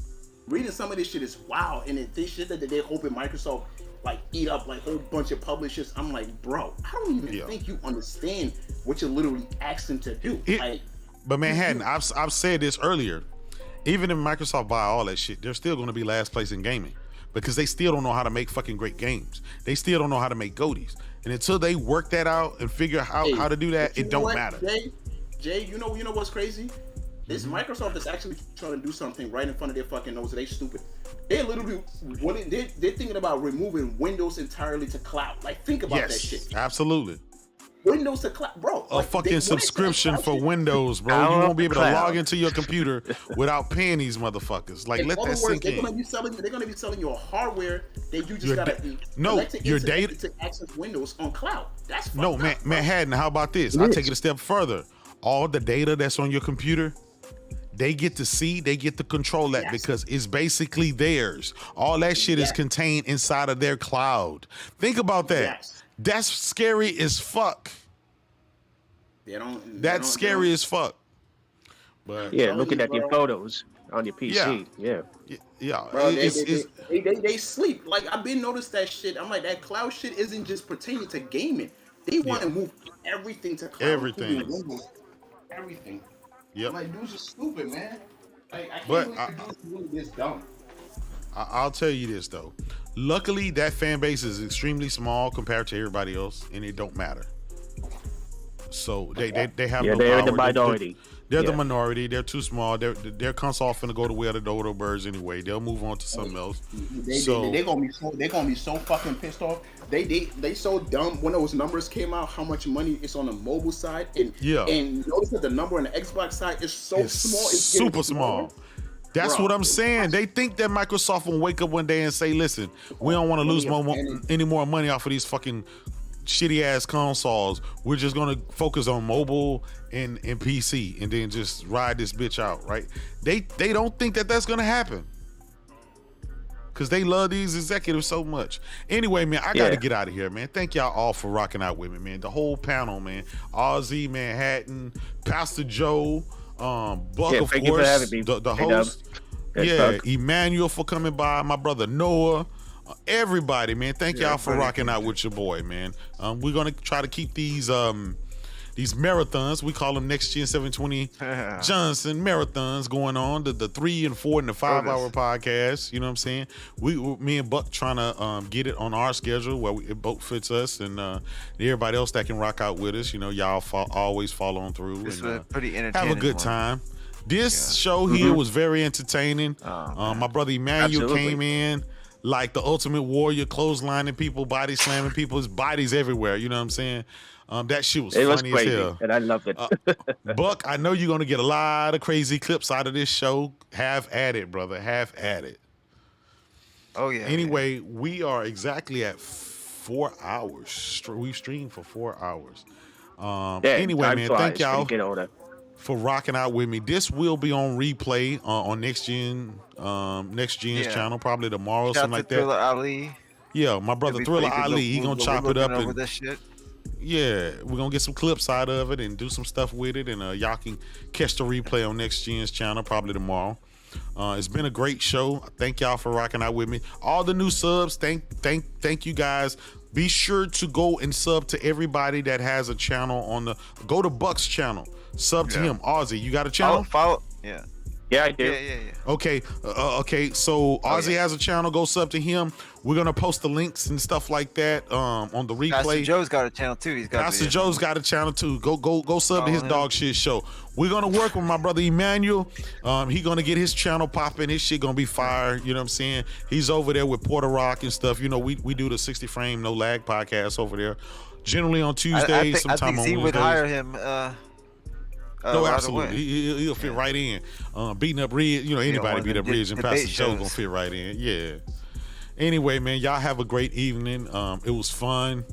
Reading some of this shit is wild, and this shit that they're hoping Microsoft like eat up like a whole bunch of publishers. I'm like, bro, I don't even think you understand what you're literally asking to do. But Manhattan, I've said this earlier. Even if Microsoft buy all that shit, they're still going to be last place in gaming because they still don't know how to make fucking great games. They still don't know how to make goatees. And until they work that out and figure out how to do that, it don't matter. Jay, you know what's crazy? This Microsoft is actually trying to do something right in front of their fucking nose. They stupid. They're literally they're thinking about removing Windows entirely to cloud. Like, think about that shit. Absolutely. Windows to cloud, bro. A fucking subscription for Windows, bro. You won't be able to log into your computer without paying these motherfuckers. Like, let that sink in. They're gonna be selling your hardware that you just gotta your data to access Windows on cloud. That's Manhattan. How about this? I'll take it a step further. All the data that's on your computer, they get to see, they get to control that because it's basically theirs. All that shit is contained inside of their cloud. Think about that. That's scary as fuck. That's scary as fuck. But looking at your photos on your PC. Bro, they sleep. Like, I've been noticed that shit. I'm like, that cloud shit isn't just pertaining to gaming. They want to move everything to cloud. Everything. Yep. I'm like, dudes are stupid, man. Like, I can't believe dudes really this dumb. I'll tell you this though. Luckily, that fan base is extremely small compared to everybody else, and it don't matter. So they have no they're power. in the minority. They're the minority. They're too small. Their console finna go the way of the dodo birds anyway. They'll move on to something else. They're gonna be so fucking pissed off. They so dumb when those numbers came out. How much money is on the mobile side and notice that the number on the Xbox side is so small. It's super small. That's what I'm saying. They think that Microsoft will wake up one day and say, "Listen, we don't want to lose any more money off of these fucking shitty ass consoles. We're just gonna focus on mobile and PC, and then just ride this bitch out." Right? They don't think that that's gonna happen because they love these executives so much. Anyway, man, I gotta get out of here, man. Thank y'all all for rocking out with me, man. The whole panel, man. Ozzy, Manhattan, Pastor Joe. Buck, of thank course, you for having me. the host. Buck. Emmanuel for coming by, my brother Noah, everybody, man. Thank y'all for rocking out with your boy, man. We're gonna try to keep these marathons, we call them Next Gen 720 Johnson marathons going on, the 3 and 4 and the 5 hour podcast. You know what I'm saying? Me and Buck trying to get it on our schedule where it both fits us, and everybody else that can rock out with us. You know, y'all always follow on through. This and, was pretty entertaining. have a good time. This show here was very entertaining. My brother Emmanuel came in like the ultimate warrior, clotheslining people, body slamming people, his bodies everywhere. You know what I'm saying? That shit was funny crazy, as hell. and I loved it. Buck, I know you're gonna get a lot of crazy clips out of this show. Have at it, brother. Have at it. Oh yeah. Anyway, we are exactly at 4 hours. We've streamed for 4 hours. Anyway, man, thank y'all for rocking out with me. This will be on replay on Next Gen's channel, probably tomorrow, something like that. Thriller Ali. Yeah, my brother Thriller Ali, he gonna chop it up and this shit. yeah, we're gonna get some clips out of it and do some stuff with it, and y'all can catch the replay on Next Gen's channel probably tomorrow. It's been a great show. Thank y'all for rocking out with me. All the new subs, thank you guys. Be sure to go and sub to everybody that has a channel go to Buck's channel. Sub to him. Ozzy, you got a channel? Follow. Yeah. Yeah, I do. Yeah. Okay, so Ozzy has a channel. Go sub to him. We're gonna post the links and stuff like that on the replay. Pastor Joe's got a channel too. Pastor Joe's got a channel too. Go sub to his dog shit show. We're gonna work with my brother Emmanuel. He gonna get his channel popping. His shit gonna be fire. You know what I'm saying? He's over there with Porter Rock and stuff. You know, we do the 60 frame no lag podcast over there. Generally on Tuesdays. Sometime I think on Z would Wednesdays. hire him. No, right absolutely. He'll fit right in. Beating up Ridge, anybody beat up Ridge, and Pastor Joe gonna fit right in. Yeah. Anyway, man, y'all have a great evening. It was fun.